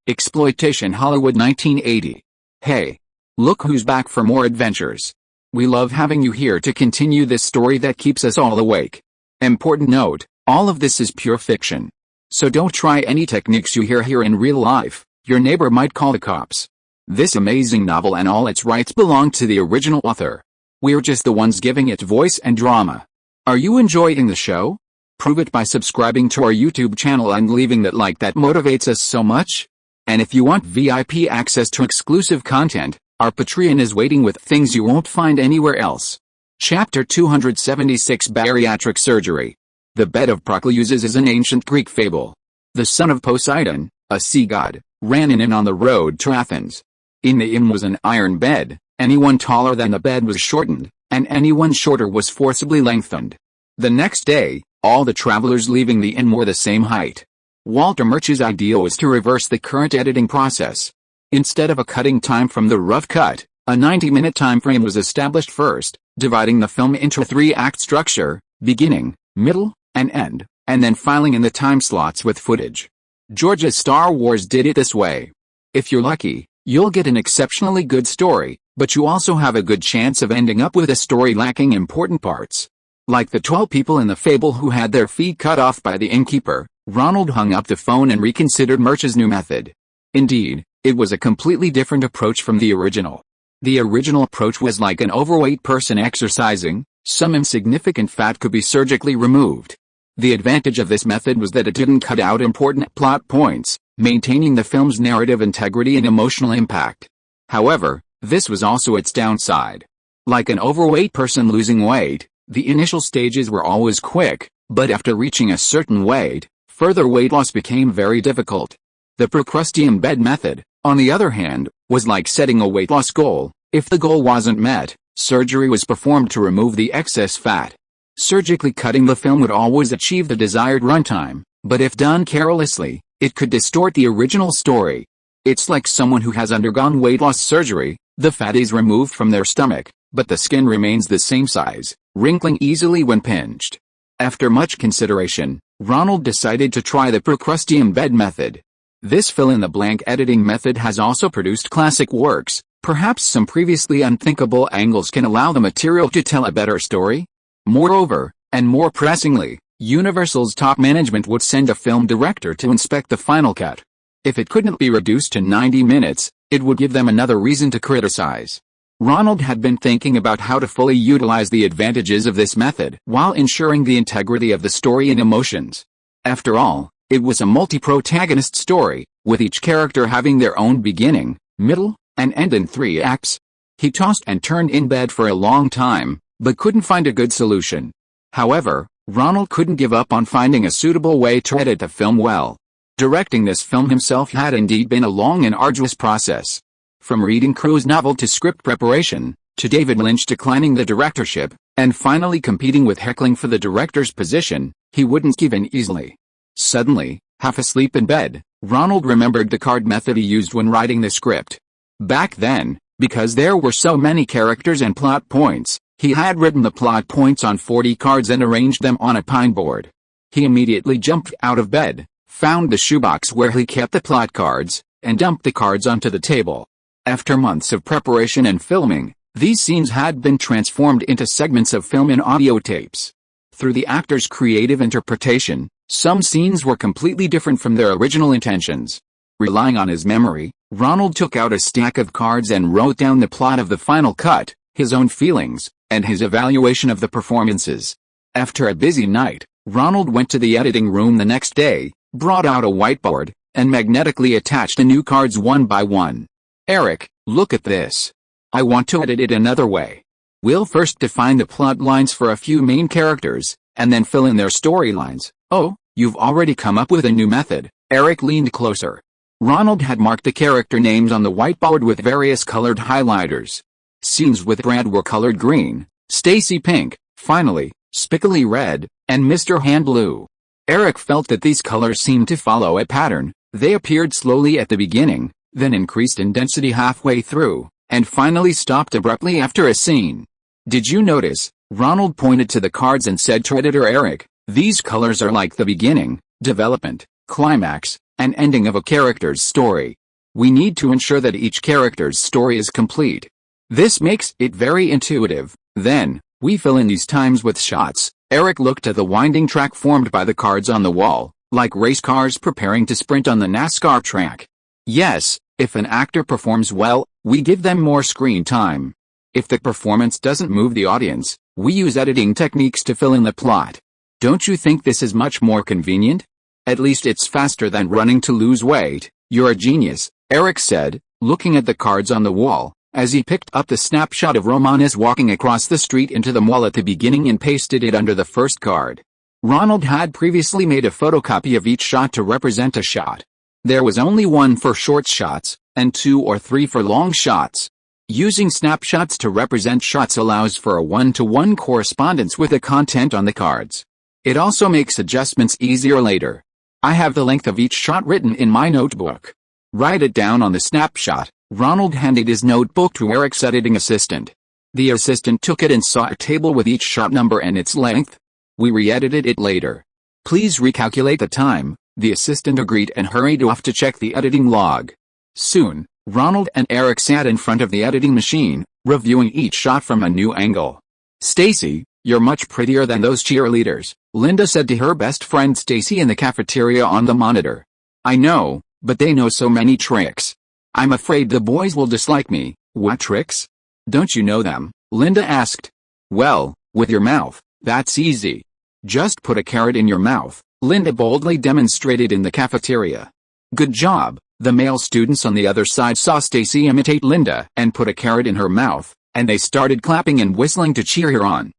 Exploitation Hollywood 1980. Hey! Look who's back for more adventures. We love having you here to continue this story that keeps us all awake. Important note, all of this is pure fiction. So don't try any techniques you hear here in real life, your neighbor might call the cops. This amazing novel and all its rights belong to the original author. We're just the ones giving it voice and drama. Are you enjoying the show? Prove it by subscribing to our YouTube channel and leaving that like that motivates us so much. And if you want VIP access to exclusive content, our Patreon is waiting with things you won't find anywhere else. Chapter 276 Bariatric Surgery. The bed of Procleuses is an ancient Greek fable. The son of Poseidon, a sea god, ran in on the road to Athens. In the inn was an iron bed. Anyone taller than the bed was shortened, and anyone shorter was forcibly lengthened. The next day, all the travelers leaving the inn were the same height. Walter Murch's idea was to reverse the current editing process. Instead of a cutting time from the rough cut, a 90-minute time frame was established first, dividing the film into a 3-act structure, beginning, middle, and end, and then filing in the time slots with footage. George's Star Wars did it this way. If you're lucky, you'll get an exceptionally good story, but you also have a good chance of ending up with a story lacking important parts. Like the 12 people in the fable who had their feet cut off by the innkeeper, Ronald hung up the phone and reconsidered Murch's new method. Indeed, it was a completely different approach from the original. The original approach was like an overweight person exercising. Some insignificant fat could be surgically removed. The advantage of this method was that it didn't cut out important plot points, maintaining the film's narrative integrity and emotional impact. However, this was also its downside. Like an overweight person losing weight, the initial stages were always quick, but after reaching a certain weight, further weight loss became very difficult. The Procrustean bed method, on the other hand, was like setting a weight loss goal. If the goal wasn't met, surgery was performed to remove the excess fat. Surgically cutting the film would always achieve the desired runtime, but if done carelessly, it could distort the original story. It's like someone who has undergone weight loss surgery. The fat is removed from their stomach, but the skin remains the same size, wrinkling easily when pinched. After much consideration, Ronald decided to try the Procrustean bed method. This fill-in-the-blank editing method has also produced classic works. Perhaps some previously unthinkable angles can allow the material to tell a better story. Moreover, and more pressingly, Universal's top management would send a film director to inspect the final cut. If it couldn't be reduced to 90 minutes, it would give them another reason to criticize. Ronald had been thinking about how to fully utilize the advantages of this method while ensuring the integrity of the story and emotions. After all, it was a multi-protagonist story, with each character having their own beginning, middle, and end in 3 acts. He tossed and turned in bed for a long time, but couldn't find a good solution. However, Ronald couldn't give up on finding a suitable way to edit the film well. Directing this film himself had indeed been a long and arduous process. From reading Crew's novel to script preparation, to David Lynch declining the directorship, and finally competing with heckling for the director's position, he wouldn't give in easily. Suddenly, half asleep in bed, Ronald remembered the card method he used when writing the script. Back then, because there were so many characters and plot points, he had written the plot points on 40 cards and arranged them on a pine board. He immediately jumped out of bed, found the shoebox where he kept the plot cards, and dumped the cards onto the table. After months of preparation and filming, these scenes had been transformed into segments of film and audio tapes. Through the actor's creative interpretation, some scenes were completely different from their original intentions. Relying on his memory, Ronald took out a stack of cards and wrote down the plot of the final cut, his own feelings, and his evaluation of the performances. After a busy night, Ronald went to the editing room the next day, brought out a whiteboard, and magnetically attached the new cards one by one. "Eric, look at this. I want to edit it another way. We'll first define the plot lines for a few main characters, and then fill in their storylines." "Oh, you've already come up with a new method." Eric leaned closer. Ronald had marked the character names on the whiteboard with various colored highlighters. Scenes with Brad were colored green, Stacy pink, finally, Spickly red, and Mr. Hand blue. Eric felt that these colors seemed to follow a pattern. They appeared slowly at the beginning, then increased in density halfway through, and finally stopped abruptly after a scene. "Did you notice?" Ronald pointed to the cards and said to editor Eric, "These colors are like the beginning, development, climax, an ending of a character's story. We need to ensure that each character's story is complete. This makes it very intuitive. Then, we fill in these times with shots. Eric looked at the winding track formed by the cards on the wall, like race cars preparing to sprint on the NASCAR track. Yes, if an actor performs well, we give them more screen time. If the performance doesn't move the audience, we use editing techniques to fill in the plot. Don't you think this is much more convenient? At least it's faster than running to lose weight. You're a genius, Eric said, looking at the cards on the wall, as he picked up the snapshot of Romanes walking across the street into the mall at the beginning and pasted it under the first card. Ronald had previously made a photocopy of each shot to represent a shot. There was only one for short shots, and 2 or 3 for long shots. Using snapshots to represent shots allows for a one-to-one correspondence with the content on the cards. It also makes adjustments easier later. I have the length of each shot written in my notebook. Write it down on the snapshot. Ronald handed his notebook to Eric's editing assistant. The assistant took it and saw a table with each shot number and its length. We re-edited it later. Please recalculate the time. The assistant agreed and hurried off to check the editing log. Soon, Ronald and Eric sat in front of the editing machine, reviewing each shot from a new angle. Stacy, you're much prettier than those cheerleaders, Linda said to her best friend Stacy in the cafeteria on the monitor. I know, but they know so many tricks. I'm afraid the boys will dislike me. What tricks? Don't you know them? Linda asked. Well, with your mouth, that's easy. Just put a carrot in your mouth, Linda boldly demonstrated in the cafeteria. Good job. The male students on the other side saw Stacy imitate Linda and put a carrot in her mouth, and they started clapping and whistling to cheer her on.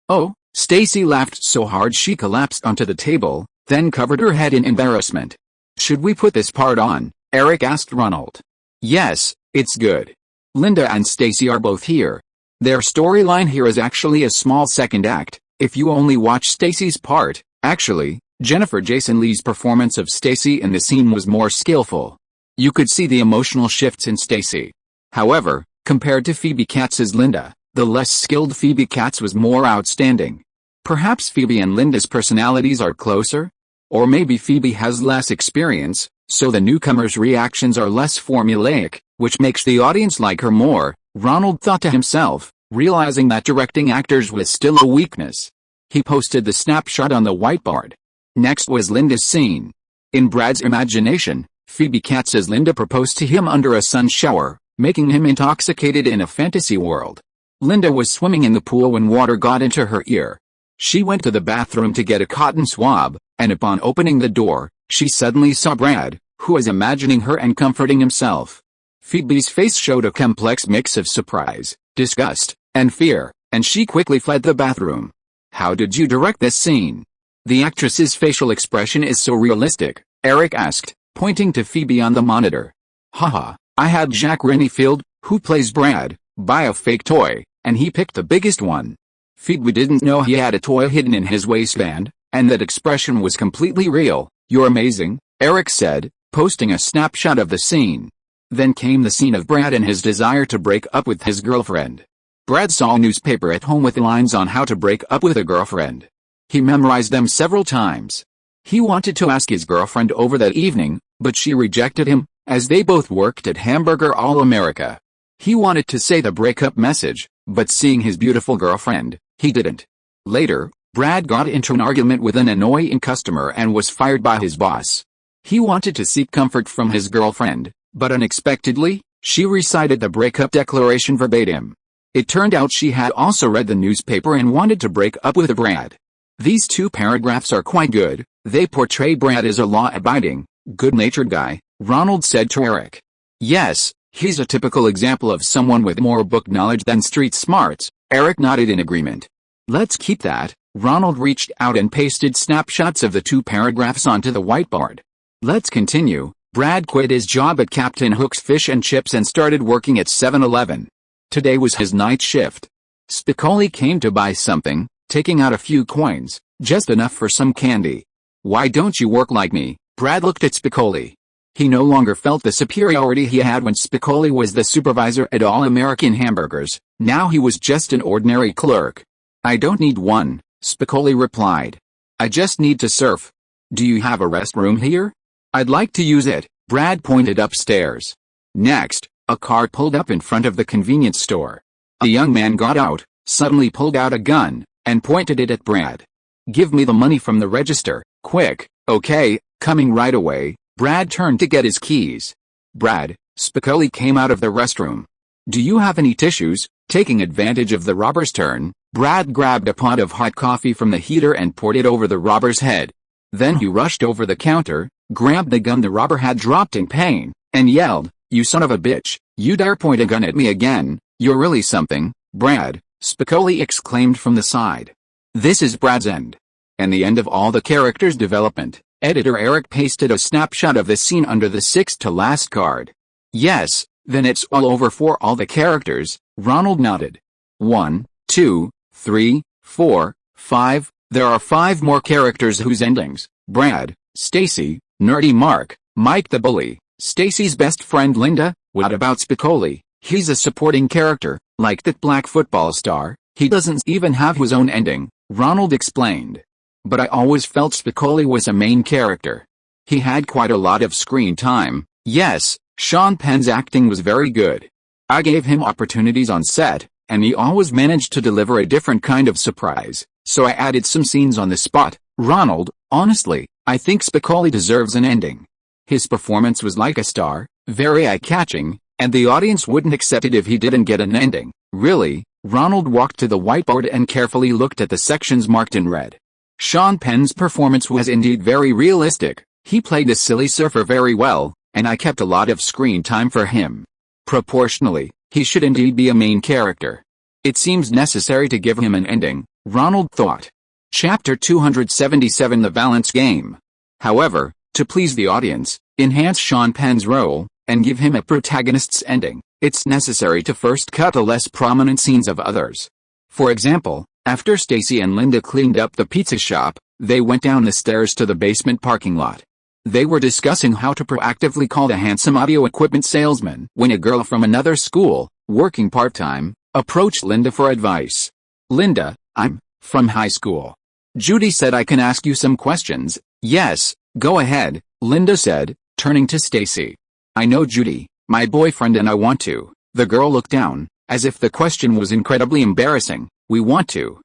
Oh, Stacy laughed so hard she collapsed onto the table, then covered her head in embarrassment. Should we put this part on? Eric asked Ronald. Yes, it's good. Linda and Stacy are both here. Their storyline here is actually a small second act, if you only watch Stacy's part. Actually, Jennifer Jason Leigh's performance of Stacy in the scene was more skillful. You could see the emotional shifts in Stacy. However, compared to Phoebe Cates' Linda, the less skilled Phoebe Cates was more outstanding. Perhaps Phoebe and Linda's personalities are closer? Or maybe Phoebe has less experience, so the newcomer's reactions are less formulaic, which makes the audience like her more, Ronald thought to himself, realizing that directing actors was still a weakness. He posted the snapshot on the whiteboard. Next was Linda's scene. In Brad's imagination, Phoebe Cates' Linda proposed to him under a sun shower, making him intoxicated in a fantasy world. Linda was swimming in the pool when water got into her ear. She went to the bathroom to get a cotton swab, and upon opening the door, she suddenly saw Brad, who was imagining her and comforting himself. Phoebe's face showed a complex mix of surprise, disgust, and fear, and she quickly fled the bathroom. How did you direct this scene? The actress's facial expression is so realistic, Eric asked, pointing to Phoebe on the monitor. Haha, I had Jack Renniefield, who plays Brad, buy a fake toy, and he picked the biggest one. Phoebe didn't know he had a toy hidden in his waistband, and that expression was completely real. You're amazing, Eric said, posting a snapshot of the scene. Then came the scene of Brad and his desire to break up with his girlfriend. Brad saw a newspaper at home with lines on how to break up with a girlfriend. He memorized them several times. He wanted to ask his girlfriend over that evening, but she rejected him, as they both worked at Hamburger All America. He wanted to say the breakup message, but seeing his beautiful girlfriend, he didn't. Later, Brad got into an argument with an annoying customer and was fired by his boss. He wanted to seek comfort from his girlfriend, but unexpectedly, she recited the breakup declaration verbatim. It turned out she had also read the newspaper and wanted to break up with Brad. These 2 paragraphs are quite good. They portray Brad as a law-abiding, good-natured guy, Ronald said to Eric. Yes, he's a typical example of someone with more book knowledge than street smarts, Eric nodded in agreement. Let's keep that. Ronald reached out and pasted snapshots of the 2 paragraphs onto the whiteboard. Let's continue. Brad quit his job at Captain Hook's Fish and Chips and started working at 7-Eleven. Today was his night shift. Spicoli came to buy something, taking out a few coins, just enough for some candy. Why don't you work like me? Brad looked at Spicoli. He no longer felt the superiority he had when Spicoli was the supervisor at All American Hamburgers. Now he was just an ordinary clerk. I don't need one, Spicoli replied. I just need to surf. Do you have a restroom here? I'd like to use it, Brad pointed upstairs. Next, a car pulled up in front of the convenience store. A young man got out, suddenly pulled out a gun, and pointed it at Brad. Give me the money from the register, quick. Okay, coming right away. Brad turned to get his keys. Brad, Spicoli came out of the restroom. Do you have any tissues? Taking advantage of the robber's turn, Brad grabbed a pot of hot coffee from the heater and poured it over the robber's head. Then he rushed over the counter, grabbed the gun the robber had dropped in pain, and yelled, "You son of a bitch, you dare point a gun at me again, you're really something, Brad," Spicoli exclaimed from the side. This is Brad's end. And the end of all the characters' development. Editor Eric pasted a snapshot of the scene under the sixth to last card. Yes, then it's all over for all the characters, Ronald nodded. 1, 2, 3, 4, 5, there are 5 more characters whose endings: Brad, Stacy, Nerdy Mark, Mike the Bully, Stacy's best friend Linda. What about Spicoli? He's a supporting character, like that black football star, he doesn't even have his own ending, Ronald explained. But I always felt Spicoli was a main character. He had quite a lot of screen time. Yes, Sean Penn's acting was very good. I gave him opportunities on set, and he always managed to deliver a different kind of surprise, so I added some scenes on the spot. Ronald, honestly, I think Spicoli deserves an ending. His performance was like a star, very eye-catching, and the audience wouldn't accept it if he didn't get an ending. Really? Ronald walked to the whiteboard and carefully looked at the sections marked in red. Sean Penn's performance was indeed very realistic. He played the silly surfer very well, and I kept a lot of screen time for him. Proportionally, he should indeed be a main character. It seems necessary to give him an ending, Ronald thought. Chapter 277, The Balance Game. However, to please the audience, enhance Sean Penn's role, and give him a protagonist's ending, it's necessary to first cut the less prominent scenes of others. For example, after Stacy and Linda cleaned up the pizza shop, they went down the stairs to the basement parking lot. They were discussing how to proactively call the handsome audio equipment salesman when a girl from another school, working part-time, approached Linda for advice. "Linda, I'm from high school. Judy said I can ask you some questions." "Yes, go ahead," Linda said, turning to Stacy. "I know Judy, my boyfriend, and I want to." The girl looked down, as if the question was incredibly embarrassing. "We want to,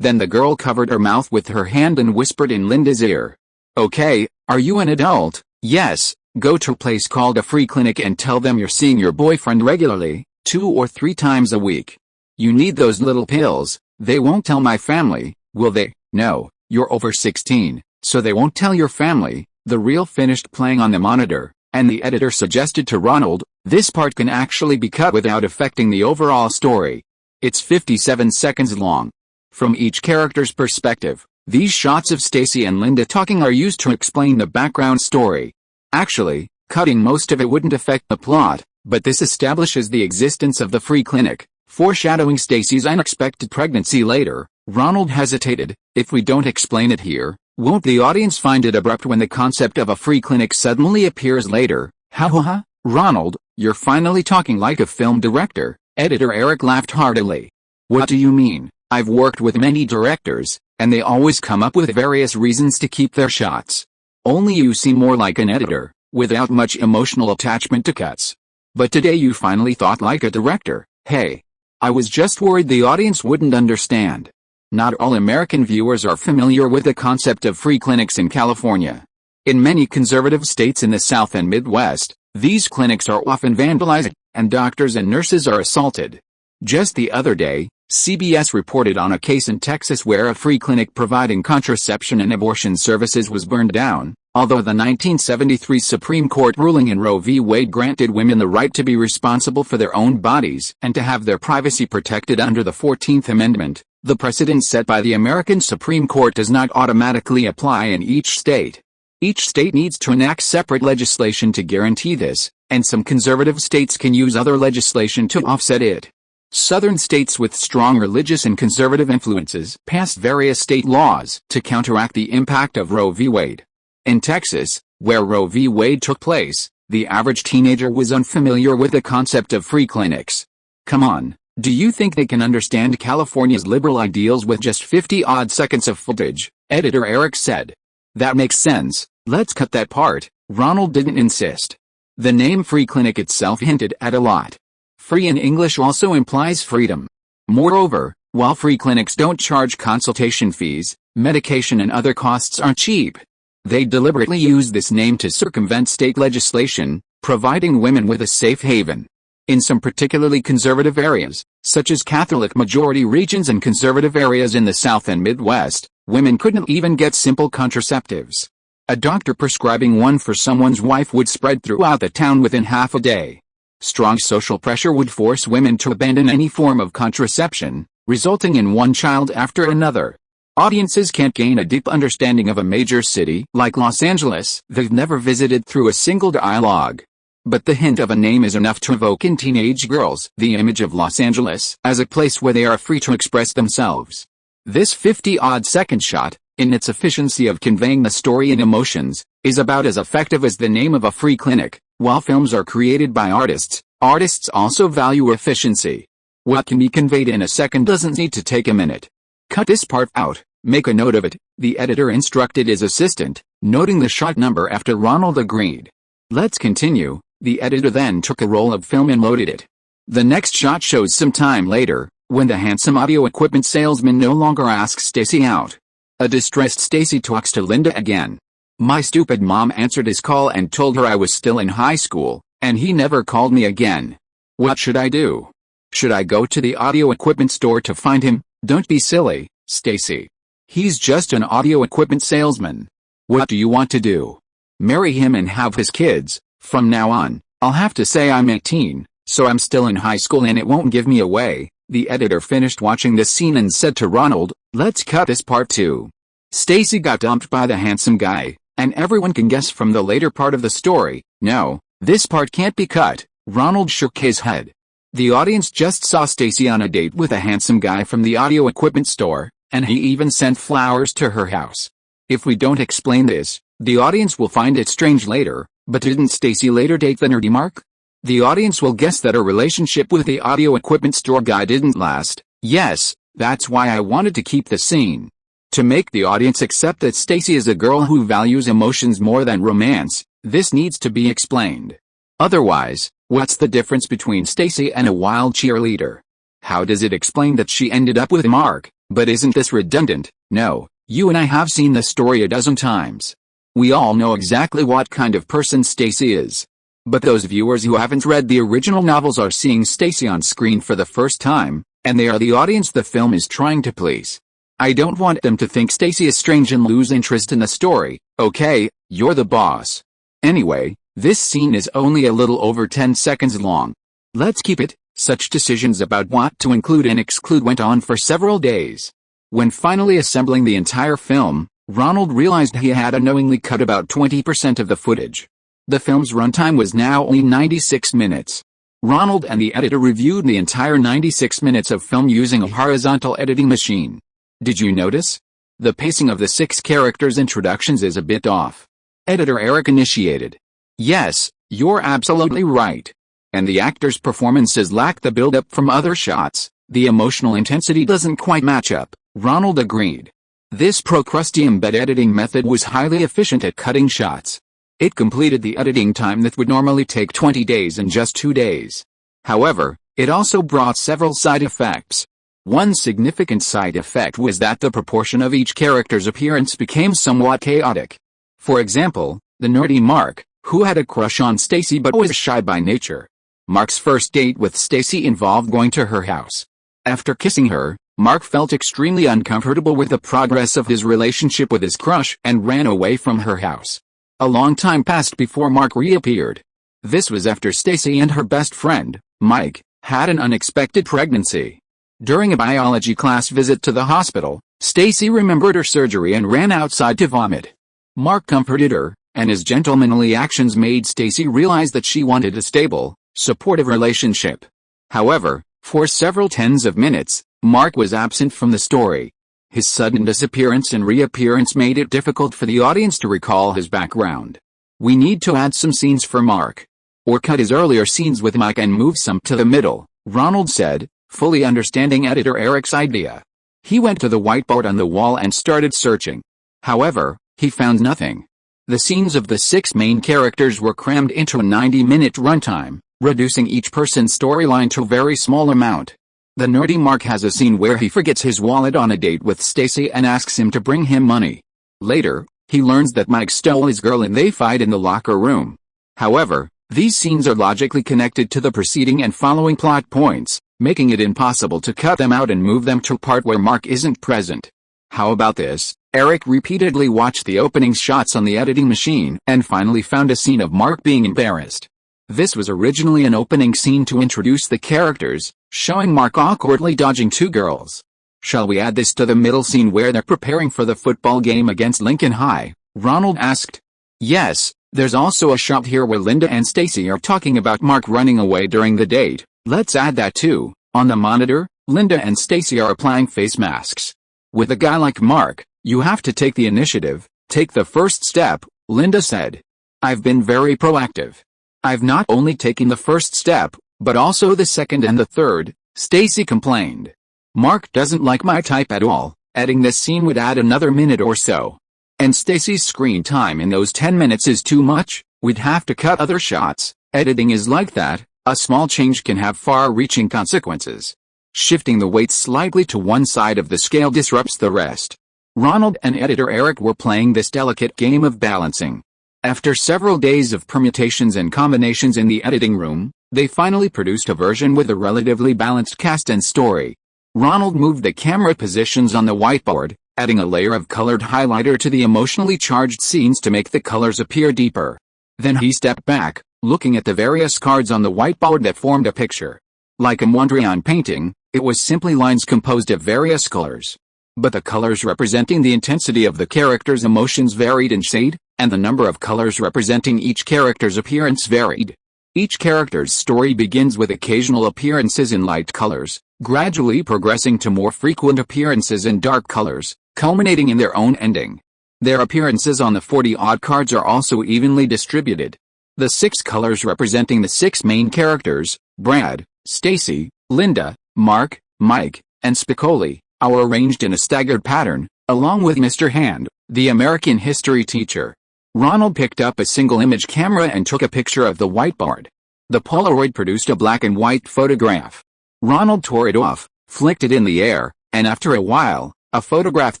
Then the girl covered her mouth with her hand and whispered in Linda's ear. "Okay, are you an adult?" "Yes, go to a place called a free clinic and tell them you're seeing your boyfriend regularly, 2 or 3 times a week. You need those little pills. They won't tell my family, will they?" "No, you're over 16, so they won't tell your family." The reel finished playing on the monitor, and the editor suggested to Ronald, "This part can actually be cut without affecting the overall story. It's 57 seconds long." From each character's perspective, these shots of Stacy and Linda talking are used to explain the background story. Actually, cutting most of it wouldn't affect the plot, but this establishes the existence of the free clinic, foreshadowing Stacy's unexpected pregnancy later. Ronald hesitated. "If we don't explain it here, won't the audience find it abrupt when the concept of a free clinic suddenly appears later?" "Ha ha ha, Ronald, you're finally talking like a film director," editor Eric laughed heartily. "What do you mean? I've worked with many directors, and they always come up with various reasons to keep their shots. Only you seem more like an editor, without much emotional attachment to cuts. But today you finally thought like a director." "Hey, I was just worried the audience wouldn't understand. Not all American viewers are familiar with the concept of free clinics in California. In many conservative states in the South and Midwest, these clinics are often vandalized, and doctors and nurses are assaulted. Just the other day, CBS reported on a case in Texas where a free clinic providing contraception and abortion services was burned down. Although the 1973 Supreme Court ruling in Roe v. Wade granted women the right to be responsible for their own bodies and to have their privacy protected under the 14th Amendment, the precedent set by the American Supreme Court does not automatically apply in each state. Each state needs to enact separate legislation to guarantee this, and some conservative states can use other legislation to offset it. Southern states with strong religious and conservative influences passed various state laws to counteract the impact of Roe v. Wade. In Texas, where Roe v. Wade took place, the average teenager was unfamiliar with the concept of free clinics. Come on, do you think they can understand California's liberal ideals with just 50-odd seconds of footage? Editor Eric said. That makes sense, let's cut that part. Ronald didn't insist. The name free clinic itself hinted at a lot. Free in English also implies freedom. Moreover, while free clinics don't charge consultation fees, medication and other costs aren't cheap. They deliberately use this name to circumvent state legislation, providing women with a safe haven. In some particularly conservative areas, such as Catholic-majority regions and conservative areas in the South and Midwest, women couldn't even get simple contraceptives. A doctor prescribing one for someone's wife would spread throughout the town within half a day. Strong social pressure would force women to abandon any form of contraception, resulting in one child after another. Audiences can't gain a deep understanding of a major city like Los Angeles they've never visited through a single dialogue. But the hint of a name is enough to evoke in teenage girls the image of Los Angeles as a place where they are free to express themselves. This 50-odd second shot, in its efficiency of conveying the story and emotions, is about as effective as the name of a free clinic. While films are created by artists, artists also value efficiency. What can be conveyed in a second doesn't need to take a minute. Cut this part out, make a note of it, the editor instructed his assistant, noting the shot number after Ronald agreed. Let's continue. The editor then took a roll of film and loaded it. The next shot shows some time later, when the handsome audio equipment salesman no longer asks Stacy out. A distressed Stacy talks to Linda again. My stupid mom answered his call and told her I was still in high school, and he never called me again. What should I do? Should I go to the audio equipment store to find him? Don't be silly, Stacy. He's just an audio equipment salesman. What do you want to do? Marry him and have his kids? From now on, I'll have to say I'm 18, so I'm still in high school and it won't give me away. The editor finished watching this scene and said to Ronald, let's cut this part too. Stacy got dumped by the handsome guy, and everyone can guess from the later part of the story, no, this part can't be cut. Ronald shook his head. The audience just saw Stacy on a date with a handsome guy from the audio equipment store, and he even sent flowers to her house. If we don't explain this, the audience will find it strange later, but didn't Stacy later date the nerdy Mark? The audience will guess that her relationship with the audio equipment store guy didn't last. Yes, that's why I wanted to keep the scene. To make the audience accept that Stacy is a girl who values emotions more than romance, this needs to be explained. Otherwise, what's the difference between Stacy and a wild cheerleader? How does it explain that she ended up with Mark? But isn't this redundant? No, you and I have seen the story a dozen times. We all know exactly what kind of person Stacy is. But those viewers who haven't read the original novels are seeing Stacy on screen for the first time, and they are the audience the film is trying to please. I don't want them to think Stacy is strange and lose interest in the story. Okay, you're the boss. Anyway, this scene is only a little over 10 seconds long. Let's keep it. Such decisions about what to include and exclude went on for several days. When finally assembling the entire film, Ronald realized he had unknowingly cut about 20% of the footage. The film's runtime was now only 96 minutes. Ronald and the editor reviewed the entire 96 minutes of film using a horizontal editing machine. Did you notice? The pacing of the 6 characters' introductions is a bit off. Editor Eric initiated. Yes, you're absolutely right. And the actors' performances lack the build-up from other shots. The emotional intensity doesn't quite match up, Ronald agreed. This Procrusteum bed editing method was highly efficient at cutting shots. It completed the editing time that would normally take 20 days in just 2 days. However, it also brought several side effects. One significant side effect was that the proportion of each character's appearance became somewhat chaotic. For example, the nerdy Mark, who had a crush on Stacy but was shy by nature. Mark's first date with Stacy involved going to her house. After kissing her, Mark felt extremely uncomfortable with the progress of his relationship with his crush and ran away from her house. A long time passed before Mark reappeared. This was after Stacy and her best friend, Mike, had an unexpected pregnancy. During a biology class visit to the hospital, Stacy remembered her surgery and ran outside to vomit. Mark comforted her, and his gentlemanly actions made Stacy realize that she wanted a stable, supportive relationship. However, for several tens of minutes, Mark was absent from the story. His sudden disappearance and reappearance made it difficult for the audience to recall his background. We need to add some scenes for Mark. Or cut his earlier scenes with Mike and move some to the middle, Ronald said, fully understanding editor Eric's idea. He went to the whiteboard on the wall and started searching. However, he found nothing. The scenes of the 6 main characters were crammed into a 90-minute runtime, reducing each person's storyline to a very small amount. The nerdy Mark has a scene where he forgets his wallet on a date with Stacy and asks him to bring him money. Later, he learns that Mike stole his girl and they fight in the locker room. However, these scenes are logically connected to the preceding and following plot points, making it impossible to cut them out and move them to a part where Mark isn't present. How about this? Eric repeatedly watched the opening shots on the editing machine and finally found a scene of Mark being embarrassed. This was originally an opening scene to introduce the characters, showing Mark awkwardly dodging 2 girls. Shall we add this to the middle scene where they're preparing for the football game against Lincoln High? Ronald asked. Yes, there's also a shot here where Linda and Stacy are talking about Mark running away during the date. Let's add that too. On the monitor, Linda and Stacy are applying face masks. With a guy like Mark, you have to take the initiative, take the first step, Linda said. I've been very proactive. I've not only taken the first step, but also the second and the third, Stacy complained. Mark doesn't like my type at all. Adding this scene would add another minute or so. And Stacy's screen time in those 10 minutes is too much, we'd have to cut other shots. Editing is like that, a small change can have far-reaching consequences. Shifting the weight slightly to one side of the scale disrupts the rest. Ronald and editor Eric were playing this delicate game of balancing. After several days of permutations and combinations in the editing room, they finally produced a version with a relatively balanced cast and story. Ronald moved the camera positions on the whiteboard, adding a layer of colored highlighter to the emotionally charged scenes to make the colors appear deeper. Then he stepped back, looking at the various cards on the whiteboard that formed a picture. Like a Mondrian painting, it was simply lines composed of various colors. But the colors representing the intensity of the characters' emotions varied in shade, and the number of colors representing each character's appearance varied. Each character's story begins with occasional appearances in light colors, gradually progressing to more frequent appearances in dark colors, culminating in their own ending. Their appearances on the 40-odd cards are also evenly distributed. The 6 colors representing the 6 main characters, Brad, Stacy, Linda, Mark, Mike, and Spicoli, are arranged in a staggered pattern, along with Mr. Hand, the American history teacher. Ronald picked up a single-image camera and took a picture of the whiteboard. The Polaroid produced a black and white photograph. Ronald tore it off, flicked it in the air, and after a while, a photograph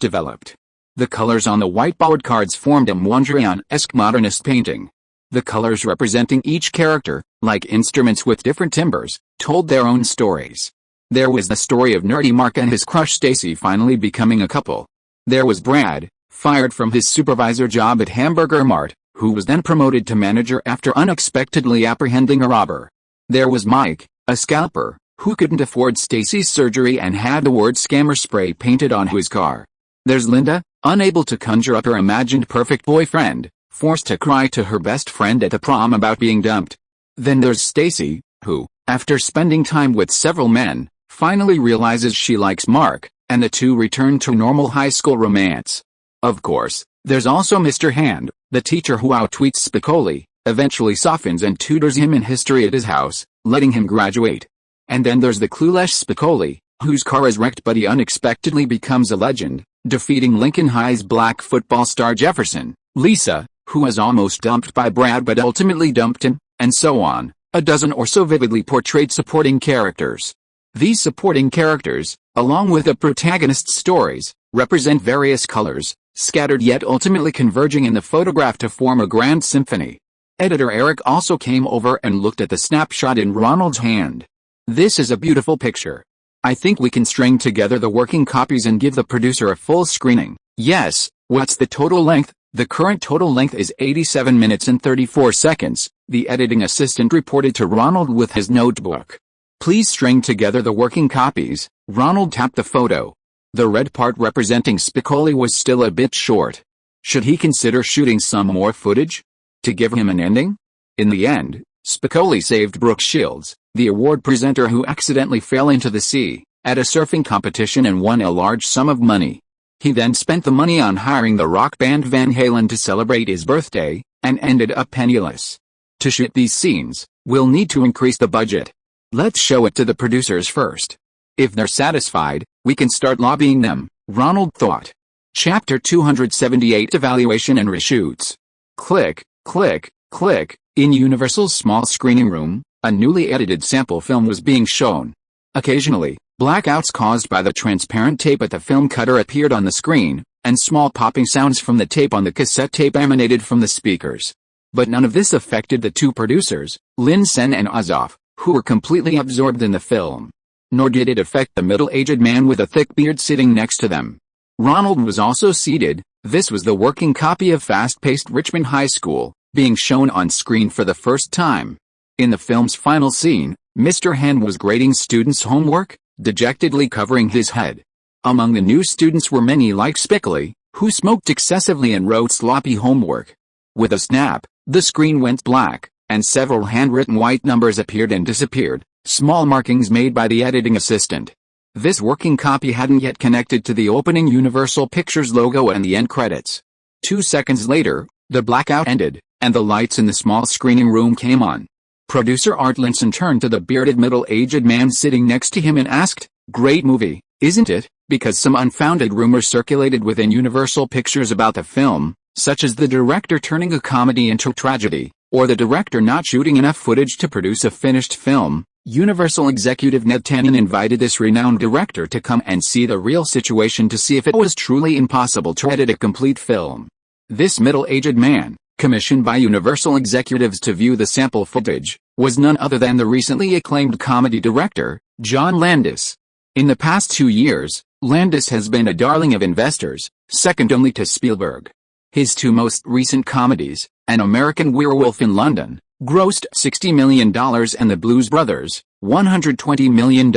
developed. The colors on the whiteboard cards formed a Mondrian-esque modernist painting. The colors representing each character, like instruments with different timbres, told their own stories. There was the story of nerdy Mark and his crush Stacy finally becoming a couple. There was Brad, fired from his supervisor job at Hamburger Mart, who was then promoted to manager after unexpectedly apprehending a robber. There was Mike, a scalper, who couldn't afford Stacy's surgery and had the word scammer spray painted on his car. There's Linda, unable to conjure up her imagined perfect boyfriend, forced to cry to her best friend at the prom about being dumped. Then there's Stacy, who, after spending time with several men, finally realizes she likes Mark, and the two return to normal high school romance. Of course, there's also Mr. Hand, the teacher who outtweets Spicoli, eventually softens and tutors him in history at his house, letting him graduate. And then there's the clueless Spicoli, whose car is wrecked but he unexpectedly becomes a legend, defeating Lincoln High's black football star Jefferson, Lisa, who was almost dumped by Brad but ultimately dumped him, and so on, a dozen or so vividly portrayed supporting characters. These supporting characters, along with the protagonist's stories, represent various colors, scattered yet ultimately converging in the photograph to form a grand symphony. Editor Eric also came over and looked at the snapshot in Ronald's hand. This is a beautiful picture. I think we can string together the working copies and give the producer a full screening. Yes, what's the total length? The current total length is 87 minutes and 34 seconds, the editing assistant reported to Ronald with his notebook. Please string together the working copies. Ronald tapped the photo. The red part representing Spicoli was still a bit short. Should he consider shooting some more footage to give him an ending? In the end, Spicoli saved Brooke Shields, the award presenter who accidentally fell into the sea at a surfing competition and won a large sum of money. He then spent the money on hiring the rock band Van Halen to celebrate his birthday, and ended up penniless. To shoot these scenes, we'll need to increase the budget. Let's show it to the producers first. If they're satisfied, we can start lobbying them, Ronald thought. Chapter 278 Evaluation and Reshoots. Click, click, click. In Universal's small screening room, a newly edited sample film was being shown. Occasionally, blackouts caused by the transparent tape at the film cutter appeared on the screen, and small popping sounds from the tape on the cassette tape emanated from the speakers. But none of this affected the two producers, Lin Sen and Azov, who were completely absorbed in the film. Nor did it affect the middle-aged man with a thick beard sitting next to them. Ronald was also seated. This was the working copy of fast-paced Richmond High School, being shown on screen for the first time. In the film's final scene, Mr. Hand was grading students' homework, dejectedly covering his head. Among the new students were many like Spickley, who smoked excessively and wrote sloppy homework. With a snap, the screen went black, and several handwritten white numbers appeared and disappeared, small markings made by the editing assistant. This working copy hadn't yet connected to the opening Universal Pictures logo and the end credits. 2 seconds later, the blackout ended, and the lights in the small screening room came on. Producer Art Linson turned to the bearded middle-aged man sitting next to him and asked, "Great movie, isn't it?" Because some unfounded rumors circulated within Universal Pictures about the film, such as the director turning a comedy into a tragedy, or the director not shooting enough footage to produce a finished film. Universal executive Ned Tannen invited this renowned director to come and see the real situation to see if it was truly impossible to edit a complete film. This middle-aged man, commissioned by Universal executives to view the sample footage, was none other than the recently acclaimed comedy director, John Landis. In the past 2 years, Landis has been a darling of investors, second only to Spielberg. His two most recent comedies, An American Werewolf in London, grossed $60 million and The Blues Brothers, $120 million.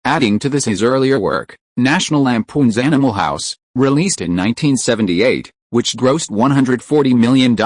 Adding to this his earlier work, National Lampoon's Animal House, released in 1978, which grossed $140 million,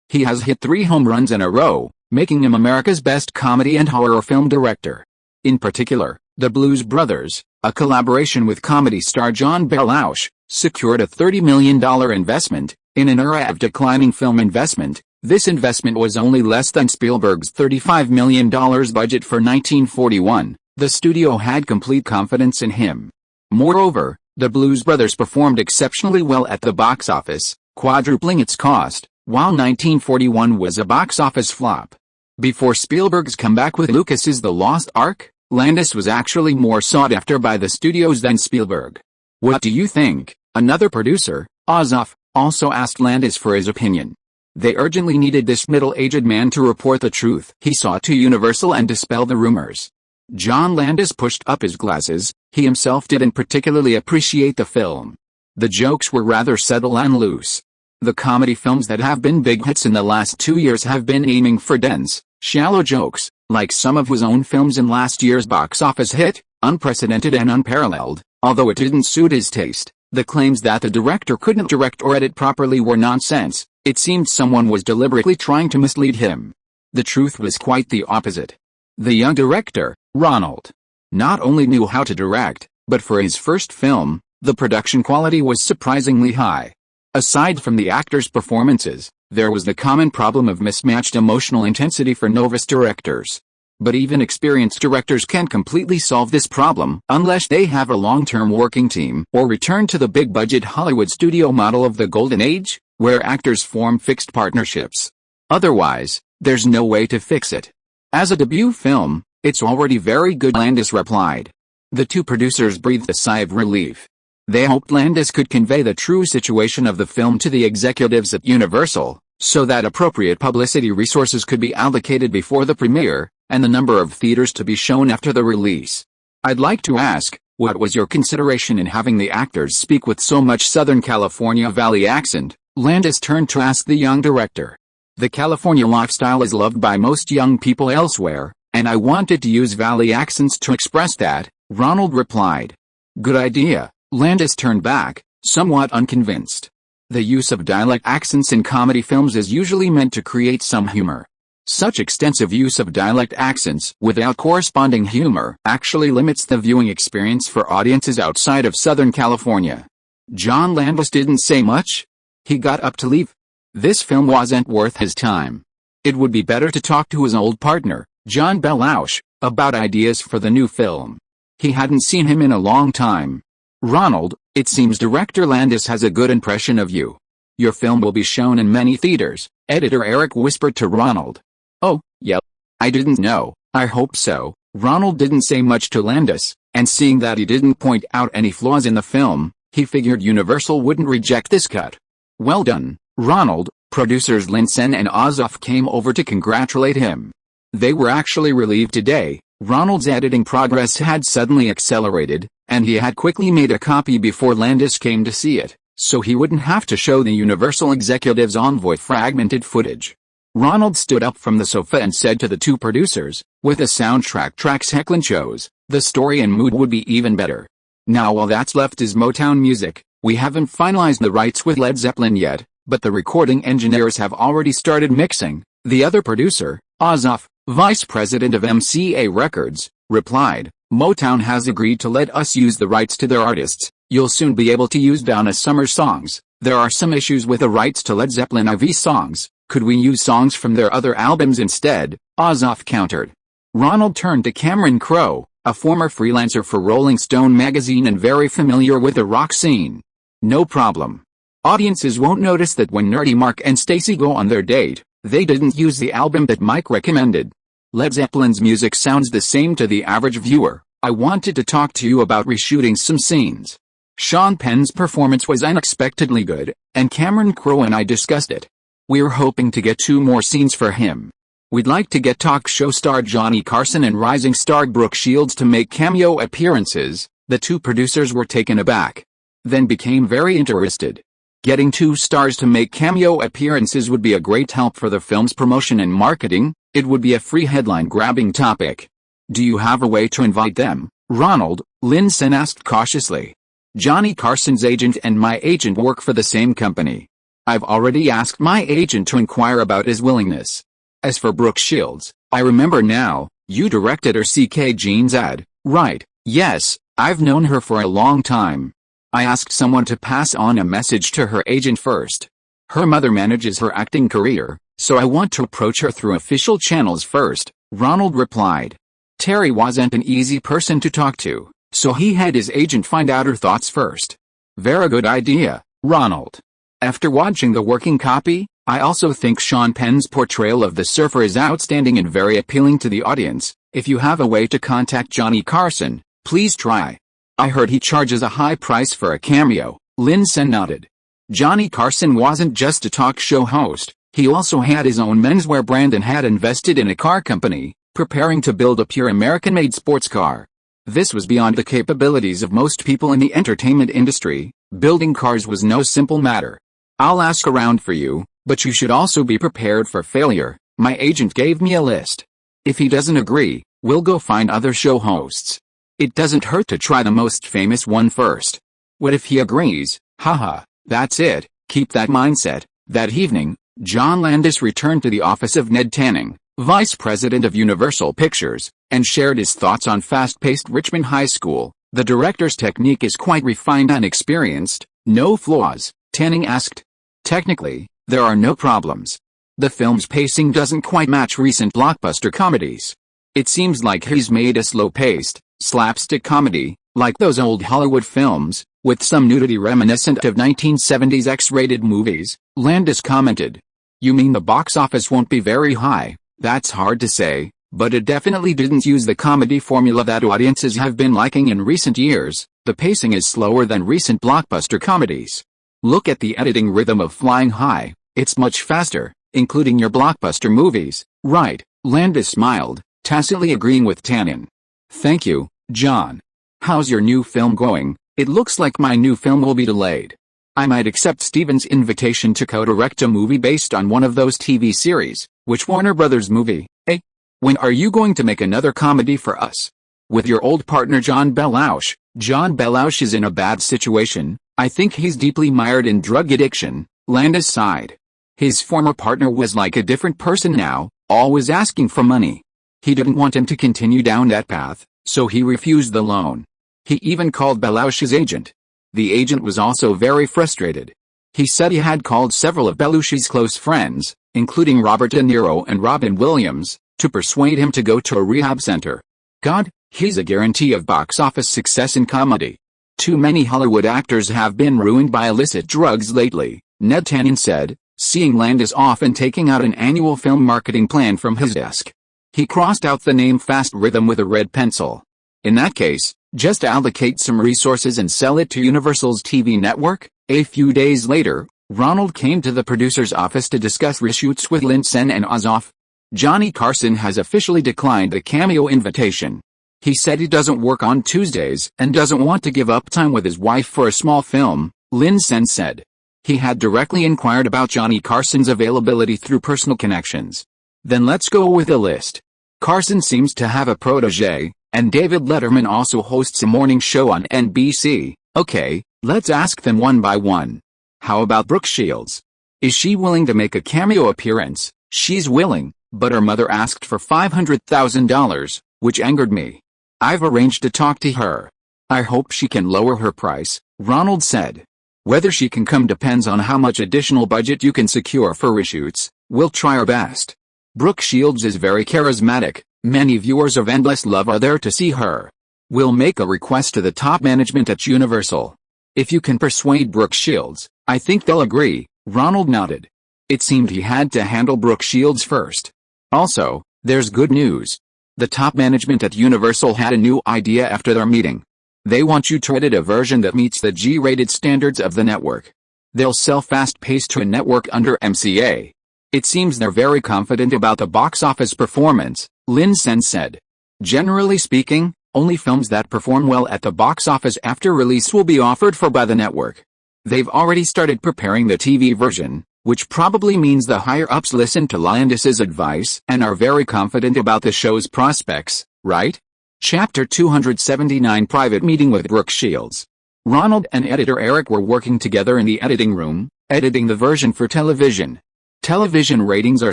he has hit 3 home runs in a row, making him America's best comedy and horror film director. In particular, The Blues Brothers, a collaboration with comedy star John Belushi, secured a $30 million investment. In an era of declining film investment, this investment was only less than Spielberg's $35 million budget for 1941. The studio had complete confidence in him. Moreover, The Blues Brothers performed exceptionally well at the box office, quadrupling its cost, while 1941 was a box office flop. Before Spielberg's comeback with Lucas's The Lost Ark, Landis was actually more sought after by the studios than Spielberg. "What do you think?" Another producer, Azov, also asked Landis for his opinion. They urgently needed this middle-aged man to report the truth he saw to Universal and dispel the rumors. John Landis pushed up his glasses. He himself didn't particularly appreciate the film. The jokes were rather subtle and loose. The comedy films that have been big hits in the last 2 years have been aiming for dense, shallow jokes, like some of his own films in last year's box office hit, Unprecedented and Unparalleled. Although it didn't suit his taste, the claims that the director couldn't direct or edit properly were nonsense. It seemed someone was deliberately trying to mislead him. The truth was quite the opposite. The young director, Ronald, not only knew how to direct, but for his first film, the production quality was surprisingly high. Aside from the actors' performances, there was the common problem of mismatched emotional intensity for novice directors. But even experienced directors can't completely solve this problem unless they have a long-term working team or return to the big-budget Hollywood studio model of the Golden Age, where actors form fixed partnerships. Otherwise, there's no way to fix it. As a debut film, it's already very good, Landis replied. The two producers breathed a sigh of relief. They hoped Landis could convey the true situation of the film to the executives at Universal, so that appropriate publicity resources could be allocated before the premiere, and the number of theaters to be shown after the release. "I'd like to ask, what was your consideration in having the actors speak with so much Southern California Valley accent?" Landis turned to ask the young director. "The California lifestyle is loved by most young people elsewhere, and I wanted to use Valley accents to express that," Ronald replied. "Good idea." Landis turned back, somewhat unconvinced. The use of dialect accents in comedy films is usually meant to create some humor. Such extensive use of dialect accents without corresponding humor actually limits the viewing experience for audiences outside of Southern California. John Landis didn't say much. He got up to leave. This film wasn't worth his time. It would be better to talk to his old partner, John Belushi, about ideas for the new film. He hadn't seen him in a long time. "Ronald, it seems director Landis has a good impression of you. Your film will be shown in many theaters, editor Eric whispered to Ronald. Oh, yeah. I didn't know. I hope so. Ronald didn't say much to Landis, and seeing that he didn't point out any flaws in the film, he figured Universal wouldn't reject this cut. Well done, Ronald. Producers Linsen and Azoff came over to congratulate him. They were actually relieved today. Ronald's editing progress had suddenly accelerated, and he had quickly made a copy before Landis came to see it, so he wouldn't have to show the Universal executive's envoy fragmented footage. Ronald stood up from the sofa and said to the two producers, with a soundtrack tracks Hecklin chose, the story and mood would be even better. Now all that's left is Motown music. We haven't finalized the rights with Led Zeppelin yet, but the recording engineers have already started mixing. The other producer, Azoff, vice president of MCA Records, replied, Motown has agreed to let us use the rights to their artists. You'll soon be able to use Donna Summer songs. There are some issues with the rights to Led Zeppelin IV songs. Could we use songs from their other albums instead? Azoff countered. Ronald turned to Cameron Crowe, a former freelancer for Rolling Stone magazine and very familiar with the rock scene. No problem. Audiences won't notice that when Nerdy Mark and Stacy go on their date, they didn't use the album that Mike recommended. Led Zeppelin's music sounds the same to the average viewer. I wanted to talk to you about reshooting some scenes. Sean Penn's performance was unexpectedly good, and Cameron Crowe and I discussed it. We're hoping to get 2 more scenes for him. We'd like to get talk show star Johnny Carson and rising star Brooke Shields to make cameo appearances. The 2 producers were taken aback, then became very interested. Getting 2 stars to make cameo appearances would be a great help for the film's promotion and marketing. It would be a free headline-grabbing topic. Do you have a way to invite them, Ronald? Linsen asked cautiously. Johnny Carson's agent and my agent work for the same company. I've already asked my agent to inquire about his willingness. As for Brooke Shields, I remember now, you directed her CK Jeans ad, right? Yes, I've known her for a long time. I asked someone to pass on a message to her agent first. Her mother manages her acting career, so I want to approach her through official channels first, Ronald replied. Terry wasn't an easy person to talk to, so he had his agent find out her thoughts first. Very good idea, Ronald. After watching the working copy, I also think Sean Penn's portrayal of the surfer is outstanding and very appealing to the audience. If you have a way to contact Johnny Carson, please try. I heard he charges a high price for a cameo. Linsen nodded. Johnny Carson wasn't just a talk show host, he also had his own menswear brand and had invested in a car company, preparing to build a pure American-made sports car. This was beyond the capabilities of most people in the entertainment industry. Building cars was no simple matter. I'll ask around for you, but you should also be prepared for failure. My agent gave me a list. If he doesn't agree, we'll go find other show hosts. It doesn't hurt to try the most famous one first. What if he agrees? Haha, that's it. Keep that mindset. That evening, John Landis returned to the office of Ned Tanning, vice president of Universal Pictures, and shared his thoughts on fast-paced Richmond High School. The director's technique is quite refined and experienced. No flaws, Tanning asked. Technically, there are no problems. The film's pacing doesn't quite match recent blockbuster comedies. It seems like he's made a slow-paced, slapstick comedy, like those old Hollywood films, with some nudity reminiscent of 1970s X-rated movies, Landis commented. You mean the box office won't be very high? That's hard to say, but it definitely didn't use the comedy formula that audiences have been liking in recent years. The pacing is slower than recent blockbuster comedies. Look at the editing rhythm of Flying High, it's much faster, including your blockbuster movies, right? Landis smiled, tacitly agreeing with Tannen. Thank you, John. How's your new film going? It looks like my new film will be delayed. I might accept Steven's invitation to co-direct a movie based on one of those TV series. Which Warner Brothers movie, eh? When are you going to make another comedy for us? With your old partner John Belushi. John Belushi is in a bad situation. I think he's deeply mired in drug addiction, Landis sighed. His former partner was like a different person now, always asking for money. He didn't want him to continue down that path, so he refused the loan. He even called Belushi's agent. The agent was also very frustrated. He said he had called several of Belushi's close friends, including Robert De Niro and Robin Williams, to persuade him to go to a rehab center. God, he's a guarantee of box office success in comedy. Too many Hollywood actors have been ruined by illicit drugs lately. Ned Tannen said, seeing Landis off and taking out an annual film marketing plan from his desk. He crossed out the name Fast Rhythm with a red pencil. In that case, just allocate some resources and sell it to Universal's TV network. A few days later, Ronald came to the producer's office to discuss reshoots with Linsen and Ozoff. Johnny Carson has officially declined the cameo invitation. He said he doesn't work on Tuesdays and doesn't want to give up time with his wife for a small film, Linsen said. He had directly inquired about Johnny Carson's availability through personal connections. Then let's go with the list. Carson seems to have a protege, and David Letterman also hosts a morning show on NBC. Okay, let's ask them one by one. How about Brooke Shields? Is she willing to make a cameo appearance? She's willing, but her mother asked for $500,000, which angered me. I've arranged to talk to her. I hope she can lower her price, Ronald said. Whether she can come depends on how much additional budget you can secure for reshoots. We'll try our best. Brooke Shields is very charismatic. Many viewers of Endless Love are there to see her. We'll make a request to the top management at Universal. If you can persuade Brooke Shields, I think they'll agree, Ronald nodded. It seemed he had to handle Brooke Shields first. Also, there's good news. The top management at Universal had a new idea after their meeting. They want you to edit a version that meets the G-rated standards of the network. They'll sell Fast-Paced to a network under MCA. It seems they're very confident about the box office performance, Linsen said. Generally speaking, only films that perform well at the box office after release will be offered for by the network. They've already started preparing the TV version, which probably means the higher-ups listen to Landis's advice and are very confident about the show's prospects, right? Chapter 279 Private Meeting with Brooke Shields. Ronald and editor Eric were working together in the editing room, editing the version for television. Television ratings are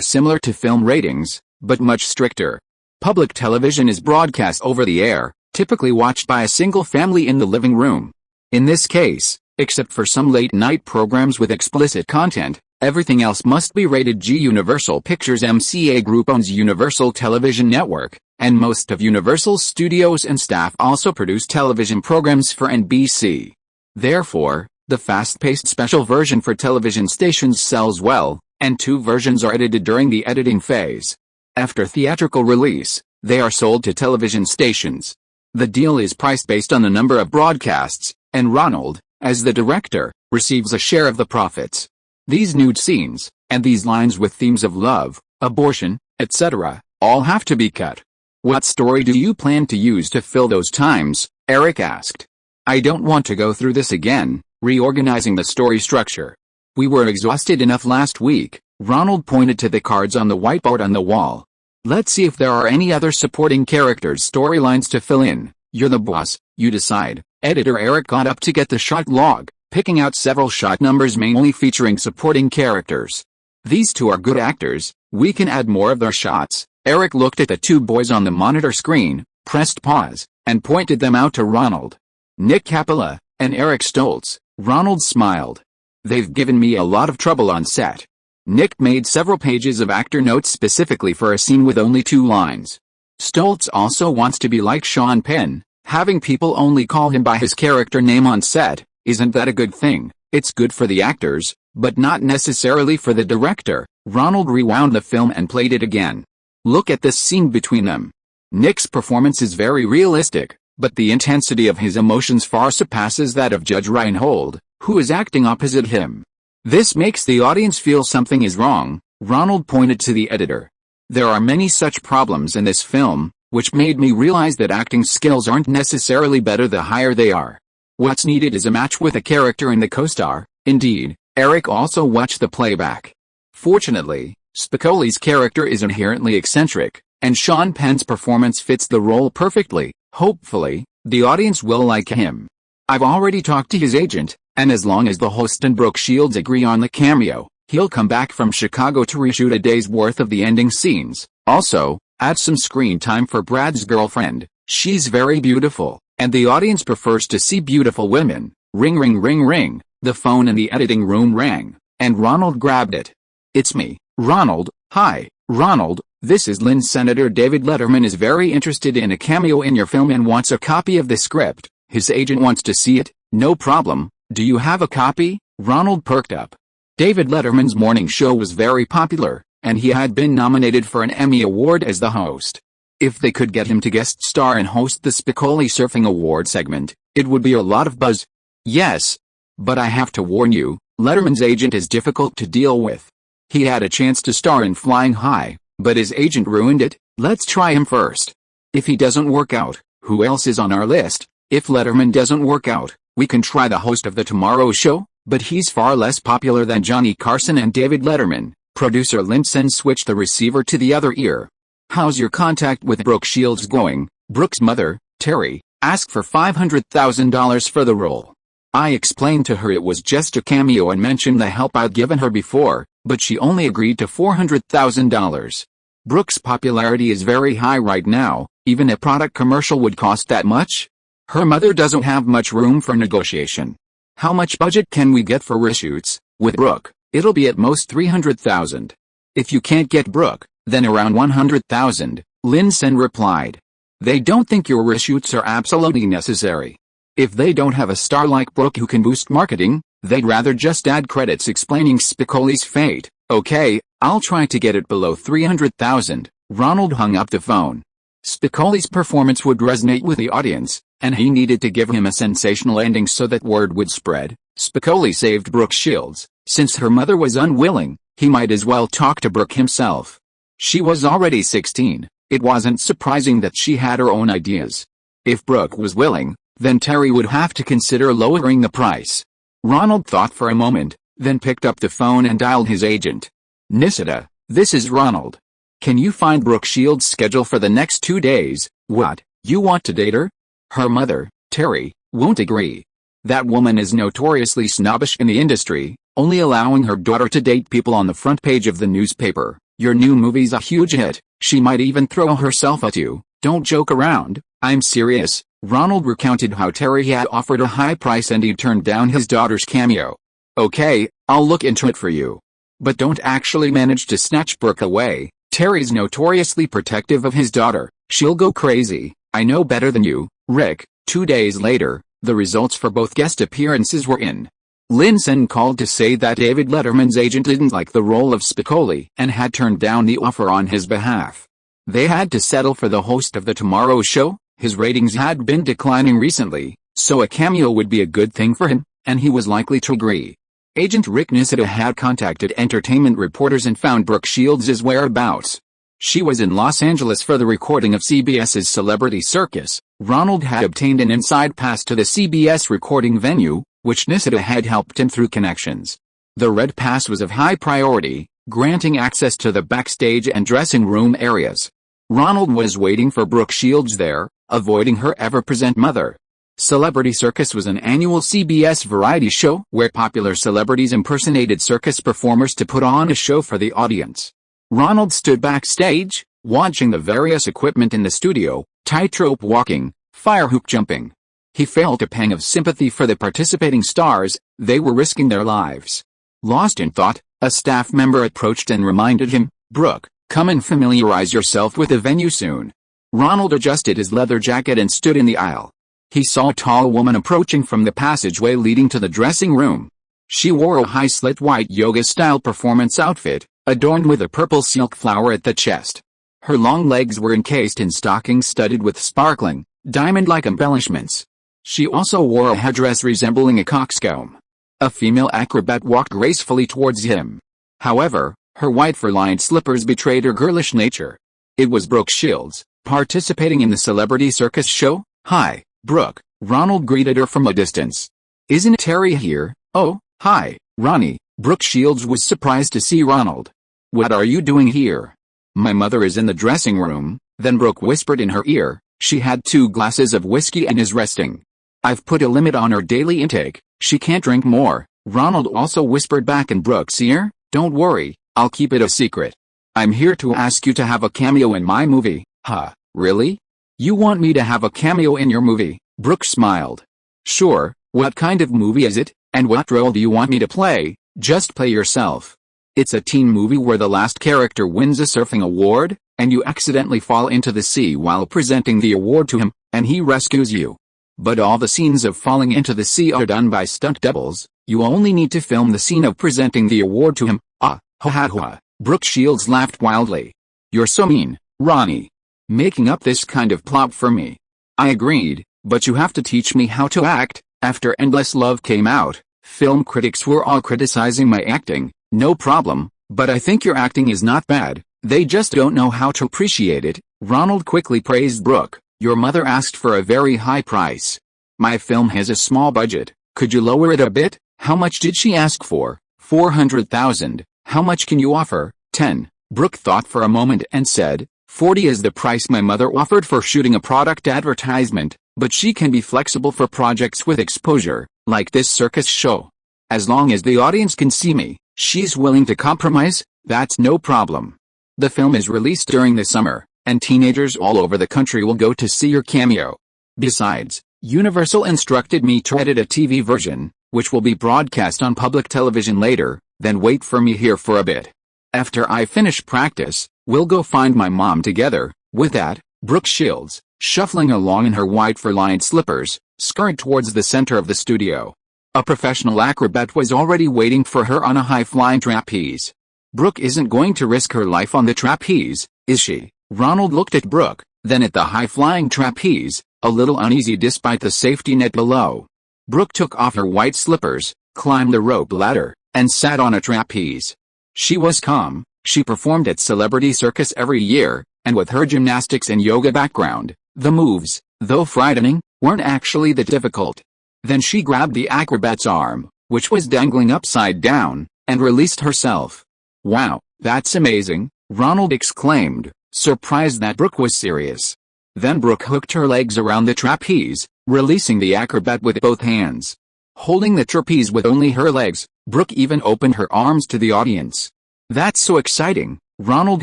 similar to film ratings, but much stricter. Public television is broadcast over the air, typically watched by a single family in the living room. In this case, except for some late-night programs with explicit content, everything else must be rated G. Universal Pictures MCA Group owns Universal Television Network, and most of Universal's studios and staff also produce television programs for NBC. Therefore, the fast-paced special version for television stations sells well, and two versions are edited during the editing phase. After theatrical release, they are sold to television stations. The deal is priced based on the number of broadcasts, and Ronald, as the director, receives a share of the profits. These nude scenes, and these lines with themes of love, abortion, etc., all have to be cut. What story do you plan to use to fill those times? Eric asked. I don't want to go through this again, reorganizing the story structure. We were exhausted enough last week. Ronald pointed to the cards on the whiteboard on the wall. Let's see if there are any other supporting characters' storylines to fill in. You're the boss, you decide. Editor Eric got up to get the shot log, picking out several shot numbers mainly featuring supporting characters. These two are good actors, we can add more of their shots. Eric looked at the two boys on the monitor screen, pressed pause, and pointed them out to Ronald. Nick Capella and Eric Stoltz. Ronald smiled. They've given me a lot of trouble on set. Nick made several pages of actor notes specifically for a scene with only 2 lines. Stoltz also wants to be like Sean Penn, having people only call him by his character name on set. Isn't that a good thing? It's good for the actors, but not necessarily for the director. Ronald rewound the film and played it again. Look at this scene between them. Nick's performance is very realistic, but the intensity of his emotions far surpasses that of Judge Reinhold, who is acting opposite him. This makes the audience feel something is wrong, Ronald pointed to the editor. There are many such problems in this film, which made me realize that acting skills aren't necessarily better the higher they are. What's needed is a match with a character and the co-star. Indeed, Eric also watched the playback. Fortunately, Spicoli's character is inherently eccentric, and Sean Penn's performance fits the role perfectly. Hopefully, the audience will like him. I've already talked to his agent, and as long as the host and Brooke Shields agree on the cameo, he'll come back from Chicago to reshoot a day's worth of the ending scenes. Also, add some screen time for Brad's girlfriend. She's very beautiful, and the audience prefers to see beautiful women. Ring ring ring ring. The phone in the editing room rang, and Ronald grabbed it. It's me, Ronald. Hi, Ronald. This is Lynn. Senator David Letterman is very interested in a cameo in your film and wants a copy of the script. His agent wants to see it. No problem. Do you have a copy? Ronald perked up. David Letterman's morning show was very popular, and he had been nominated for an Emmy Award as the host. If they could get him to guest star and host the Spicoli Surfing Award segment, it would be a lot of buzz. Yes. But I have to warn you, Letterman's agent is difficult to deal with. He had a chance to star in Flying High, but his agent ruined it. Let's try him first. If he doesn't work out, who else is on our list? If Letterman doesn't work out, we can try the host of The Tomorrow Show, but he's far less popular than Johnny Carson and David Letterman. Producer Linson switched the receiver to the other ear. How's your contact with Brooke Shields going? Brooke's mother, Terry, asked for $500,000 for the role. I explained to her it was just a cameo and mentioned the help I'd given her before, but she only agreed to $400,000. Brooke's popularity is very high right now. Even a product commercial would cost that much? Her mother doesn't have much room for negotiation. How much budget can we get for reshoots? With Brooke, it'll be at most $300,000. If you can't get Brooke, then around $100,000, Linson replied. They don't think your reshoots are absolutely necessary. If they don't have a star like Brooke who can boost marketing, they'd rather just add credits explaining Spicoli's fate. Okay, I'll try to get it below $300,000. Ronald hung up the phone. Spicoli's performance would resonate with the audience, and he needed to give him a sensational ending so that word would spread. Spicoli saved Brooke Shields. Since her mother was unwilling, he might as well talk to Brooke himself. She was already 16. It wasn't surprising that she had her own ideas. If Brooke was willing, then Terry would have to consider lowering the price. Ronald thought for a moment, then picked up the phone and dialed his agent. Nisida, this is Ronald. Can you find Brooke Shields' schedule for the next 2 days? What, you want to date her? Her mother, Terry, won't agree. That woman is notoriously snobbish in the industry, only allowing her daughter to date people on the front page of the newspaper. Your new movie's a huge hit. She might even throw herself at you. Don't joke around. I'm serious. Ronald recounted how Terry had offered a high price and he'd turned down his daughter's cameo. Okay, I'll look into it for you. But don't actually manage to snatch Brooke away. Terry's notoriously protective of his daughter. She'll go crazy. I know better than you, Rick. 2 days later, the results for both guest appearances were in. Linson called to say that David Letterman's agent didn't like the role of Spicoli and had turned down the offer on his behalf. They had to settle for the host of The Tomorrow Show. His ratings had been declining recently, so a cameo would be a good thing for him, and he was likely to agree. Agent Rick Nisida had contacted entertainment reporters and found Brooke Shields' whereabouts. She was in Los Angeles for the recording of CBS's Celebrity Circus. Ronald had obtained an inside pass to the CBS recording venue, which Nisida had helped him through connections. The red pass was of high priority, granting access to the backstage and dressing room areas. Ronald was waiting for Brooke Shields there, avoiding her ever-present mother. Celebrity Circus was an annual CBS variety show where popular celebrities impersonated circus performers to put on a show for the audience. Ronald stood backstage, watching the various equipment in the studio, tightrope walking, fire hoop jumping. He felt a pang of sympathy for the participating stars. They were risking their lives. Lost in thought, a staff member approached and reminded him, Brooke, come and familiarize yourself with the venue soon. Ronald adjusted his leather jacket and stood in the aisle. He saw a tall woman approaching from the passageway leading to the dressing room. She wore a high-slit white yoga-style performance outfit, adorned with a purple silk flower at the chest. Her long legs were encased in stockings studded with sparkling, diamond-like embellishments. She also wore a headdress resembling a coxcomb. A female acrobat walked gracefully towards him. However, her white fur-lined slippers betrayed her girlish nature. It was Brooke Shields, participating in the Celebrity Circus show. Hi, Brooke, Ronald greeted her from a distance. Isn't Terry here? Oh, hi, Ronnie. Brooke Shields was surprised to see Ronald. What are you doing here? My mother is in the dressing room. Then Brooke whispered in her ear. She had 2 glasses of whiskey and is resting. I've put a limit on her daily intake. She can't drink more. Ronald also whispered back in Brooke's ear. Don't worry, I'll keep it a secret. I'm here to ask you to have a cameo in my movie. Huh, really? You want me to have a cameo in your movie? Brooke smiled. Sure, what kind of movie is it, and what role do you want me to play? Just play yourself. It's a teen movie where the last character wins a surfing award, and you accidentally fall into the sea while presenting the award to him, and he rescues you. But all the scenes of falling into the sea are done by stunt doubles. You only need to film the scene of presenting the award to him. Ah, ha ha ha. Brooke Shields laughed wildly. You're so mean, Ronnie. Making up this kind of plot for me. I agreed, but you have to teach me how to act. After Endless Love came out, film critics were all criticizing my acting. No problem, but I think your acting is not bad. They just don't know how to appreciate it. Ronald quickly praised Brooke. Your mother asked for a very high price. My film has a small budget. Could you lower it a bit? How much did she ask for? 400,000. How much can you offer? 10. Brooke thought for a moment and said, 40 is the price my mother offered for shooting a product advertisement, but she can be flexible for projects with exposure, like this circus show. As long as the audience can see me, she's willing to compromise. That's no problem. The film is released during the summer, and teenagers all over the country will go to see your cameo. Besides, Universal instructed me to edit a TV version, which will be broadcast on public television later, then wait for me here for a bit. After I finish practice, we'll go find my mom together. With that, Brooke Shields, shuffling along in her white fur-lined slippers, scurried towards the center of the studio. A professional acrobat was already waiting for her on a high-flying trapeze. Brooke isn't going to risk her life on the trapeze, is she? Ronald looked at Brooke, then at the high-flying trapeze, a little uneasy despite the safety net below. Brooke took off her white slippers, climbed the rope ladder, and sat on a trapeze. She was calm. She performed at Celebrity Circus every year, and with her gymnastics and yoga background, the moves, though frightening, weren't actually that difficult. Then she grabbed the acrobat's arm, which was dangling upside down, and released herself. Wow, that's amazing, Ronald exclaimed, surprised that Brooke was serious. Then Brooke hooked her legs around the trapeze, releasing the acrobat with both hands. Holding the trapeze with only her legs, Brooke even opened her arms to the audience. That's so exciting. Ronald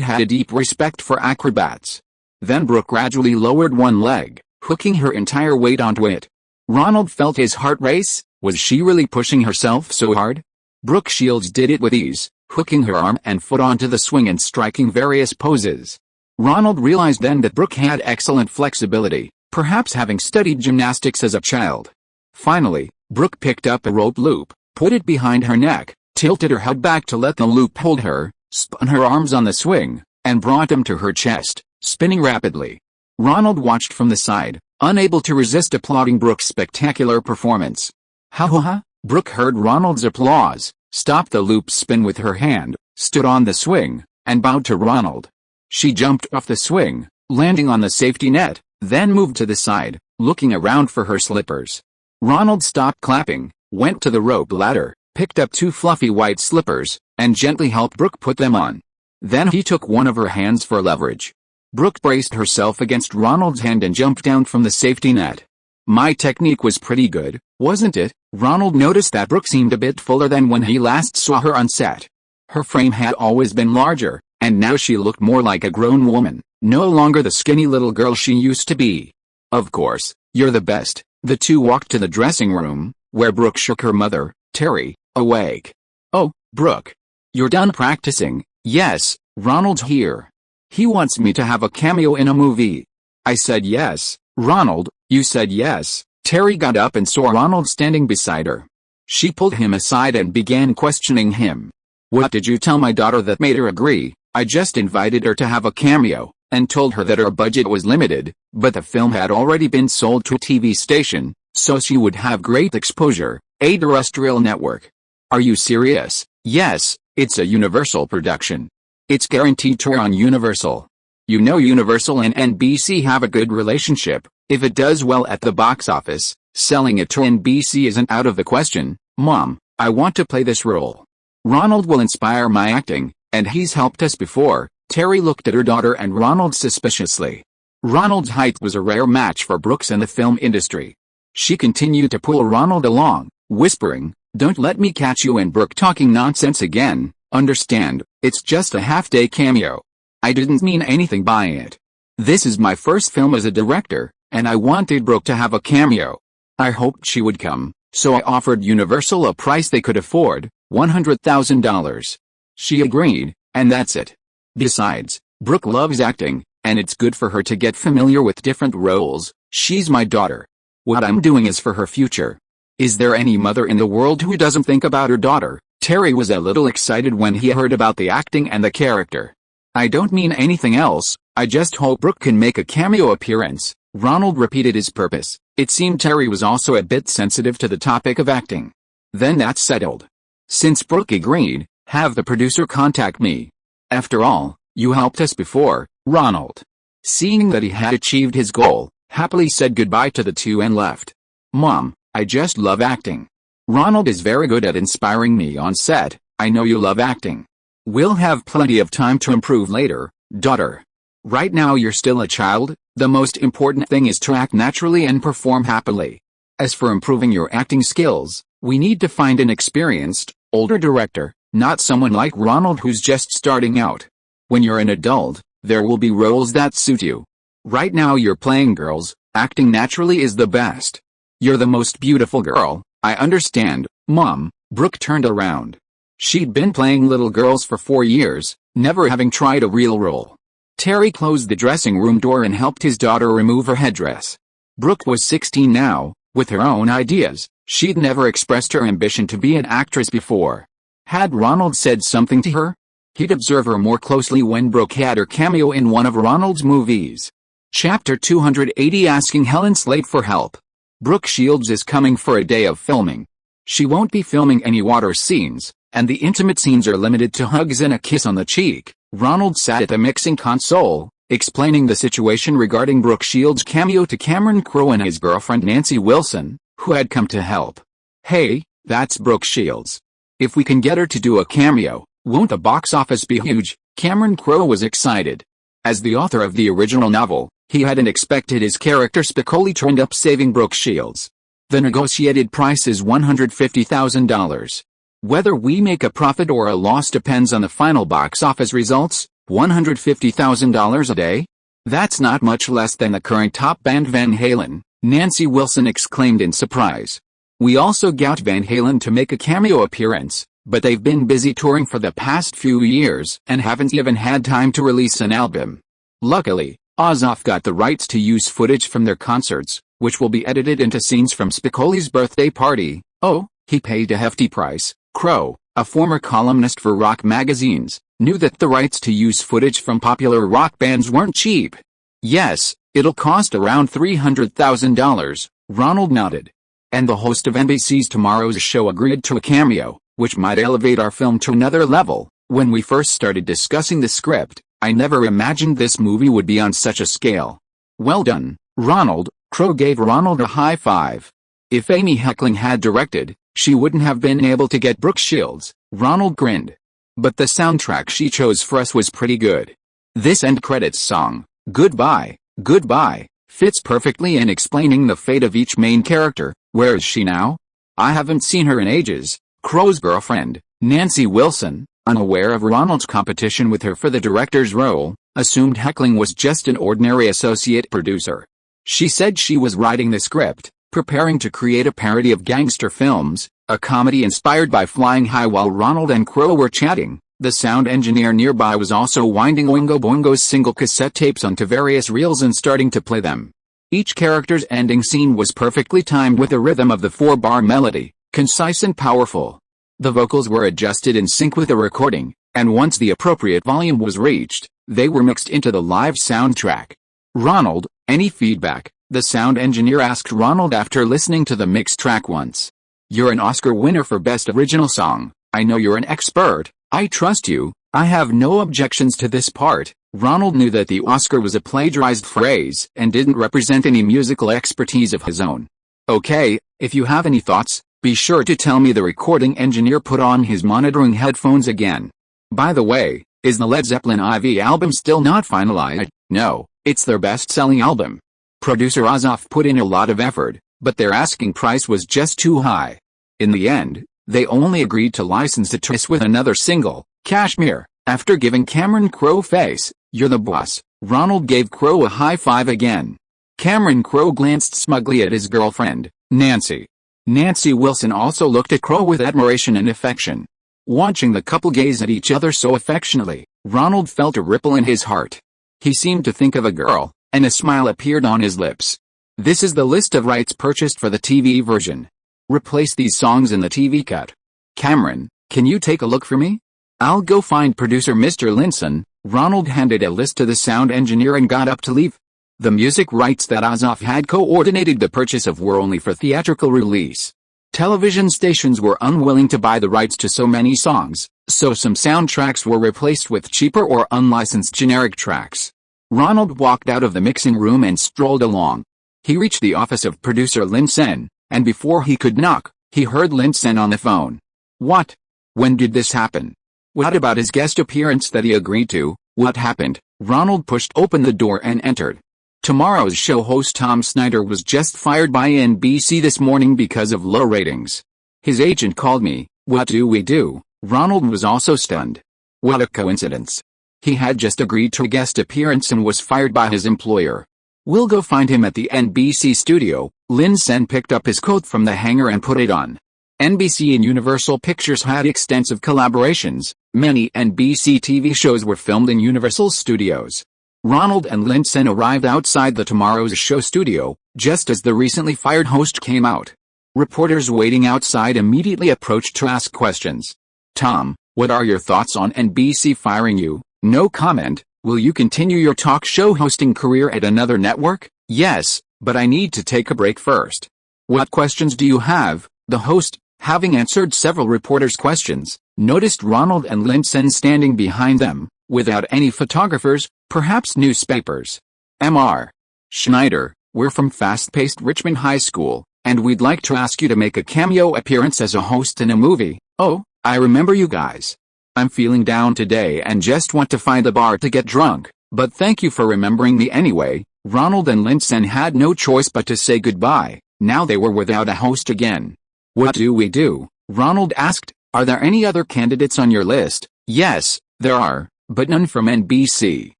had a deep respect for acrobats. Then Brooke gradually lowered one leg, hooking her entire weight onto it. Ronald felt his heart race. Was she really pushing herself so hard? Brooke Shields did it with ease, hooking her arm and foot onto the swing and striking various poses. Ronald realized then that Brooke had excellent flexibility, perhaps having studied gymnastics as a child. Finally, Brooke picked up a rope loop, put it behind her neck, tilted her head back to let the loop hold her, spun her arms on the swing, and brought them to her chest, spinning rapidly. Ronald watched from the side, unable to resist applauding Brooke's spectacular performance. Ha ha ha! Brooke heard Ronald's applause, stopped the loop spin with her hand, stood on the swing, and bowed to Ronald. She jumped off the swing, landing on the safety net, then moved to the side, looking around for her slippers. Ronald stopped clapping, went to the rope ladder, picked up two fluffy white slippers, and gently helped Brooke put them on. Then he took one of her hands for leverage. Brooke braced herself against Ronald's hand and jumped down from the safety net. My technique was pretty good, wasn't it? Ronald noticed that Brooke seemed a bit fuller than when he last saw her on set. Her frame had always been larger, and now she looked more like a grown woman, no longer the skinny little girl she used to be. Of course, you're the best. The two walked to the dressing room, where Brooke shook her mother, Terry, awake. Oh, Brooke. You're done practicing? Yes, Ronald's here. He wants me to have a cameo in a movie. I said yes. Ronald, you said yes. Terry got up and saw Ronald standing beside her. She pulled him aside and began questioning him. What did you tell my daughter that made her agree? I just invited her to have a cameo, and told her that her budget was limited, but the film had already been sold to a TV station, so she would have great exposure, a terrestrial network. Are you serious? Yes, it's a Universal production. It's guaranteed to air on Universal. You know Universal and NBC have a good relationship. If it does well at the box office, selling it to NBC isn't out of the question. Mom, I want to play this role. Ronald will inspire my acting, and he's helped us before. Terry looked at her daughter and Ronald suspiciously. Ronald's height was a rare match for Brooks in the film industry. She continued to pull Ronald along, whispering, "Don't let me catch you and Brooke talking nonsense again. Understand, it's just a half-day cameo. I didn't mean anything by it. This is my first film as a director, and I wanted Brooke to have a cameo. I hoped she would come, so I offered Universal a price they could afford, $100,000. She agreed, and that's it. Besides, Brooke loves acting, and it's good for her to get familiar with different roles. She's my daughter. What I'm doing is for her future. Is there any mother in the world who doesn't think about her daughter? Terry was a little excited when he heard about the acting and the character. I don't mean anything else, I just hope Brooke can make a cameo appearance. Ronald repeated his purpose. It seemed Terry was also a bit sensitive to the topic of acting. Then that's settled. Since Brooke agreed, have the producer contact me. After all, you helped us before, Ronald. Seeing that he had achieved his goal, happily said goodbye to the two and left. Mom, I just love acting. Ronald is very good at inspiring me on set. I know you love acting. We'll have plenty of time to improve later, daughter. Right now you're still a child, the most important thing is to act naturally and perform happily. As for improving your acting skills, we need to find an experienced, older director, not someone like Ronald who's just starting out. When you're an adult, there will be roles that suit you. Right now you're playing girls, acting naturally is the best. You're the most beautiful girl, I understand, Mom. Brooke turned around. She'd been playing little girls for 4 years, never having tried a real role. Terry closed the dressing room door and helped his daughter remove her headdress. Brooke was 16 now, with her own ideas. She'd never expressed her ambition to be an actress before. Had Ronald said something to her? He'd observe her more closely when Brooke had her cameo in one of Ronald's movies. Chapter 280 Asking Helen Slate for Help. Brooke Shields is coming for a day of filming. She won't be filming any water scenes, and the intimate scenes are limited to hugs and a kiss on the cheek. Ronald sat at the mixing console, explaining the situation regarding Brooke Shields' cameo to Cameron Crowe and his girlfriend Nancy Wilson, who had come to help. Hey, that's Brooke Shields. If we can get her to do a cameo, won't the box office be huge? Cameron Crowe was excited. As the author of the original novel, he hadn't expected his character Spicoli to end up saving Brooke Shields. The negotiated price is $150,000. Whether we make a profit or a loss depends on the final box office results. $150,000 a day? That's not much less than the current top band Van Halen, Nancy Wilson exclaimed in surprise. We also got Van Halen to make a cameo appearance, but they've been busy touring for the past few years and haven't even had time to release an album. Luckily, Azoff got the rights to use footage from their concerts, which will be edited into scenes from Spicoli's birthday party. Oh, he paid a hefty price. Crowe, a former columnist for rock magazines, knew that the rights to use footage from popular rock bands weren't cheap. Yes, it'll cost around $300,000, Ronald nodded. And the host of NBC's Tomorrow's Show agreed to a cameo, which might elevate our film to another level. When we first started discussing the script, I never imagined this movie would be on such a scale. Well done, Ronald. Crowe gave Ronald a high five. If Amy Heckerling had directed, she wouldn't have been able to get Brooke Shields. Ronald grinned. But the soundtrack she chose for us was pretty good. This end credits song, Goodbye, Goodbye, fits perfectly in explaining the fate of each main character. Where is she now? I haven't seen her in ages. Crowe's girlfriend, Nancy Wilson, unaware of Ronald's competition with her for the director's role, assumed Heckerling was just an ordinary associate producer. She said she was writing the script, preparing to create a parody of gangster films, a comedy inspired by Flying High. While Ronald and Crowe were chatting, the sound engineer nearby was also winding Oingo Boingo's single cassette tapes onto various reels and starting to play them. Each character's ending scene was perfectly timed with the rhythm of the 4-bar melody, concise and powerful. The vocals were adjusted in sync with the recording, and once the appropriate volume was reached, they were mixed into the live soundtrack. Ronald, any feedback? The sound engineer asked Ronald after listening to the mixed track once. You're an Oscar winner for Best Original Song. I know you're an expert. I trust you. I have no objections to this part. Ronald knew that the Oscar was a plagiarized phrase and didn't represent any musical expertise of his own. Okay, if you have any thoughts, be sure to tell me. The recording engineer put on his monitoring headphones again. By the way, is the Led Zeppelin IV album still not finalized? No, it's their best-selling album. Producer Azoff put in a lot of effort, but their asking price was just too high. In the end, they only agreed to license it to us with another single, Kashmir. After giving Cameron Crowe face, "You're the boss," Ronald gave Crowe a high five again. Cameron Crowe glanced smugly at his girlfriend, Nancy. Nancy Wilson also looked at Crowe with admiration and affection. Watching the couple gaze at each other so affectionately, Ronald felt a ripple in his heart. He seemed to think of a girl, and a smile appeared on his lips. This is the list of rights purchased for the TV version. Replace these songs in the TV cut. Cameron, can you take a look for me? I'll go find producer Mr. Linson. Ronald handed a list to the sound engineer and got up to leave. The music rights that Azov had coordinated the purchase of were only for theatrical release. Television stations were unwilling to buy the rights to so many songs, so some soundtracks were replaced with cheaper or unlicensed generic tracks. Ronald walked out of the mixing room and strolled along. He reached the office of producer Linson, and before he could knock, he heard Linson on the phone. What? When did this happen? What about his guest appearance that he agreed to? What happened? Ronald pushed open the door and entered. Tomorrow's show host Tom Snyder was just fired by NBC this morning because of low ratings. His agent called me. What do we do? Ronald was also stunned. What a coincidence. He had just agreed to a guest appearance and was fired by his employer. We'll go find him at the NBC studio. Linson picked up his coat from the hanger and put it on. NBC and Universal Pictures had extensive collaborations. Many NBC TV shows were filmed in Universal Studios. Ronald and Linson arrived outside the Tomorrow's Show studio, just as the recently fired host came out. Reporters waiting outside immediately approached to ask questions. Tom, what are your thoughts on NBC firing you? No comment. Will you continue your talk show hosting career at another network? Yes, but I need to take a break first. What questions do you have? The host, having answered several reporters' questions, noticed Ronald and Linson standing behind them, without any photographers, perhaps newspapers. Mr. Schneider, we're from fast-paced Richmond High School, and we'd like to ask you to make a cameo appearance as a host in a movie. Oh, I remember you guys. I'm feeling down today and just want to find a bar to get drunk, but thank you for remembering me anyway. Ronald and Linson had no choice but to say goodbye. Now they were without a host again. What do we do? Ronald asked. Are there any other candidates on your list? Yes, there are, but none from NBC.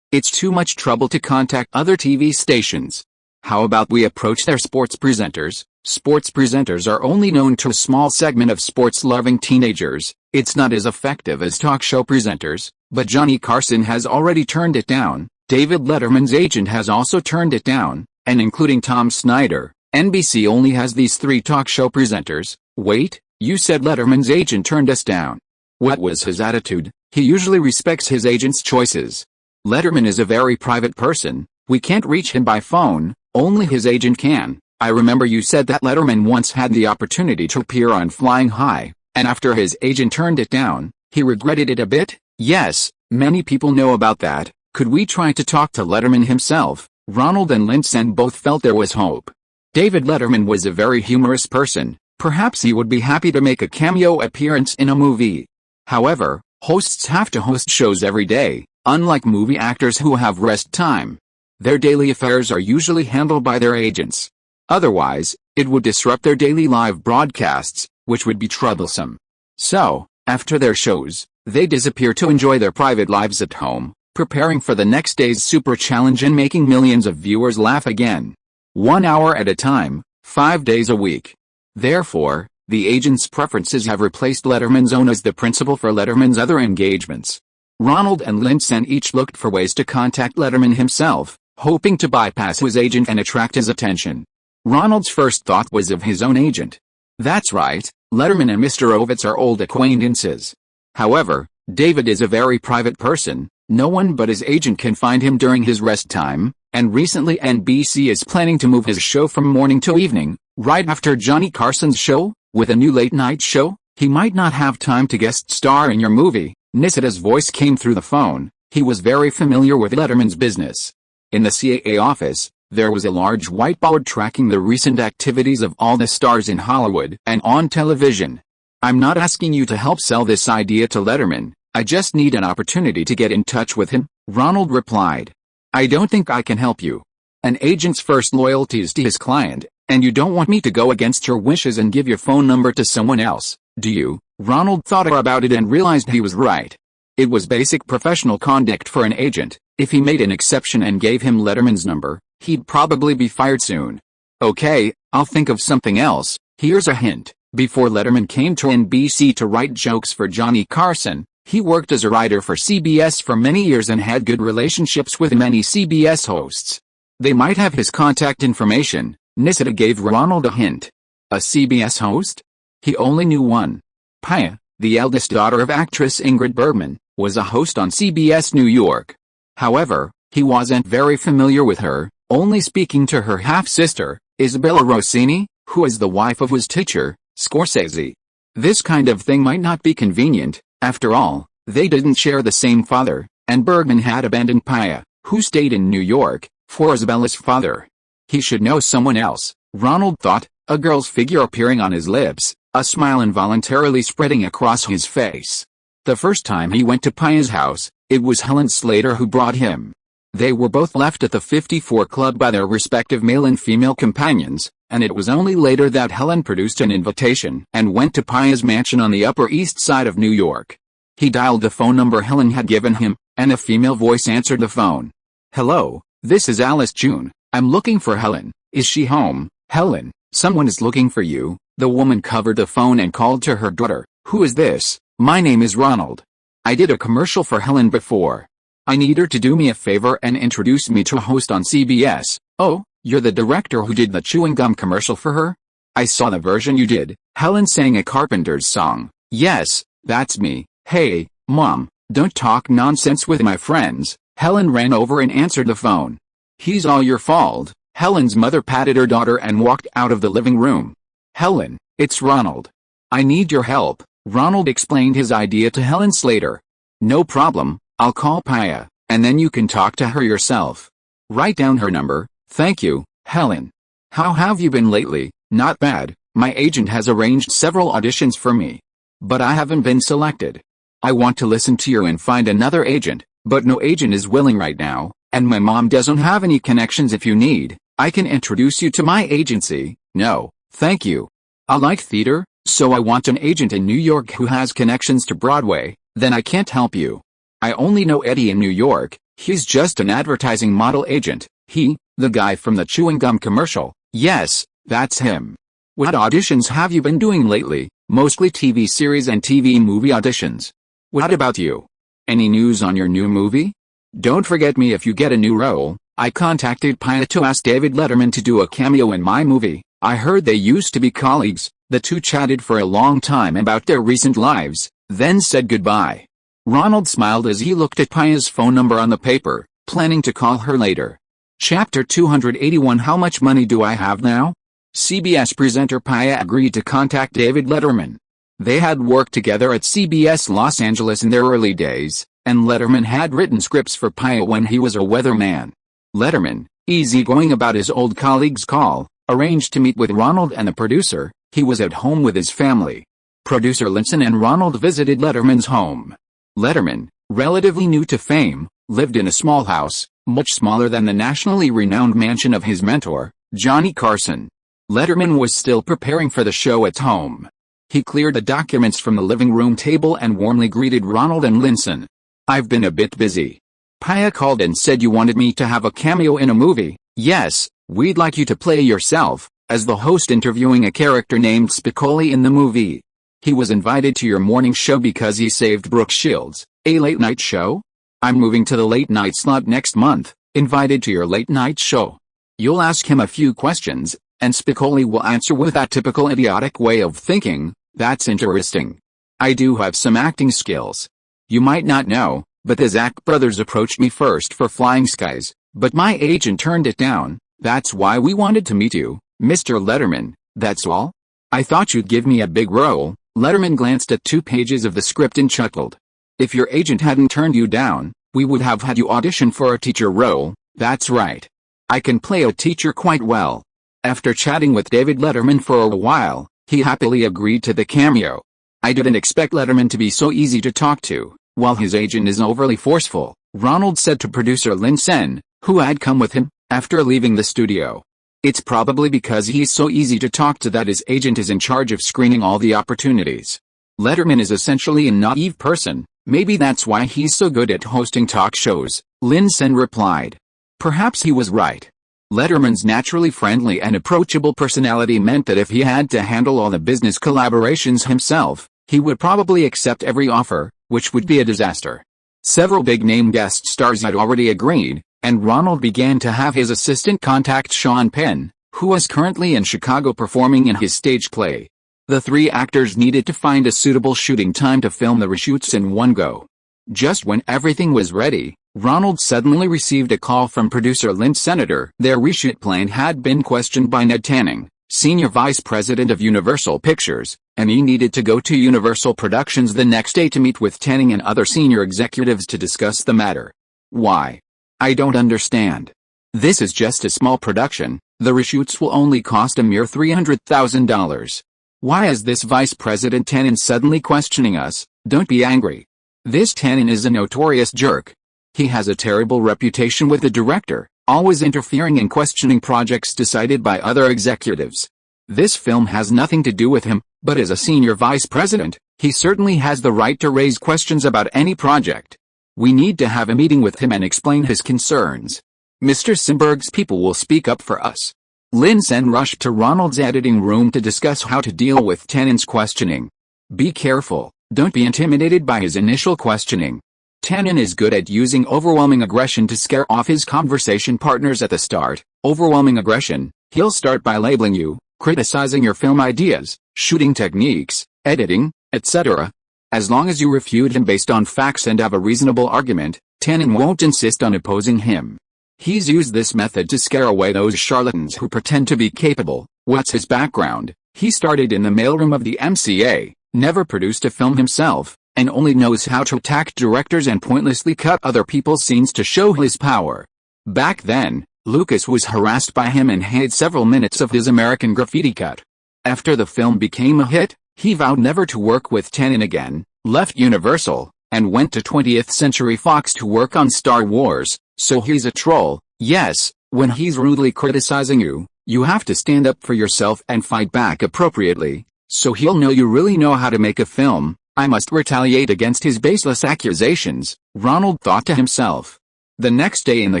It's too much trouble to contact other TV stations. How about we approach their sports presenters? Sports presenters are only known to a small segment of sports-loving teenagers. It's not as effective as talk show presenters, but Johnny Carson has already turned it down. David Letterman's agent has also turned it down, and including Tom Snyder, NBC only has these 3 talk show presenters. Wait, you said Letterman's agent turned us down. What was his attitude? He usually respects his agent's choices. Letterman is a very private person. We can't reach him by phone, only his agent can. I remember you said that Letterman once had the opportunity to appear on Flying High, and after his agent turned it down, he regretted it a bit? Yes, many people know about that. Could we try to talk to Letterman himself? Ronald and Linson both felt there was hope. David Letterman was a very humorous person. Perhaps he would be happy to make a cameo appearance in a movie. However, hosts have to host shows every day, unlike movie actors who have rest time. Their daily affairs are usually handled by their agents. Otherwise, it would disrupt their daily live broadcasts, which would be troublesome. So, after their shows, they disappear to enjoy their private lives at home, preparing for the next day's super challenge and making millions of viewers laugh again. 1 hour at a time, 5 days a week. Therefore, the agent's preferences have replaced Letterman's own as the principal for Letterman's other engagements. Ronald and Linson each looked for ways to contact Letterman himself, hoping to bypass his agent and attract his attention. Ronald's first thought was of his own agent. That's right, Letterman and Mr. Ovitz are old acquaintances. However, David is a very private person. No one but his agent can find him during his rest time, and recently NBC is planning to move his show from morning to evening, right after Johnny Carson's show. With a new late-night show, he might not have time to guest star in your movie. Nisita's voice came through the phone. He was very familiar with Letterman's business. In the CAA office, there was a large whiteboard tracking the recent activities of all the stars in Hollywood and on television. I'm not asking you to help sell this idea to Letterman. I just need an opportunity to get in touch with him, Ronald replied. I don't think I can help you. An agent's first loyalty is to his client, and you don't want me to go against your wishes and give your phone number to someone else, do you? Ronald thought about it and realized he was right. It was basic professional conduct for an agent. If he made an exception and gave him Letterman's number, he'd probably be fired soon. Okay, I'll think of something else. Here's a hint. Before Letterman came to NBC to write jokes for Johnny Carson, he worked as a writer for CBS for many years and had good relationships with many CBS hosts. They might have his contact information. Nisita gave Ronald a hint. A CBS host? He only knew one. Paya, the eldest daughter of actress Ingrid Bergman, was a host on CBS New York. However, he wasn't very familiar with her, only speaking to her half-sister, Isabella Rossini, who is the wife of his teacher, Scorsese. This kind of thing might not be convenient, after all, they didn't share the same father, and Bergman had abandoned Paya, who stayed in New York, for Isabella's father. He should know someone else, Ronald thought, a girl's figure appearing on his lips, a smile involuntarily spreading across his face. The first time he went to Paya's house, it was Helen Slater who brought him. They were both left at the 54 Club by their respective male and female companions, and it was only later that Helen produced an invitation and went to Paya's mansion on the Upper East Side of New York. He dialed the phone number Helen had given him, and a female voice answered the phone. "Hello, this is Alice June. I'm looking for Helen. Is she home, Helen? Someone is looking for you." The woman covered the phone and called to her daughter. "Who is this?" "My name is Ronald. I did a commercial for Helen before. I need her to do me a favor and introduce me to a host on CBS. "Oh, you're the director who did the chewing gum commercial for her? I saw the version you did." Helen sang a Carpenter's song. "Yes, that's me. Hey, Mom, don't talk nonsense with my friends." Helen ran over and answered the phone. "He's all your fault." Helen's mother patted her daughter and walked out of the living room. "Helen, it's Ronald. I need your help." Ronald explained his idea to Helen Slater. "No problem, I'll call Paya, and then you can talk to her yourself. Write down her number." "Thank you, Helen. How have you been lately?" "Not bad. My agent has arranged several auditions for me. But I haven't been selected. I want to listen to you and find another agent, but no agent is willing right now, and my mom doesn't have any connections. If you need, I can introduce you to my agency." "No, thank you. I like theater, so I want an agent in New York who has connections to Broadway." "Then I can't help you. I only know Eddie in New York. He's just an advertising model agent." "He, the guy from the chewing gum commercial?" "Yes, that's him." "What auditions have you been doing lately?" "Mostly TV series and TV movie auditions." "What about you? Any news on your new movie? Don't forget me if you get a new role." "I contacted Paya to ask David Letterman to do a cameo in my movie. I heard they used to be colleagues." The two chatted for a long time about their recent lives, then said goodbye. Ronald smiled as he looked at Paya's phone number on the paper, planning to call her later. Chapter 281. How much money do I have now? CBS presenter Paya agreed to contact David Letterman. They had worked together at CBS Los Angeles in their early days, and Letterman had written scripts for Paya when he was a weatherman. Letterman, easygoing about his old colleague's call, arranged to meet with Ronald and the producer. He was at home with his family. Producer Linson and Ronald visited Letterman's home. Letterman, relatively new to fame, lived in a small house, much smaller than the nationally renowned mansion of his mentor, Johnny Carson. Letterman was still preparing for the show at home. He cleared the documents from the living room table and warmly greeted Ronald and Linson. "I've been a bit busy. Paya called and said you wanted me to have a cameo in a movie." "Yes, we'd like you to play yourself, as the host interviewing a character named Spicoli in the movie. He was invited to your morning show because he saved Brooke Shields." "A late-night show? I'm moving to the late-night slot next month." "Invited to your late-night show. You'll ask him a few questions, and Spicoli will answer with that typical idiotic way of thinking." "That's interesting. I do have some acting skills. You might not know, but the Zach brothers approached me first for Flying Skies, but my agent turned it down. That's why we wanted to meet you, Mr. Letterman." "That's all? I thought you'd give me a big role." Letterman glanced at 2 pages of the script and chuckled. "If your agent hadn't turned you down, we would have had you audition for a teacher role." "That's right. I can play a teacher quite well." After chatting with David Letterman for a while, he happily agreed to the cameo. "I didn't expect Letterman to be so easy to talk to, while his agent is overly forceful," Ronald said to producer Linson, who had come with him, after leaving the studio. "It's probably because he's so easy to talk to that his agent is in charge of screening all the opportunities. Letterman is essentially a naive person. Maybe that's why he's so good at hosting talk shows," Linson replied. Perhaps he was right. Letterman's naturally friendly and approachable personality meant that if he had to handle all the business collaborations himself, he would probably accept every offer, which would be a disaster. Several big-name guest stars had already agreed, and Ronald began to have his assistant contact Sean Penn, who was currently in Chicago performing in his stage play. The three actors needed to find a suitable shooting time to film the reshoots in one go. Just when everything was ready, Ronald suddenly received a call from producer Lynn Senator. Their reshoot plan had been questioned by Ned Tanning, senior vice president of Universal Pictures, and he needed to go to Universal Productions the next day to meet with Tanning and other senior executives to discuss the matter. Why? I don't understand. This is just a small production. The reshoots will only cost a mere $300,000. Why is this Vice President Tanning suddenly questioning us? Don't be angry. This Tanning is a notorious jerk. He has a terrible reputation with the director, always interfering and questioning projects decided by other executives. This film has nothing to do with him, but as a senior vice president, he certainly has the right to raise questions about any project. We need to have a meeting with him and explain his concerns. Mr. Simberg's people will speak up for us. Lynn Sen rushed to Ronald's editing room to discuss how to deal with Tanning's questioning. Be careful, don't be intimidated by his initial questioning. Tanning is good at using overwhelming aggression to scare off his conversation partners at the start. Overwhelming aggression, he'll start by labeling you, criticizing your film ideas, shooting techniques, editing, etc. As long as you refute him based on facts and have a reasonable argument, Tanning won't insist on opposing him. He's used this method to scare away those charlatans who pretend to be capable. What's his background? He started in the mailroom of the MCA, never produced a film himself, and only knows how to attack directors and pointlessly cut other people's scenes to show his power. Back then, Lucas was harassed by him and had several minutes of his American Graffiti cut. After the film became a hit, he vowed never to work with Tanning again, left Universal, and went to 20th Century Fox to work on Star Wars. So he's a troll. Yes, when he's rudely criticizing you, you have to stand up for yourself and fight back appropriately, so he'll know you really know how to make a film. I must retaliate against his baseless accusations, Ronald thought to himself. The next day in the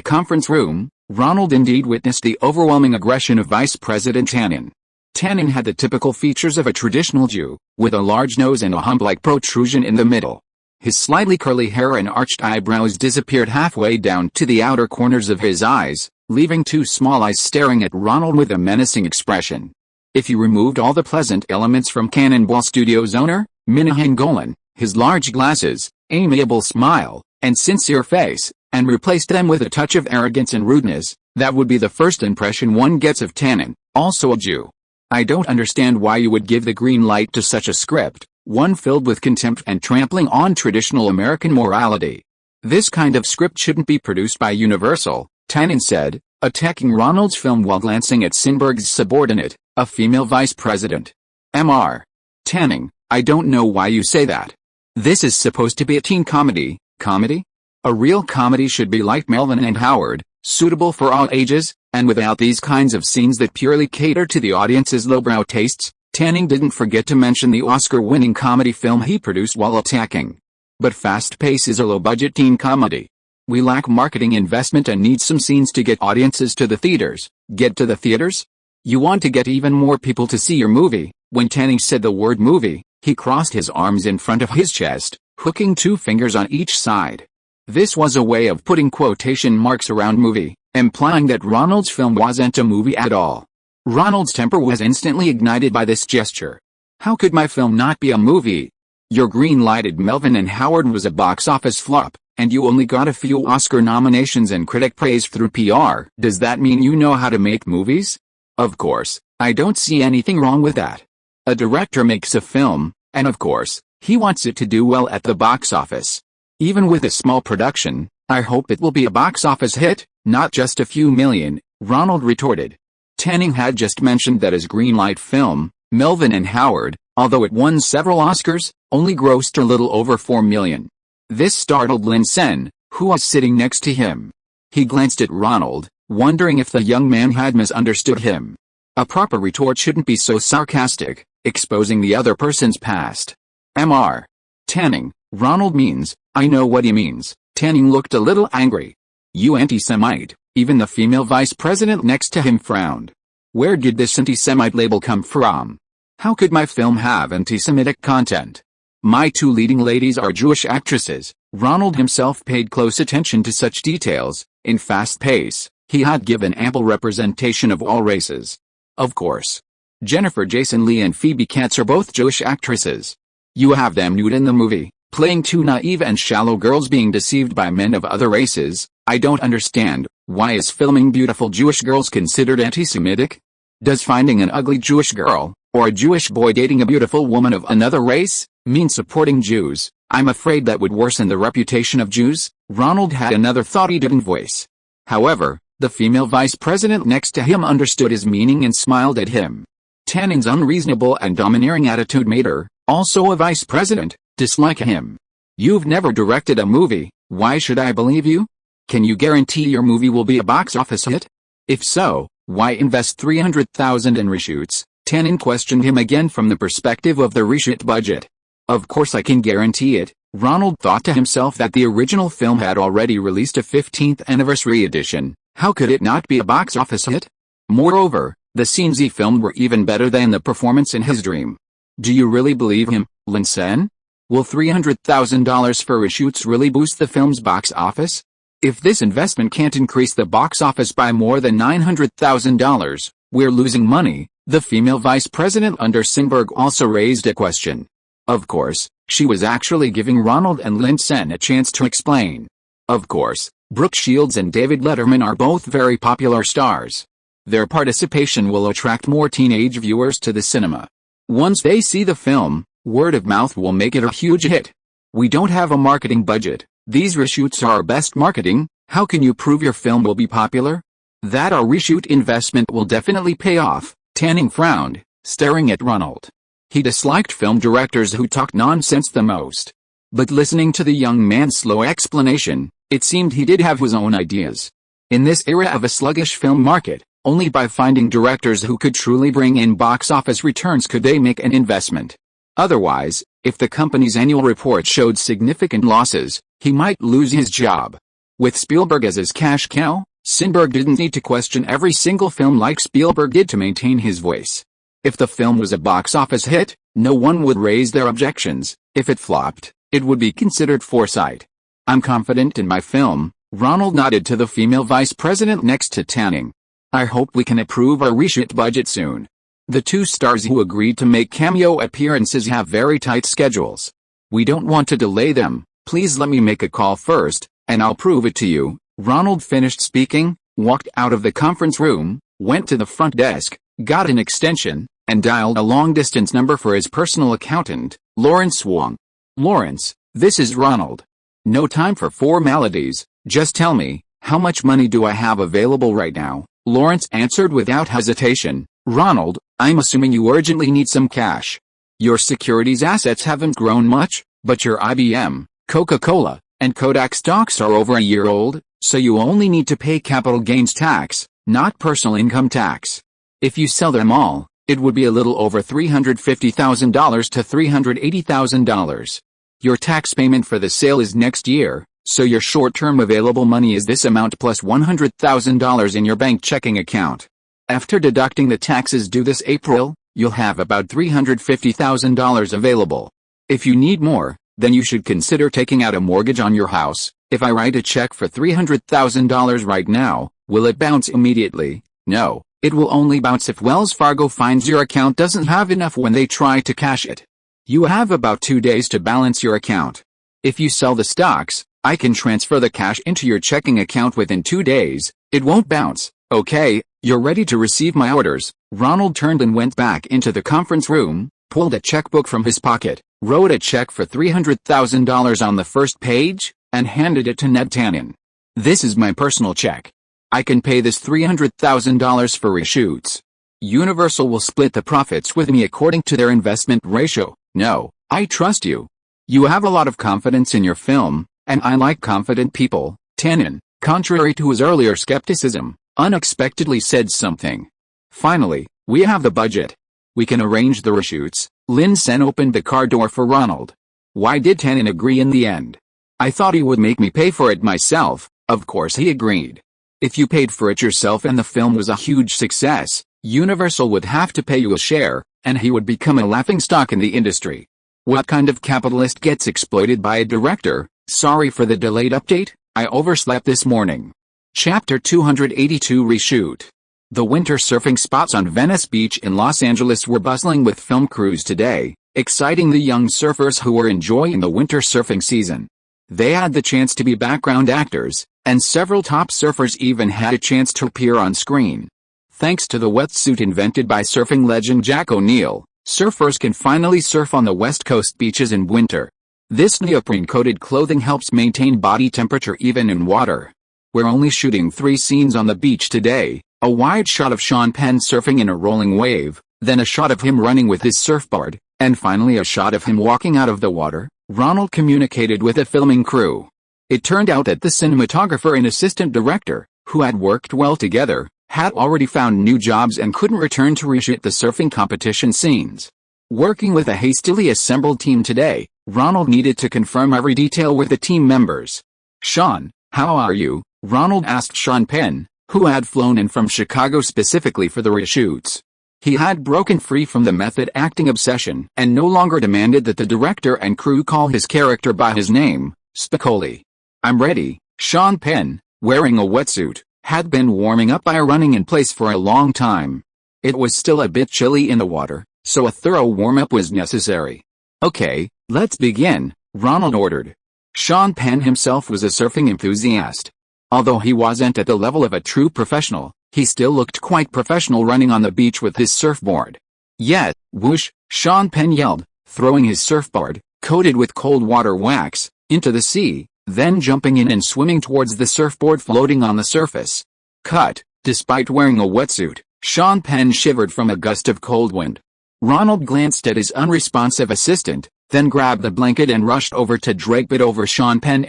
conference room, Ronald indeed witnessed the overwhelming aggression of Vice President Tanning. Tanning had the typical features of a traditional Jew, with a large nose and a hump-like protrusion in the middle. His slightly curly hair and arched eyebrows disappeared halfway down to the outer corners of his eyes, leaving two small eyes staring at Ronald with a menacing expression. If you removed all the pleasant elements from Cannonball Studios owner, Minahan Golan, his large glasses, amiable smile, and sincere face, and replaced them with a touch of arrogance and rudeness, that would be the first impression one gets of Tanning, also a Jew. I don't understand why you would give the green light to such a script, one filled with contempt and trampling on traditional American morality. This kind of script shouldn't be produced by Universal, Tanning said, attacking Ronald's film while glancing at Simberg's subordinate, a female vice president. Mr. Tanning, I don't know why you say that. This is supposed to be a teen comedy. Comedy? A real comedy should be like Melvin and Howard, suitable for all ages, and without these kinds of scenes that purely cater to the audience's lowbrow tastes. Tanning didn't forget to mention the Oscar-winning comedy film he produced while attacking. But Fast Pace is a low-budget teen comedy. We lack marketing investment and need some scenes to get audiences to the theaters. Get to the theaters? You want to get even more people to see your movie. When Tanning said the word movie, he crossed his arms in front of his chest, hooking two fingers on each side. This was a way of putting quotation marks around movie, implying that Ronald's film wasn't a movie at all. Ronald's temper was instantly ignited by this gesture. How could my film not be a movie? Your green-lighted Melvin and Howard was a box office flop, and you only got a few Oscar nominations and critic praise through PR. Does that mean you know how to make movies? Of course, I don't see anything wrong with that. A director makes a film, and of course, he wants it to do well at the box office. Even with a small production, I hope it will be a box office hit, not just a few million, Ronald retorted. Tanning had just mentioned that his greenlight film, Melvin and Howard, although it won several Oscars, only grossed a little over $4 million. This startled Lynn Sen, who was sitting next to him. He glanced at Ronald, wondering if the young man had misunderstood him. A proper retort shouldn't be so sarcastic, exposing the other person's past. Mr. Tanning, Ronald means, I know what he means. Tanning looked a little angry. You anti-Semite. Even the female vice president next to him frowned. Where did this anti-Semite label come from? How could my film have anti-Semitic content? My two leading ladies are Jewish actresses. Ronald himself paid close attention to such details. In Fast Pace, he had given ample representation of all races. Of course. Jennifer Jason Leigh and Phoebe Cates are both Jewish actresses. You have them nude in the movie, playing two naive and shallow girls being deceived by men of other races. I don't understand, why is filming beautiful Jewish girls considered anti-Semitic? Does finding an ugly Jewish girl, or a Jewish boy dating a beautiful woman of another race, mean supporting Jews? I'm afraid that would worsen the reputation of Jews. Ronald had another thought he didn't voice. However, the female vice president next to him understood his meaning and smiled at him. Tanning's unreasonable and domineering attitude made her, also a vice president, dislike him. You've never directed a movie, why should I believe you? Can you guarantee your movie will be a box office hit? If so, why invest $300,000 in reshoots? Tanning questioned him again from the perspective of the reshoot budget. Of course I can guarantee it. Ronald thought to himself that the original film had already released a 15th anniversary edition. How could it not be a box office hit? Moreover, the scenes he filmed were even better than the performance in his dream. Do you really believe him, Linsen? Will $300,000 for reshoots really boost the film's box office? If this investment can't increase the box office by more than $900,000, we're losing money. The female vice president under Sinberg also raised a question. Of course, she was actually giving Ronald and Linsen a chance to explain. Of course, Brooke Shields and David Letterman are both very popular stars. Their participation will attract more teenage viewers to the cinema. Once they see the film, word of mouth will make it a huge hit. We don't have a marketing budget. These reshoots are our best marketing. How can you prove your film will be popular? That our reshoot investment will definitely pay off. Tanning frowned, staring at Ronald. He disliked film directors who talked nonsense the most. But listening to the young man's slow explanation, it seemed he did have his own ideas. In this era of a sluggish film market, only by finding directors who could truly bring in box office returns could they make an investment. Otherwise, if the company's annual report showed significant losses, he might lose his job. With Spielberg as his cash cow, Sinberg didn't need to question every single film like Spielberg did to maintain his voice. If the film was a box office hit, no one would raise their objections. If it flopped, it would be considered foresight. I'm confident in my film. Ronald nodded to the female vice president next to Tanning. I hope we can approve our reshoot budget soon. The two stars who agreed to make cameo appearances have very tight schedules. We don't want to delay them. Please let me make a call first, and I'll prove it to you. Ronald finished speaking, walked out of the conference room, went to the front desk, got an extension, and dialed a long-distance number for his personal accountant, Lawrence Wong. Lawrence, this is Ronald. No time for formalities, just tell me, how much money do I have available right now? Lawrence answered without hesitation. Ronald, I'm assuming you urgently need some cash. Your securities assets haven't grown much, but your IBM, Coca-Cola, and Kodak stocks are over a year old, so you only need to pay capital gains tax, not personal income tax. If you sell them all, it would be a little over $350,000 to $380,000. Your tax payment for the sale is next year, so your short-term available money is this amount plus $100,000 in your bank checking account. After deducting the taxes due this April, you'll have about $350,000 available. If you need more, then you should consider taking out a mortgage on your house. If I write a check for $300,000 right now, will it bounce immediately? No, it will only bounce if Wells Fargo finds your account doesn't have enough when they try to cash it. You have about 2 days to balance your account. If you sell the stocks, I can transfer the cash into your checking account within 2 days. It won't bounce. Okay, you're ready to receive my orders. Ronald turned and went back into the conference room, pulled a checkbook from his pocket, wrote a check for $300,000 on the first page, and handed it to Ned Tannen. This is my personal check. I can pay this $300,000 for reshoots. Universal will split the profits with me according to their investment ratio. No, I trust you. You have a lot of confidence in your film, and I like confident people. Tannen, contrary to his earlier skepticism, unexpectedly said something. Finally, we have the budget. We can arrange the reshoots. Linsen opened the car door for Ronald. Why did Tannen agree in the end? I thought he would make me pay for it myself. Of course he agreed. If you paid for it yourself and the film was a huge success, Universal would have to pay you a share, and he would become a laughingstock in the industry. What kind of capitalist gets exploited by a director? Sorry for the delayed update, I overslept this morning. Chapter 282 Reshoot. The winter surfing spots on Venice Beach in Los Angeles were bustling with film crews today, exciting the young surfers who were enjoying the winter surfing season. They had the chance to be background actors, and several top surfers even had a chance to appear on screen. Thanks to the wetsuit invented by surfing legend Jack O'Neill, surfers can finally surf on the West Coast beaches in winter. This neoprene-coated clothing helps maintain body temperature even in water. We're only shooting 3 scenes on the beach today: a wide shot of Sean Penn surfing in a rolling wave, then a shot of him running with his surfboard, and finally a shot of him walking out of the water, Ronald communicated with the filming crew. It turned out that the cinematographer and assistant director, who had worked well together, had already found new jobs and couldn't return to reshoot the surfing competition scenes. Working with a hastily assembled team today, Ronald needed to confirm every detail with the team members. "Sean, how are you?" Ronald asked Sean Penn, who had flown in from Chicago specifically for the reshoots. He had broken free from the method acting obsession and no longer demanded that the director and crew call his character by his name, Spicoli. "I'm ready." Sean Penn, wearing a wetsuit, had been warming up by running in place for a long time. It was still a bit chilly in the water, so a thorough warm-up was necessary. "Okay, let's begin," Ronald ordered. Sean Penn himself was a surfing enthusiast. Although he wasn't at the level of a true professional, he still looked quite professional running on the beach with his surfboard. "Yet, whoosh," Sean Penn yelled, throwing his surfboard, coated with cold water wax, into the sea, then jumping in and swimming towards the surfboard floating on the surface. Cut. Despite wearing a wetsuit, Sean Penn shivered from a gust of cold wind. Ronald glanced at his unresponsive assistant, then grabbed the blanket and rushed over to drape it over Sean Penn.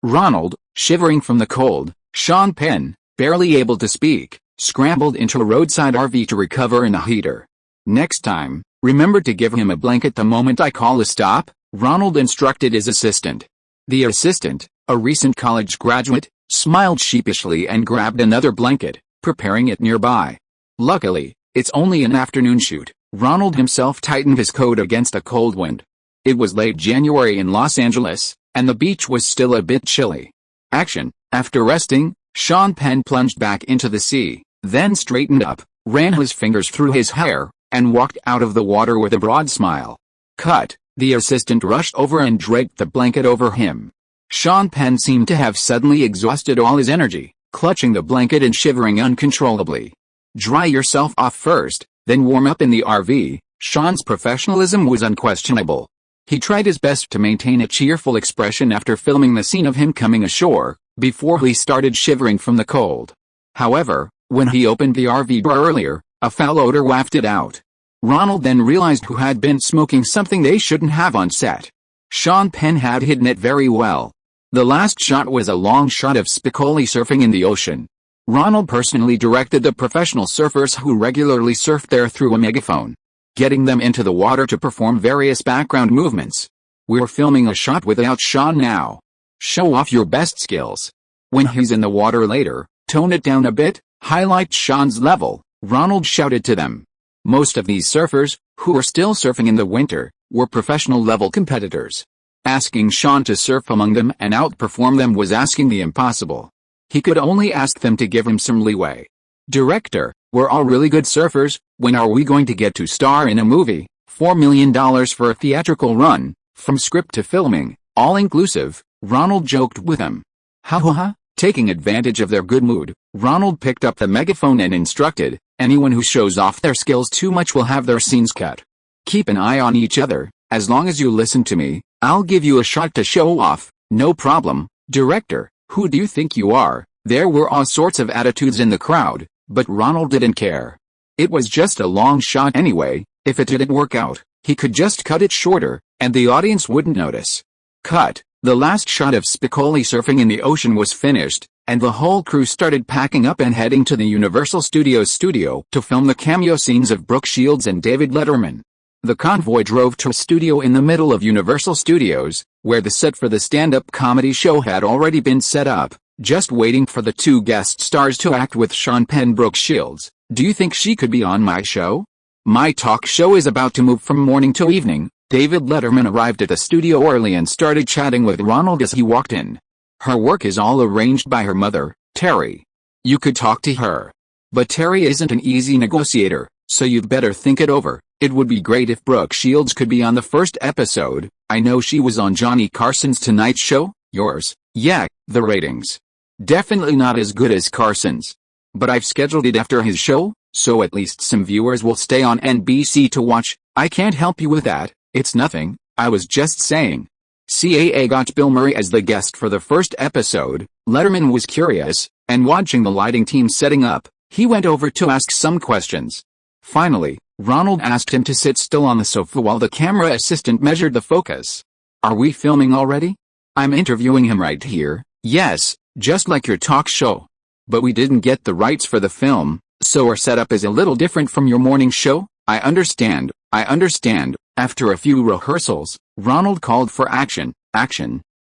Ronald, shivering from the cold, Sean Penn, barely able to speak, scrambled into a roadside RV to recover in a heater. "Next time, remember to give him a blanket the moment I call a stop," Ronald instructed his assistant. The assistant, a recent college graduate, smiled sheepishly and grabbed another blanket, preparing it nearby. Luckily, it's only an afternoon shoot. Ronald himself tightened his coat against a cold wind. It was late January in Los Angeles, and the beach was still a bit chilly. Action. After resting, Sean Penn plunged back into the sea, then straightened up, ran his fingers through his hair, and walked out of the water with a broad smile. Cut. The assistant rushed over and draped the blanket over him. Sean Penn seemed to have suddenly exhausted all his energy, clutching the blanket and shivering uncontrollably. "Dry yourself off first, then warm up in the RV." Sean's professionalism was unquestionable. He tried his best to maintain a cheerful expression after filming the scene of him coming ashore, before he started shivering from the cold. However, when he opened the RV door earlier, a foul odor wafted out. Ronald then realized who had been smoking something they shouldn't have on set. Sean Penn had hidden it very well. The last shot was a long shot of Spicoli surfing in the ocean. Ronald personally directed the professional surfers who regularly surfed there through a megaphone, getting them into the water to perform various background movements. "We're filming a shot without Sean now. Show off your best skills. When he's in the water later, tone it down a bit, highlight Sean's level," Ronald shouted to them. Most of these surfers, who were still surfing in the winter, were professional-level competitors. Asking Sean to surf among them and outperform them was asking the impossible. He could only ask them to give him some leeway. "Director, we're all really good surfers, when are we going to get to star in a movie? $4 million for a theatrical run, from script to filming, all inclusive," Ronald joked with them. "Ha ha ha." Taking advantage of their good mood, Ronald picked up the megaphone and instructed, "Anyone who shows off their skills too much will have their scenes cut. Keep an eye on each other. As long as you listen to me, I'll give you a shot to show off, no problem." "Director, who do you think you are?" There were all sorts of attitudes in the crowd, but Ronald didn't care. It was just a long shot anyway. If it didn't work out, he could just cut it shorter, and the audience wouldn't notice. Cut. The last shot of Spicoli surfing in the ocean was finished, and the whole crew started packing up and heading to the Universal Studios studio to film the cameo scenes of Brooke Shields and David Letterman. The convoy drove to a studio in the middle of Universal Studios, where the set for the stand-up comedy show had already been set up, just waiting for the 2 guest stars to act with Sean Penn. "Brooke Shields, do you think she could be on my show? My talk show is about to move from morning to evening." David Letterman arrived at the studio early and started chatting with Ronald as he walked in. "Her work is all arranged by her mother, Terry. You could talk to her." But Terry isn't an easy negotiator, so you'd better think it over. It would be great if Brooke Shields could be on the first episode. I know she was on Johnny Carson's Tonight Show. Yours? Yeah, the ratings. Definitely not as good as Carson's. But I've scheduled it after his show, so at least some viewers will stay on NBC to watch. I can't help you with that. It's nothing, I was just saying. CAA got Bill Murray as the guest for the first episode. Letterman was curious, and watching the lighting team setting up, he went over to ask some questions. Finally, Ronald asked him to sit still on the sofa while the camera assistant measured the focus. Are we filming already? I'm interviewing him right here. Yes, just like your talk show. But we didn't get the rights for the film, so our setup is a little different from your morning show. I understand. After a few rehearsals, Ronald called for action.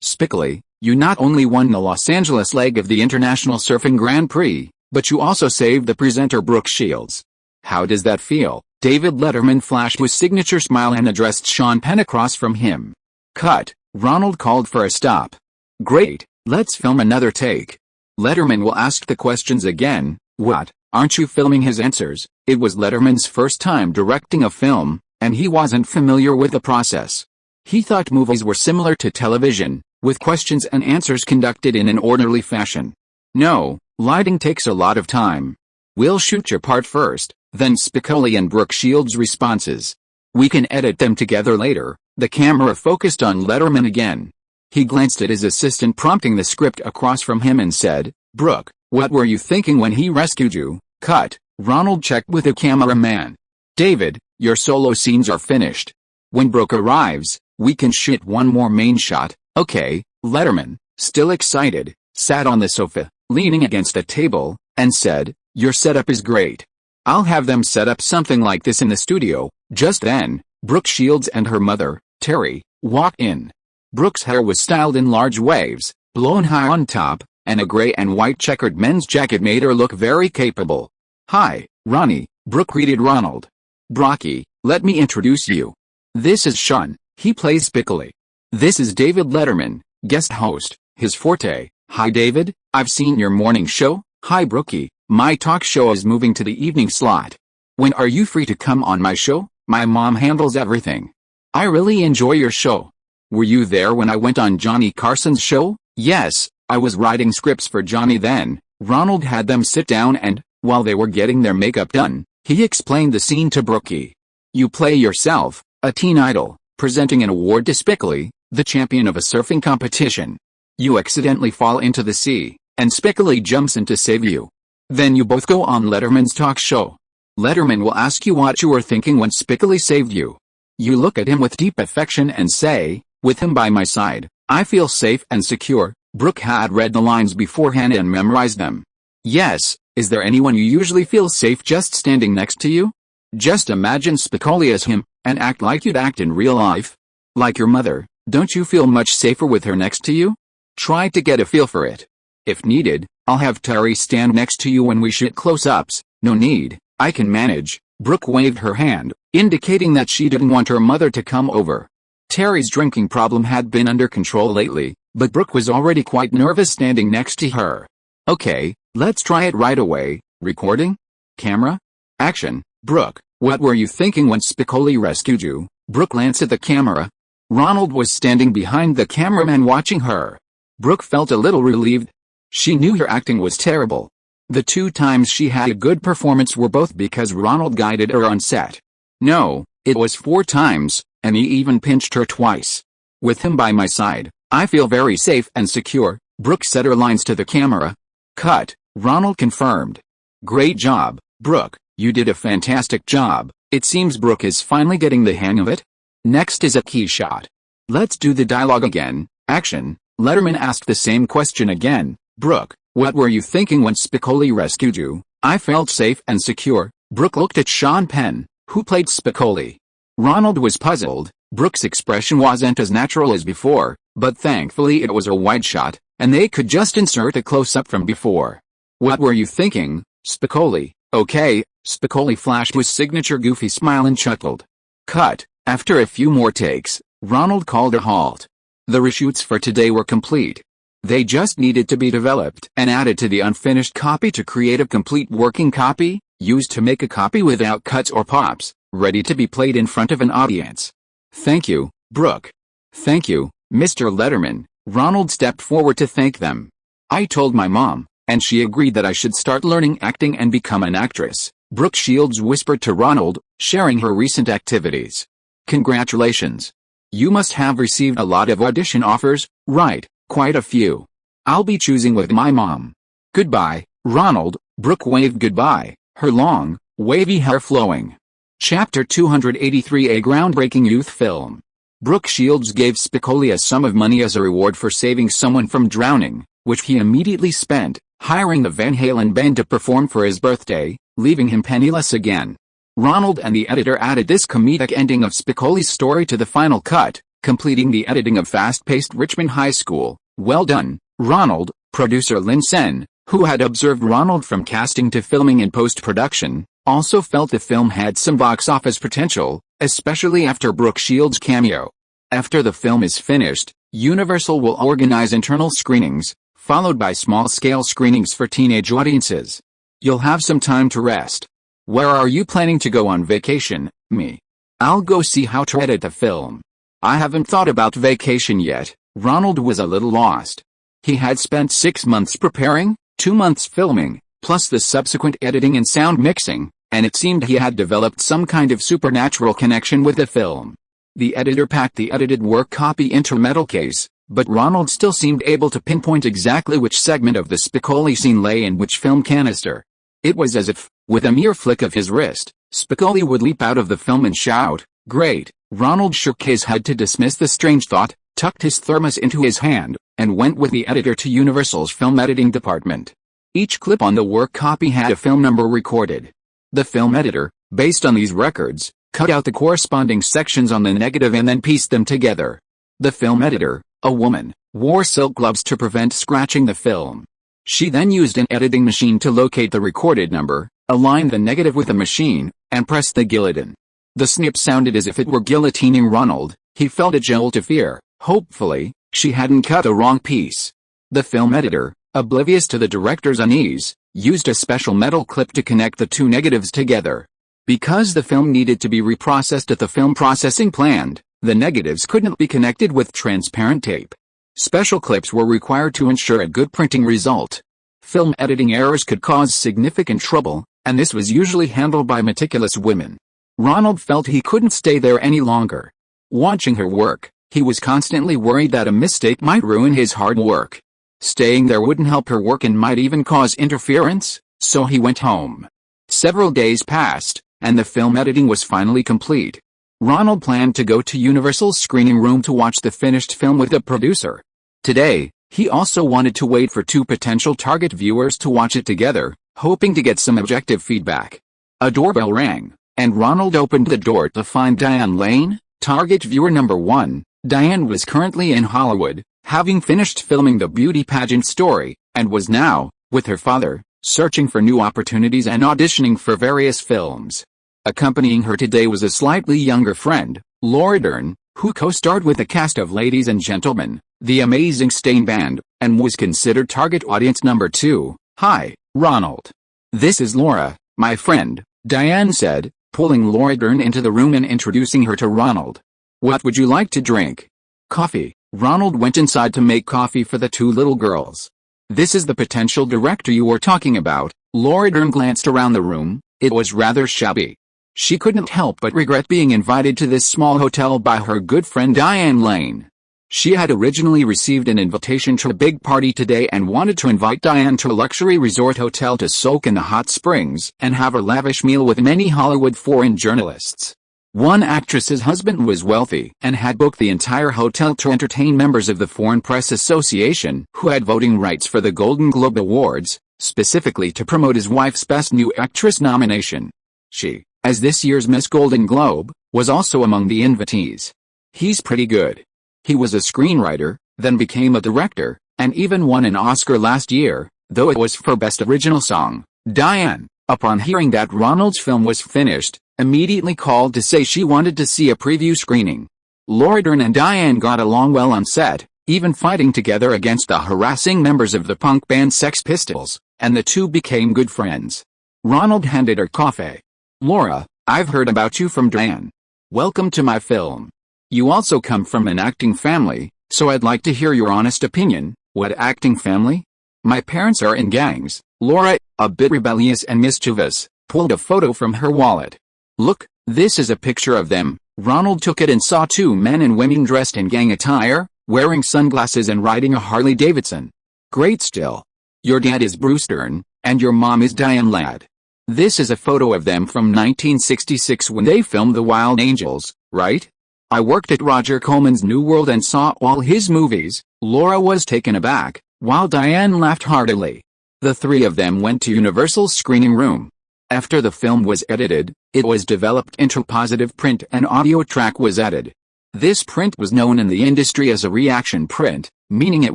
Spickily, you not only won the Los Angeles leg of the International Surfing Grand Prix, but you also saved the presenter Brooke Shields. How does that feel? David Letterman flashed his signature smile and addressed Sean Penn across from him. Cut. Ronald called for a stop. Great, let's film another take. Letterman will ask the questions again. What, aren't you filming his answers? It was Letterman's first time directing a film, and he wasn't familiar with the process. He thought movies were similar to television, with questions and answers conducted in an orderly fashion. No, lighting takes a lot of time. We'll shoot your part first, then Spicoli and Brooke Shields' responses. We can edit them together later. The camera focused on Letterman again. He glanced at his assistant prompting the script across from him and said, Brooke, what were you thinking when he rescued you? Cut. Ronald checked with the cameraman. David, your solo scenes are finished. When Brooke arrives, we can shoot one more main shot. Okay. Letterman, still excited, sat on the sofa, leaning against a table, and said, your setup is great. I'll have them set up something like this in the studio. Just then, Brooke Shields and her mother, Terry, walked in. Brooke's hair was styled in large waves, blown high on top, and a gray and white checkered men's jacket made her look very capable. Hi, Ronnie, Brooke greeted Ronald. Brocky, let me introduce you. This is Sean, he plays Spicoli. This is David Letterman, guest host, his forte. Hi David, I've seen your morning show. Hi Brookie, my talk show is moving to the evening slot. When are you free to come on my show? My mom handles everything. I really enjoy your show. Were you there when I went on Johnny Carson's show? Yes, I was writing scripts for Johnny then. Ronald had them sit down and, while they were getting their makeup done, he explained the scene to Brookie. You play yourself, a teen idol, presenting an award to Spicoli, the champion of a surfing competition. You accidentally fall into the sea, and Spicoli jumps in to save you. Then you both go on Letterman's talk show. Letterman will ask you what you were thinking when Spicoli saved you. You look at him with deep affection and say, with him by my side, I feel safe and secure. Brooke had read the lines beforehand and memorized them. Yes, is there anyone you usually feel safe just standing next to you? Just imagine Spicoli as him, and act like you'd act in real life. Like your mother, don't you feel much safer with her next to you? Try to get a feel for it. If needed, I'll have Terry stand next to you when we shoot close-ups. No need, I can manage. Brooke waved her hand, indicating that she didn't want her mother to come over. Terry's drinking problem had been under control lately, but Brooke was already quite nervous standing next to her. Okay, let's try it right away. Recording? Camera? Action. Brooke, what were you thinking when Spicoli rescued you? Brooke glanced at the camera. Ronald was standing behind the cameraman watching her. Brooke felt a little relieved. She knew her acting was terrible. The 2 times she had a good performance were both because Ronald guided her on set. No, it was 4 times, and he even pinched her twice. With him by my side, I feel very safe and secure. Brooke said her lines to the camera. Cut. Ronald confirmed. Great job, Brooke, you did a fantastic job. It seems Brooke is finally getting the hang of it. Next is a key shot. Let's do the dialogue again. Action. Letterman asked the same question again. Brooke, what were you thinking when Spicoli rescued you? I felt safe and secure. Brooke looked at Sean Penn, who played Spicoli. Ronald was puzzled. Brooke's expression wasn't as natural as before, but thankfully it was a wide shot, and they could just insert a close-up from before. What were you thinking, Spicoli? Okay, Spicoli flashed his signature goofy smile and chuckled. Cut. After a few more takes, Ronald called a halt. The reshoots for today were complete. They just needed to be developed and added to the unfinished copy to create a complete working copy, used to make a copy without cuts or pops, ready to be played in front of an audience. Thank you, Brooke. Thank you, Mr. Letterman. Ronald stepped forward to thank them. I told my mom, and she agreed that I should start learning acting and become an actress, Brooke Shields whispered to Ronald, sharing her recent activities. Congratulations. You must have received a lot of audition offers, right? Quite a few. I'll be choosing with my mom. Goodbye, Ronald. Brooke waved goodbye, her long, wavy hair flowing. Chapter 283, a groundbreaking youth film. Brooke Shields gave Spicoli a sum of money as a reward for saving someone from drowning, which he immediately spent, hiring the Van Halen band to perform for his birthday, leaving him penniless again. Ronald and the editor added this comedic ending of Spicoli's story to the final cut, completing the editing of fast-paced Richmond High School. Well done, Ronald. Producer Lynn Sen, who had observed Ronald from casting to filming and post-production, also felt the film had some box office potential, especially after Brooke Shields' cameo. After the film is finished, Universal will organize internal screenings, followed by small-scale screenings for teenage audiences. You'll have some time to rest. Where are you planning to go on vacation? Me. I'll go see how to edit the film. I haven't thought about vacation yet. Ronald was a little lost. He had spent 6 months preparing, 2 months filming, plus the subsequent editing and sound mixing, and it seemed he had developed some kind of supernatural connection with the film. The editor packed the edited work copy into a metal case, but Ronald still seemed able to pinpoint exactly which segment of the Spicoli scene lay in which film canister. It was as if, with a mere flick of his wrist, Spicoli would leap out of the film and shout, "Great!" Ronald shook his head to dismiss the strange thought, tucked his thermos into his hand, and went with the editor to Universal's film editing department. Each clip on the work copy had a film number recorded. The film editor, based on these records, cut out the corresponding sections on the negative and then pieced them together. The film editor, a woman, wore silk gloves to prevent scratching the film. She then used an editing machine to locate the recorded number, align the negative with the machine, and press the guillotine. The snip sounded as if it were guillotining Ronald. He felt a jolt of fear. Hopefully, she hadn't cut the wrong piece. The film editor, oblivious to the director's unease, used a special metal clip to connect the two negatives together. Because the film needed to be reprocessed at the film processing plant, the negatives couldn't be connected with transparent tape. Special clips were required to ensure a good printing result. Film editing errors could cause significant trouble, and this was usually handled by meticulous women. Ronald felt he couldn't stay there any longer. Watching her work, he was constantly worried that a mistake might ruin his hard work. Staying there wouldn't help her work and might even cause interference, so he went home. Several days passed, and the film editing was finally complete. Ronald planned to go to Universal's screening room to watch the finished film with the producer. Today, he also wanted to wait for 2 potential target viewers to watch it together, hoping to get some objective feedback. A doorbell rang, and Ronald opened the door to find Diane Lane, target viewer number 1. Diane was currently in Hollywood, having finished filming the beauty pageant story, and was now, with her father, searching for new opportunities and auditioning for various films. Accompanying her today was a slightly younger friend, Laura Dern, who co-starred with the cast of Ladies and Gentlemen, The Amazing Stain Band, and was considered target audience number 2. "Hi, Ronald. This is Laura, my friend," Diane said, pulling Laura Dern into the room and introducing her to Ronald. "What would you like to drink?" "Coffee." Ronald went inside to make coffee for the 2 little girls. "This is the potential director you were talking about." Laura Dern glanced around the room. It was rather shabby. She couldn't help but regret being invited to this small hotel by her good friend Diane Lane. She had originally received an invitation to a big party today and wanted to invite Diane to a luxury resort hotel to soak in the hot springs and have a lavish meal with many Hollywood foreign journalists. One actress's husband was wealthy and had booked the entire hotel to entertain members of the Foreign Press Association who had voting rights for the Golden Globe Awards, specifically to promote his wife's Best New Actress nomination. She, as this year's Miss Golden Globe, was also among the invitees. "He's pretty good. He was a screenwriter, then became a director, and even won an Oscar last year, though it was for Best Original Song." Diane, upon hearing that Ronald's film was finished, immediately called to say she wanted to see a preview screening. Laura Dern and Diane got along well on set, even fighting together against the harassing members of the punk band Sex Pistols, and the two became good friends. Ronald handed her coffee. "Laura, I've heard about you from Diane. Welcome to my film. You also come from an acting family, so I'd like to hear your honest opinion." "What acting family?" "My parents are in gangs." Laura, a bit rebellious and mischievous, pulled a photo from her wallet. "Look, this is a picture of them." Ronald took it and saw two men and women dressed in gang attire, wearing sunglasses and riding a Harley Davidson. "Great still. Your dad is Bruce Dern, and your mom is Diane Ladd. This is a photo of them from 1966 when they filmed The Wild Angels, right?" "I worked at Roger Corman's New World and saw all his movies." Laura was taken aback, while Diane laughed heartily. The three of them went to Universal's screening room. After the film was edited, it was developed into a positive print and audio track was added. This print was known in the industry as a reaction print, meaning it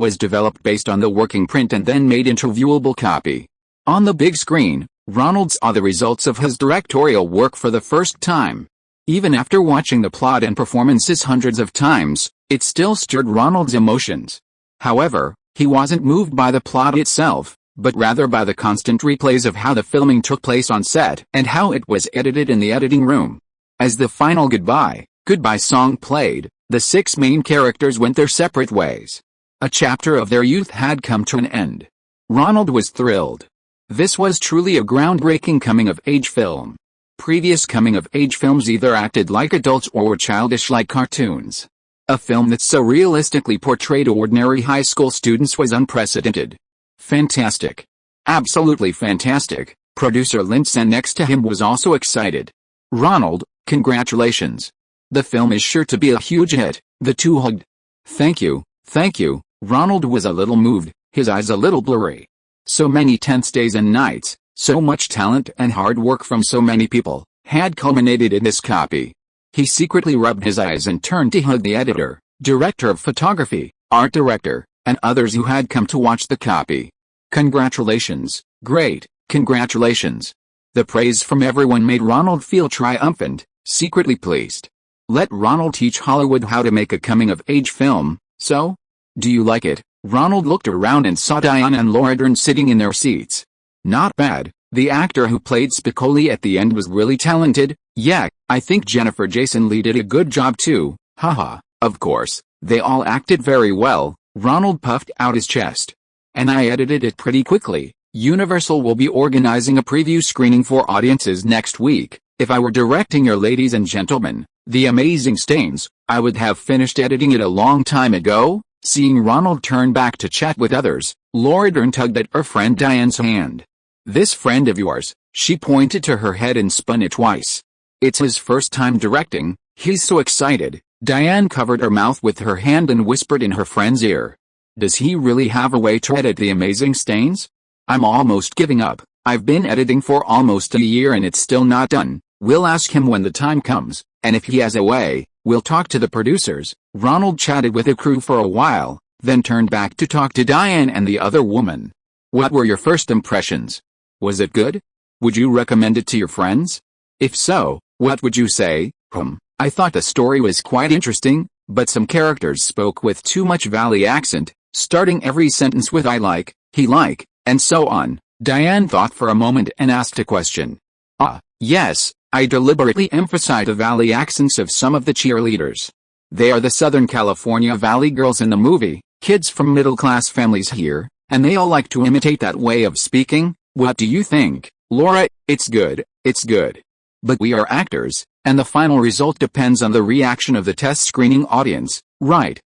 was developed based on the working print and then made into a viewable copy. On the big screen, Ronald saw the results of his directorial work for the first time. Even after watching the plot and performances hundreds of times, it still stirred Ronald's emotions. However, he wasn't moved by the plot itself, but rather by the constant replays of how the filming took place on set and how it was edited in the editing room. As the final goodbye song played, the six main characters went their separate ways. A chapter of their youth had come to an end. Ronald was thrilled. This was truly a groundbreaking coming-of-age film. Previous coming-of-age films either acted like adults or were childish like cartoons. A film that so realistically portrayed ordinary high school students was unprecedented. "Fantastic. Absolutely fantastic." Producer Linson next to him was also excited. "Ronald, congratulations. The film is sure to be a huge hit." The two hugged. Thank you. Ronald was a little moved, his eyes a little blurry. So many tense days and nights, so much talent and hard work from so many people, had culminated in this copy. He secretly rubbed his eyes and turned to hug the editor, director of photography, art director, and others who had come to watch the copy. "Congratulations, great, congratulations." The praise from everyone made Ronald feel triumphant, secretly pleased. Let Ronald teach Hollywood how to make a coming-of-age film, so? Do you like it? Ronald looked around and saw Diane and Laura Dern sitting in their seats. Not bad. The actor who played Spicoli at the end was really talented. Yeah, I think Jennifer Jason Leigh did a good job too. Haha, of course, they all acted very well. Ronald puffed out his chest. And I edited it pretty quickly. Universal will be organizing a preview screening for audiences next week. If I were directing your ladies and gentlemen, The Amazing Stains, I would have finished editing it a long time ago. Seeing Ronald turn back to chat with others, Laura Dern tugged at her friend Diane's hand. "This friend of yours," she pointed to her head and spun it twice. "It's his first time directing, he's so excited." Diane covered her mouth with her hand and whispered in her friend's ear. "Does he really have a way to edit The Amazing Stains? I'm almost giving up. I've been editing for almost a year and it's still not done. We'll ask him when the time comes, and if he has a way, we'll talk to the producers." Ronald chatted with the crew for a while, then turned back to talk to Diane and the other woman. "What were your first impressions? Was it good? Would you recommend it to your friends? If so, what would you say?" I thought the story was quite interesting, but some characters spoke with too much Valley accent, starting every sentence with I like, he like, and so on." Diane thought for a moment and asked a question. Yes, I deliberately emphasized the Valley accents of some of the cheerleaders. They are the Southern California Valley girls in the movie, kids from middle-class families here, and they all like to imitate that way of speaking. What do you think, Laura? It's good. But we are actors, and the final result depends on the reaction of the test screening audience. Right,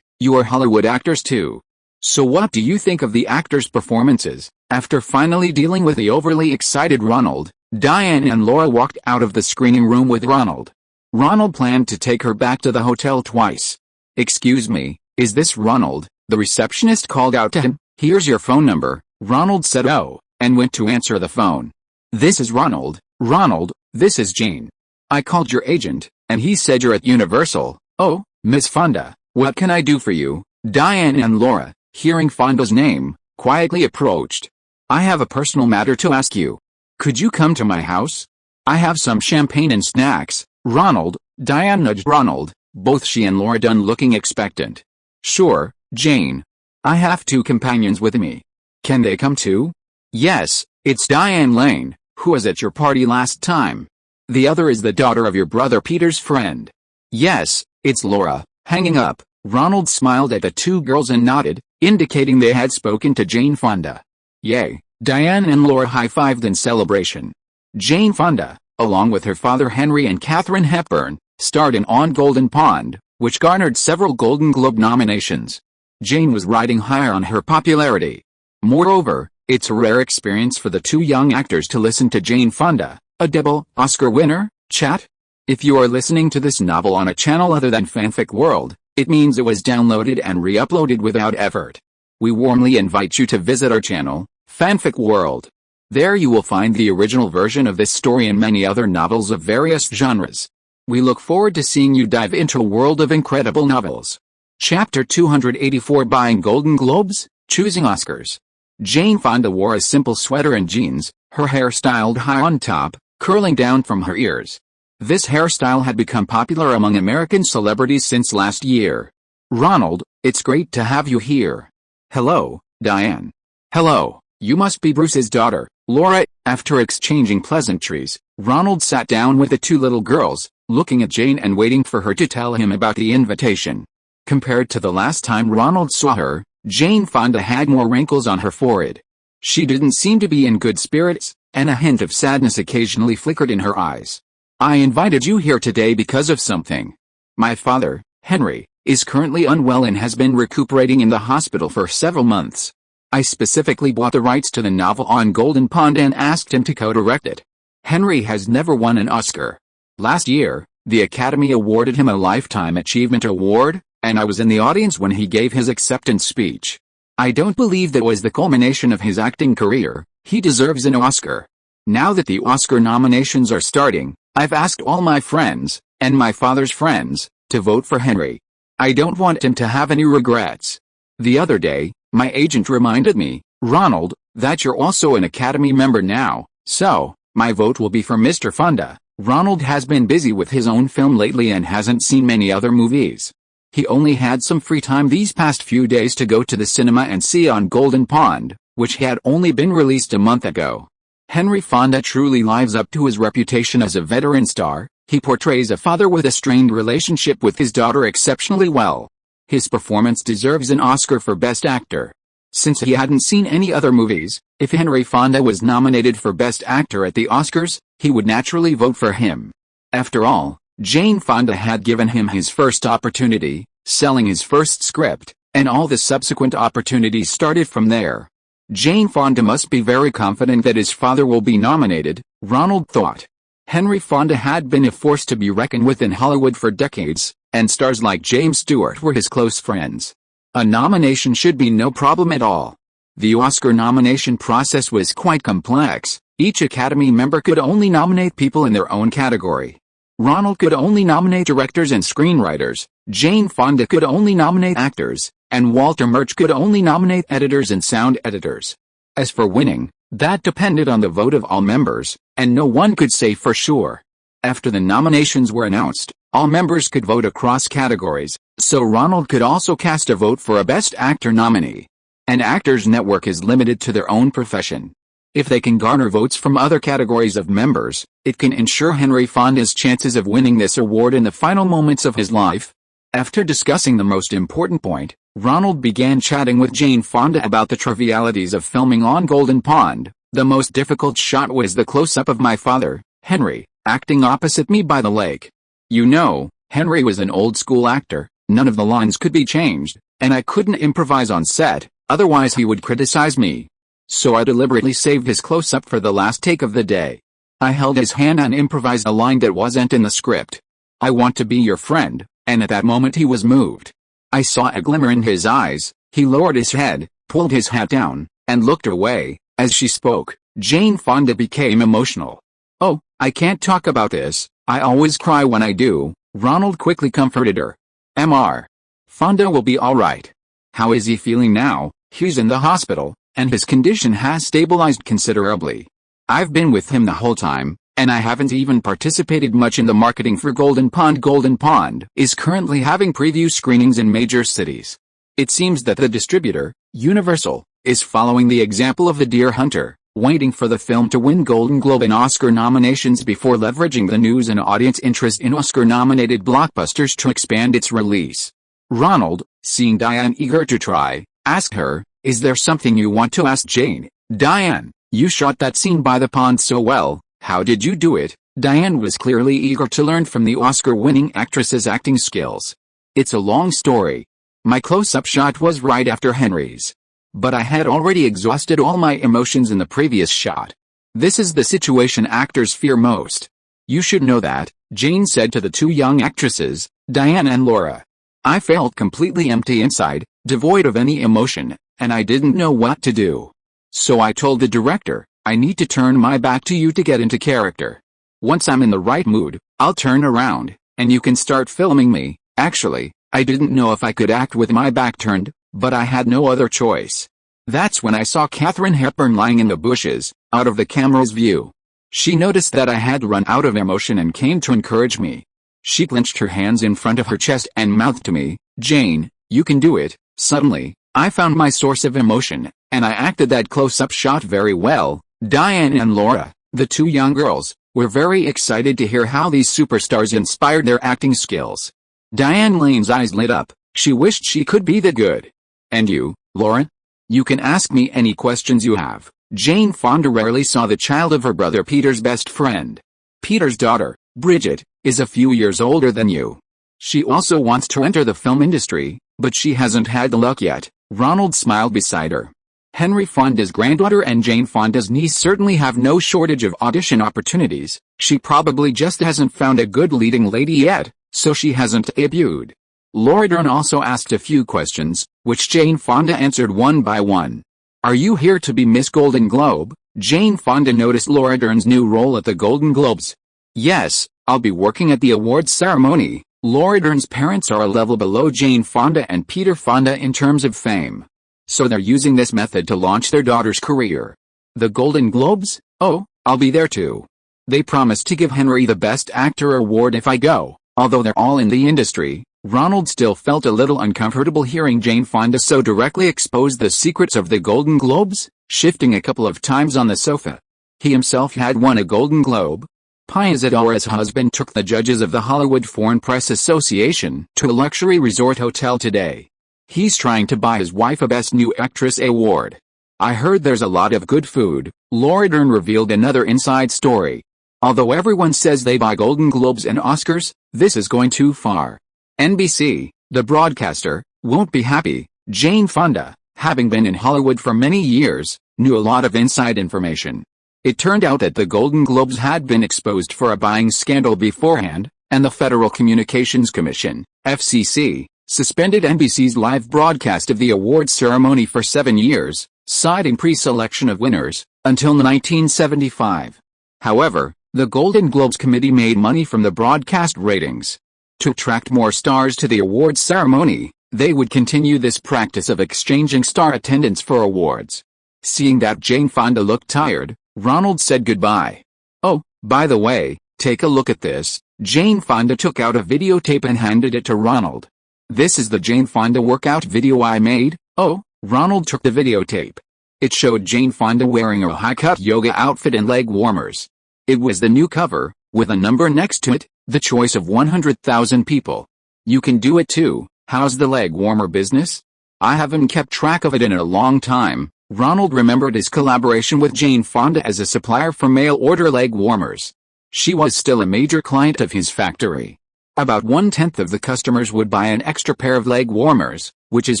you are Hollywood actors too. So what do you think of the actors' performances? After finally dealing with the overly excited Ronald, Diane and Laura walked out of the screening room with Ronald. Ronald planned to take her back to the hotel twice. "Excuse me, is this Ronald?" The receptionist called out to him. "Here's your phone number." Ronald said "Oh," and went to answer the phone. "This is Ronald." "Ronald, this is Jane. I called your agent, and he said you're at Universal." "Oh, Miss Fonda, what can I do for you?" Diane and Laura, hearing Fonda's name, quietly approached. "I have a personal matter to ask you. Could you come to my house? I have some champagne and snacks." Ronald, Diane nudged Ronald, both she and Laura Dern looking expectant. "Sure, Jane. I have two companions with me. Can they come too? Yes, it's Diane Lane, who was at your party last time. The other is the daughter of your brother Peter's friend. Yes, it's Laura. Hanging up, Ronald smiled at the two girls and nodded, indicating they had spoken to Jane Fonda. Yay, Diane and Laura high-fived in celebration. Jane Fonda, along with her father Henry and Katharine Hepburn, starred in On Golden Pond, which garnered several Golden Globe nominations. Jane was riding higher on her popularity. Moreover, it's a rare experience for the two young actors to listen to Jane Fonda, a double Oscar winner, chat. If you are listening to this novel on a channel other than Fanfic World, it means it was downloaded and re-uploaded without effort. We warmly invite you to visit our channel, Fanfic World. There you will find the original version of this story and many other novels of various genres. We look forward to seeing you dive into a world of incredible novels. Chapter 284 Buying Golden Globes, Choosing Oscars. Jane Fonda wore a simple sweater and jeans, her hair styled high on top, curling down from her ears. This hairstyle had become popular among American celebrities since last year. Ronald, it's great to have you here. Hello, Diane. Hello, you must be Bruce's daughter, Laura. After exchanging pleasantries, Ronald sat down with the two little girls, looking at Jane and waiting for her to tell him about the invitation. Compared to the last time Ronald saw her, Jane Fonda had more wrinkles on her forehead. She didn't seem to be in good spirits, and a hint of sadness occasionally flickered in her eyes. I invited you here today because of something. My father, Henry, is currently unwell and has been recuperating in the hospital for several months. I specifically bought the rights to the novel On Golden Pond and asked him to co-direct it. Henry has never won an Oscar. Last year, the Academy awarded him a Lifetime Achievement Award, and I was in the audience when he gave his acceptance speech. I don't believe that was the culmination of his acting career. He deserves an Oscar. Now that the Oscar nominations are starting, I've asked all my friends, and my father's friends, to vote for Henry. I don't want him to have any regrets. The other day, my agent reminded me, Ronald, that you're also an Academy member now, so, my vote will be for Mr. Fonda. Ronald has been busy with his own film lately and hasn't seen many other movies. He only had some free time these past few days to go to the cinema and see On Golden Pond, which had only been released a month ago. Henry Fonda truly lives up to his reputation as a veteran star. He portrays a father with a strained relationship with his daughter exceptionally well. His performance deserves an Oscar for Best Actor. Since he hadn't seen any other movies, if Henry Fonda was nominated for Best Actor at the Oscars, he would naturally vote for him. After all, Jane Fonda had given him his first opportunity, selling his first script, and all the subsequent opportunities started from there. Jane Fonda must be very confident that his father will be nominated, Ronald thought. Henry Fonda had been a force to be reckoned with in Hollywood for decades, and stars like James Stewart were his close friends. A nomination should be no problem at all. The Oscar nomination process was quite complex. Each Academy member could only nominate people in their own category. Ronald could only nominate directors and screenwriters, Jane Fonda could only nominate actors, and Walter Murch could only nominate editors and sound editors. As for winning, that depended on the vote of all members, and no one could say for sure. After the nominations were announced, all members could vote across categories, so Ronald could also cast a vote for a Best Actor nominee. An actor's network is limited to their own profession. If they can garner votes from other categories of members, it can ensure Henry Fonda's chances of winning this award in the final moments of his life. After discussing the most important point, Ronald began chatting with Jane Fonda about the trivialities of filming On Golden Pond. The most difficult shot was the close-up of my father, Henry, acting opposite me by the lake. You know, Henry was an old-school actor, none of the lines could be changed, and I couldn't improvise on set, otherwise he would criticize me. So I deliberately saved his close-up for the last take of the day. I held his hand and improvised a line that wasn't in the script. I want to be your friend, and at that moment he was moved. I saw a glimmer in his eyes. He lowered his head, pulled his hat down, and looked away. As she spoke, Jane Fonda became emotional. Oh, I can't talk about this, I always cry when I do, Ronald quickly comforted her. Mr. Fonda will be alright. How is he feeling now? He's in the hospital, and his condition has stabilized considerably. I've been with him the whole time, and I haven't even participated much in the marketing for Golden Pond. Golden Pond is currently having preview screenings in major cities. It seems that the distributor, Universal, is following the example of The Deer Hunter, waiting for the film to win Golden Globe and Oscar nominations before leveraging the news and audience interest in Oscar-nominated blockbusters to expand its release. Ronald, seeing Diane eager to try, asked her, "Is there something you want to ask Jane?" "Diane, you shot that scene by the pond so well, how did you do it?" Diane was clearly eager to learn from the Oscar-winning actress's acting skills. "It's a long story. My close-up shot was right after Henry's. But I had already exhausted all my emotions in the previous shot. This is the situation actors fear most. You should know that," Jane said to the two young actresses, Diane and Laura. "I felt completely empty inside, devoid of any emotion, and I didn't know what to do. So I told the director, I need to turn my back to you to get into character. Once I'm in the right mood, I'll turn around, and you can start filming me." Actually, I didn't know if I could act with my back turned, but I had no other choice. That's when I saw Katharine Hepburn lying in the bushes, out of the camera's view. She noticed that I had run out of emotion and came to encourage me. She clenched her hands in front of her chest and mouthed to me, "Jane, you can do it." Suddenly, I found my source of emotion, and I acted that close-up shot very well. Diane and Laura, the two young girls, were very excited to hear how these superstars inspired their acting skills. Diane Lane's eyes lit up. She wished she could be that good. "And you, Laura? You can ask me any questions you have." Jane Fonda rarely saw the child of her brother Peter's best friend. Peter's daughter, Bridget, is a few years older than you. She also wants to enter the film industry, but she hasn't had the luck yet. Ronald smiled beside her. Henry Fonda's granddaughter and Jane Fonda's niece certainly have no shortage of audition opportunities. She probably just hasn't found a good leading lady yet, so she hasn't debuted. Laura Dern also asked a few questions, which Jane Fonda answered one by one. "Are you here to be Miss Golden Globe?" Jane Fonda noticed Laura Dern's new role at the Golden Globes. "Yes, I'll be working at the awards ceremony." Laura Dern's parents are a level below Jane Fonda and Peter Fonda in terms of fame. So they're using this method to launch their daughter's career. "The Golden Globes? Oh, I'll be there too. They promised to give Henry the Best Actor award if I go." Although they're all in the industry, Ronald still felt a little uncomfortable hearing Jane Fonda so directly expose the secrets of the Golden Globes, shifting a couple of times on the sofa. He himself had won a Golden Globe. Pia Zadora's husband took the judges of the Hollywood Foreign Press Association to a luxury resort hotel today. He's trying to buy his wife a Best New Actress award. "I heard there's a lot of good food," Laura Dern revealed another inside story. "Although everyone says they buy Golden Globes and Oscars, this is going too far. NBC, the broadcaster, won't be happy." Jane Fonda, having been in Hollywood for many years, knew a lot of inside information. It turned out that the Golden Globes had been exposed for a buying scandal beforehand, and the Federal Communications Commission, FCC, suspended NBC's live broadcast of the awards ceremony for 7 years, citing pre-selection of winners, until 1975. However, the Golden Globes committee made money from the broadcast ratings. To attract more stars to the awards ceremony, they would continue this practice of exchanging star attendance for awards. Seeing that Jane Fonda looked tired, Ronald said goodbye. "Oh, by the way, take a look at this." Jane Fonda took out a videotape and handed it to Ronald. "This is the Jane Fonda workout video I made." "Oh." Ronald took the videotape. It showed Jane Fonda wearing a high-cut yoga outfit and leg warmers. It was the new cover, with a number next to it, the choice of 100,000 people. "You can do it too. How's the leg warmer business?" "I haven't kept track of it in a long time." Ronald remembered his collaboration with Jane Fonda as a supplier for mail-order leg warmers. She was still a major client of his factory. About 1/10 of the customers would buy an extra pair of leg warmers, which is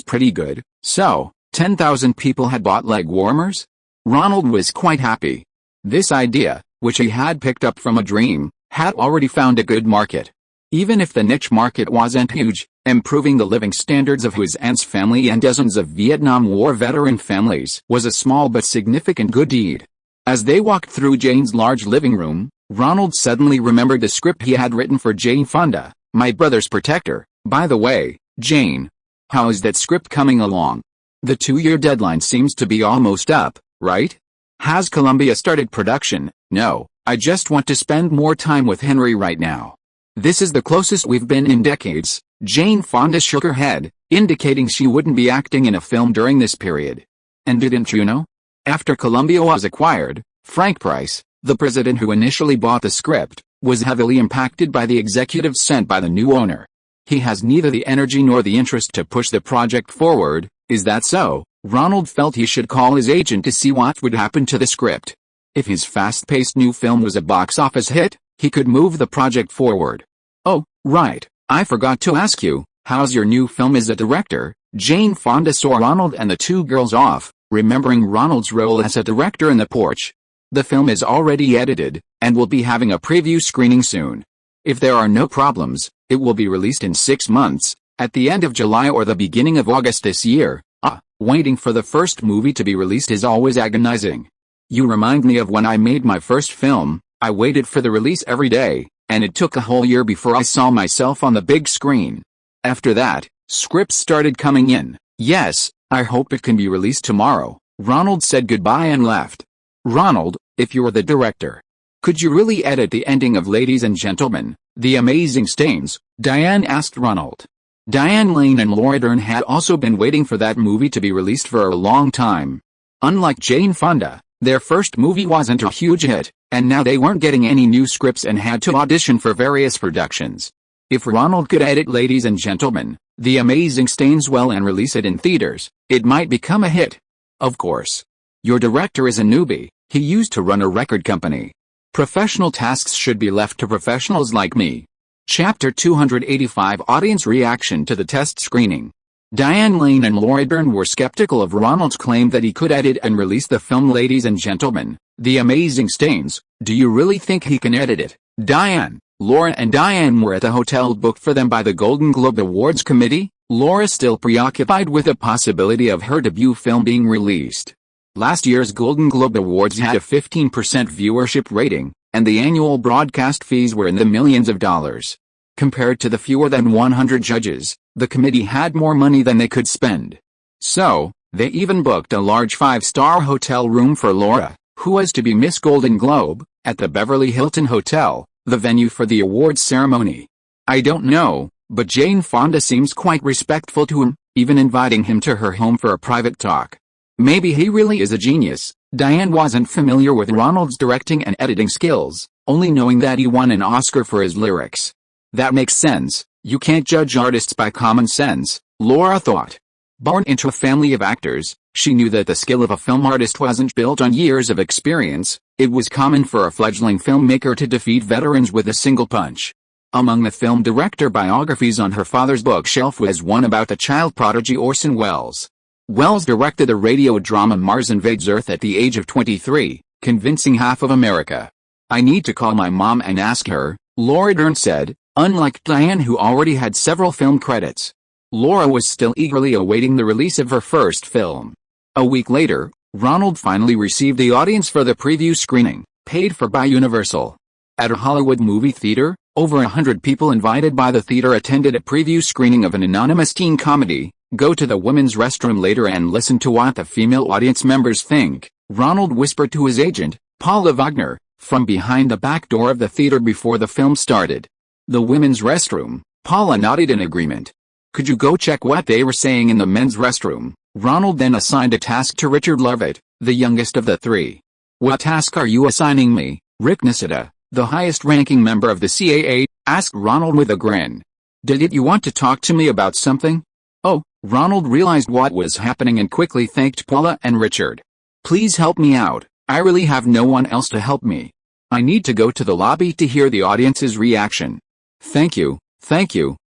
pretty good. So, 10,000 people had bought leg warmers? Ronald was quite happy. This idea, which he had picked up from a dream, had already found a good market. Even if the niche market wasn't huge, improving the living standards of his aunt's family and dozens of Vietnam War veteran families was a small but significant good deed. As they walked through Jane's large living room, Ronald suddenly remembered the script he had written for Jane Fonda, My Brother's Protector. "By the way, Jane, how is that script coming along? The 2-year deadline seems to be almost up, right? Has Columbia started production?" "No, I just want to spend more time with Henry right now. This is the closest we've been in decades." Jane Fonda shook her head. indicating she wouldn't be acting in a film during this period. And didn't you know? After Columbia was acquired, Frank Price, the president who initially bought the script, was heavily impacted by the executives sent by the new owner. He has neither the energy nor the interest to push the project forward. Is that so? Ronald felt he should call his agent to see what would happen to the script. If his fast-paced new film was a box office hit, he could move the project forward. Oh, right, I forgot to ask you, how's your new film as a director? Jane Fonda saw Ronald and the two girls off, remembering Ronald's role as a director in the porch. The film is already edited, and will be having a preview screening soon. If there are no problems, it will be released in 6 months, at the end of July or the beginning of August this year. Waiting for the first movie to be released is always agonizing. You remind me of when I made my first film. I waited for the release every day, and it took a whole year before I saw myself on the big screen. After that, scripts started coming in. Yes, I hope it can be released tomorrow. Ronald said goodbye and left. Ronald, if you're the director, could you really edit the ending of Ladies and Gentlemen, The Amazing Stains? Diane asked Ronald. Diane Lane and Laura Dern had also been waiting for that movie to be released for a long time. Unlike Jane Fonda, their first movie wasn't a huge hit, and now they weren't getting any new scripts and had to audition for various productions. If Ronald could edit Ladies and Gentlemen, The Amazing Stains well and release it in theaters, it might become a hit. Of course. Your director is a newbie. He used to run a record company. Professional tasks should be left to professionals like me. Chapter 285 Audience Reaction to the Test Screening. Diane Lane and Laura Dern were skeptical of Ronald's claim that he could edit and release the film Ladies and Gentlemen, The Amazing Stains. Do you really think he can edit it? Laura and Diane were at the hotel booked for them by the Golden Globe Awards committee, Laura still preoccupied with the possibility of her debut film being released. Last year's Golden Globe Awards had a 15% viewership rating, and the annual broadcast fees were in the millions of dollars. Compared to the fewer than 100 judges, the committee had more money than they could spend. So, they even booked a large 5-star hotel room for Laura, who was to be Miss Golden Globe, at the Beverly Hilton Hotel, the venue for the awards ceremony. I don't know, but Jane Fonda seems quite respectful to him, even inviting him to her home for a private talk. Maybe he really is a genius. Diane wasn't familiar with Ronald's directing and editing skills, only knowing that he won an Oscar for his lyrics. That makes sense. You can't judge artists by common sense, Laura thought. Born into a family of actors, she knew that the skill of a film artist wasn't built on years of experience. It was common for a fledgling filmmaker to defeat veterans with a single punch. Among the film director biographies on her father's bookshelf was one about the child prodigy Orson Welles. Welles directed the radio drama Mars Invades Earth at the age of 23, convincing half of America. I need to call my mom and ask her, Laura Dern said, unlike Diane who already had several film credits. Laura was still eagerly awaiting the release of her first film. A week later, Ronald finally received the audience for the preview screening, paid for by Universal. At a Hollywood movie theater, over 100 people invited by the theater attended a preview screening of an anonymous teen comedy, Go to the women's restroom later and listen to what the female audience members think, Ronald whispered to his agent, Paula Wagner, from behind the back door of the theater before the film started. The women's restroom, Paula nodded in agreement. Could you go check what they were saying in the men's restroom? Ronald then assigned a task to Richard Lovett, the youngest of the three. What task are you assigning me, Rick Nisseta, the highest-ranking member of the CAA, asked Ronald with a grin. Did you want to talk to me about something? Oh, Ronald realized what was happening and quickly thanked Paula and Richard. Please help me out, I really have no one else to help me. I need to go to the lobby to hear the audience's reaction. Thank you,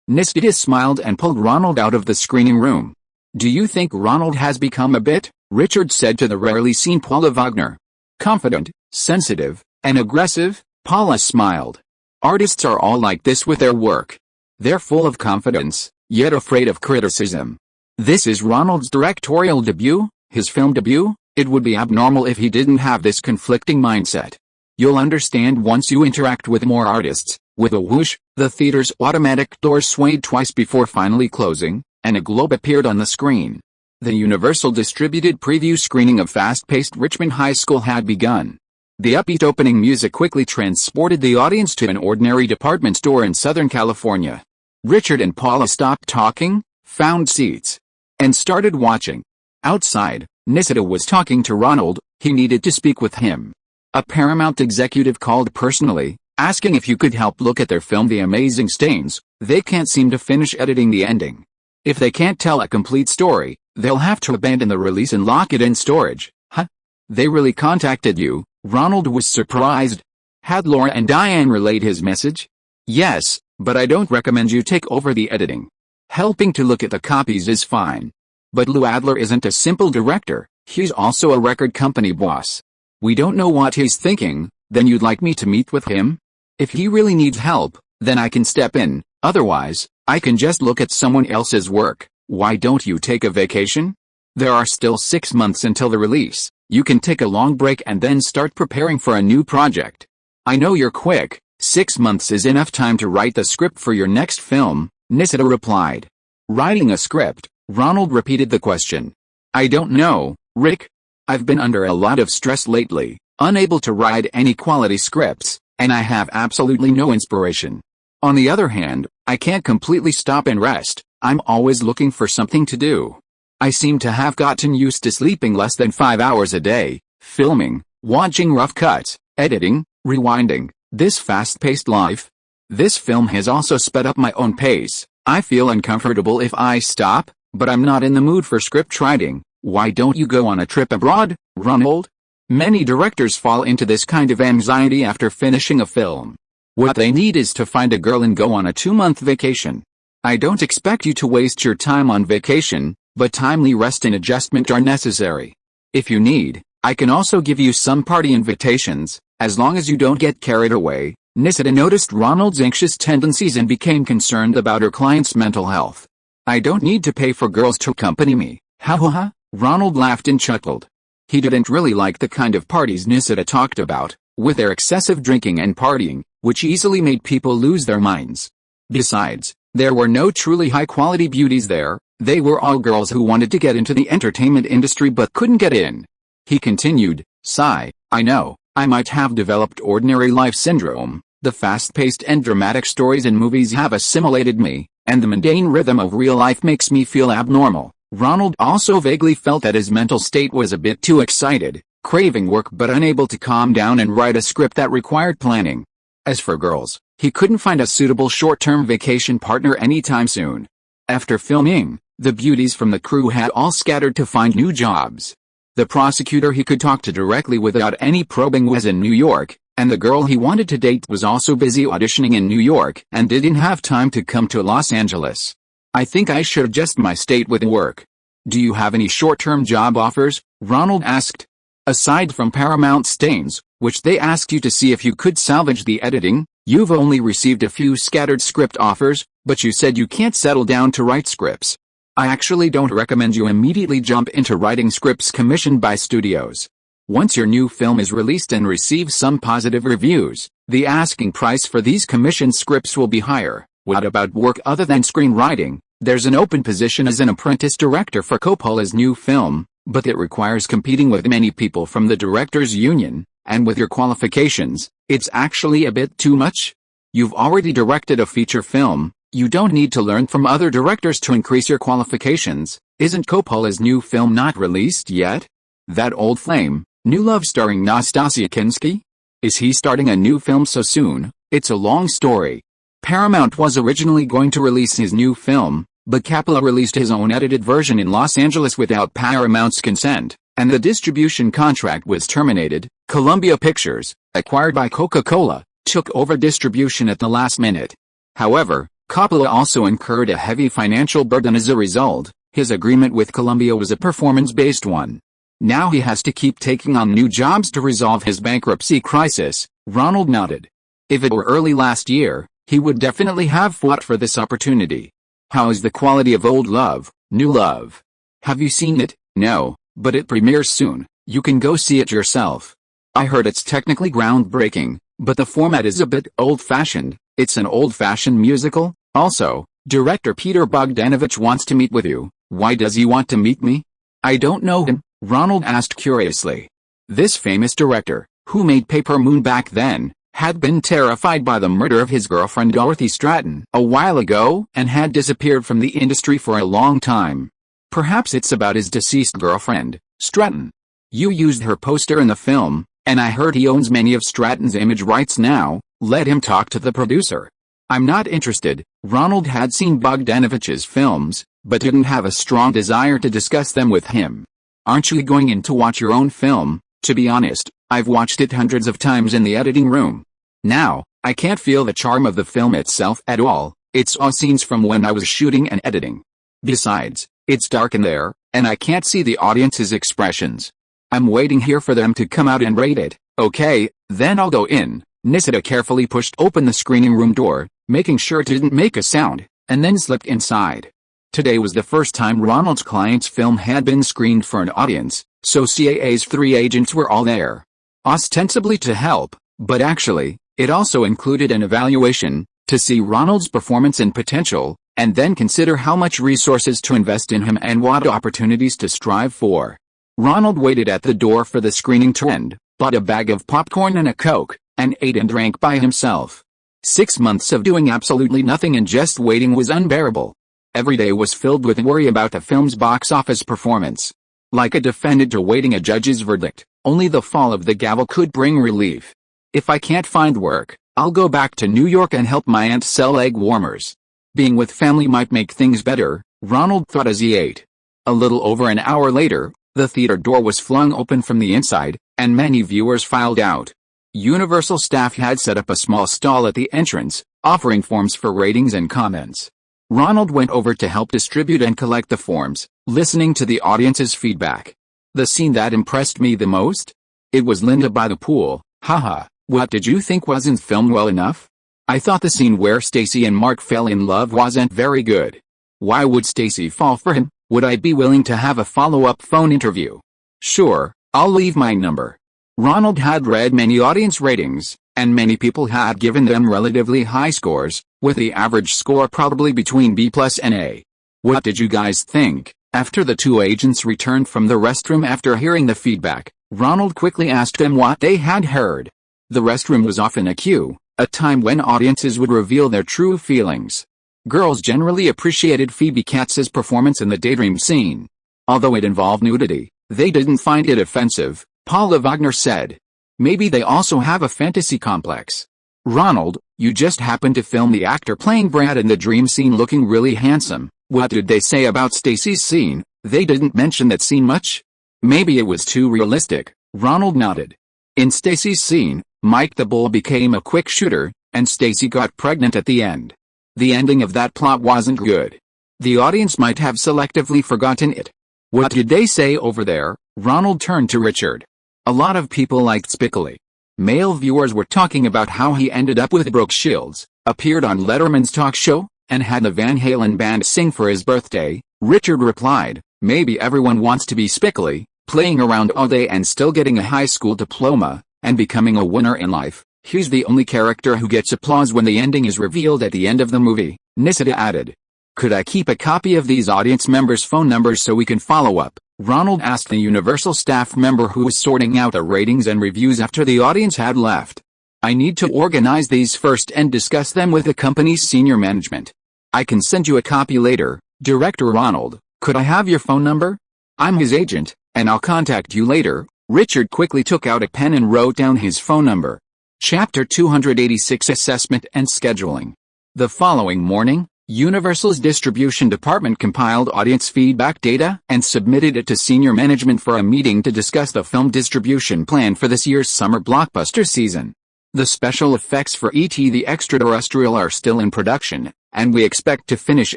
Nisseta smiled and pulled Ronald out of the screening room. Do you think Ronald has become a bit, Richard said to the rarely seen Paula Wagner. Confident, sensitive, and aggressive, Paula smiled. Artists are all like this with their work. They're full of confidence, yet afraid of criticism. This is Ronald's directorial debut, his film debut. It would be abnormal if he didn't have this conflicting mindset. You'll understand once you interact with more artists. With a whoosh, the theater's automatic doors swayed twice before finally closing, and a globe appeared on the screen. The Universal distributed preview screening of fast-paced Richmond High School had begun. The upbeat opening music quickly transported the audience to an ordinary department store in Southern California. Richard and Paula stopped talking, found seats, and started watching. Outside, Nisita was talking to Ronald. He needed to speak with him. A Paramount executive called personally, asking if you could help look at their film The Amazing Stains. They can't seem to finish editing the ending. If they can't tell a complete story, they'll have to abandon the release and lock it in storage. Huh? They really contacted you? Ronald was surprised. Had Laura and Diane relayed his message? Yes, but I don't recommend you take over the editing. Helping to look at the copies is fine. But Lou Adler isn't a simple director, he's also a record company boss. We don't know what he's thinking. Then you'd like me to meet with him? If he really needs help, then I can step in, otherwise, I can just look at someone else's work. Why don't you take a vacation? There are still 6 months until the release. You can take a long break and then start preparing for a new project. I know you're quick. 6 months is enough time to write the script for your next film, Nisita replied. Writing a script? Ronald repeated the question. I don't know, Rick. I've been under a lot of stress lately, unable to write any quality scripts, and I have absolutely no inspiration. On the other hand, I can't completely stop and rest. I'm always looking for something to do. I seem to have gotten used to sleeping less than 5 hours a day, filming, watching rough cuts, editing, rewinding. This fast-paced life. This film has also sped up my own pace. I feel uncomfortable if I stop, but I'm not in the mood for script writing. Why don't you go on a trip abroad, Ronald? Many directors fall into this kind of anxiety after finishing a film. What they need is to find a girl and go on a 2-month vacation. I don't expect you to waste your time on vacation, but timely rest and adjustment are necessary. If you need, I can also give you some party invitations, as long as you don't get carried away. Nisita noticed Ronald's anxious tendencies and became concerned about her client's mental health. I don't need to pay for girls to accompany me. Ha ha ha. Ronald laughed and chuckled. He didn't really like the kind of parties Nisita talked about, with their excessive drinking and partying, which easily made people lose their minds. Besides, there were no truly high-quality beauties there. They were all girls who wanted to get into the entertainment industry but couldn't get in. He continued, sigh, I know, I might have developed ordinary life syndrome. The fast-paced and dramatic stories in movies have assimilated me, and the mundane rhythm of real life makes me feel abnormal. Ronald also vaguely felt that his mental state was a bit too excited, craving work but unable to calm down and write a script that required planning. As for girls, he couldn't find a suitable short-term vacation partner anytime soon. After filming, the beauties from the crew had all scattered to find new jobs. The prosecutor he could talk to directly without any probing was in New York, and the girl he wanted to date was also busy auditioning in New York and didn't have time to come to Los Angeles. I think I should adjust my state with work. Do you have any short-term job offers? Ronald asked. Aside from Paramount Stains, which they asked you to see if you could salvage the editing, you've only received a few scattered script offers, but you said you can't settle down to write scripts. I actually don't recommend you immediately jump into writing scripts commissioned by studios. Once your new film is released and receives some positive reviews, the asking price for these commissioned scripts will be higher. What about work other than screenwriting? There's an open position as an apprentice director for Coppola's new film, but it requires competing with many people from the directors' union, and with your qualifications, it's actually a bit too much. You've already directed a feature film, you don't need to learn from other directors to increase your qualifications. Isn't Coppola's new film not released yet? That Old Flame, New Love starring Nastasia Kinski? Is he starting a new film so soon? It's a long story. Paramount was originally going to release his new film, but Coppola released his own edited version in Los Angeles without Paramount's consent, and the distribution contract was terminated. Columbia Pictures, acquired by Coca-Cola, took over distribution at the last minute. However, Coppola also incurred a heavy financial burden as a result. His agreement with Columbia was a performance-based one. Now he has to keep taking on new jobs to resolve his bankruptcy crisis. Ronald nodded. If it were early last year, he would definitely have fought for this opportunity. How is the quality of Old Love, New Love? Have you seen it? No, but it premieres soon. You can go see it yourself. I heard it's technically groundbreaking, but the format is a bit old-fashioned. It's an old-fashioned musical. Also, director Peter Bogdanovich wants to meet with you. Why does he want to meet me? I don't know him, Ronald asked curiously. This famous director, who made Paper Moon back then, had been terrified by the murder of his girlfriend Dorothy Stratton a while ago and had disappeared from the industry for a long time. Perhaps it's about his deceased girlfriend, Stratton. You used her poster in the film, and I heard he owns many of Stratton's image rights now. Let him talk to the producer. I'm not interested. Ronald had seen Bogdanovich's films, but didn't have a strong desire to discuss them with him. Aren't you going in to watch your own film? To be honest, I've watched it hundreds of times in the editing room. Now, I can't feel the charm of the film itself at all. It's all scenes from when I was shooting and editing. Besides, it's dark in there, and I can't see the audience's expressions. I'm waiting here for them to come out and rate it. Okay, then I'll go in. Nisida carefully pushed open the screening room door, making sure it didn't make a sound, and then slipped inside. Today was the first time Ronald's client's film had been screened for an audience, so CAA's 3 agents were all there. Ostensibly to help, but actually, it also included an evaluation, to see Ronald's performance and potential, and then consider how much resources to invest in him and what opportunities to strive for. Ronald waited at the door for the screening to end, bought a bag of popcorn and a Coke, and ate and drank by himself. 6 months of doing absolutely nothing and just waiting was unbearable. Every day was filled with worry about the film's box office performance. Like a defendant awaiting a judge's verdict, only the fall of the gavel could bring relief. If I can't find work, I'll go back to New York and help my aunt sell egg warmers. Being with family might make things better, Ronald thought as he ate. A little over an hour later, the theater door was flung open from the inside, and many viewers filed out. Universal staff had set up a small stall at the entrance, offering forms for ratings and comments. Ronald went over to help distribute and collect the forms, listening to the audience's feedback. The scene that impressed me the most? It was Linda by the pool. Haha, what did you think wasn't filmed well enough? I thought the scene where Stacy and Mark fell in love wasn't very good. Why would Stacy fall for him? Would I be willing to have a follow-up phone interview? Sure, I'll leave my number. Ronald had read many audience ratings, and many people had given them relatively high scores, with the average score probably between B+ and A. What did you guys think? After the 2 agents returned from the restroom after hearing the feedback, Ronald quickly asked them what they had heard. The restroom was often a cue, a time when audiences would reveal their true feelings. Girls generally appreciated Phoebe Cates' performance in the daydream scene. Although it involved nudity, they didn't find it offensive, Paula Wagner said. Maybe they also have a fantasy complex. Ronald, you just happened to film the actor playing Brad in the dream scene looking really handsome. What did they say about Stacy's scene? They didn't mention that scene much? Maybe it was too realistic, Ronald nodded. In Stacy's scene, Mike the Bull became a quick shooter, and Stacy got pregnant at the end. The ending of that plot wasn't good. The audience might have selectively forgotten it. What did they say over there? Ronald turned to Richard. A lot of people liked Spicoli. Male viewers were talking about how he ended up with Brooke Shields, appeared on Letterman's talk show, and had the Van Halen band sing for his birthday. Richard replied, maybe everyone wants to be Spicoli, playing around all day and still getting a high school diploma, and becoming a winner in life. He's the only character who gets applause when the ending is revealed at the end of the movie, Nisida added. Could I keep a copy of these audience members' phone numbers so we can follow up? Ronald asked the Universal staff member who was sorting out the ratings and reviews after the audience had left. I need to organize these first and discuss them with the company's senior management. I can send you a copy later, Director Ronald. Could I have your phone number? I'm his agent, and I'll contact you later. Richard quickly took out a pen and wrote down his phone number. Chapter 286 Assessment and Scheduling. The following morning, Universal's distribution department compiled audience feedback data and submitted it to senior management for a meeting to discuss the film distribution plan for this year's summer blockbuster season. The special effects for E.T. the Extraterrestrial are still in production, and we expect to finish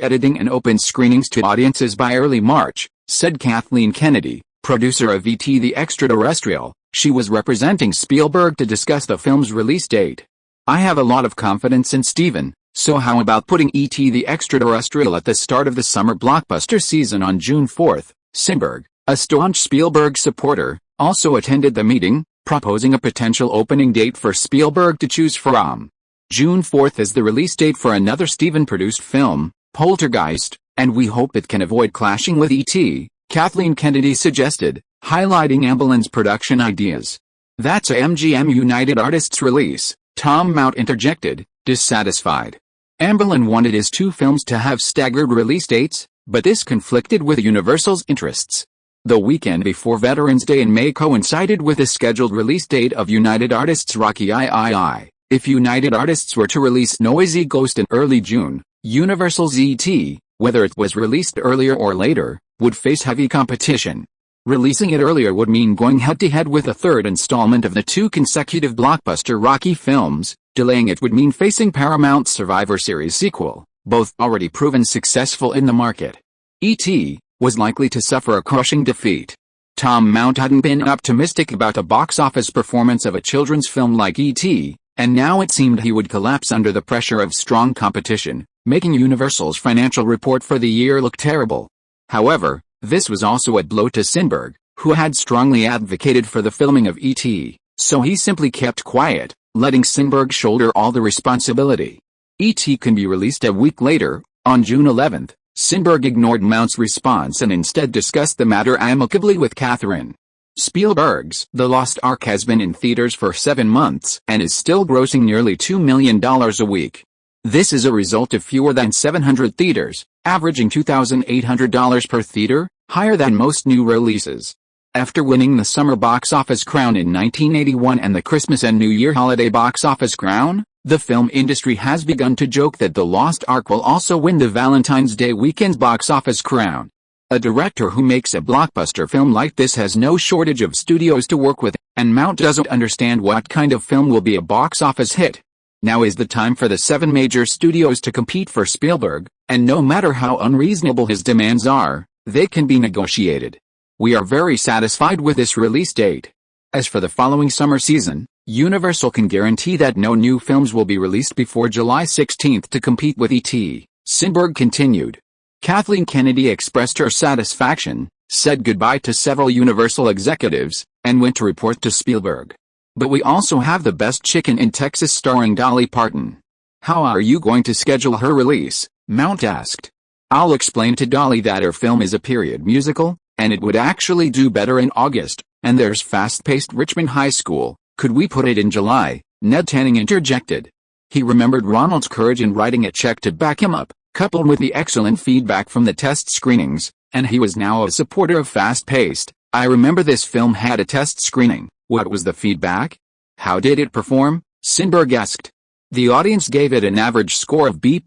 editing and open screenings to audiences by early March, said Kathleen Kennedy, producer of E.T. the Extraterrestrial. She was representing Spielberg to discuss the film's release date. I have a lot of confidence in Steven, so how about putting E.T. the Extraterrestrial at the start of the summer blockbuster season on June 4th? Sinberg, a staunch Spielberg supporter, also attended the meeting, proposing a potential opening date for Spielberg to choose from. June 4th is the release date for another Steven-produced film, Poltergeist, and we hope it can avoid clashing with E.T., Kathleen Kennedy suggested, highlighting Ambelin's production ideas. That's a MGM United Artists release, Tom Mount interjected, dissatisfied. Amblin wanted his two films to have staggered release dates, but this conflicted with Universal's interests. The weekend before Veterans Day in May coincided with the scheduled release date of United Artists' Rocky III. If United Artists were to release Noisy Ghost in early June, Universal's E.T., whether it was released earlier or later, would face heavy competition. Releasing it earlier would mean going head-to-head with a third installment of the two consecutive blockbuster Rocky films. Delaying it would mean facing Paramount's Survivor Series sequel, both already proven successful in the market. E.T. was likely to suffer a crushing defeat. Tom Mount hadn't been optimistic about the box office performance of a children's film like E.T., and now it seemed he would collapse under the pressure of strong competition, making Universal's financial report for the year look terrible. However, this was also a blow to Sinberg, who had strongly advocated for the filming of E.T., so he simply kept quiet, letting Sinberg shoulder all the responsibility. E.T. can be released a week later, on June 11th. Sinberg ignored Mount's response and instead discussed the matter amicably with Catherine. Spielberg's The Lost Ark has been in theaters for 7 months and is still grossing nearly $2 million a week. This is a result of fewer than 700 theaters, averaging $2,800 per theater, higher than most new releases. After winning the summer box office crown in 1981 and the Christmas and New Year holiday box office crown, the film industry has begun to joke that The Lost Ark will also win the Valentine's Day weekend's box office crown. A director who makes a blockbuster film like this has no shortage of studios to work with, and Mount doesn't understand what kind of film will be a box office hit. Now is the time for the 7 major studios to compete for Spielberg, and no matter how unreasonable his demands are, they can be negotiated. We are very satisfied with this release date. As for the following summer season, Universal can guarantee that no new films will be released before July 16 to compete with E.T., Sinberg continued. Kathleen Kennedy expressed her satisfaction, said goodbye to several Universal executives, and went to report to Spielberg. But we also have The Best Chicken in Texas starring Dolly Parton. How are you going to schedule her release? Mount asked. I'll explain to Dolly that her film is a period musical, and it would actually do better in August, and there's fast-paced Richmond High School. Could we put it in July? Ned Tanning interjected. He remembered Ronald's courage in writing a check to back him up, coupled with the excellent feedback from the test screenings, and he was now a supporter of fast-paced. I remember this film had a test screening. What was the feedback? How did it perform? Sinberg asked. The audience gave it an average score of B+,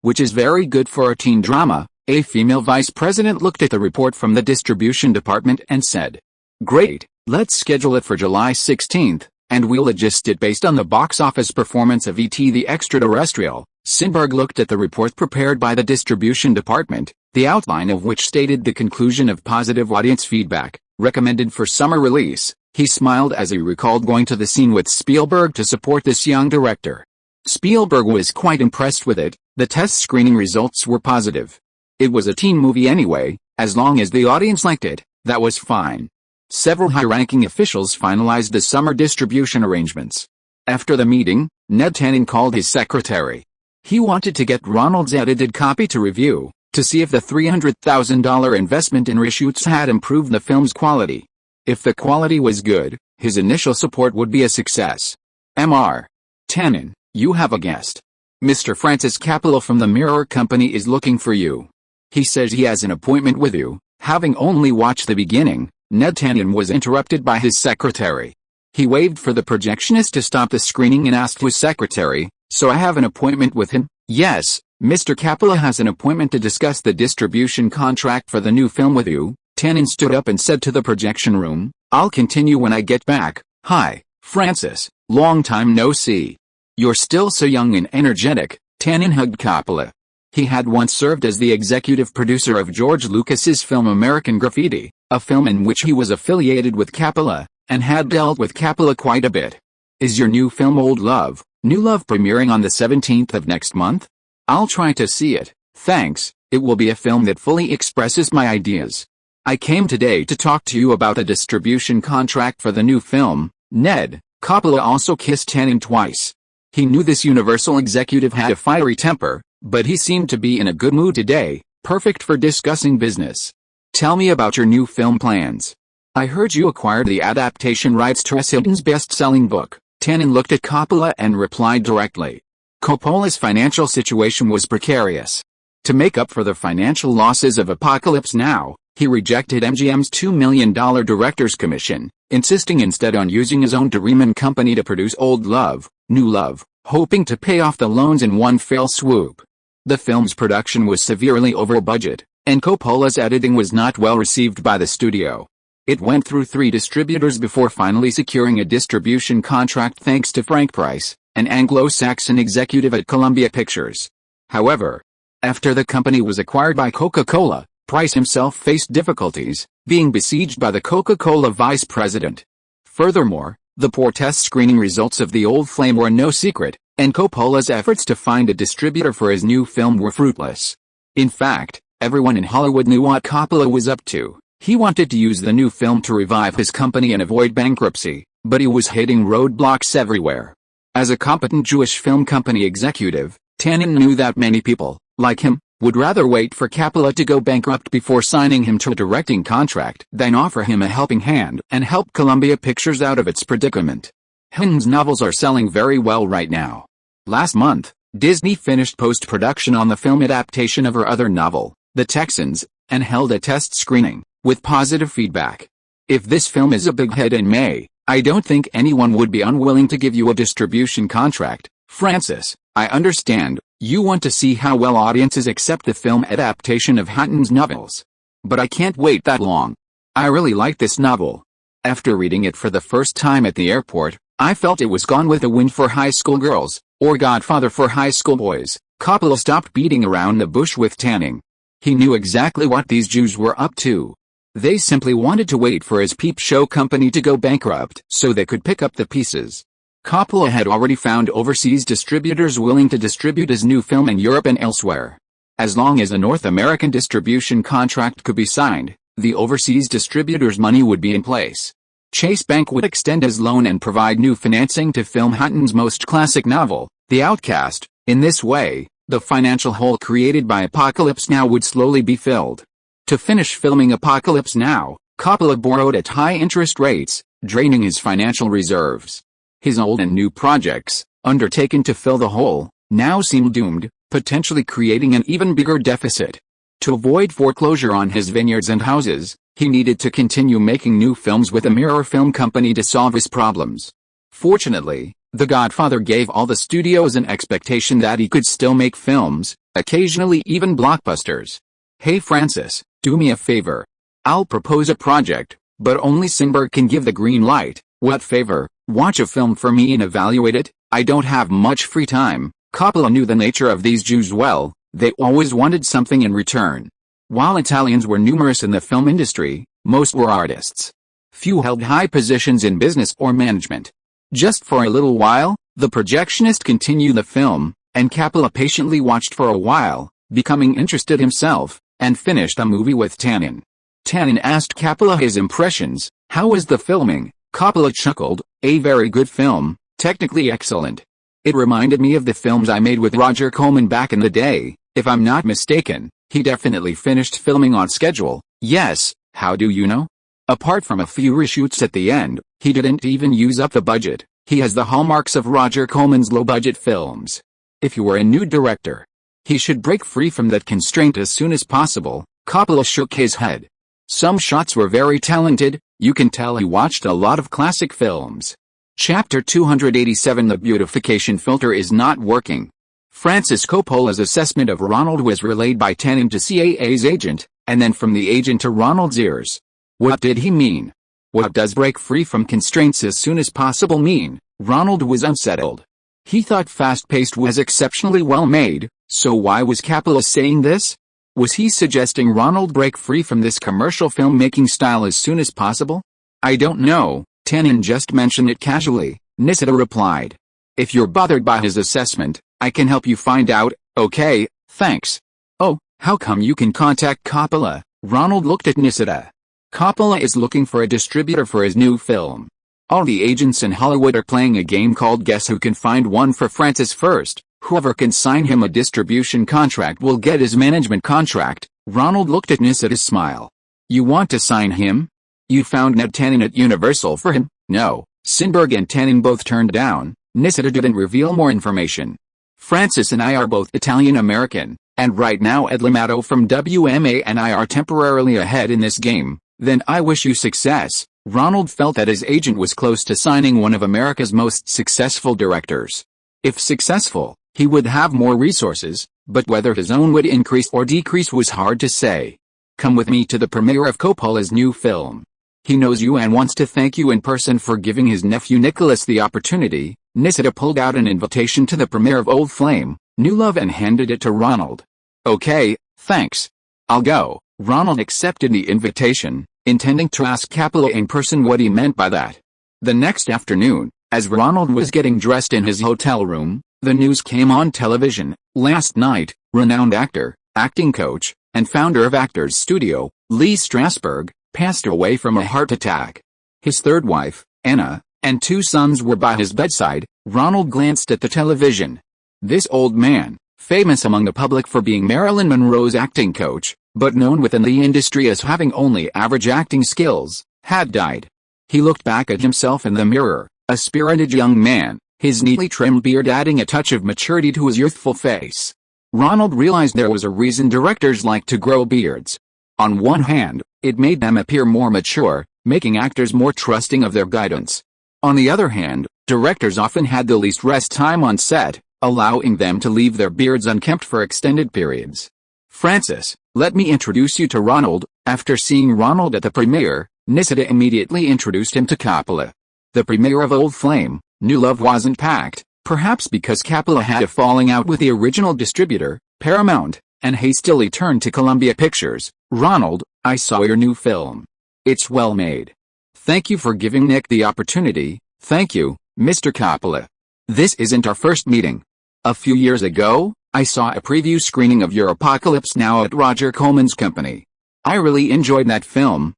which is very good for a teen drama. A female vice president looked at the report from the distribution department and said, "Great, let's schedule it for July 16th, and we'll adjust it based on the box office performance of E.T. the Extraterrestrial." Sinberg looked at the report prepared by the distribution department, the outline of which stated the conclusion of positive audience feedback, recommended for summer release. He smiled as he recalled going to the scene with Spielberg to support this young director. Spielberg was quite impressed with it. The test screening results were positive. It was a teen movie anyway, as long as the audience liked it, that was fine. Several high-ranking officials finalized the summer distribution arrangements. After the meeting, Ned Tanning called his secretary. He wanted to get Ronald's edited copy to review, to see if the $300,000 investment in reshoots had improved the film's quality. If the quality was good, his initial support would be a success. Mr. Tanning, you have a guest. Mr. Francis Capello from the Mirror Company is looking for you. He says he has an appointment with you. Having only watched the beginning, Ned Tanning was interrupted by his secretary. He waved for the projectionist to stop the screening and asked his secretary, "So I have an appointment with him?" "Yes, Mr. Capello has an appointment to discuss the distribution contract for the new film with you." Tanning stood up and said to the projection room, "I'll continue when I get back." "Hi, Francis, long time no see. You're still so young and energetic." Tanning hugged Capello. He had once served as the executive producer of George Lucas's film American Graffiti, a film in which he was affiliated with Capello, and had dealt with Capello quite a bit. "Is your new film Old Love, New Love premiering on the 17th of next month?" "I'll try to see it, thanks. It will be a film that fully expresses my ideas. I came today to talk to you about a distribution contract for the new film." Ned Capello also kissed Tanning twice. He knew this Universal executive had a fiery temper, but he seemed to be in a good mood today, perfect for discussing business. "Tell me about your new film plans. I heard you acquired the adaptation rights to S. Hilton's best-selling book, Tannen looked at Coppola and replied directly. Coppola's financial situation was precarious. To make up for the financial losses of Apocalypse Now, he rejected MGM's $2 million director's commission, insisting instead on using his own Dreamin' company to produce Old Love, New Love, hoping to pay off the loans in one fell swoop. The film's production was severely over budget, and Coppola's editing was not well received by the studio. It went through 3 distributors before finally securing a distribution contract thanks to Frank Price, an Anglo-Saxon executive at Columbia Pictures. However, after the company was acquired by Coca-Cola, Price himself faced difficulties, being besieged by the Coca-Cola vice president. Furthermore, the poor test screening results of The Old Flame were no secret, and Coppola's efforts to find a distributor for his new film were fruitless. In fact, everyone in Hollywood knew what Coppola was up to. He wanted to use the new film to revive his company and avoid bankruptcy, but he was hitting roadblocks everywhere. As a competent Jewish film company executive, Tannen knew that many people, like him, would rather wait for Coppola to go bankrupt before signing him to a directing contract than offer him a helping hand and help Columbia Pictures out of its predicament. Tannen's novels are selling very well right now. Last month, Disney finished post-production on the film adaptation of her other novel, The Texans, and held a test screening, with positive feedback. If this film is a big hit in May, I don't think anyone would be unwilling to give you a distribution contract. Francis, I understand, you want to see how well audiences accept the film adaptation of Tannen's novels. But I can't wait that long. I really like this novel. After reading it for the first time at the airport, I felt it was Gone with the Wind for high school girls, or Godfather for high school boys. Coppola stopped beating around the bush with Tannen. He knew exactly what these Jews were up to. They simply wanted to wait for his peep show company to go bankrupt so they could pick up the pieces. Coppola had already found overseas distributors willing to distribute his new film in Europe and elsewhere. As long as a North American distribution contract could be signed, the overseas distributor's money would be in place. Chase Bank would extend his loan and provide new financing to film Tannen's most classic novel, The Outcast. In this way, the financial hole created by Apocalypse Now would slowly be filled. To finish filming Apocalypse Now, Coppola borrowed at high interest rates, draining his financial reserves. His old and new projects, undertaken to fill the hole, now seemed doomed, potentially creating an even bigger deficit. To avoid foreclosure on his vineyards and houses, he needed to continue making new films with a mirror film company to solve his problems. Fortunately, The Godfather gave all the studios an expectation that he could still make films, occasionally even blockbusters. Hey Francis, do me a favor. I'll propose a project, but only Sinberg can give the green light. What favor? Watch a film for me and evaluate it. I don't have much free time. Coppola knew the nature of these Jews well. They always wanted something in return. While Italians were numerous in the film industry, most were artists. Few held high positions in business or management. Just for a little while, the projectionist continued the film, and Coppola patiently watched for a while, becoming interested himself, and finished a movie with Tannen. Tannen asked Coppola his impressions. How was the filming? Coppola chuckled, a very good film, technically excellent. It reminded me of the films I made with Roger Corman back in the day. If I'm not mistaken, he definitely finished filming on schedule. Yes, how do you know? Apart from a few reshoots at the end, he didn't even use up the budget. He has the hallmarks of Roger Corman's low-budget films. If you were a new director, he should break free from that constraint as soon as possible. Coppola shook his head. Some shots were very talented. You can tell he watched a lot of classic films. Chapter 287. The beautification filter is not working. Francis Coppola's assessment of Ronald was relayed by Tannen to CAA's agent, and then from the agent to Ronald's ears. What did he mean? What does break free from constraints as soon as possible mean? Ronald was unsettled. He thought Fast-Paced was exceptionally well made, so why was Coppola saying this? Was he suggesting Ronald break free from this commercial filmmaking style as soon as possible? I don't know, Tannen just mentioned it casually, Nisida replied. If you're bothered by his assessment, I can help you find out. Okay, thanks. Oh, how come you can contact Coppola? Ronald looked at Nisida. Coppola is looking for a distributor for his new film. All the agents in Hollywood are playing a game called Guess Who Can Find One for Francis first. Whoever can sign him a distribution contract will get his management contract. Ronald looked at Nisida's smile. You want to sign him? You found Ned Tannen at Universal for him? No, Sinberg and Tannen both turned down. Nisida didn't reveal more information. Francis and I are both Italian-American, and right now Ed Lamato from WMA and I are temporarily ahead in this game. Then I wish you success. Ronald felt that his agent was close to signing one of America's most successful directors. If successful, he would have more resources, but whether his own would increase or decrease was hard to say. Come with me to the premiere of Coppola's new film. He knows you and wants to thank you in person for giving his nephew Nicholas the opportunity. Nisida pulled out an invitation to the premiere of Old Flame, New Love and handed it to Ronald. Okay, thanks. I'll go. Ronald accepted the invitation, intending to ask Coppola in person what he meant by that. The next afternoon, as Ronald was getting dressed in his hotel room, the news came on television. Last night, renowned actor, acting coach, and founder of Actors Studio, Lee Strasberg, passed away from a heart attack. His third wife, Anna, and 2 sons were by his bedside. Ronald glanced at the television. This old man, famous among the public for being Marilyn Monroe's acting coach, but known within the industry as having only average acting skills, had died. He looked back at himself in the mirror, a spirited young man, his neatly trimmed beard adding a touch of maturity to his youthful face. Ronald realized there was a reason directors like to grow beards. On one hand, it made them appear more mature, making actors more trusting of their guidance. On the other hand, directors often had the least rest time on set, allowing them to leave their beards unkempt for extended periods. Francis, let me introduce you to Ronald. After seeing Ronald at the premiere, Nisida immediately introduced him to Coppola. The premiere of Old Flame, New Love wasn't packed, perhaps because Coppola had a falling out with the original distributor, Paramount, and hastily turned to Columbia Pictures. Ronald, I saw your new film. It's well made. Thank you for giving Nick the opportunity. Thank you, Mr. Coppola. This isn't our first meeting. A few years ago, I saw a preview screening of your Apocalypse Now at Roger Corman's company. I really enjoyed that film.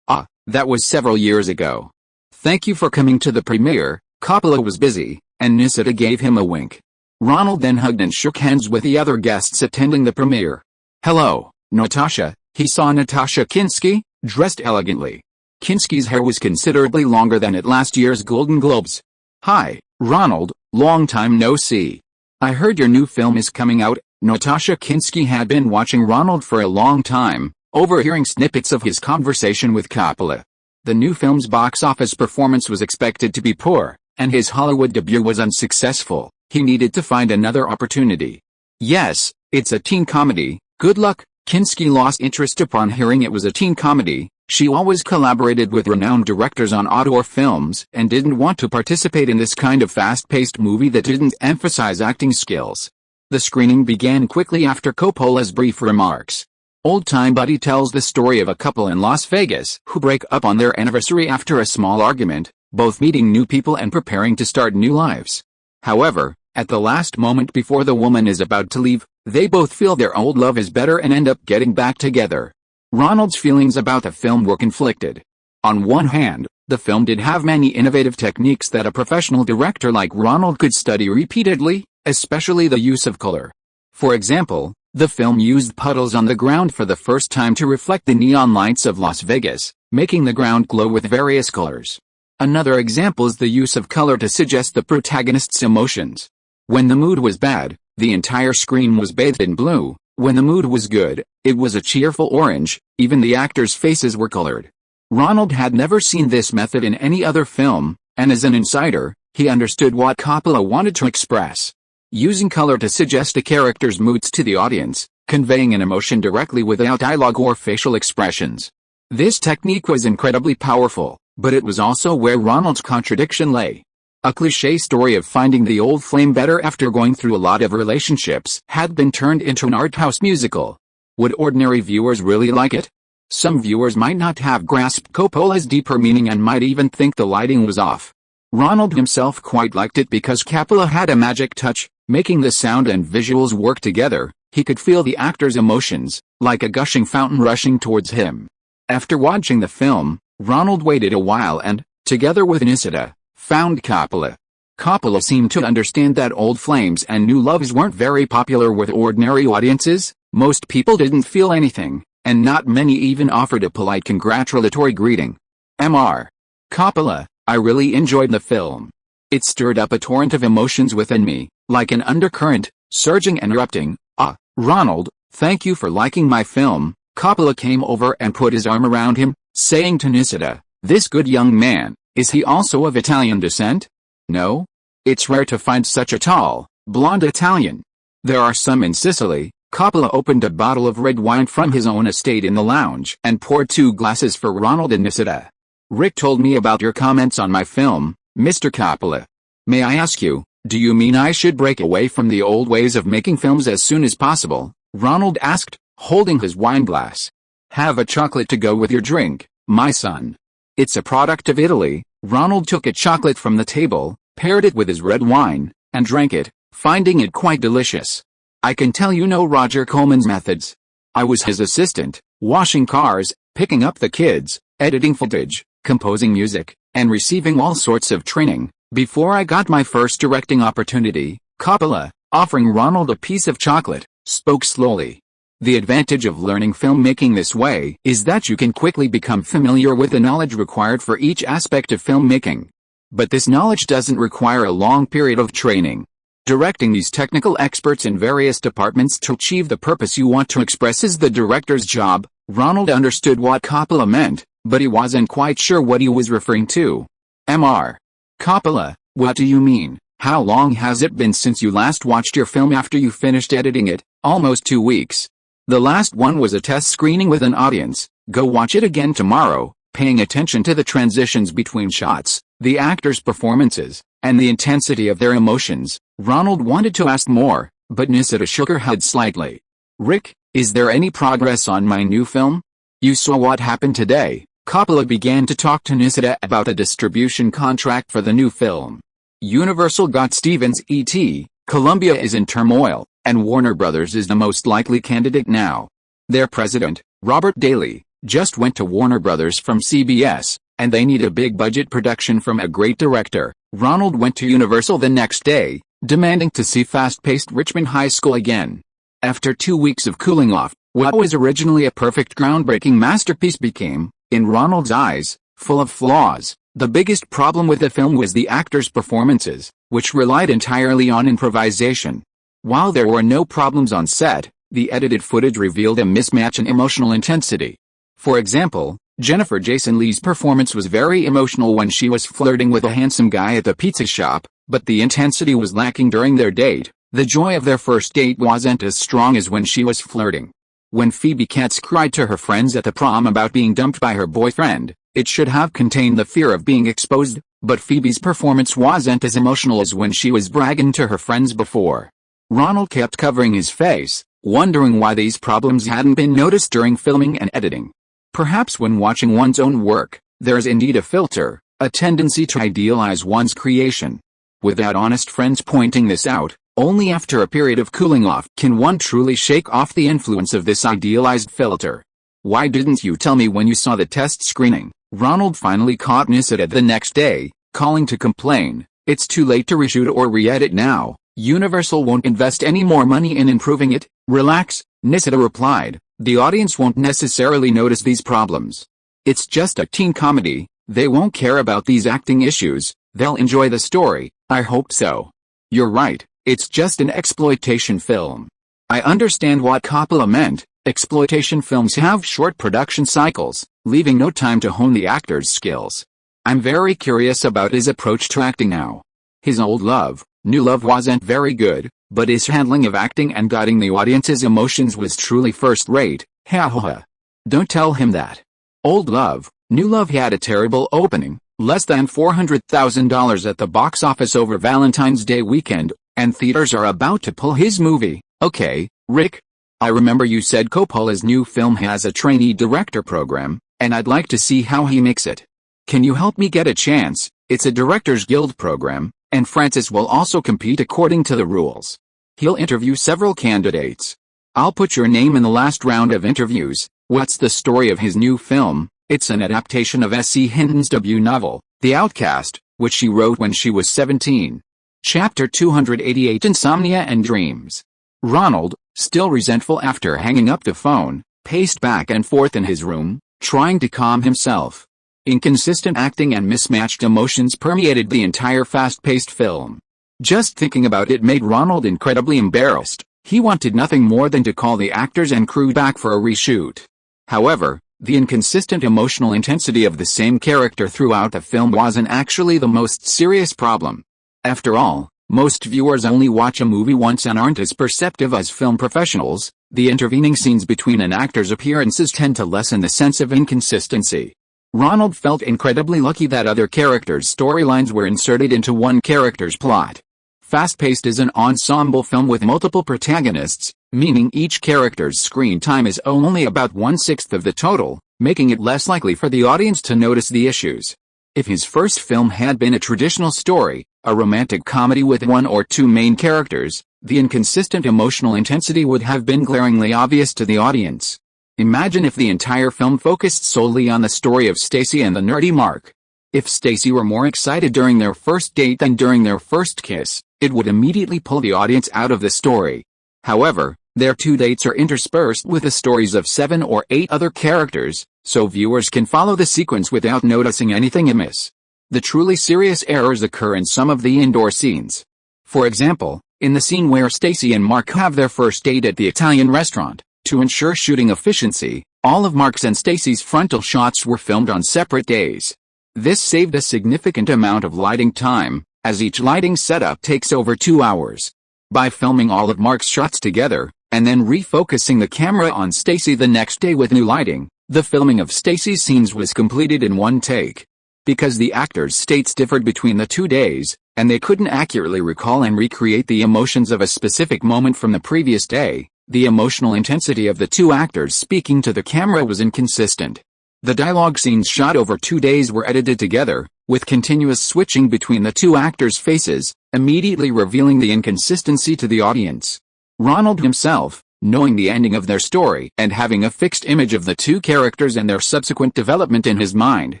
That was several years ago. Thank you for coming to the premiere. Coppola was busy, and Nisida gave him a wink. Ronald then hugged and shook hands with the other guests attending the premiere. Hello, Natasha. He saw Natasha Kinski, dressed elegantly. Kinski's hair was considerably longer than at last year's Golden Globes. Hi, Ronald, long time no see. I heard your new film is coming out. Natasha Kinski had been watching Ronald for a long time, overhearing snippets of his conversation with Coppola. The new film's box office performance was expected to be poor, and his Hollywood debut was unsuccessful. He needed to find another opportunity. Yes, it's a teen comedy. Good luck. Kinski lost interest upon hearing it was a teen comedy. She always collaborated with renowned directors on auteur films and didn't want to participate in this kind of fast-paced movie that didn't emphasize acting skills. The screening began quickly after Coppola's brief remarks. Old Time Buddy tells the story of a couple in Las Vegas who break up on their anniversary after a small argument, both meeting new people and preparing to start new lives. However, at the last moment before the woman is about to leave, they both feel their old love is better and end up getting back together. Ronald's feelings about the film were conflicted. On one hand, the film did have many innovative techniques that a professional director like Ronald could study repeatedly, especially the use of color. For example, the film used puddles on the ground for the first time to reflect the neon lights of Las Vegas, making the ground glow with various colors. Another example is the use of color to suggest the protagonist's emotions. When the mood was bad, the entire screen was bathed in blue. When the mood was good, it was a cheerful orange. Even the actors' faces were colored. Ronald had never seen this method in any other film, and as an insider, he understood what Coppola wanted to express. Using color to suggest a character's moods to the audience, conveying an emotion directly without dialogue or facial expressions. This technique was incredibly powerful, but it was also where Ronald's contradiction lay. A cliché story of finding the old flame better after going through a lot of relationships had been turned into an art house musical. Would ordinary viewers really like it? Some viewers might not have grasped Coppola's deeper meaning and might even think the lighting was off. Ronald himself quite liked it because Coppola had a magic touch, making the sound and visuals work together. He could feel the actors' emotions, like a gushing fountain rushing towards him. After watching the film, Ronald waited a while and, together with Nisida, found Coppola. Coppola seemed to understand that Old Flames and New Loves weren't very popular with ordinary audiences. Most people didn't feel anything, and not many even offered a polite congratulatory greeting. Mr. Coppola, I really enjoyed the film. It stirred up a torrent of emotions within me, like an undercurrent, surging and erupting. Ah, Ronald, thank you for liking my film. Coppola came over and put his arm around him, saying to Nisida, this good young man, is he also of Italian descent? No? It's rare to find such a tall, blonde Italian. There are some in Sicily. Coppola opened a bottle of red wine from his own estate in the lounge and poured 2 glasses for Ronald and Nisida. Rick told me about your comments on my film, Mr. Coppola. May I ask you, do you mean I should break away from the old ways of making films as soon as possible? Ronald asked, holding his wine glass. Have a chocolate to go with your drink, my son. It's a product of Italy. Ronald took a chocolate from the table, paired it with his red wine, and drank it, finding it quite delicious. I can tell you know Roger Coleman's methods. I was his assistant, washing cars, picking up the kids, editing footage, composing music, and receiving all sorts of training, before I got my first directing opportunity. Coppola, offering Ronald a piece of chocolate, spoke slowly. The advantage of learning filmmaking this way is that you can quickly become familiar with the knowledge required for each aspect of filmmaking. But this knowledge doesn't require a long period of training. Directing these technical experts in various departments to achieve the purpose you want to express is the director's job. Ronald understood what Coppola meant, but he wasn't quite sure what he was referring to. Mr. Coppola, what do you mean? How long has it been since you last watched your film after you finished editing it? Almost 2 weeks. The last one was a test screening with an audience. Go watch it again tomorrow, paying attention to the transitions between shots, the actors' performances, and the intensity of their emotions. Ronald wanted to ask more, but Nisida shook her head slightly. Rick, is there any progress on my new film? You saw what happened today. Coppola began to talk to Nisida about a distribution contract for the new film. Universal got Stevens E.T., Columbia is in turmoil, and Warner Brothers is the most likely candidate now. Their president, Robert Daly, just went to Warner Brothers from CBS, and they need a big-budget production from a great director. Ronald went to Universal the next day, demanding to see fast-paced Richmond High School again. After 2 weeks of cooling off, what was originally a perfect groundbreaking masterpiece became, in Ronald's eyes, full of flaws. The biggest problem with the film was the actors' performances, which relied entirely on improvisation. While there were no problems on set, the edited footage revealed a mismatch in emotional intensity. For example, Jennifer Jason Leigh's performance was very emotional when she was flirting with a handsome guy at the pizza shop, but the intensity was lacking during their date. The joy of their first date wasn't as strong as when she was flirting. When Phoebe Cates cried to her friends at the prom about being dumped by her boyfriend, it should have contained the fear of being exposed, but Phoebe's performance wasn't as emotional as when she was bragging to her friends before. Ronald kept covering his face, wondering why these problems hadn't been noticed during filming and editing. Perhaps when watching one's own work, there's indeed a filter, a tendency to idealize one's creation. Without honest friends pointing this out, only after a period of cooling off can one truly shake off the influence of this idealized filter. Why didn't you tell me when you saw the test screening? Ronald finally caught Nisida the next day, calling to complain. It's too late to reshoot or re-edit now. Universal won't invest any more money in improving it. Relax, Nisida replied. The audience won't necessarily notice these problems. It's just a teen comedy. They won't care about these acting issues. They'll enjoy the story. I hope so. You're right. It's just an exploitation film. I understand what Coppola meant. Exploitation films have short production cycles, leaving no time to hone the actor's skills. I'm very curious about his approach to acting now. His Old Love, New Love wasn't very good, but his handling of acting and guiding the audience's emotions was truly first-rate. Ha ha ha. Don't tell him that. Old Love, New Love had a terrible opening, less than $400,000 at the box office over Valentine's Day weekend, and theaters are about to pull his movie. Okay, Rick. I remember you said Coppola's new film has a trainee director program, and I'd like to see how he makes it. Can you help me get a chance? It's a Directors Guild program, and Francis will also compete according to the rules. He'll interview several candidates. I'll put your name in the last round of interviews. What's the story of his new film? It's an adaptation of S.E. Hinton's debut novel, The Outcast, which she wrote when she was 17. Chapter 288 Insomnia and Dreams. Ronald, still resentful after hanging up the phone, paced back and forth in his room, trying to calm himself. Inconsistent acting and mismatched emotions permeated the entire fast-paced film. Just thinking about it made Ronald incredibly embarrassed. He wanted nothing more than to call the actors and crew back for a reshoot. However, the inconsistent emotional intensity of the same character throughout the film wasn't actually the most serious problem. After all, most viewers only watch a movie once and aren't as perceptive as film professionals. The intervening scenes between an actor's appearances tend to lessen the sense of inconsistency. Ronald felt incredibly lucky that other characters' storylines were inserted into one character's plot. Fast-paced is an ensemble film with multiple protagonists, meaning each character's screen time is only about 1/6 of the total, making it less likely for the audience to notice the issues. If his first film had been a traditional story, a romantic comedy with one or two main characters, the inconsistent emotional intensity would have been glaringly obvious to the audience. Imagine if the entire film focused solely on the story of Stacy and the nerdy Mark. If Stacy were more excited during their first date than during their first kiss, it would immediately pull the audience out of the story. However, their two dates are interspersed with the stories of 7 or 8 other characters, so viewers can follow the sequence without noticing anything amiss. The truly serious errors occur in some of the indoor scenes. For example, in the scene where Stacy and Mark have their first date at the Italian restaurant, to ensure shooting efficiency, all of Mark's and Stacy's frontal shots were filmed on separate days. This saved a significant amount of lighting time, as each lighting setup takes over 2 hours. By filming all of Mark's shots together, and then refocusing the camera on Stacy the next day with new lighting, the filming of Stacy's scenes was completed in one take. Because the actors' states differed between the 2 days, and they couldn't accurately recall and recreate the emotions of a specific moment from the previous day, the emotional intensity of the 2 actors speaking to the camera was inconsistent. The dialogue scenes shot over 2 days were edited together, with continuous switching between the 2 actors' faces, immediately revealing the inconsistency to the audience. Ronald himself, knowing the ending of their story and having a fixed image of the 2 characters and their subsequent development in his mind,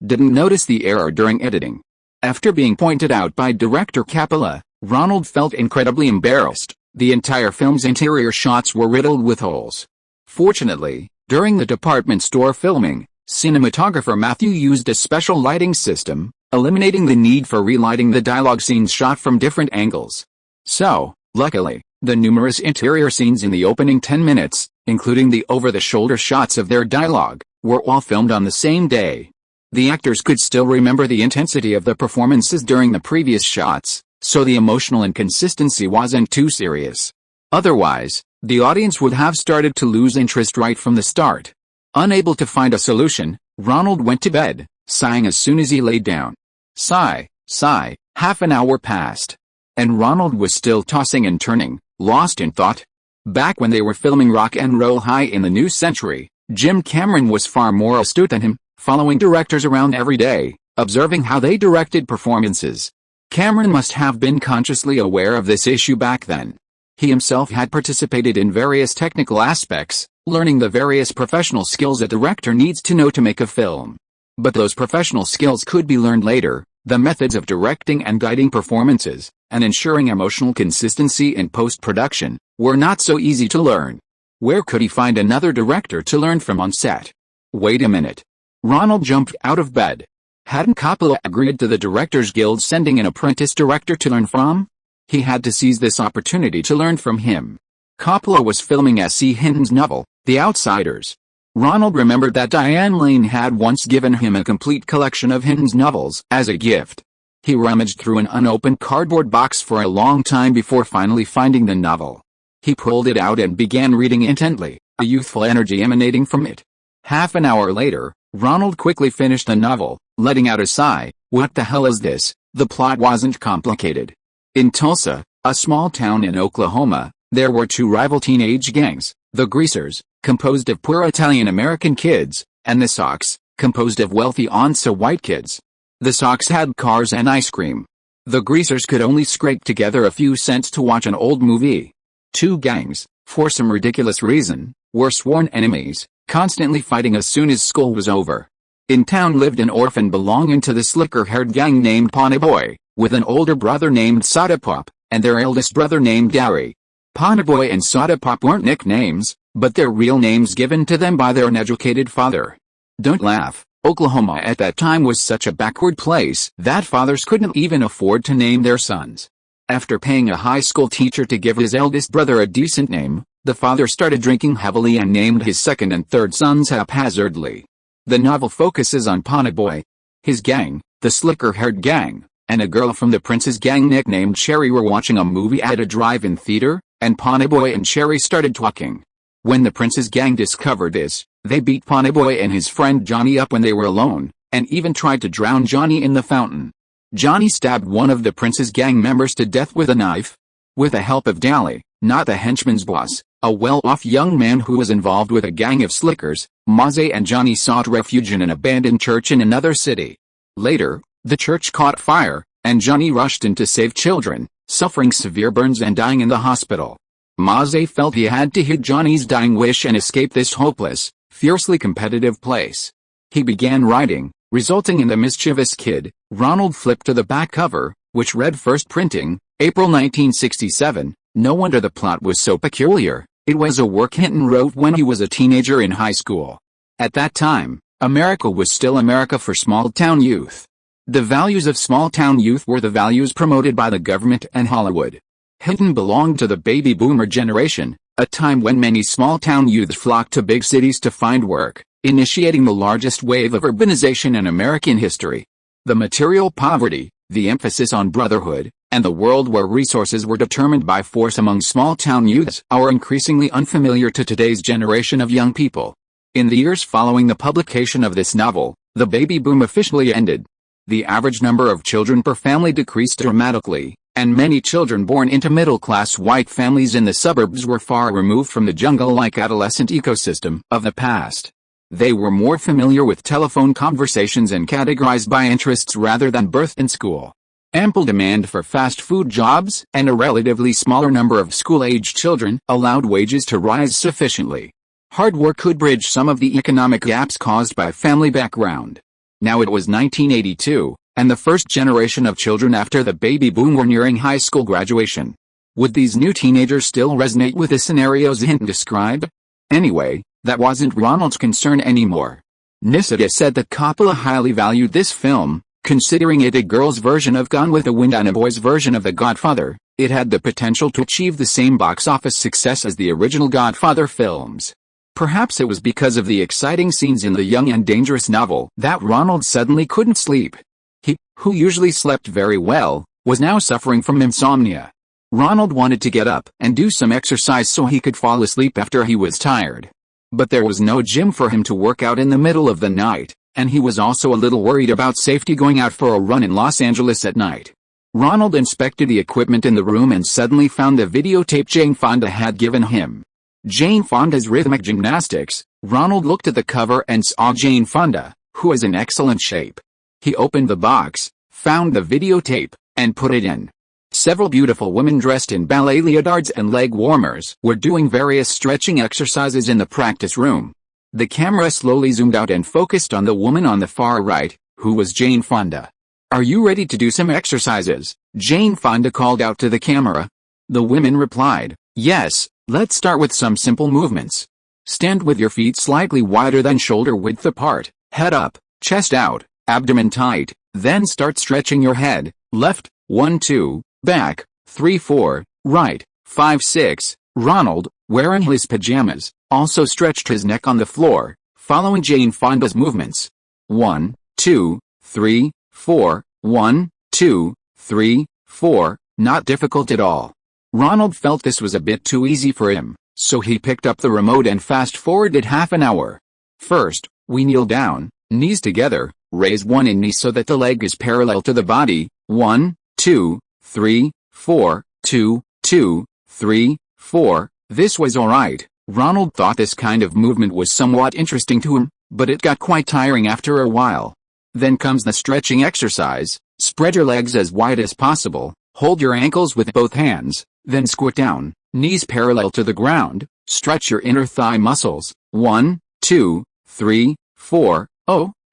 didn't notice the error during editing. After being pointed out by director Capella, Ronald felt incredibly embarrassed. The entire film's interior shots were riddled with holes. Fortunately, during the department store filming, cinematographer Matthew used a special lighting system, eliminating the need for relighting the dialogue scenes shot from different angles. So, luckily, the numerous interior scenes in the opening 10 minutes, including the over-the-shoulder shots of their dialogue, were all filmed on the same day. The actors could still remember the intensity of the performances during the previous shots, so the emotional inconsistency wasn't too serious. Otherwise, the audience would have started to lose interest right from the start. Unable to find a solution, Ronald went to bed, sighing as soon as he laid down. Sigh, sigh, half an hour passed. And Ronald was still tossing and turning, lost in thought. Back when they were filming Rock and Roll High in the new century, Jim Cameron was far more astute than him, following directors around every day, observing how they directed performances. Cameron must have been consciously aware of this issue back then. He himself had participated in various technical aspects, learning the various professional skills a director needs to know to make a film. But those professional skills could be learned later. The methods of directing and guiding performances, and ensuring emotional consistency in post-production, were not so easy to learn. Where could he find another director to learn from on set? Wait a minute. Ronald jumped out of bed. Hadn't Coppola agreed to the Directors Guild sending an apprentice director to learn from? He had to seize this opportunity to learn from him. Coppola was filming S.E. Hinton's novel, The Outsiders. Ronald remembered that Diane Lane had once given him a complete collection of Hinton's novels as a gift. He rummaged through an unopened cardboard box for a long time before finally finding the novel. He pulled it out and began reading intently, a youthful energy emanating from it. Half an hour later, Ronald quickly finished the novel, letting out a sigh. What the hell is this? The plot wasn't complicated. In Tulsa, a small town in Oklahoma, there were 2 rival teenage gangs, the Greasers, composed of poor Italian-American kids, and the Sox, composed of wealthy Onsa white kids. The Sox had cars and ice cream. The Greasers could only scrape together a few cents to watch an old movie. 2 gangs, for some ridiculous reason, were sworn enemies, constantly fighting as soon as school was over. In town lived an orphan belonging to the slicker-haired gang named Pawnee Boy, with an older brother named Soda Pop, and their eldest brother named Gary. Pawnee Boy and Soda Pop weren't nicknames, but their real names given to them by their uneducated father. Don't laugh, Oklahoma at that time was such a backward place that fathers couldn't even afford to name their sons. After paying a high school teacher to give his eldest brother a decent name, the father started drinking heavily and named his second and third sons haphazardly. The novel focuses on Ponyboy, his gang, the slicker-haired gang, and a girl from the Prince's gang nicknamed Cherry were watching a movie at a drive-in theater, and Ponyboy and Cherry started talking. When the Prince's gang discovered this, they beat Ponyboy and his friend Johnny up when they were alone, and even tried to drown Johnny in the fountain. Johnny stabbed one of the Prince's gang members to death with a knife. With the help of Dally, not the henchman's boss, a well-off young man who was involved with a gang of slickers, Maze and Johnny sought refuge in an abandoned church in another city. Later, the church caught fire, and Johnny rushed in to save children, suffering severe burns and dying in the hospital. Maze felt he had to hit Johnny's dying wish and escape this hopeless, fiercely competitive place. He began writing, resulting in The Mischievous Kid. Ronald flipped to the back cover, which read first printing, April 1967. No wonder the plot was so peculiar. It was a work Hinton wrote when he was a teenager in high school. At that time, America was still America for small-town youth. The values of small-town youth were the values promoted by the government and Hollywood. Hinton belonged to the baby boomer generation, a time when many small-town youths flocked to big cities to find work, initiating the largest wave of urbanization in American history. The material poverty, the emphasis on brotherhood, and the world where resources were determined by force among small-town youths are increasingly unfamiliar to today's generation of young people. In the years following the publication of this novel, the baby boom officially ended. The average number of children per family decreased dramatically, and many children born into middle-class white families in the suburbs were far removed from the jungle-like adolescent ecosystem of the past. They were more familiar with telephone conversations and categorized by interests rather than birth and school. Ample demand for fast food jobs and a relatively smaller number of school-age children allowed wages to rise sufficiently. Hard work could bridge some of the economic gaps caused by family background. Now it was 1982, and the first generation of children after the baby boom were nearing high school graduation. Would these new teenagers still resonate with the scenarios Hinton described? Anyway, that wasn't Ronald's concern anymore. Nissida said that Coppola highly valued this film, considering it a girl's version of Gone with the Wind and a boy's version of The Godfather. It had the potential to achieve the same box office success as the original Godfather films. Perhaps it was because of the exciting scenes in the young and dangerous novel that Ronald suddenly couldn't sleep. He, who usually slept very well, was now suffering from insomnia. Ronald wanted to get up and do some exercise so he could fall asleep after he was tired. But there was no gym for him to work out in the middle of the night, and he was also a little worried about safety going out for a run in Los Angeles at night. Ronald inspected the equipment in the room and suddenly found the videotape Jane Fonda had given him. Jane Fonda's Rhythmic Gymnastics. Ronald looked at the cover and saw Jane Fonda, who was in excellent shape. He opened the box, found the videotape, and put it in. Several beautiful women dressed in ballet leotards and leg warmers were doing various stretching exercises in the practice room. The camera slowly zoomed out and focused on the woman on the far right, who was Jane Fonda. "Are you ready to do some exercises?" Jane Fonda called out to the camera. The women replied, "Yes, let's start with some simple movements. Stand with your feet slightly wider than shoulder width apart, head up, chest out, abdomen tight, then start stretching your head, left, 1 2, back, 3 4, right, 5 6. Ronald, wearing his pajamas, also stretched his neck on the floor, following Jane Fonda's movements. 1 2 3 4, 1 2 3 4, not difficult at all. Ronald felt this was a bit too easy for him, so he picked up the remote and fast-forwarded half an hour. First, we kneel down, knees together, raise one knee so that the leg is parallel to the body, 1 2 3 4, 2 2 3 4. This was alright. Ronald thought this kind of movement was somewhat interesting to him, but it got quite tiring after a while. Then comes the stretching exercise. Spread your legs as wide as possible, hold your ankles with both hands, then squat down, knees parallel to the ground, stretch your inner thigh muscles, 1 2 3 4,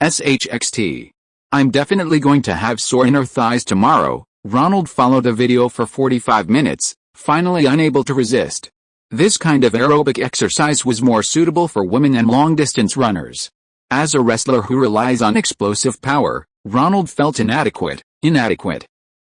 shxt. I'm definitely going to have sore inner thighs tomorrow. Ronald followed the video for 45 minutes, finally unable to resist. This kind of aerobic exercise was more suitable for women and long-distance runners. As a wrestler who relies on explosive power, Ronald felt inadequate.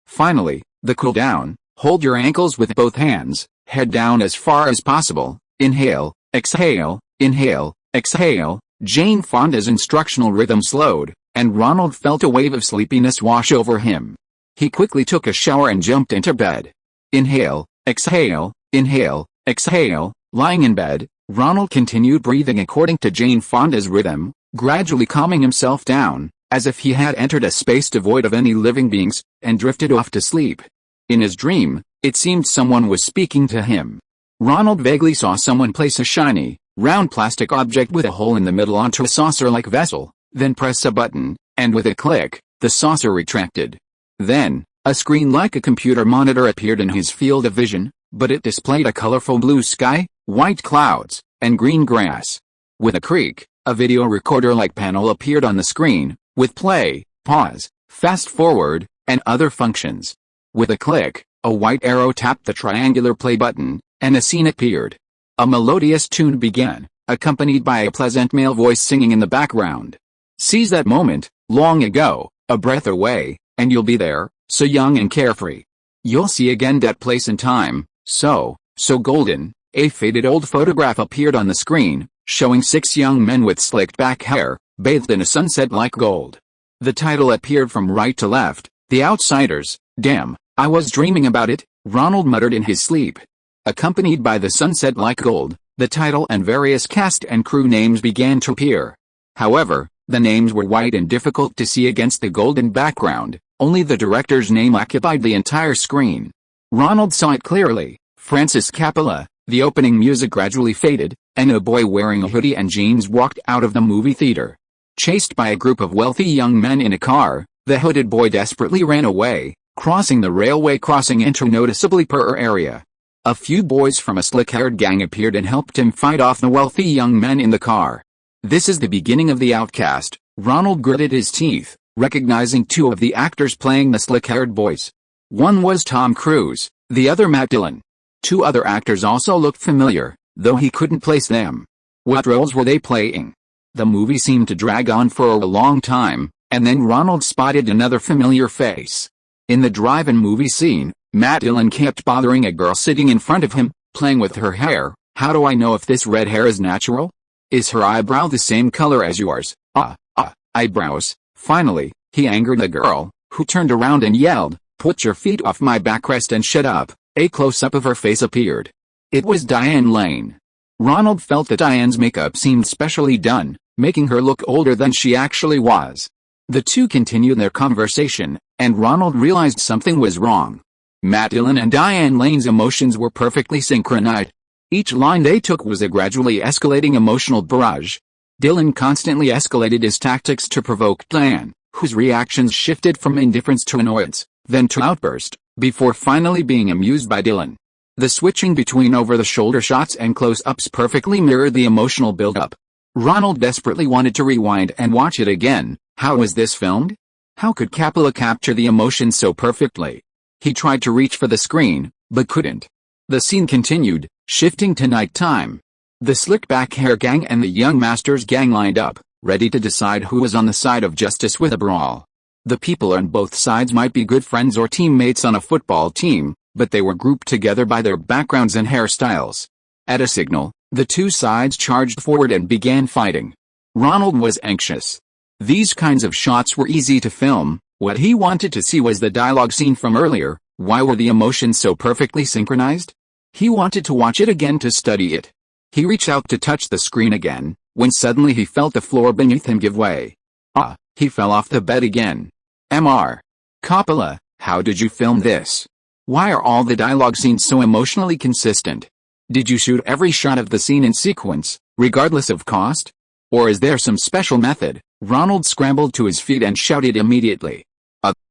Finally, the cool down: hold your ankles with both hands, head down as far as possible, inhale, exhale, inhale, exhale. Jane Fonda's instructional rhythm slowed, and Ronald felt a wave of sleepiness wash over him. He quickly took a shower and jumped into bed. Inhale, exhale, inhale, exhale. Lying in bed, Ronald continued breathing according to Jane Fonda's rhythm, gradually calming himself down, as if he had entered a space devoid of any living beings, and drifted off to sleep. In his dream, it seemed someone was speaking to him. Ronald vaguely saw someone place a shiny, round plastic object with a hole in the middle onto a saucer-like vessel, then press a button, and with a click, the saucer retracted. Then, a screen like a computer monitor appeared in his field of vision, but it displayed a colorful blue sky, white clouds, and green grass. With a creak, a video recorder-like panel appeared on the screen, with play, pause, fast forward, and other functions. With a click, a white arrow tapped the triangular play button, and a scene appeared. A melodious tune began, accompanied by a pleasant male voice singing in the background. Seize that moment, long ago, a breath away, and you'll be there, so young and carefree. You'll see again that place and time, so golden. A faded old photograph appeared on the screen, showing 6 young men with slicked back hair, bathed in a sunset like gold. The title appeared from right to left, The Outsiders. Damn, I was dreaming about it, Ronald muttered in his sleep. Accompanied by the sunset like gold, the title and various cast and crew names began to appear. However, the names were white and difficult to see against the golden background. Only the director's name occupied the entire screen. Ronald saw it clearly: Francis Coppola. The opening music gradually faded, and a boy wearing a hoodie and jeans walked out of the movie theater. Chased by a group of wealthy young men in a car, the hooded boy desperately ran away, crossing the railway crossing into a noticeably poorer area. A few boys from a slick-haired gang appeared and helped him fight off the wealthy young men in the car. This is the beginning of the outcast. Ronald gritted his teeth, recognizing 2 of the actors playing the slick-haired boys. One was Tom Cruise, the other Matt Dillon. 2 other actors also looked familiar, though he couldn't place them. What roles were they playing? The movie seemed to drag on for a long time, and then Ronald spotted another familiar face. In the drive-in movie scene, Matt Dillon kept bothering a girl sitting in front of him, playing with her hair. How do I know if this red hair is natural? Is her eyebrow the same color as yours? Eyebrows. Finally, he angered the girl, who turned around and yelled, "Put your feet off my backrest and shut up." A close-up of her face appeared. It was Diane Lane. Ronald felt that Diane's makeup seemed specially done, making her look older than she actually was. The 2 continued their conversation, and Ronald realized something was wrong. Matt Dillon and Diane Lane's emotions were perfectly synchronized. Each line they took was a gradually escalating emotional barrage. Dillon constantly escalated his tactics to provoke Diane, whose reactions shifted from indifference to annoyance, then to outburst, before finally being amused by Dillon. The switching between over-the-shoulder shots and close-ups perfectly mirrored the emotional build-up. Ronald desperately wanted to rewind and watch it again. How was this filmed? How could Coppola capture the emotion so perfectly? He tried to reach for the screen, but couldn't. The scene continued, shifting to nighttime. The slick-back hair gang and the young masters gang lined up, ready to decide who was on the side of justice with a brawl. The people on both sides might be good friends or teammates on a football team, but they were grouped together by their backgrounds and hairstyles. At a signal, the 2 sides charged forward and began fighting. Ronald was anxious. These kinds of shots were easy to film. What he wanted to see was the dialogue scene from earlier. Why were the emotions so perfectly synchronized? He wanted to watch it again to study it. He reached out to touch the screen again, when suddenly he felt the floor beneath him give way. He fell off the bed again. Mr. Coppola, how did you film this? Why are all the dialogue scenes so emotionally consistent? Did you shoot every shot of the scene in sequence, regardless of cost? Or is there some special method? Ronald scrambled to his feet and shouted immediately.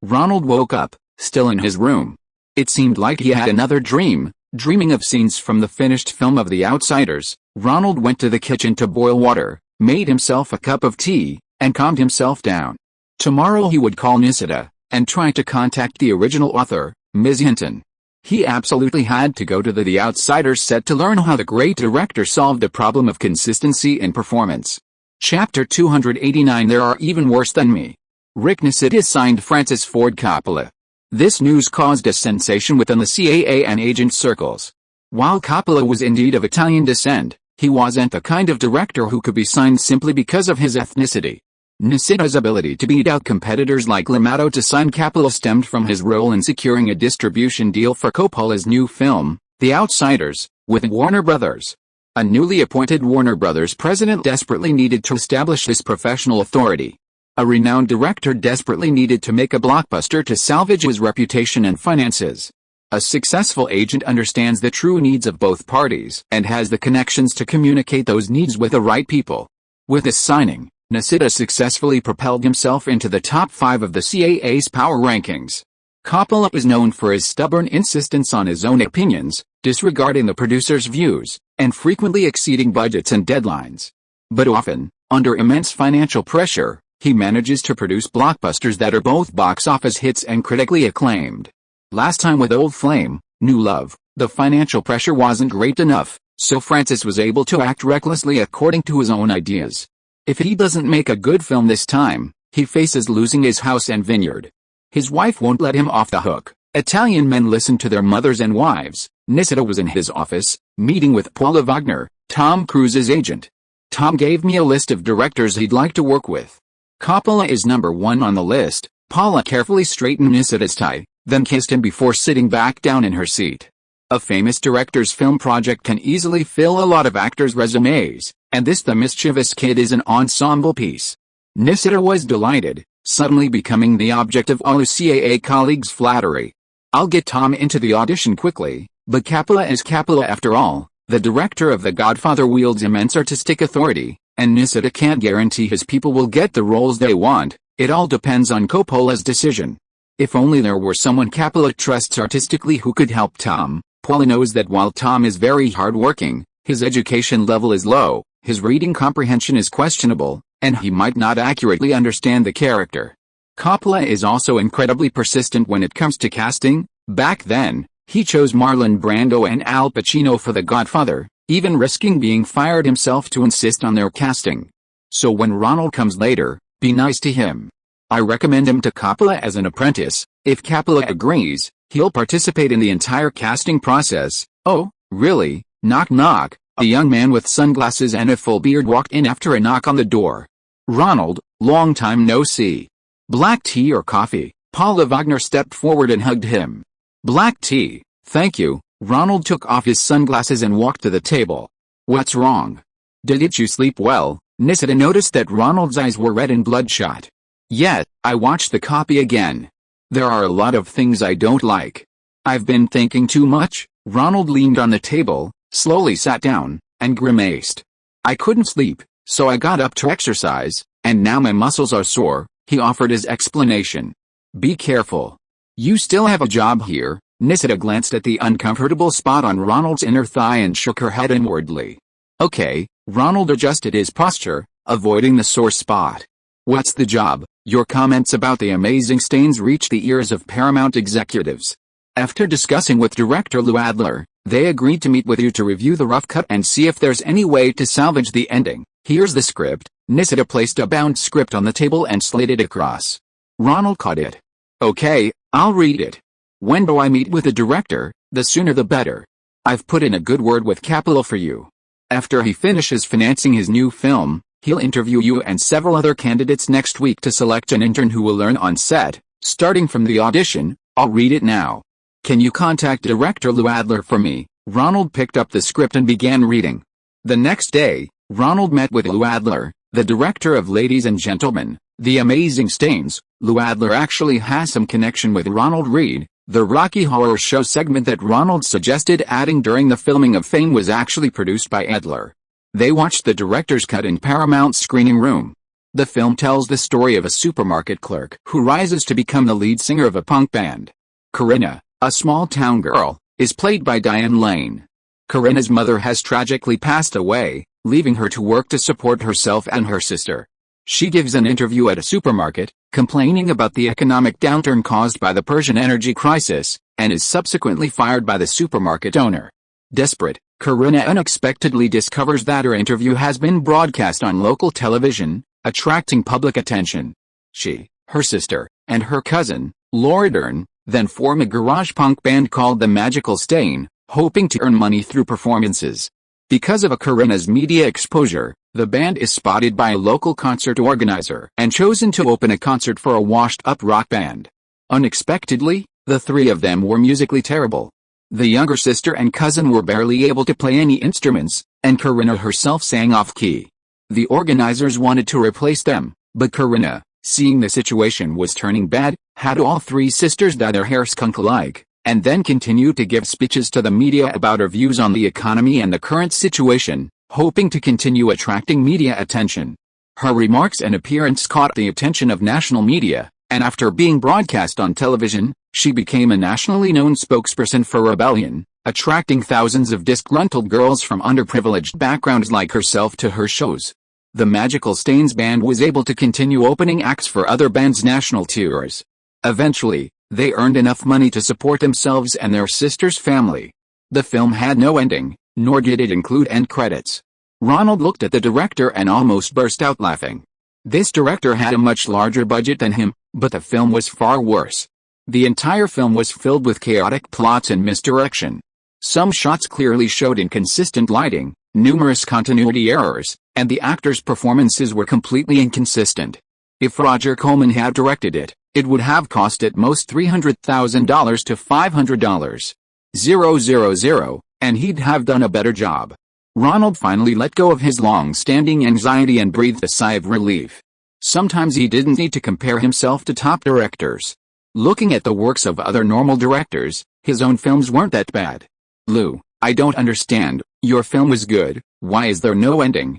Ronald woke up, still in his room. It seemed like he had another dream, dreaming of scenes from the finished film of The Outsiders. Ronald went to the kitchen to boil water, made himself a cup of tea, and calmed himself down. Tomorrow he would call Nisida, and try to contact the original author, Ms. Hinton. He absolutely had to go to the Outsiders set to learn how the great director solved the problem of consistency in performance. Chapter 289 There are even worse than me. Rick Nocita signed Francis Ford Coppola. This news caused a sensation within the CAA and agent circles. While Coppola was indeed of Italian descent, he wasn't the kind of director who could be signed simply because of his ethnicity. Nocita's ability to beat out competitors like L'Amato to sign Coppola stemmed from his role in securing a distribution deal for Coppola's new film, The Outsiders, with Warner Brothers. A newly appointed Warner Brothers president desperately needed to establish this professional authority. A renowned director desperately needed to make a blockbuster to salvage his reputation and finances. A successful agent understands the true needs of both parties and has the connections to communicate those needs with the right people. With this signing, Nocita successfully propelled himself into the top 5 of the CAA's power rankings. Coppola is known for his stubborn insistence on his own opinions, disregarding the producer's views, and frequently exceeding budgets and deadlines. But often, under immense financial pressure, he manages to produce blockbusters that are both box office hits and critically acclaimed. Last time with Old Flame, New Love, the financial pressure wasn't great enough, so Francis was able to act recklessly according to his own ideas. If he doesn't make a good film this time, he faces losing his house and vineyard. His wife won't let him off the hook. Italian men listen to their mothers and wives. Nocita was in his office, meeting with Paula Wagner, Tom Cruise's agent. Tom gave me a list of directors he'd like to work with. Coppola is number 1 on the list. Paula carefully straightened Nocita's tie, then kissed him before sitting back down in her seat. A famous director's film project can easily fill a lot of actors' resumes, and this The Mischievous Kid is an ensemble piece. Nocita was delighted, suddenly becoming the object of all his CAA colleagues' flattery. I'll get Tom into the audition quickly, but Coppola is Coppola after all. The director of The Godfather wields immense artistic authority, and Nocita can't guarantee his people will get the roles they want. It all depends on Coppola's decision. If only there were someone Coppola trusts artistically who could help Tom. Paula knows that while Tom is very hardworking, his education level is low, his reading comprehension is questionable, and he might not accurately understand the character. Coppola is also incredibly persistent when it comes to casting. Back then, he chose Marlon Brando and Al Pacino for The Godfather, even risking being fired himself to insist on their casting. So when Ronald comes later, be nice to him. I recommend him to Coppola as an apprentice. If Coppola agrees, he'll participate in the entire casting process. Oh, really? Knock knock. A young man with sunglasses and a full beard walked in after a knock on the door. Ronald, long time no see. Black tea or coffee? Paula Wagner stepped forward and hugged him. Black tea, thank you. Ronald took off his sunglasses and walked to the table. What's wrong? Didn't you sleep well? Nocita noticed that Ronald's eyes were red and bloodshot. Yeah, I watched the copy again. There are a lot of things I don't like. I've been thinking too much. Ronald leaned on the table, slowly sat down, and grimaced. I couldn't sleep, so I got up to exercise, and now my muscles are sore, he offered his explanation. Be careful. You still have a job here. Nocita glanced at the uncomfortable spot on Ronald's inner thigh and shook her head inwardly. Okay, Ronald adjusted his posture, avoiding the sore spot. What's the job? Your comments about The Amazing Stains reached the ears of Paramount executives. After discussing with director Lou Adler, they agreed to meet with you to review the rough cut and see if there's any way to salvage the ending. Here's the script. Nocita placed a bound script on the table and slid it across. Ronald caught it. Okay, I'll read it. When do I meet with the director? The sooner the better. I've put in a good word with Coppola for you. After he finishes financing his new film, he'll interview you and several other candidates next week to select an intern who will learn on set, starting from the audition. I'll read it now. Can you contact director Lou Adler for me? Ronald picked up the script and began reading. The next day, Ronald met with Lou Adler, the director of Ladies and Gentlemen, The Amazing Stains. Lou Adler actually has some connection with Ronald Reed. The Rocky Horror Show segment that Ronald suggested adding during the filming of Fame was actually produced by Adler. They watched the director's cut in Paramount's screening room. The film tells the story of a supermarket clerk who rises to become the lead singer of a punk band. Corinna, a small-town girl, is played by Diane Lane. Corinna's mother has tragically passed away, leaving her to work to support herself and her sister. She gives an interview at a supermarket, complaining about the economic downturn caused by the Persian energy crisis, and is subsequently fired by the supermarket owner. Desperate, Corinna unexpectedly discovers that her interview has been broadcast on local television, attracting public attention. She, her sister, and her cousin, Laura Dern, then form a garage punk band called The Magical Stain, hoping to earn money through performances. Because of Corinna's media exposure, the band is spotted by a local concert organizer and chosen to open a concert for a washed-up rock band. Unexpectedly, the three of them were musically terrible. The younger sister and cousin were barely able to play any instruments, and Corinna herself sang off-key. The organizers wanted to replace them, but Corinna, seeing the situation was turning bad, had all three sisters dye their hair skunk-alike, and then continued to give speeches to the media about her views on the economy and the current situation, hoping to continue attracting media attention. Her remarks and appearance caught the attention of national media, and after being broadcast on television, she became a nationally known spokesperson for rebellion, attracting thousands of disgruntled girls from underprivileged backgrounds like herself to her shows. The Magical Stains band was able to continue opening acts for other bands' national tours. Eventually, they earned enough money to support themselves and their sister's family. The film had no ending, nor did it include end credits. Ronald looked at the director and almost burst out laughing. This director had a much larger budget than him, but the film was far worse. The entire film was filled with chaotic plots and misdirection. Some shots clearly showed inconsistent lighting, numerous continuity errors, and the actors' performances were completely inconsistent. If Roger Corman had directed it, it would have cost at most $300,000 to $500,000, and he'd have done a better job. Ronald finally let go of his long-standing anxiety and breathed a sigh of relief. Sometimes he didn't need to compare himself to top directors. Looking at the works of other normal directors, his own films weren't that bad. Lou, I don't understand, your film was good, why is there no ending?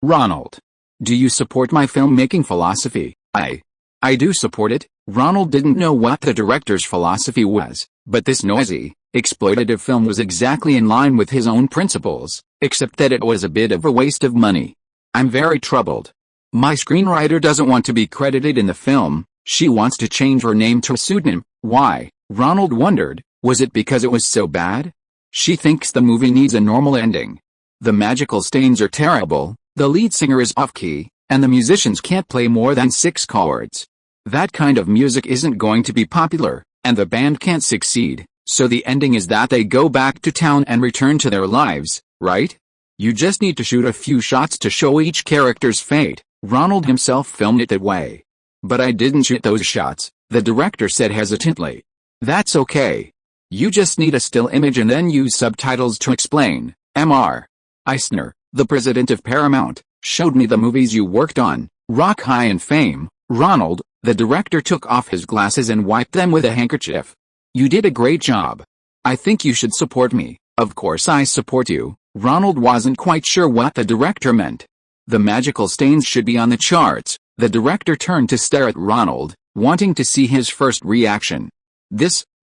Ronald. Do you support my filmmaking philosophy? I do support it. Ronald didn't know what the director's philosophy was, but this noisy, exploitative film was exactly in line with his own principles, except that it was a bit of a waste of money. I'm very troubled. My screenwriter doesn't want to be credited in the film, she wants to change her name to a pseudonym. Why? Ronald wondered, was it because it was so bad? She thinks the movie needs a normal ending. The Magical Stains are terrible, the lead singer is off-key, and the musicians can't play more than 6 chords. That kind of music isn't going to be popular, and the band can't succeed, so the ending is that they go back to town and return to their lives, right? You just need to shoot a few shots to show each character's fate. Ronald himself filmed it that way. But I didn't shoot those shots, the director said hesitantly. That's okay. You just need a still image and then use subtitles to explain. Mr. Eisner, the president of Paramount, showed me the movies you worked on, Rock High and Fame. Ronald, the director took off his glasses and wiped them with a handkerchief. You did a great job. I think you should support me. Of course I support you. Ronald wasn't quite sure what the director meant. The Magical Stains should be on the charts. The director turned to stare at Ronald, wanting to see his first reaction.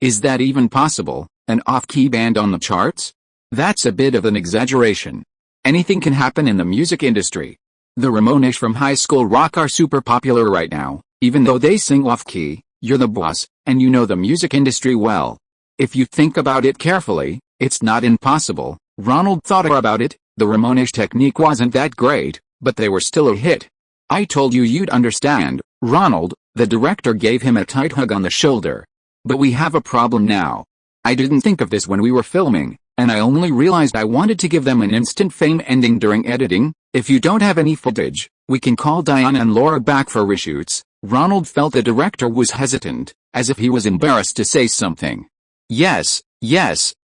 Is that even possible? An off-key band on the charts? That's a bit of an exaggeration. Anything can happen in the music industry. The Ramones from High School Rock are super popular right now, even though they sing off-key. You're the boss, and you know the music industry well. If you think about it carefully, it's not impossible. Ronald thought about it. The Ramones technique wasn't that great, but they were still a hit. I told you you'd understand, Ronald. The director gave him a tight hug on the shoulder. But we have a problem now. I didn't think of this when we were filming, and I only realized I wanted to give them an instant fame ending during editing. If you don't have any footage, we can call Diane and Laura back for reshoots. Ronald felt the director was hesitant, as if he was embarrassed to say something. Yes,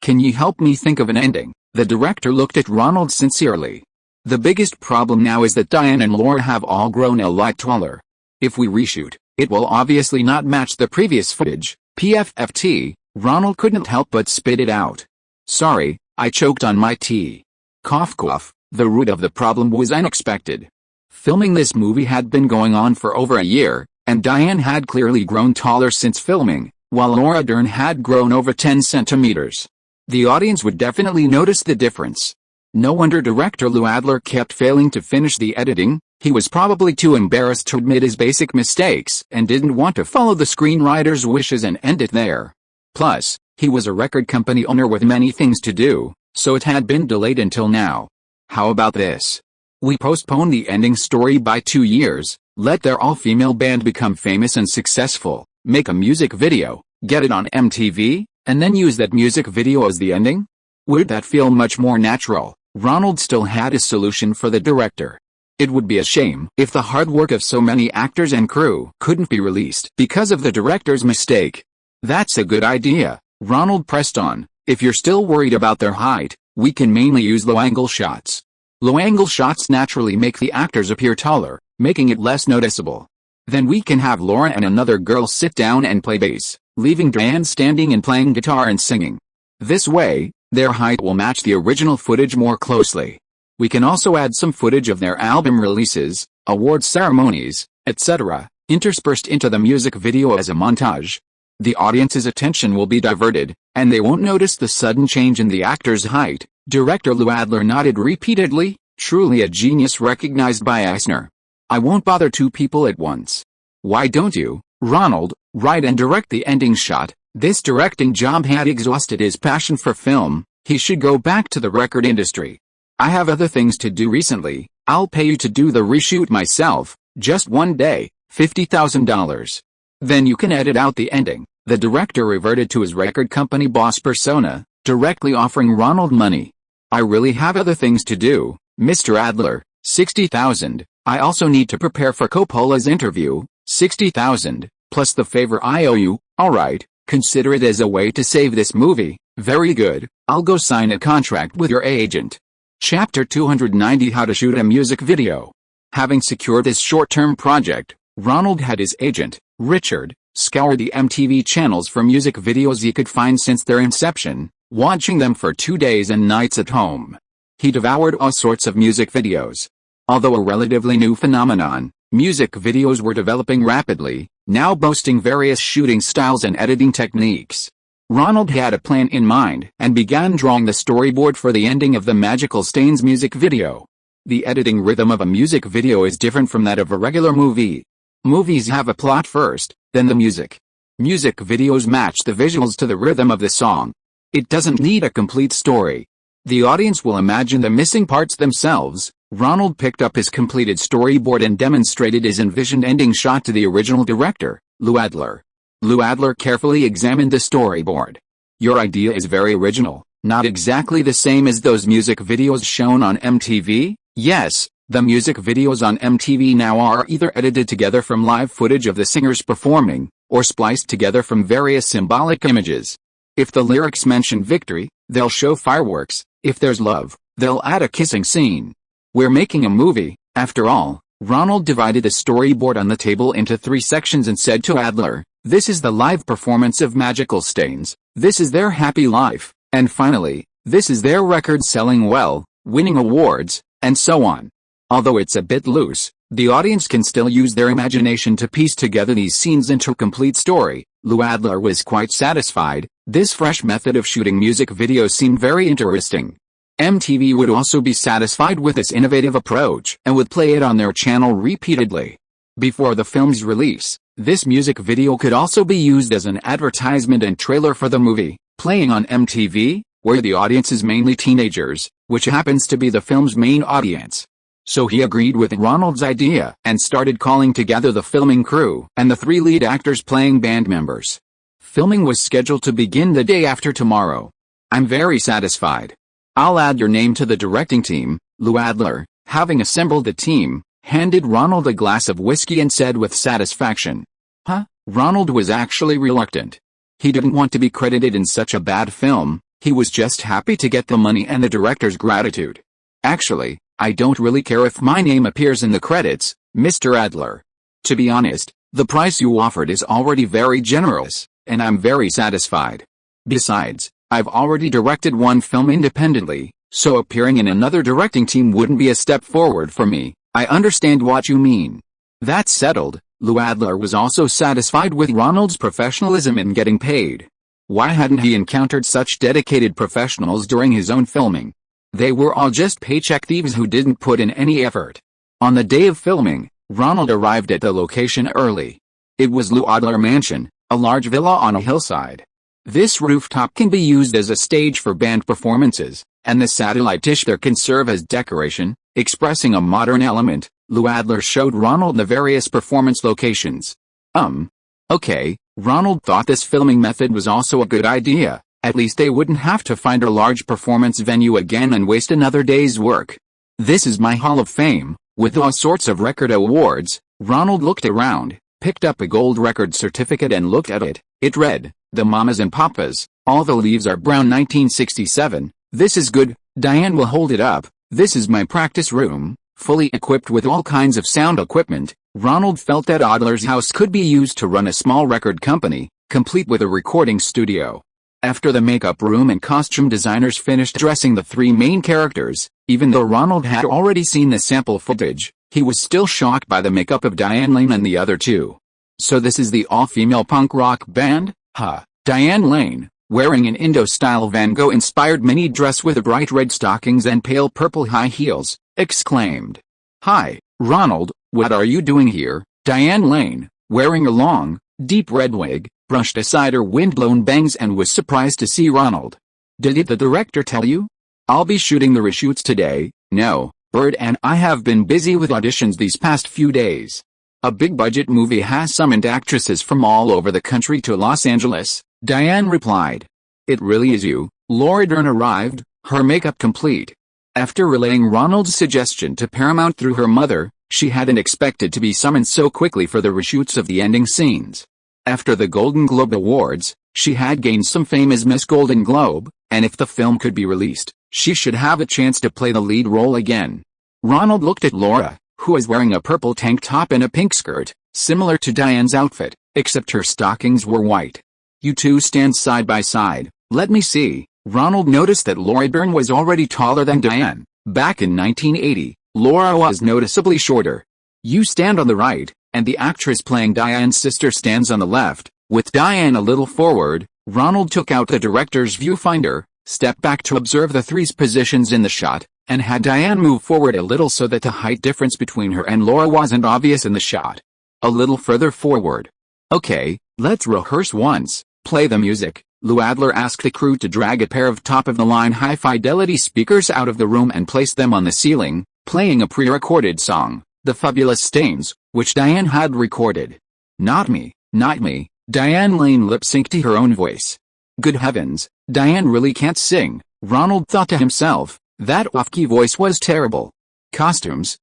can you help me think of an ending? The director looked at Ronald sincerely. The biggest problem now is that Diane and Laura have all grown a lot taller. If we reshoot, it will obviously not match the previous footage. PFFT, Ronald couldn't help but spit it out. Sorry, I choked on my tea. Cough cough, the root of the problem was unexpected. Filming this movie had been going on for over a year, and Diane had clearly grown taller since filming, while Laura Dern had grown over 10 centimeters. The audience would definitely notice the difference. No wonder director Lou Adler kept failing to finish the editing. He was probably too embarrassed to admit his basic mistakes and didn't want to follow the screenwriter's wishes and end it there. Plus, he was a record company owner with many things to do, so it had been delayed until now. How about this? We postpone the ending story by 2 years, let their all-female band become famous and successful, make a music video, get it on MTV, and then use that music video as the ending? Would that feel much more natural? Ronald still had a solution for the director. It would be a shame if the hard work of so many actors and crew couldn't be released because of the director's mistake. That's a good idea, Ronald pressed on. If you're still worried about their height, we can mainly use low-angle shots. Low-angle shots naturally make the actors appear taller, making it less noticeable. Then we can have Laura and another girl sit down and play bass, leaving Dan standing and playing guitar and singing. This way, their height will match the original footage more closely. We can also add some footage of their album releases, awards ceremonies, etc., interspersed into the music video as a montage. The audience's attention will be diverted, and they won't notice the sudden change in the actor's height. Director Lou Adler nodded repeatedly, truly a genius recognized by Eisner. I won't bother 2 people at once. Why don't you, Ronald, write and direct the ending shot? This directing job had exhausted his passion for film. He should go back to the record industry. I have other things to do recently. I'll pay you to do the reshoot myself, just one day, $50,000. Then you can edit out the ending. The director reverted to his record company boss persona, directly offering Ronald money. I really have other things to do, Mr. Adler, $60,000. I also need to prepare for Coppola's interview, $60,000, plus the favor I owe you. Alright, consider it as a way to save this movie. Very good, I'll go sign a contract with your agent. Chapter 290 How to Shoot a Music Video. Having secured this short-term project, Ronald had his agent, Richard, scour the MTV channels for music videos he could find since their inception, watching them for 2 days and nights at home. He devoured all sorts of music videos. Although a relatively new phenomenon, music videos were developing rapidly, now boasting various shooting styles and editing techniques. Ronald had a plan in mind and began drawing the storyboard for the ending of the Magical Stains music video. The editing rhythm of a music video is different from that of a regular movie. Movies have a plot first, then the music. Music videos match the visuals to the rhythm of the song. It doesn't need a complete story. The audience will imagine the missing parts themselves. Ronald picked up his completed storyboard and demonstrated his envisioned ending shot to the original director, Lou Adler. Lou Adler carefully examined the storyboard. Your idea is very original, not exactly the same as those music videos shown on MTV? Yes, the music videos on MTV now are either edited together from live footage of the singers performing, or spliced together from various symbolic images. If the lyrics mention victory, they'll show fireworks. If there's love, they'll add a kissing scene. We're making a movie, after all. Ronald divided the storyboard on the table into 3 sections and said to Adler, this is the live performance of Magical Stains, this is their happy life, and finally, this is their record selling well, winning awards, and so on. Although it's a bit loose, the audience can still use their imagination to piece together these scenes into a complete story. Lou Adler was quite satisfied. This fresh method of shooting music videos seemed very interesting. MTV would also be satisfied with this innovative approach and would play it on their channel repeatedly. Before the film's release, this music video could also be used as an advertisement and trailer for the movie, playing on MTV, where the audience is mainly teenagers, which happens to be the film's main audience. So he agreed with Ronald's idea and started calling together the filming crew and the 3 lead actors playing band members. Filming was scheduled to begin the day after tomorrow. I'm very satisfied. I'll add your name to the directing team. Lou Adler, having assembled the team, handed Ronald a glass of whiskey and said with satisfaction. Huh? Ronald was actually reluctant. He didn't want to be credited in such a bad film, he was just happy to get the money and the director's gratitude. Actually, I don't really care if my name appears in the credits, Mr. Adler. To be honest, the price you offered is already very generous, and I'm very satisfied. Besides, I've already directed 1 film independently, so appearing in another directing team wouldn't be a step forward for me. I understand what you mean. That's settled. Lou Adler was also satisfied with Ronald's professionalism in getting paid. Why hadn't he encountered such dedicated professionals during his own filming? They were all just paycheck thieves who didn't put in any effort. On the day of filming, Ronald arrived at the location early. It was Lou Adler Mansion, a large villa on a hillside. This rooftop can be used as a stage for band performances, and the satellite dish there can serve as decoration, expressing a modern element. Lou Adler showed Ronald the various performance locations. Okay, Ronald thought this filming method was also a good idea. At least they wouldn't have to find a large performance venue again and waste another day's work. This is my Hall of Fame, with all sorts of record awards. Ronald looked around, picked up a gold record certificate and looked at it. It read, "The Mamas and Papas, all the leaves are brown 1967. This is good." Diane will hold it up. "This is my practice room, fully equipped with all kinds of sound equipment." Ronald felt that Adler's house could be used to run a small record company, complete with a recording studio. After the makeup room and costume designers finished dressing the three main characters, even though Ronald had already seen the sample footage, he was still shocked by the makeup of Diane Lane and the other two. So this is the all-female punk rock band? Huh. Diane Lane, wearing an Indo-style Van Gogh-inspired mini dress with bright red stockings and pale purple high heels, exclaimed. "Hi, Ronald, what are you doing here?" Diane Lane, wearing a long, deep red wig, brushed aside her windblown bangs and was surprised to see Ronald. "Did the director tell you? I'll be shooting the reshoots today." "No, Bird and I have been busy with auditions these past few days. A big-budget movie has summoned actresses from all over the country to Los Angeles," Diane replied. "It really is you." Laura Dern arrived, her makeup complete. After relaying Ronald's suggestion to Paramount through her mother, she hadn't expected to be summoned so quickly for the reshoots of the ending scenes. After the Golden Globe Awards, she had gained some fame as Miss Golden Globe, and if the film could be released, she should have a chance to play the lead role again. Ronald looked at Laura, who was wearing a purple tank top and a pink skirt, similar to Diane's outfit, except her stockings were white. "You two stand side by side, let me see." Ronald noticed that Laura Dern was already taller than Diane. Back in 1980, Laura was noticeably shorter. "You stand on the right," and the actress playing Diane's sister stands on the left. With Diane a little forward, Ronald took out the director's viewfinder, stepped back to observe the three's positions in the shot, and had Diane move forward a little so that the height difference between her and Laura wasn't obvious in the shot. A little further forward. "Okay, let's rehearse once. Play the music." Lou Adler asked the crew to drag a pair of top-of-the-line high-fidelity speakers out of the room and place them on the ceiling, playing a pre-recorded song, "The Fabulous Stains," which Diane had recorded. Not me," Diane Lane lip-synced to her own voice. Good heavens, Diane really can't sing, Ronald thought to himself. That off-key voice was terrible. Costumes,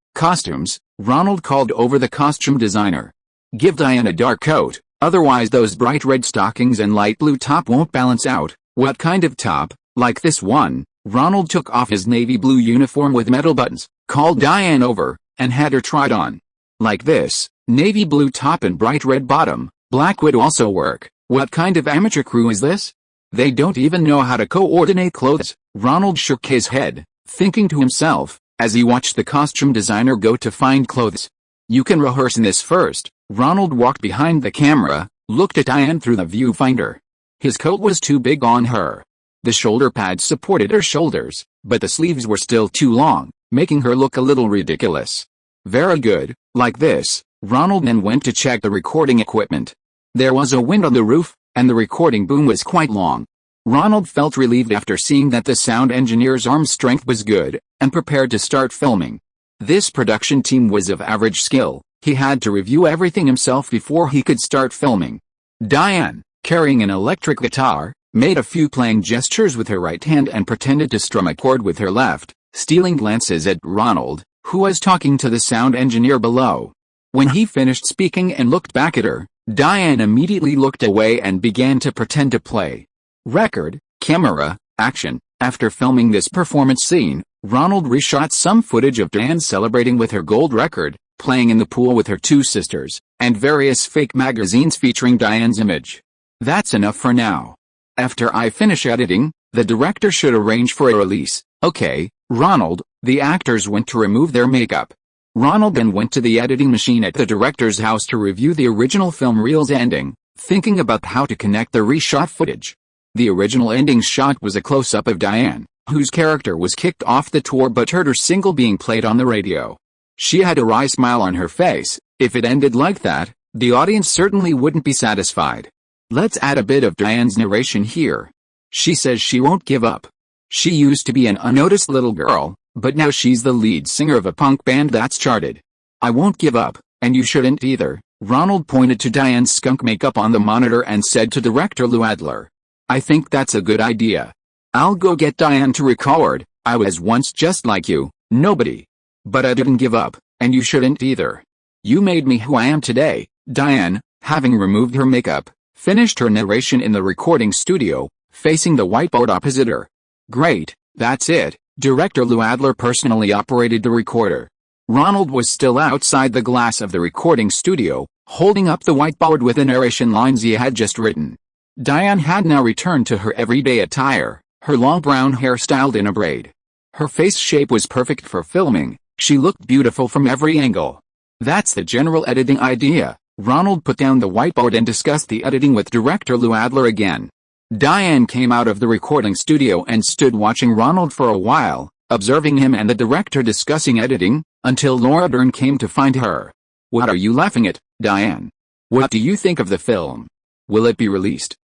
Ronald called over the costume designer. "Give Diane a dark coat, otherwise those bright red stockings and light blue top won't balance out." "What kind of top?" "Like this one." Ronald took off his navy blue uniform with metal buttons, called Diane over, and had her tried on. "Like this, navy blue top and bright red bottom, black would also work." "What kind of amateur crew is this? They don't even know how to coordinate clothes." Ronald shook his head, thinking to himself, as he watched the costume designer go to find clothes. "You can rehearse in this first." Ronald walked behind the camera, looked at Diane through the viewfinder. His coat was too big on her. The shoulder pads supported her shoulders, but the sleeves were still too long, making her look a little ridiculous. "Very good, like this." Ronald then went to check the recording equipment. There was a wind on the roof, and the recording boom was quite long. Ronald felt relieved after seeing that the sound engineer's arm strength was good, and prepared to start filming. This production team was of average skill. He had to review everything himself before he could start filming. Diane, carrying an electric guitar, made a few playing gestures with her right hand and pretended to strum a chord with her left, stealing glances at Ronald, who was talking to the sound engineer below. When he finished speaking and looked back at her, Diane immediately looked away and began to pretend to play. Record, camera, action. After filming this performance scene, Ronald reshot some footage of Diane celebrating with her gold record, playing in the pool with her two sisters, and various fake magazines featuring Diane's image. That's enough for now. After I finish editing, the director should arrange for a release. Okay, Ronald. The actors went to remove their makeup. Ronald then went to the editing machine at the director's house to review the original film reel's ending, thinking about how to connect the reshot footage. The original ending shot was a close-up of Diane, whose character was kicked off the tour but heard her single being played on the radio. She had a wry smile on her face. If it ended like that, the audience certainly wouldn't be satisfied. Let's add a bit of Diane's narration here. She says she won't give up. She used to be an unnoticed little girl, but now she's the lead singer of a punk band that's charted. I won't give up, and you shouldn't either. Ronald pointed to Diane's skunk makeup on the monitor and said to director Lou Adler, I think that's a good idea. I'll go get Diane to record. I was once just like you, nobody. But I didn't give up, and you shouldn't either. You made me who I am today. Diane, having removed her makeup, finished her narration in the recording studio, facing the whiteboard opposite her. Great, that's it. Director Lou Adler personally operated the recorder. Ronald was still outside the glass of the recording studio, holding up the whiteboard with the narration lines he had just written. Diane had now returned to her everyday attire, her long brown hair styled in a braid. Her face shape was perfect for filming. She looked beautiful from every angle. That's the general editing idea. Ronald put down the whiteboard and discussed the editing with director Lou Adler again. Diane came out of the recording studio and stood watching Ronald for a while, observing him and the director discussing editing, until Laura Dern came to find her. What are you laughing at, Diane? What do you think of the film? Will it be released?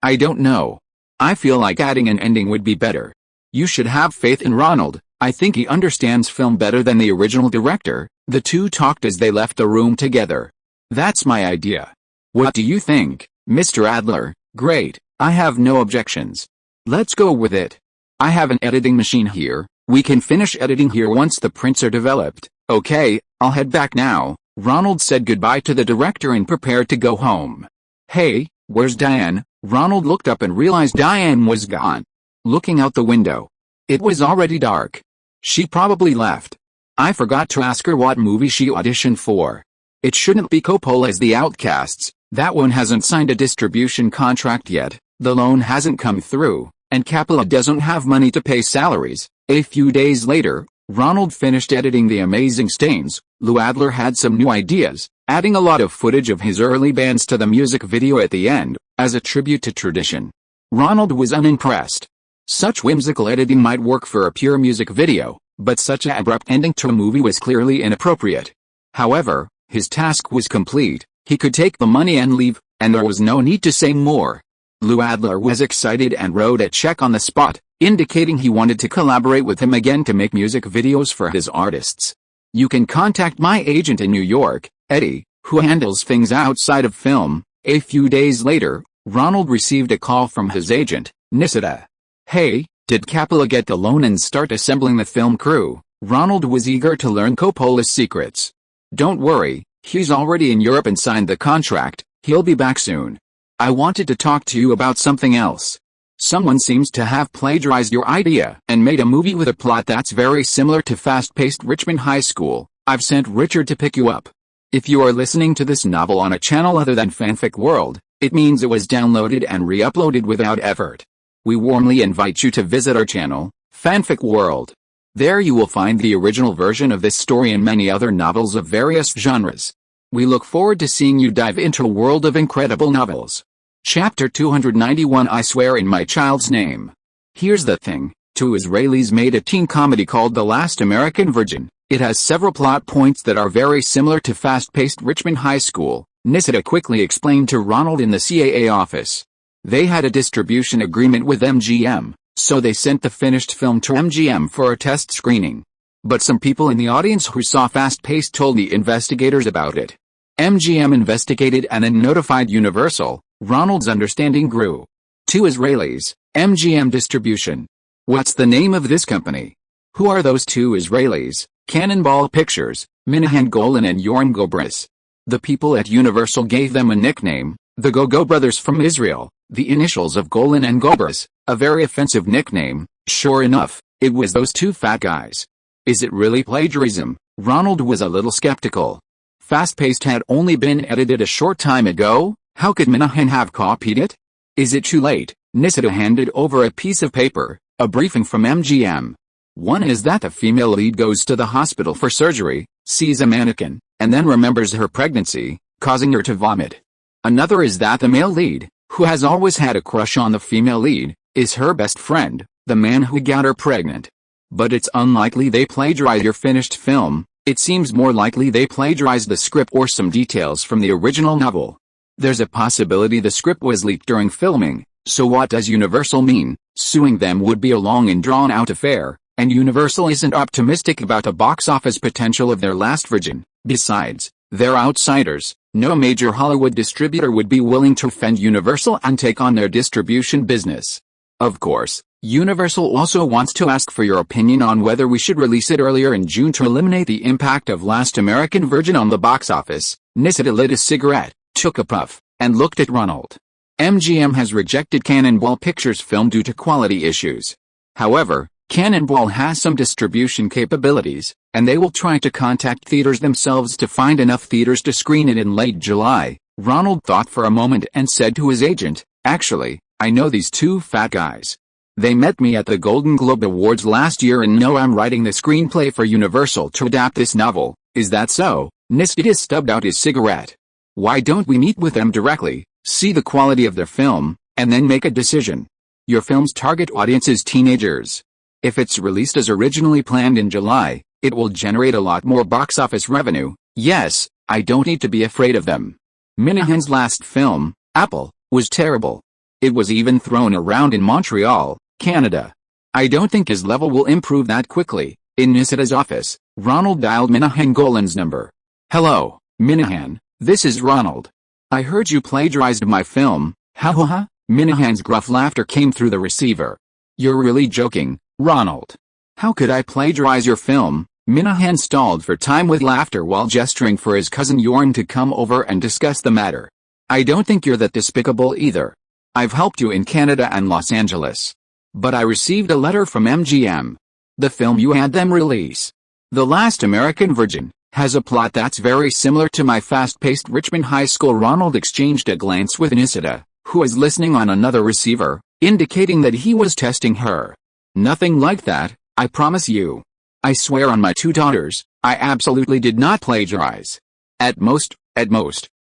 I don't know. I feel like adding an ending would be better. You should have faith in Ronald. I think he understands film better than the original director. The two talked as they left the room together. That's my idea. What do you think, Mr. Adler? Great, I have no objections. Let's go with it. I have an editing machine here. We can finish editing here once the prints are developed. Okay, I'll head back now. Ronald said goodbye to the director and prepared to go home. Hey, where's Diane? Ronald looked up and realized Diane was gone. Looking out the window. It was already dark. She probably left. I forgot to ask her what movie she auditioned for. It shouldn't be Coppola's The Outcasts. That one hasn't signed a distribution contract yet, the loan hasn't come through, and Coppola doesn't have money to pay salaries. A few days later, Ronald finished editing The Amazing Stains. Lou Adler had some new ideas, adding a lot of footage of his early bands to the music video at the end, as a tribute to tradition. Ronald was unimpressed. Such whimsical editing might work for a pure music video, but such an abrupt ending to a movie was clearly inappropriate. However, his task was complete. He could take the money and leave, and there was no need to say more. Lou Adler was excited and wrote a check on the spot, indicating he wanted to collaborate with him again to make music videos for his artists. You can contact my agent in New York, Eddie, who handles things outside of film. A few days later, Ronald received a call from his agent, Nisida. Hey, did Coppola get the loan and start assembling the film crew? Ronald was eager to learn Coppola's secrets. Don't worry, he's already in Europe and signed the contract. He'll be back soon. I wanted to talk to you about something else. Someone seems to have plagiarized your idea and made a movie with a plot that's very similar to fast-paced Richmond High School. I've sent Richard to pick you up. If you are listening to this novel on a channel other than Fanfic World, it means it was downloaded and re-uploaded without effort. We warmly invite you to visit our channel, Fanfic World. There you will find the original version of this story and many other novels of various genres. We look forward to seeing you dive into a world of incredible novels. Chapter 291 I Swear in My Child's Name. Here's the thing, two Israelis made a teen comedy called The Last American Virgin. It has several plot points that are very similar to fast-paced Richmond High School, Nisida quickly explained to Ronald in the CAA office. They had a distribution agreement with MGM, so they sent the finished film to MGM for a test screening. But some people in the audience who saw Fast-Paced told the investigators about it. MGM investigated and then notified Universal. Ronald's understanding grew. Two Israelis, MGM Distribution. What's the name of this company? Who are those two Israelis? Cannonball Pictures, Minahan Golan and Yoram Gobris. The people at Universal gave them a nickname, the Go-Go Brothers from Israel, the initials of Golan and Gobris, a very offensive nickname. Sure enough, it was those two fat guys. Is it really plagiarism? Ronald was a little skeptical. Fast-Paced had only been edited a short time ago. How could Minahan have copied it? Is it too late? Nisida handed over a piece of paper, a briefing from MGM. One is that the female lead goes to the hospital for surgery, sees a mannequin, and then remembers her pregnancy, causing her to vomit. Another is that the male lead, who has always had a crush on the female lead, is her best friend, the man who got her pregnant. But it's unlikely they plagiarized your finished film. It seems more likely they plagiarized the script or some details from the original novel. There's a possibility the script was leaked during filming, So what does Universal mean? Suing them would be a long and drawn-out affair, and Universal isn't optimistic about the box office potential of their last Virgin. Besides, they're outsiders. No major Hollywood distributor would be willing to fend Universal and take on their distribution business. Of course, Universal also wants to ask for your opinion on whether we should release it earlier in June to eliminate the impact of Last American Virgin on the box office. Nisida lit a cigarette, took a puff, and looked at Ronald. MGM has rejected Cannonball Pictures' film due to quality issues. However, Cannonball has some distribution capabilities, and they will try to contact theaters themselves to find enough theaters to screen it in late July. Ronald thought for a moment and said to his agent, "Actually, I know these two fat guys. They met me at the Golden Globe Awards last year and know I'm writing the screenplay for Universal to adapt this novel." "Is that so?" Nisida stubbed out his cigarette. "Why don't we meet with them directly, see the quality of their film, and then make a decision? Your film's target audience is teenagers. If it's released as originally planned in July, it will generate a lot more box office revenue. Yes, I don't need to be afraid of them. Minahan's last film, Apple, was terrible. It was even thrown around in Montreal, Canada. I don't think his level will improve that quickly." In Nisida's office, Ronald dialed Minahan Golan's number. "Hello, Minahan, this is Ronald. I heard you plagiarized my film." "Ha ha ha." Minahan's gruff laughter came through the receiver. "You're really joking, Ronald." "How could I plagiarize your film?" Minahan stalled for time with laughter while gesturing for his cousin Yorn to come over and discuss the matter. "I don't think you're that despicable either. I've helped you in Canada and Los Angeles. But I received a letter from MGM. The film you had them release, The Last American Virgin, has a plot that's very similar to my fast-paced Richmond High School." Ronald exchanged a glance with Nisida, who was listening on another receiver, indicating that he was testing her. "Nothing like that, I promise you. I swear on my two daughters, I absolutely did not plagiarize." At most,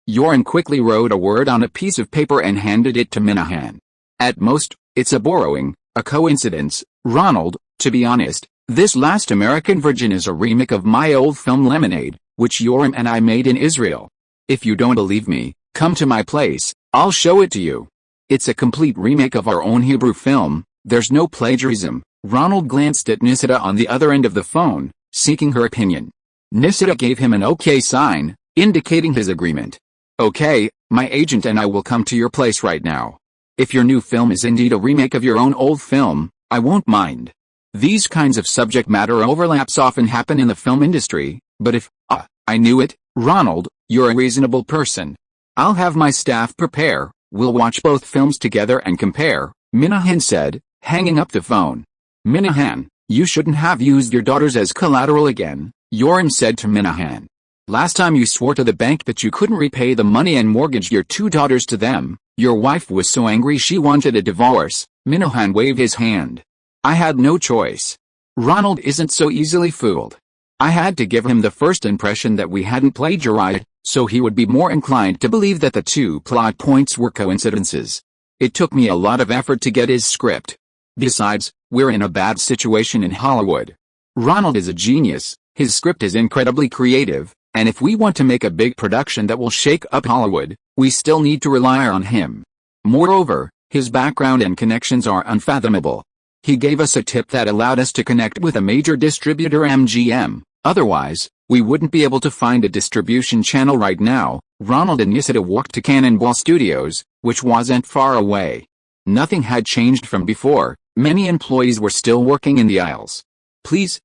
Yorn quickly wrote a word on a piece of paper and handed it to Minahan. "At most, it's a borrowing, a coincidence, Ronald. To be honest, this Last American Virgin is a remake of my old film Lemonade, which Yoram and I made in Israel. If you don't believe me, come to my place, I'll show it to you. It's a complete remake of our own Hebrew film, there's no plagiarism." Ronald glanced at Nisida on the other end of the phone, seeking her opinion. Nisida gave him an okay sign, indicating his agreement. "Okay, my agent and I will come to your place right now. If your new film is indeed a remake of your own old film, I won't mind. These kinds of subject matter overlaps often happen in the film industry, but if, I knew it, Ronald, you're a reasonable person. I'll have my staff prepare, we'll watch both films together and compare," Minahan said, hanging up the phone. "Minahan, you shouldn't have used your daughters as collateral again," Yoram said to Minahan. "Last time you swore to the bank that you couldn't repay the money and mortgaged your two daughters to them. Your wife was so angry she wanted a divorce." Minahan waved his hand. "I had no choice. Ronald isn't so easily fooled. I had to give him the first impression that we hadn't plagiarized, so he would be more inclined to believe that the two plot points were coincidences. It took me a lot of effort to get his script. Besides, we're in a bad situation in Hollywood. Ronald is a genius, his script is incredibly creative, and if we want to make a big production that will shake up Hollywood, we still need to rely on him. Moreover, his background and connections are unfathomable. He gave us a tip that allowed us to connect with a major distributor, MGM. Otherwise, we wouldn't be able to find a distribution channel right now." Ronald and Nisida walked to Cannonball Studios, which wasn't far away. Nothing had changed from before. Many employees were still working in the aisles. Please,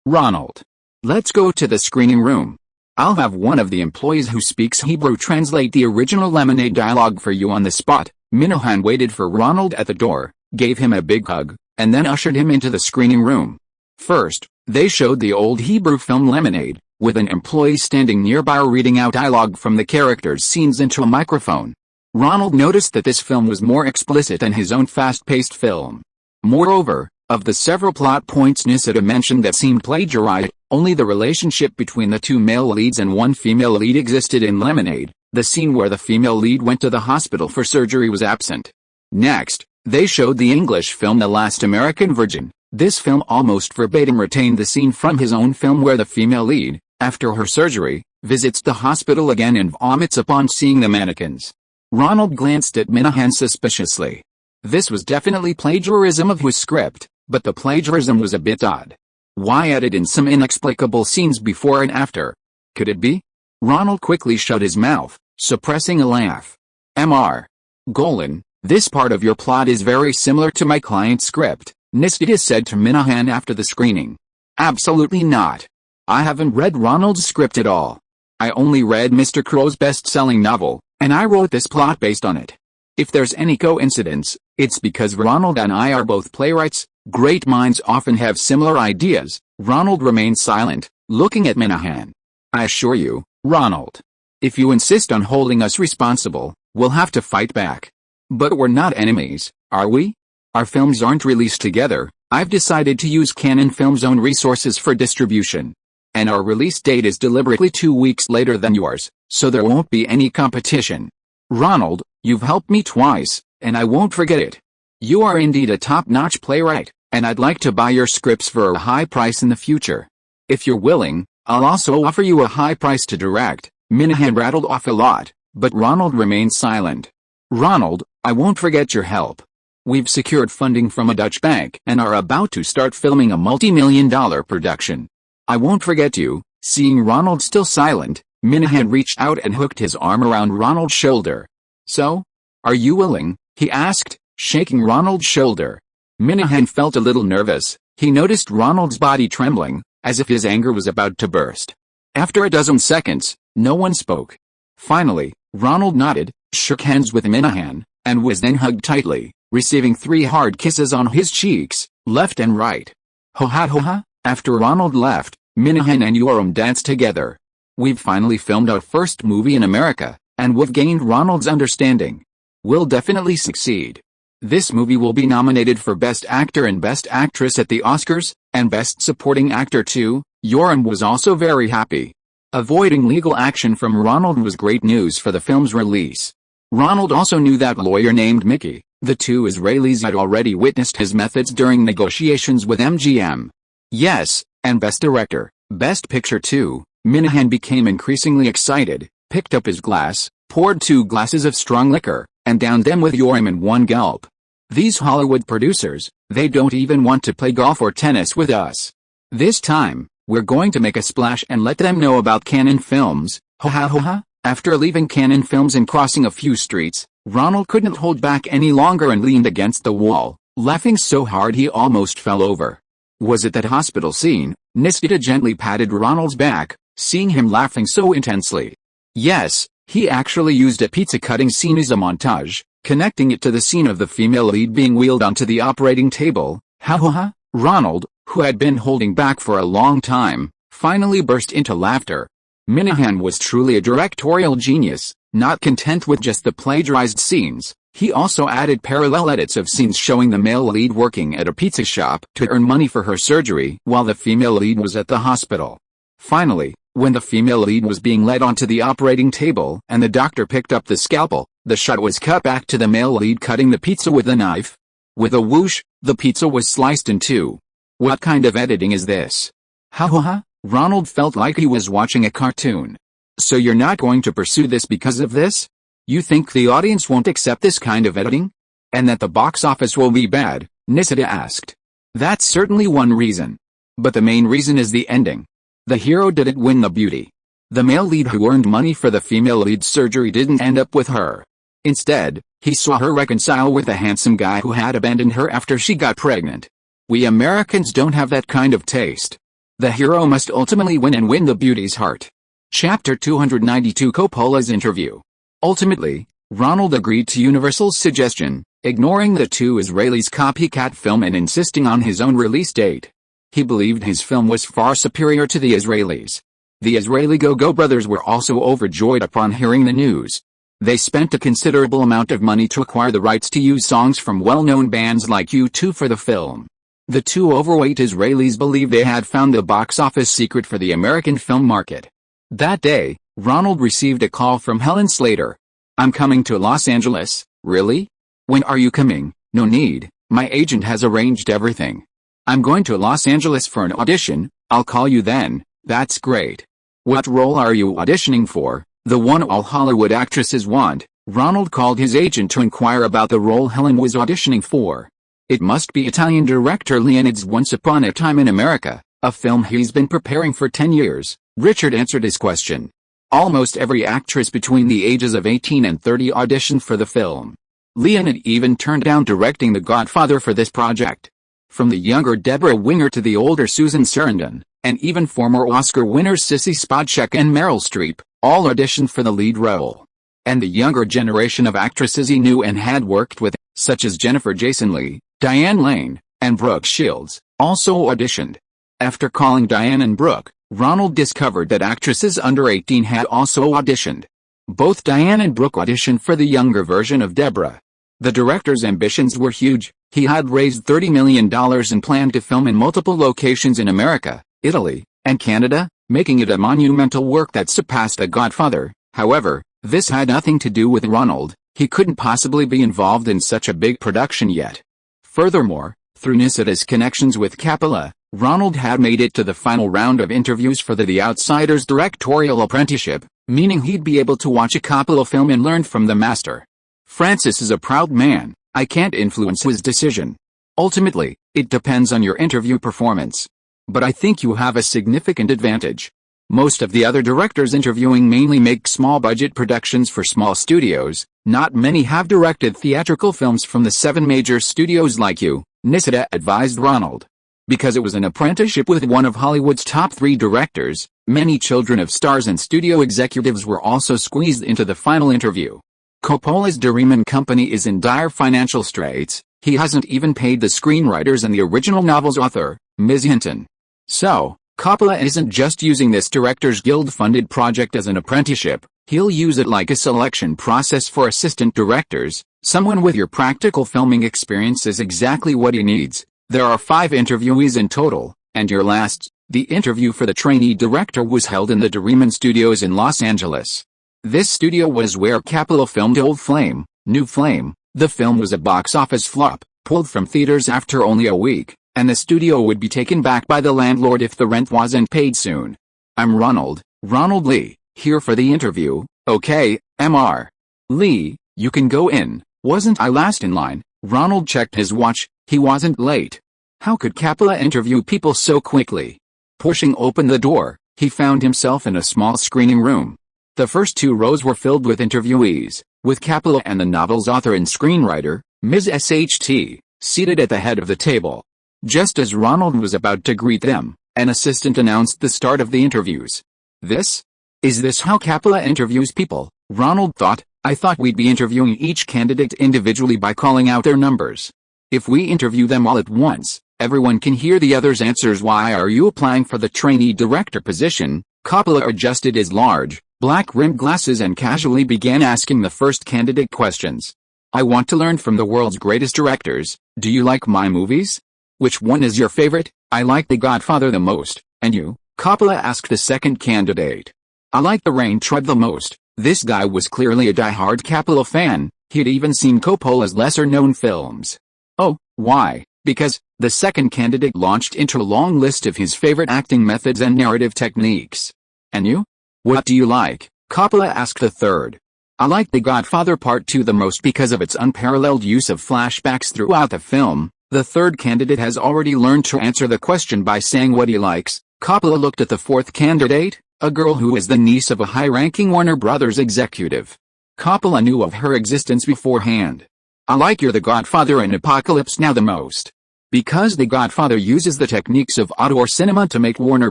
Ronald. Let's go to the screening room. I'll have one of the employees who speaks Hebrew translate the original Lemonade dialogue for you on the spot." Minahan waited for Ronald at the door, gave him a big hug, and then ushered him into the screening room. First, they showed the old Hebrew film Lemonade, with an employee standing nearby reading out dialogue from the characters' scenes into a microphone. Ronald noticed that this film was more explicit than his own fast-paced film. Moreover, of the several plot points Nisida mentioned that seemed plagiarized, only the relationship between the two male leads and one female lead existed in Lemonade. The scene where the female lead went to the hospital for surgery was absent. Next, they showed the English film The Last American Virgin. This film almost verbatim retained the scene from his own film where the female lead, after her surgery, visits the hospital again and vomits upon seeing the mannequins. Ronald glanced at Minahan suspiciously. This was definitely plagiarism of his script, but the plagiarism was a bit odd. Why edit in some inexplicable scenes before and after? Could it be? Ronald quickly shut his mouth, suppressing a laugh. Mr. Golan, this part of your plot is very similar to my client's script, Nistida said to Minahan after the screening. Absolutely not. I haven't read Ronald's script at all. I only read Mr. Crow's best-selling novel, and I wrote this plot based on it. If there's any coincidence, it's because Ronald and I are both playwrights. Great minds often have similar ideas. Ronald remained silent, looking at Minahan. I assure you, Ronald. If you insist on holding us responsible, we'll have to fight back. But we're not enemies, are we? Our films aren't released together. I've decided to use Canon Films' own resources for distribution. And our release date is deliberately 2 weeks later than yours, so there won't be any competition. Ronald, you've helped me twice, and I won't forget it. You are indeed a top-notch playwright, and I'd like to buy your scripts for a high price in the future. If you're willing, I'll also offer you a high price to direct. Minahan rattled off a lot, but Ronald remained silent. Ronald, I won't forget your help. We've secured funding from a Dutch bank and are about to start filming a multi-million-dollar production. I won't forget you. Seeing Ronald still silent, Minahan reached out and hooked his arm around Ronald's shoulder. So? Are you willing? He asked, shaking Ronald's shoulder. Minahan felt a little nervous. He noticed Ronald's body trembling, as if his anger was about to burst. After a dozen seconds, no one spoke. Finally, Ronald nodded, shook hands with Minahan, and was then hugged tightly, receiving 3 hard kisses on his cheeks, left and right. Ho-ha-ho-ha. After Ronald left, Minahan and Yoram danced together. We've finally filmed our first movie in America, and we've gained Ronald's understanding. We'll definitely succeed. This movie will be nominated for Best Actor and Best Actress at the Oscars, and Best Supporting Actor too. Yoram was also very happy. Avoiding legal action from Ronald was great news for the film's release. Ronald also knew that lawyer named Mickey. The 2 Israelis had already witnessed his methods during negotiations with MGM. Yes, and Best Director, Best Picture too. Minahan became increasingly excited, picked up his glass, poured 2 glasses of strong liquor, and downed them with Yoram in one gulp. These Hollywood producers, they don't even want to play golf or tennis with us. This time, we're going to make a splash and let them know about Canon Films. Ha-ha-ha-ha. After leaving Canon Films and crossing a few streets, Ronald couldn't hold back any longer and leaned against the wall, laughing so hard he almost fell over. Was it that hospital scene? Nistida gently patted Ronald's back, seeing him laughing so intensely. Yes, he actually used a pizza-cutting scene as a montage, connecting it to the scene of the female lead being wheeled onto the operating table. Ha-ha-ha. Ronald, who had been holding back for a long time, finally burst into laughter. Minahan was truly a directorial genius. Not content with just the plagiarized scenes, he also added parallel edits of scenes showing the male lead working at a pizza shop to earn money for her surgery while the female lead was at the hospital. Finally, when the female lead was being led onto the operating table and the doctor picked up the scalpel, the shot was cut back to the male lead cutting the pizza with a knife. With a whoosh, the pizza was sliced in 2. What kind of editing is this? Ha-ha-ha. Ronald felt like he was watching a cartoon. So you're not going to pursue this because of this? You think the audience won't accept this kind of editing? And that the box office will be bad? Nistida asked. That's certainly one reason. But the main reason is the ending. The hero didn't win the beauty. The male lead who earned money for the female lead's surgery didn't end up with her. Instead, he saw her reconcile with a handsome guy who had abandoned her after she got pregnant. We Americans don't have that kind of taste. The hero must ultimately win and win the beauty's heart. Chapter 292 Coppola's Interview. Ultimately, Ronald agreed to Universal's suggestion, ignoring the 2 Israelis' copycat film and insisting on his own release date. He believed his film was far superior to the Israelis. The Israeli Go-Go brothers were also overjoyed upon hearing the news. They spent a considerable amount of money to acquire the rights to use songs from well-known bands like U2 for the film. The 2 overweight Israelis believed they had found the box office secret for the American film market. That day, Ronald received a call from Helen Slater. I'm coming to Los Angeles. Really? When are you coming? No need, my agent has arranged everything. I'm going to Los Angeles for an audition. I'll call you then. That's great. What role are you auditioning for? The one all Hollywood actresses want, Ronald called his agent to inquire about the role Helen was auditioning for. It must be Italian director Leonid's Once Upon a Time in America, a film he's been preparing for 10 years, Richard answered his question. Almost every actress between the ages of 18 and 30 auditioned for the film. Leonid even turned down directing The Godfather for this project. From the younger Deborah Winger to the older Susan Sarandon, and even former Oscar winners Sissy Spacek and Meryl Streep, all auditioned for the lead role. And the younger generation of actresses he knew and had worked with, such as Jennifer Jason Leigh, Diane Lane, and Brooke Shields, also auditioned. After calling Diane and Brooke, Ronald discovered that actresses under 18 had also auditioned. Both Diane and Brooke auditioned for the younger version of Deborah. The director's ambitions were huge. He had raised $30 million and planned to film in multiple locations in America, Italy, and Canada, making it a monumental work that surpassed The Godfather. However, this had nothing to do with Ronald. He couldn't possibly be involved in such a big production yet. Furthermore, through Nisida's connections with Coppola, Ronald had made it to the final round of interviews for The Outsider's directorial apprenticeship, meaning he'd be able to watch a Coppola film and learn from the master. Francis is a proud man. I can't influence his decision. Ultimately, it depends on your interview performance. But I think you have a significant advantage. Most of the other directors interviewing mainly make small-budget productions for small studios. Not many have directed theatrical films from the 7 major studios like you, Nisida advised Ronald. Because it was an apprenticeship with one of Hollywood's top 3 directors, many children of stars and studio executives were also squeezed into the final interview. Coppola's Duriman Company is in dire financial straits. He hasn't even paid the screenwriters and the original novel's author, Ms. Hinton. So, Coppola isn't just using this Directors Guild-funded project as an apprenticeship. He'll use it like a selection process for assistant directors. Someone with your practical filming experience is exactly what he needs. There are 5 interviewees in total, and your last, the interview for the trainee director, was held in the Duriman Studios in Los Angeles. This studio was where Coppola filmed Old Flame, New Flame. The film was a box office flop, pulled from theaters after only a week, and the studio would be taken back by the landlord if the rent wasn't paid soon. I'm Ronald Lee, here for the interview. Okay, Mr. Lee, you can go in. Wasn't I last in line? Ronald checked his watch. He wasn't late. How could Coppola interview people so quickly? Pushing open the door, he found himself in a small screening room. The first 2 rows were filled with interviewees, with Coppola and the novel's author and screenwriter, Ms. SHT, seated at the head of the table. Just as Ronald was about to greet them, an assistant announced the start of the interviews. Is this how Coppola interviews people? Ronald thought. I thought we'd be interviewing each candidate individually by calling out their numbers. If we interview them all at once, everyone can hear the other's answers. Why are you applying for the trainee director position? Coppola adjusted his large, black-rimmed glasses and casually began asking the first candidate questions. I want to learn from the world's greatest directors. Do you like my movies? Which one is your favorite? I like The Godfather the most. And you? Coppola asked the second candidate. I like The Rain Tribe the most. This guy was clearly a die-hard Coppola fan. He'd even seen Coppola's lesser-known films. Oh, why? Because, the second candidate launched into a long list of his favorite acting methods and narrative techniques. And you? What do you like? Coppola asked the third. I like The Godfather Part 2 the most because of its unparalleled use of flashbacks throughout the film. The third candidate has already learned to answer the question by saying what he likes. Coppola looked at the fourth candidate, a girl who is the niece of a high-ranking Warner Brothers executive. Coppola knew of her existence beforehand. I like your The Godfather and Apocalypse Now the most. Because The Godfather uses the techniques of auteur cinema to make Warner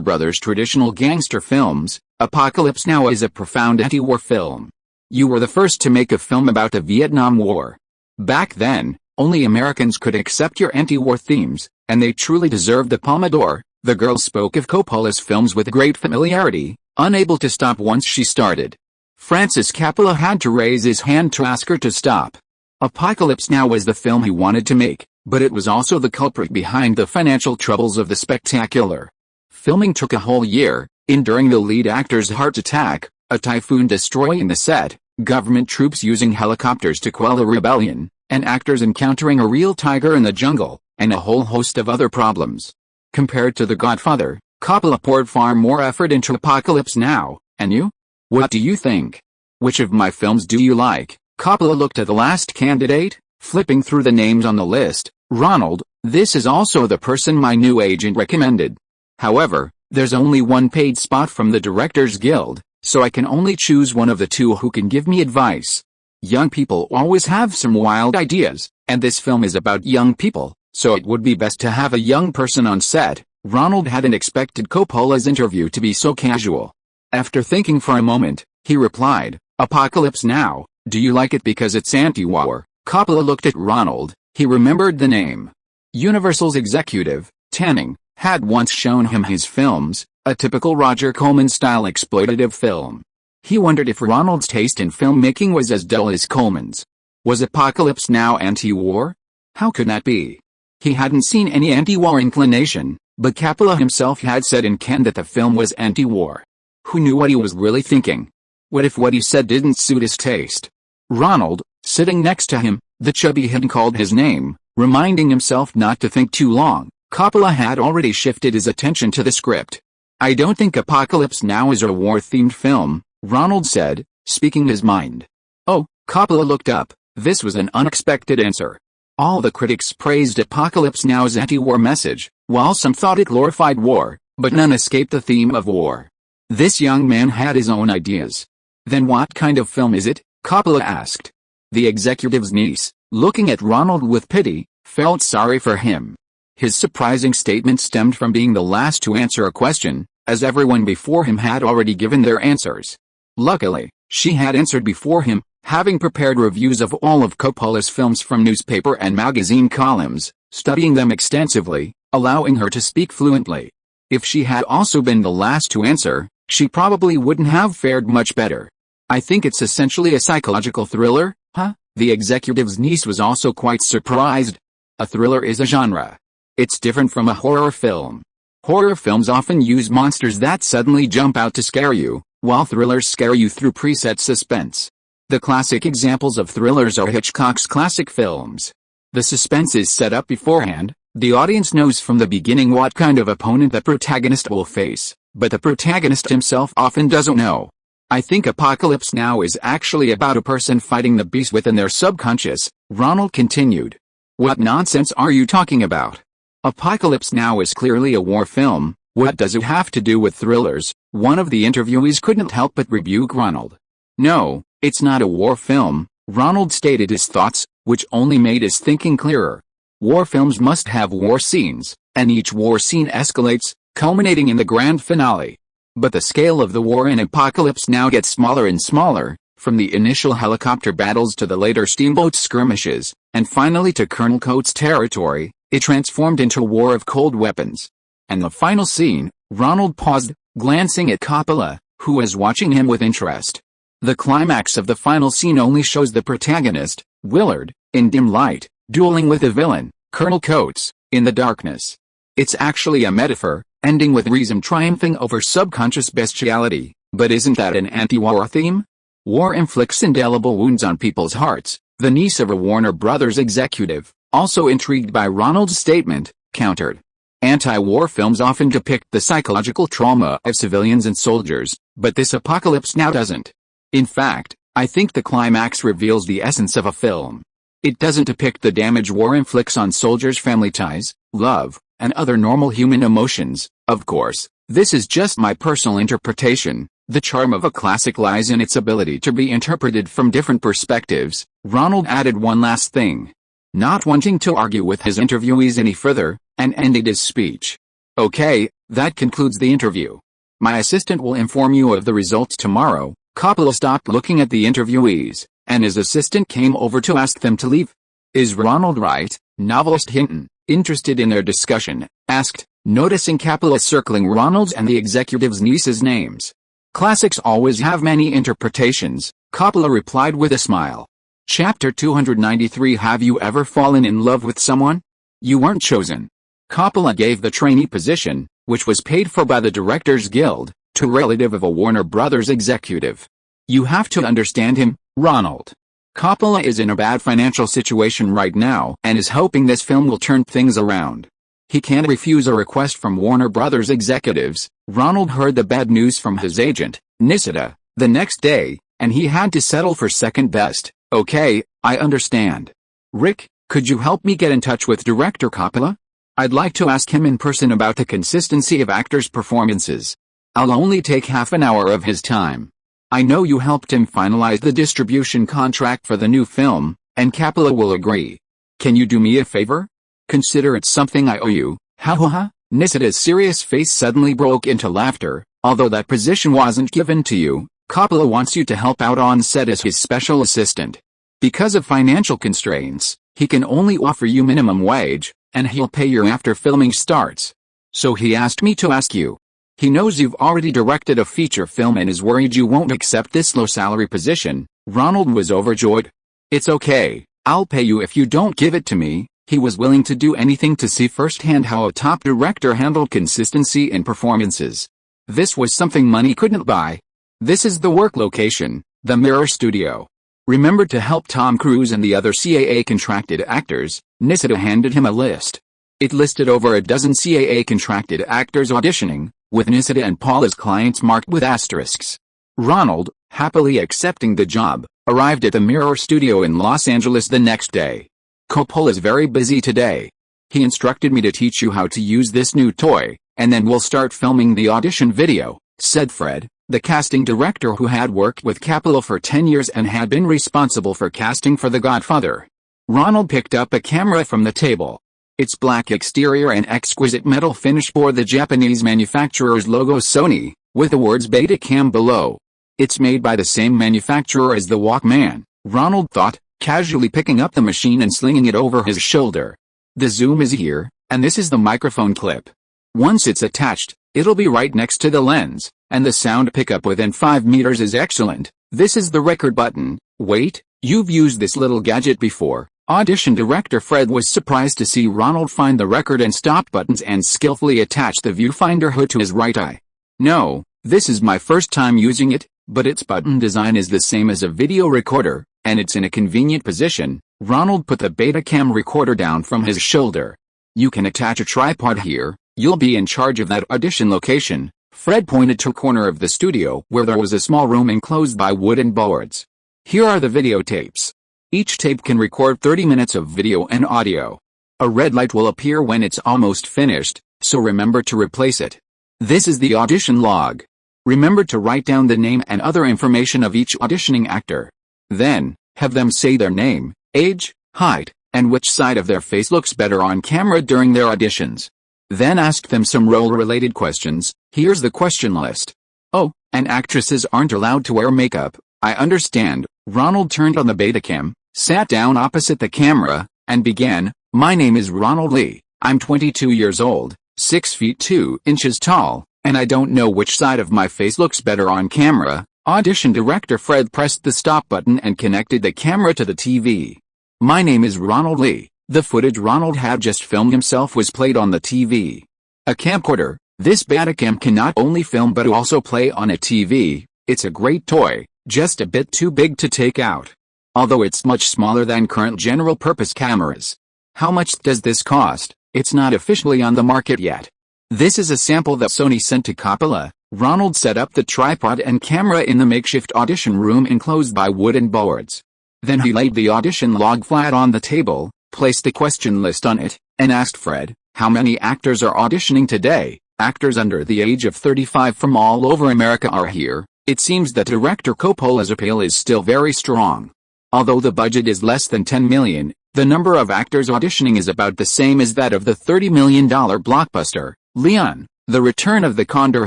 Brothers' traditional gangster films, Apocalypse Now is a profound anti-war film. You were the first to make a film about the Vietnam War. Back then, only Americans could accept your anti-war themes, and they truly deserved the Palme d'Or. The girl spoke of Coppola's films with great familiarity, unable to stop once she started. Francis Coppola had to raise his hand to ask her to stop. Apocalypse Now was the film he wanted to make, but it was also the culprit behind the financial troubles of the spectacular. Filming took a whole year, enduring the lead actor's heart attack, a typhoon destroying the set, government troops using helicopters to quell a rebellion, and actors encountering a real tiger in the jungle, and a whole host of other problems. Compared to The Godfather, Coppola poured far more effort into Apocalypse Now. And you? What do you think? Which of my films do you like? Coppola looked at the last candidate, flipping through the names on the list. Ronald, this is also the person my new agent recommended. However, there's only one paid spot from the Directors Guild, so I can only choose one of the two who can give me advice. Young people always have some wild ideas, and this film is about young people, so it would be best to have a young person on set. Ronald hadn't expected Coppola's interview to be so casual. After thinking for a moment, he replied, "Apocalypse Now, do you like it because it's anti-war?" Coppola looked at Ronald. He remembered the name. Universal's executive, Tanning, had once shown him his films, a typical Roger Corman-style exploitative film. He wondered if Ronald's taste in filmmaking was as dull as Coleman's. Was Apocalypse Now anti-war? How could that be? He hadn't seen any anti-war inclination, but Coppola himself had said in Cannes that the film was anti-war. Who knew what he was really thinking? What if what he said didn't suit his taste? Ronald, sitting next to him, the chubby had called his name, reminding himself not to think too long. Coppola had already shifted his attention to the script. "I don't think Apocalypse Now is a war-themed film," Ronald said, speaking his mind. "Oh," Coppola looked up. This was an unexpected answer. All the critics praised Apocalypse Now's anti-war message, while some thought it glorified war, but none escaped the theme of war. This young man had his own ideas. "Then what kind of film is it?" Coppola asked. The executive's niece, looking at Ronald with pity, felt sorry for him. His surprising statement stemmed from being the last to answer a question, as everyone before him had already given their answers. Luckily, she had answered before him, having prepared reviews of all of Coppola's films from newspaper and magazine columns, studying them extensively, allowing her to speak fluently. If she had also been the last to answer, she probably wouldn't have fared much better. "I think it's essentially a psychological thriller, huh?" The executive's niece was also quite surprised. A thriller is a genre. It's different from a horror film. Horror films often use monsters that suddenly jump out to scare you, while thrillers scare you through preset suspense. The classic examples of thrillers are Hitchcock's classic films. The suspense is set up beforehand, the audience knows from the beginning what kind of opponent the protagonist will face, but the protagonist himself often doesn't know. "I think Apocalypse Now is actually about a person fighting the beast within their subconscious," Ronald continued. "What nonsense are you talking about? Apocalypse Now is clearly a war film. What does it have to do with thrillers?" One of the interviewees couldn't help but rebuke Ronald. "No, it's not a war film," Ronald stated his thoughts, which only made his thinking clearer. War films must have war scenes, and each war scene escalates, culminating in the grand finale. But the scale of the war in Apocalypse Now gets smaller and smaller, from the initial helicopter battles to the later steamboat skirmishes, and finally to Colonel Coates' territory. It transformed into a war of cold weapons. And the final scene, Ronald paused, glancing at Coppola, who was watching him with interest. The climax of the final scene only shows the protagonist, Willard, in dim light, dueling with the villain, Colonel Coates, in the darkness. It's actually a metaphor, ending with reason triumphing over subconscious bestiality, but isn't that an anti-war theme? War inflicts indelible wounds on people's hearts. The niece of a Warner Brothers executive, also intrigued by Ronald's statement, countered. Anti-war films often depict the psychological trauma of civilians and soldiers, but this Apocalypse Now doesn't. In fact, I think the climax reveals the essence of a film. It doesn't depict the damage war inflicts on soldiers' family ties, love, and other normal human emotions. Of course, this is just my personal interpretation. The charm of a classic lies in its ability to be interpreted from different perspectives. Ronald added one last thing. Not wanting to argue with his interviewees any further, and ended his speech. "Okay, that concludes the interview. My assistant will inform you of the results tomorrow." Coppola stopped looking at the interviewees, and his assistant came over to ask them to leave. "Is Ronald right?" Novelist Hinton, interested in their discussion, asked, noticing Coppola circling Ronald's and the executive's niece's names. "Classics always have many interpretations," Coppola replied with a smile. Chapter 293. Have you ever fallen in love with someone? You weren't chosen. Coppola gave the trainee position, which was paid for by the Directors Guild, to a relative of a Warner Brothers executive. "You have to understand him, Ronald. Coppola is in a bad financial situation right now and is hoping this film will turn things around. He can't refuse a request from Warner Brothers executives." Ronald heard the bad news from his agent, Nisida, the next day, and he had to settle for second best. Okay, I understand. Rick, could you help me get in touch with director Coppola? I'd like to ask him in person about the consistency of actors' performances. I'll only take half an hour of his time. I know you helped him finalize the distribution contract for the new film, and Coppola will agree. Can you do me a favor? Consider it something I owe you. Ha ha ha. Nisida's serious face suddenly broke into laughter. Although that position wasn't given to you, Coppola wants you to help out on set as his special assistant. Because of financial constraints, he can only offer you minimum wage, and he'll pay you after filming starts. So he asked me to ask you. He knows you've already directed a feature film and is worried you won't accept this low-salary position. Ronald was overjoyed. It's okay, I'll pay you if you don't give it to me. He was willing to do anything to see firsthand how a top director handled consistency in performances. This was something money couldn't buy. This is the work location, the Mirror Studio. Remember to help Tom Cruise and the other CAA contracted actors. Nisida handed him a list. It listed over a dozen CAA contracted actors auditioning, with Nisida and Paul as clients marked with asterisks. Ronald, happily accepting the job, arrived at the Mirror Studio in Los Angeles the next day. Coppola's very busy today. He instructed me to teach you how to use this new toy, and then we'll start filming the audition video, said Fred, the casting director who had worked with Coppola for 10 years and had been responsible for casting for The Godfather. Ronald picked up a camera from the table. Its black exterior and exquisite metal finish bore the Japanese manufacturer's logo Sony, with the words Betacam below. It's made by the same manufacturer as the Walkman, Ronald thought, casually picking up the machine and slinging it over his shoulder. The zoom is here, and this is the microphone clip. Once it's attached, it'll be right next to the lens, and the sound pickup within 5 meters is excellent. This is the record button. Wait, you've used this little gadget before. Audition director Fred was surprised to see Ronald find the record and stop buttons and skillfully attach the viewfinder hood to his right eye. No, this is my first time using it, but its button design is the same as a video recorder, and it's in a convenient position. Ronald put the Betacam recorder down from his shoulder. You can attach a tripod here. You'll be in charge of that audition location. Fred pointed to a corner of the studio where there was a small room enclosed by wooden boards. Here are the videotapes. Each tape can record 30 minutes of video and audio. A red light will appear when it's almost finished, so remember to replace it. This is the audition log. Remember to write down the name and other information of each auditioning actor. Then, have them say their name, age, height, and which side of their face looks better on camera during their auditions. Then ask them some role-related questions. Here's the question list. Oh, and actresses aren't allowed to wear makeup. I understand. Ronald turned on the Betacam, sat down opposite the camera, and began. My name is Ronald Lee. I'm 22 years old, 6 feet 2 inches tall, and I don't know which side of my face looks better on camera. Audition director Fred pressed the stop button and connected the camera to the TV. My name is Ronald Lee. The footage Ronald had just filmed himself was played on the TV. A camcorder. This Betacam can not only film but also play on a TV. It's a great toy, just a bit too big to take out. Although it's much smaller than current general-purpose cameras. How much does this cost? It's not officially on the market yet. This is a sample that Sony sent to Coppola. Ronald set up the tripod and camera in the makeshift audition room enclosed by wooden boards. Then he laid the audition log flat on the table, placed the question list on it, and asked Fred, how many actors are auditioning today? Actors under the age of 35 from all over America are here. It seems that director Coppola's appeal is still very strong. Although the budget is less than $10 million, the number of actors auditioning is about the same as that of the $30 million blockbuster, Leon, The Return of the Condor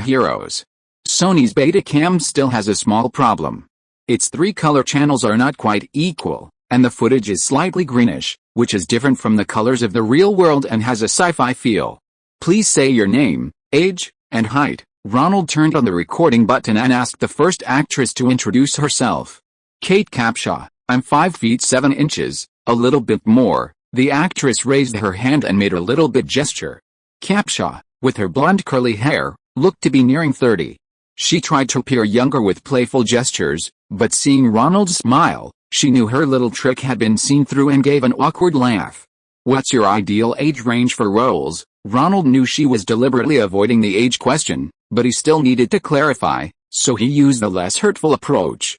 Heroes. Sony's Betacam still has a small problem. Its 3 color channels are not quite equal, and the footage is slightly greenish, which is different from the colors of the real world and has a sci-fi feel. Please say your name, age, and height. Ronald turned on the recording button and asked the first actress to introduce herself. Kate Capshaw. I'm 5 feet 7 inches, a little bit more. The actress raised her hand and made a little bit gesture. Capshaw, with her blonde curly hair, looked to be nearing 30. She tried to appear younger with playful gestures, but seeing Ronald's smile, she knew her little trick had been seen through and gave an awkward laugh. What's your ideal age range for roles? Ronald knew she was deliberately avoiding the age question, but he still needed to clarify, so he used a less hurtful approach.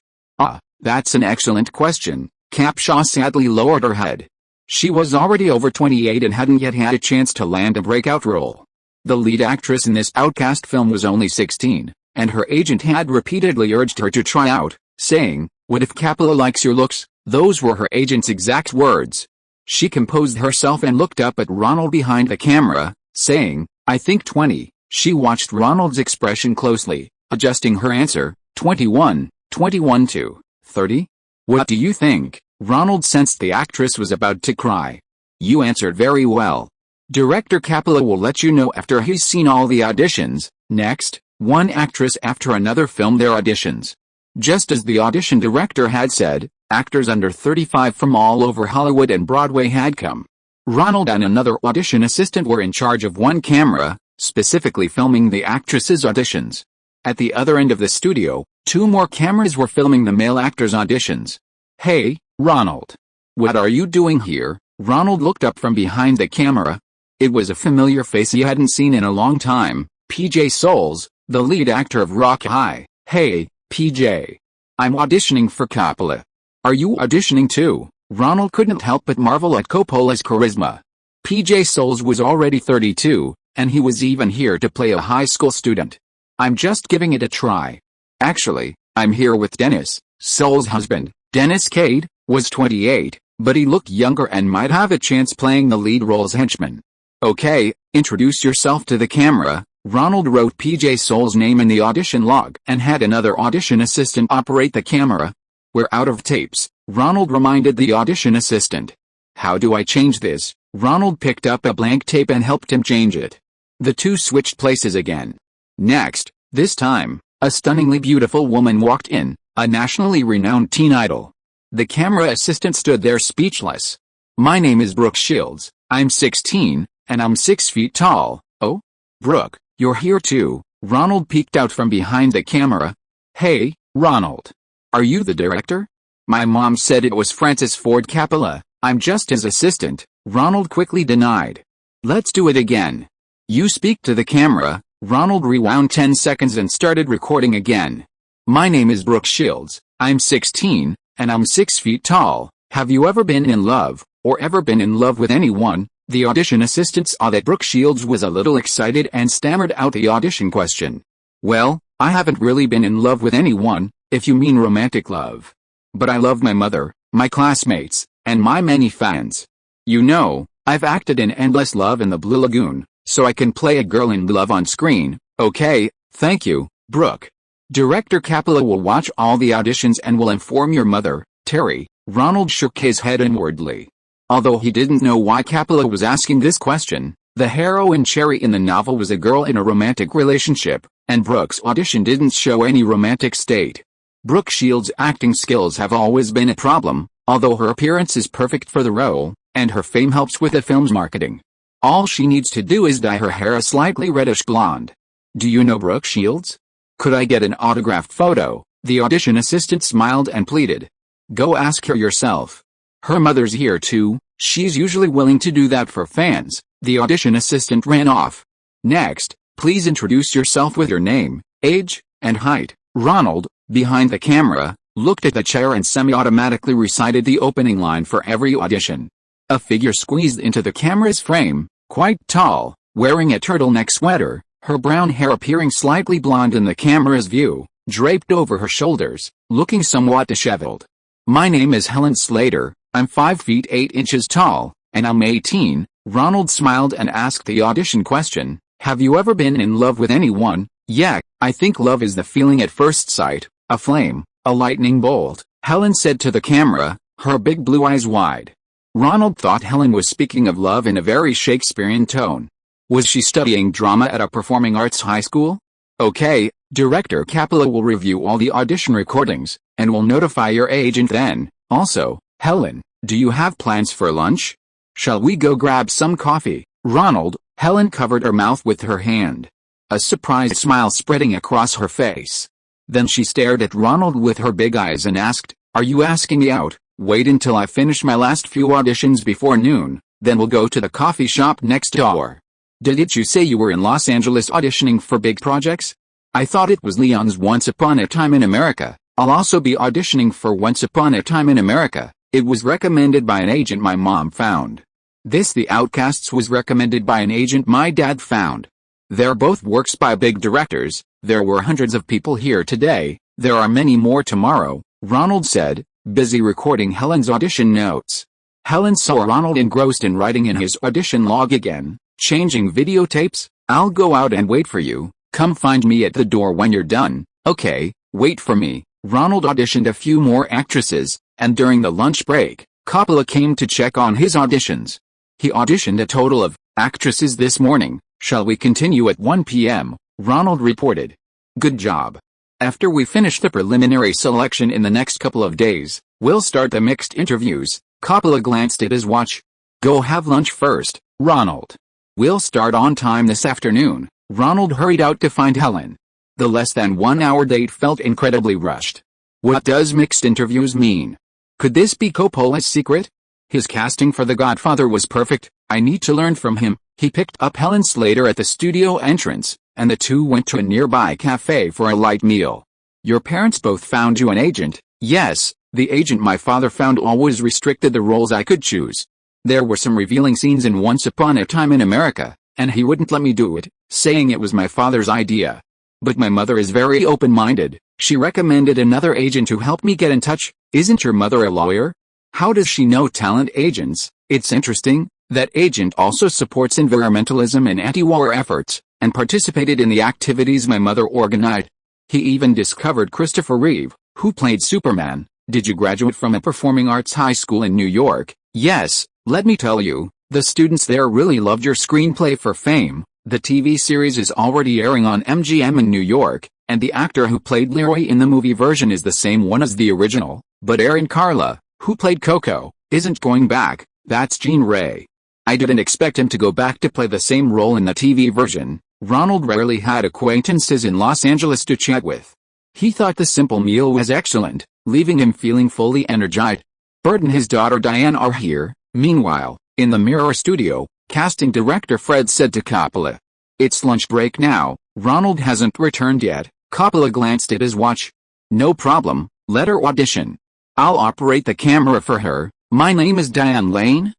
That's an excellent question. Capshaw sadly lowered her head. She was already over 28 and hadn't yet had a chance to land a breakout role. The lead actress in this outcast film was only 16, and her agent had repeatedly urged her to try out, saying, "What if Capella likes your looks?" Those were her agent's exact words. She composed herself and looked up at Ronald behind the camera, saying, "I think 20. She watched Ronald's expression closely, adjusting her answer, 21, 21 to 30? What do you think?" Ronald sensed the actress was about to cry. "You answered very well. Director Capella will let you know after he's seen all the auditions." Next, one actress after another filmed their auditions. Just as the audition director had said, actors under 35 from all over Hollywood and Broadway had come. Ronald and another audition assistant were in charge of one camera, specifically filming the actresses' auditions. At the other end of the studio, two more cameras were filming the male actors' auditions. "Hey, Ronald. What are you doing here?" Ronald looked up from behind the camera. It was a familiar face he hadn't seen in a long time, PJ Soles, the lead actor of Rock High. "Hey, PJ. I'm auditioning for Coppola. Are you auditioning too?" Ronald couldn't help but marvel at Coppola's charisma. PJ Soles was already 32, and he was even here to play a high school student. "I'm just giving it a try. Actually, I'm here with Dennis." Soles' husband, Dennis Cade, was 28, but he looked younger and might have a chance playing the lead role's henchman. "Okay, introduce yourself to the camera." Ronald wrote PJ Soles' name in the audition log and had another audition assistant operate the camera. "We're out of tapes," Ronald reminded the audition assistant. "How do I change this?" Ronald picked up a blank tape and helped him change it. The two switched places again. Next, this time, a stunningly beautiful woman walked in, a nationally renowned teen idol. The camera assistant stood there speechless. "My name is Brooke Shields. I'm 16, and I'm 6 feet tall." "Oh? Brooke, you're here too." Ronald peeked out from behind the camera. "Hey, Ronald. Are you the director?" "My mom said it was Francis Ford Coppola. I'm just his assistant," Ronald quickly denied. "Let's do it again. You speak to the camera." Ronald rewound 10 seconds and started recording again. "My name is Brooke Shields. I'm 16, and I'm 6 feet tall. Have you ever been in love, or ever been in love with anyone?" The audition assistant saw that Brooke Shields was a little excited and stammered out the audition question. "Well, I haven't really been in love with anyone, if you mean romantic love. But I love my mother, my classmates, and my many fans. You know, I've acted in Endless Love and The Blue Lagoon, so I can play a girl in love on screen." "Okay, thank you, Brooke. Director Coppola will watch all the auditions and will inform your mother, Terry." Ronald shook his head inwardly. Although he didn't know why Coppola was asking this question, the heroine Cherry in the novel was a girl in a romantic relationship, and Brooke's audition didn't show any romantic state. Brooke Shields' acting skills have always been a problem, although her appearance is perfect for the role, and her fame helps with the film's marketing. All she needs to do is dye her hair a slightly reddish blonde. "Do you know Brooke Shields? Could I get an autographed photo?" The audition assistant smiled and pleaded. "Go ask her yourself. Her mother's here too, she's usually willing to do that for fans." The audition assistant ran off. "Next, please introduce yourself with your name, age, and height." Ronald, behind the camera, looked at the chair and semi-automatically recited the opening line for every audition. A figure squeezed into the camera's frame, quite tall, wearing a turtleneck sweater, her brown hair appearing slightly blonde in the camera's view, draped over her shoulders, looking somewhat disheveled. "My name is Helen Slater. I'm 5 feet 8 inches tall, and I'm 18. Ronald smiled and asked the audition question, "Have you ever been in love with anyone?" "Yeah, I think love is the feeling at first sight, a flame, a lightning bolt," Helen said to the camera, her big blue eyes wide. Ronald thought Helen was speaking of love in a very Shakespearean tone. Was she studying drama at a performing arts high school? "Okay, Director Coppola will review all the audition recordings, and will notify your agent then. Also, Helen, do you have plans for lunch? Shall we go grab some coffee?" "Ronald," Helen covered her mouth with her hand, a surprised smile spreading across her face. Then she stared at Ronald with her big eyes and asked, "Are you asking me out?" "Wait until I finish my last few auditions before noon, then we'll go to the coffee shop next door." "Didn't you say you were in Los Angeles auditioning for big projects?" "I thought it was Leon's Once Upon a Time in America." "I'll also be auditioning for Once Upon a Time in America. It was recommended by an agent my mom found. This The Outcasts was recommended by an agent my dad found. They're both works by big directors. There were hundreds of people here today. There are many more tomorrow, Ronald said, busy recording Helen's audition notes. Helen saw Ronald engrossed in writing in his audition log again, changing videotapes. I'll go out and wait for you. Come find me at the door when you're done. Okay, wait for me. Ronald auditioned a few more actresses, and during the lunch break, Coppola came to check on his auditions. He auditioned a total of actresses this morning. Shall we continue at 1 p.m.? Ronald reported. Good job. After we finish the preliminary selection in the next couple of days, we'll start the mixed interviews. Coppola glanced at his watch. Go have lunch first, Ronald. We'll start on time this afternoon. Ronald hurried out to find Helen. The less than 1 hour date felt incredibly rushed. What does mixed interviews mean? Could this be Coppola's secret? His casting for The Godfather was perfect. I need to learn from him. He picked up Helen Slater at the studio entrance, and the two went to a nearby cafe for a light meal. Your parents both found you an agent? Yes, the agent my father found always restricted the roles I could choose. There were some revealing scenes in Once Upon a Time in America, and he wouldn't let me do it, saying it was my father's idea. But my mother is very open-minded. She recommended another agent to help me get in touch. Isn't your mother a lawyer? How does she know talent agents? It's interesting. That agent also supports environmentalism and anti-war efforts, and participated in the activities my mother organized. He even discovered Christopher Reeve, who played Superman. Did you graduate from a performing arts high school in New York? Yes, let me tell you, the students there really loved your screenplay for Fame. The TV series is already airing on MGM in New York, and the actor who played Leroy in the movie version is the same one as the original, but Aaron Carla, who played Coco, isn't going back. That's Jean Ray. I didn't expect him to go back to play the same role in the TV version. Ronald rarely had acquaintances in Los Angeles to chat with. He thought the simple meal was excellent, leaving him feeling fully energized. Bert and his daughter Diane are here. Meanwhile, in the Mirror studio, casting director Fred said to Coppola, "It's lunch break now. Ronald hasn't returned yet." Coppola glanced at his watch. "No problem, let her audition. I'll operate the camera for her. My name is Diane Lane."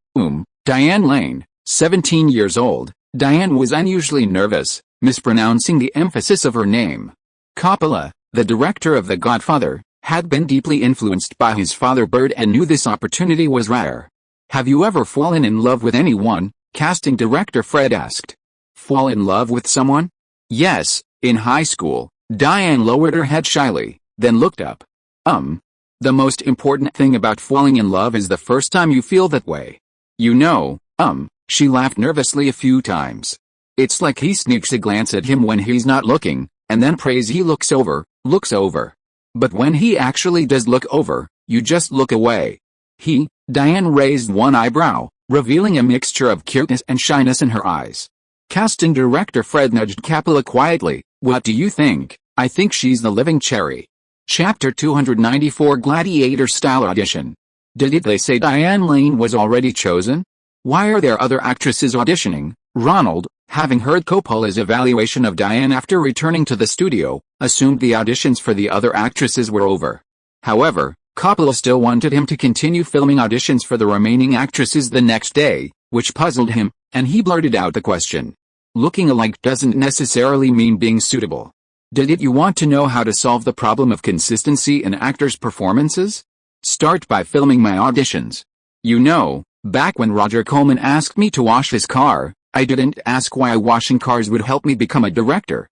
Diane Lane, 17 years old. Diane was unusually nervous, mispronouncing the emphasis of her name. Coppola, the director of The Godfather, had been deeply influenced by his father Bert and knew this opportunity was rare. "Have you ever fallen in love with anyone?" casting director Fred asked. "Fall in love with someone?" "Yes, in high school." Diane lowered her head shyly, then looked up. The most important thing about falling in love is the first time you feel that way. You know, she laughed nervously a few times. It's like he sneaks a glance at him when he's not looking, and then prays he looks over. But when he actually does look over, you just look away. Diane raised one eyebrow, revealing a mixture of cuteness and shyness in her eyes. Casting director Fred nudged Coppola quietly. "What do you think?" "I think she's the living cherry." Chapter 294 Gladiator-style audition. Did they say Diane Lane was already chosen? Why are there other actresses auditioning? Ronald, having heard Coppola's evaluation of Diane after returning to the studio, assumed the auditions for the other actresses were over. However, Coppola still wanted him to continue filming auditions for the remaining actresses the next day, which puzzled him, and he blurted out the question. Looking alike doesn't necessarily mean being suitable. Did you want to know how to solve the problem of consistency in actors' performances? Start by filming my auditions. You know, back when Roger Corman asked me to wash his car, I didn't ask why washing cars would help me become a director.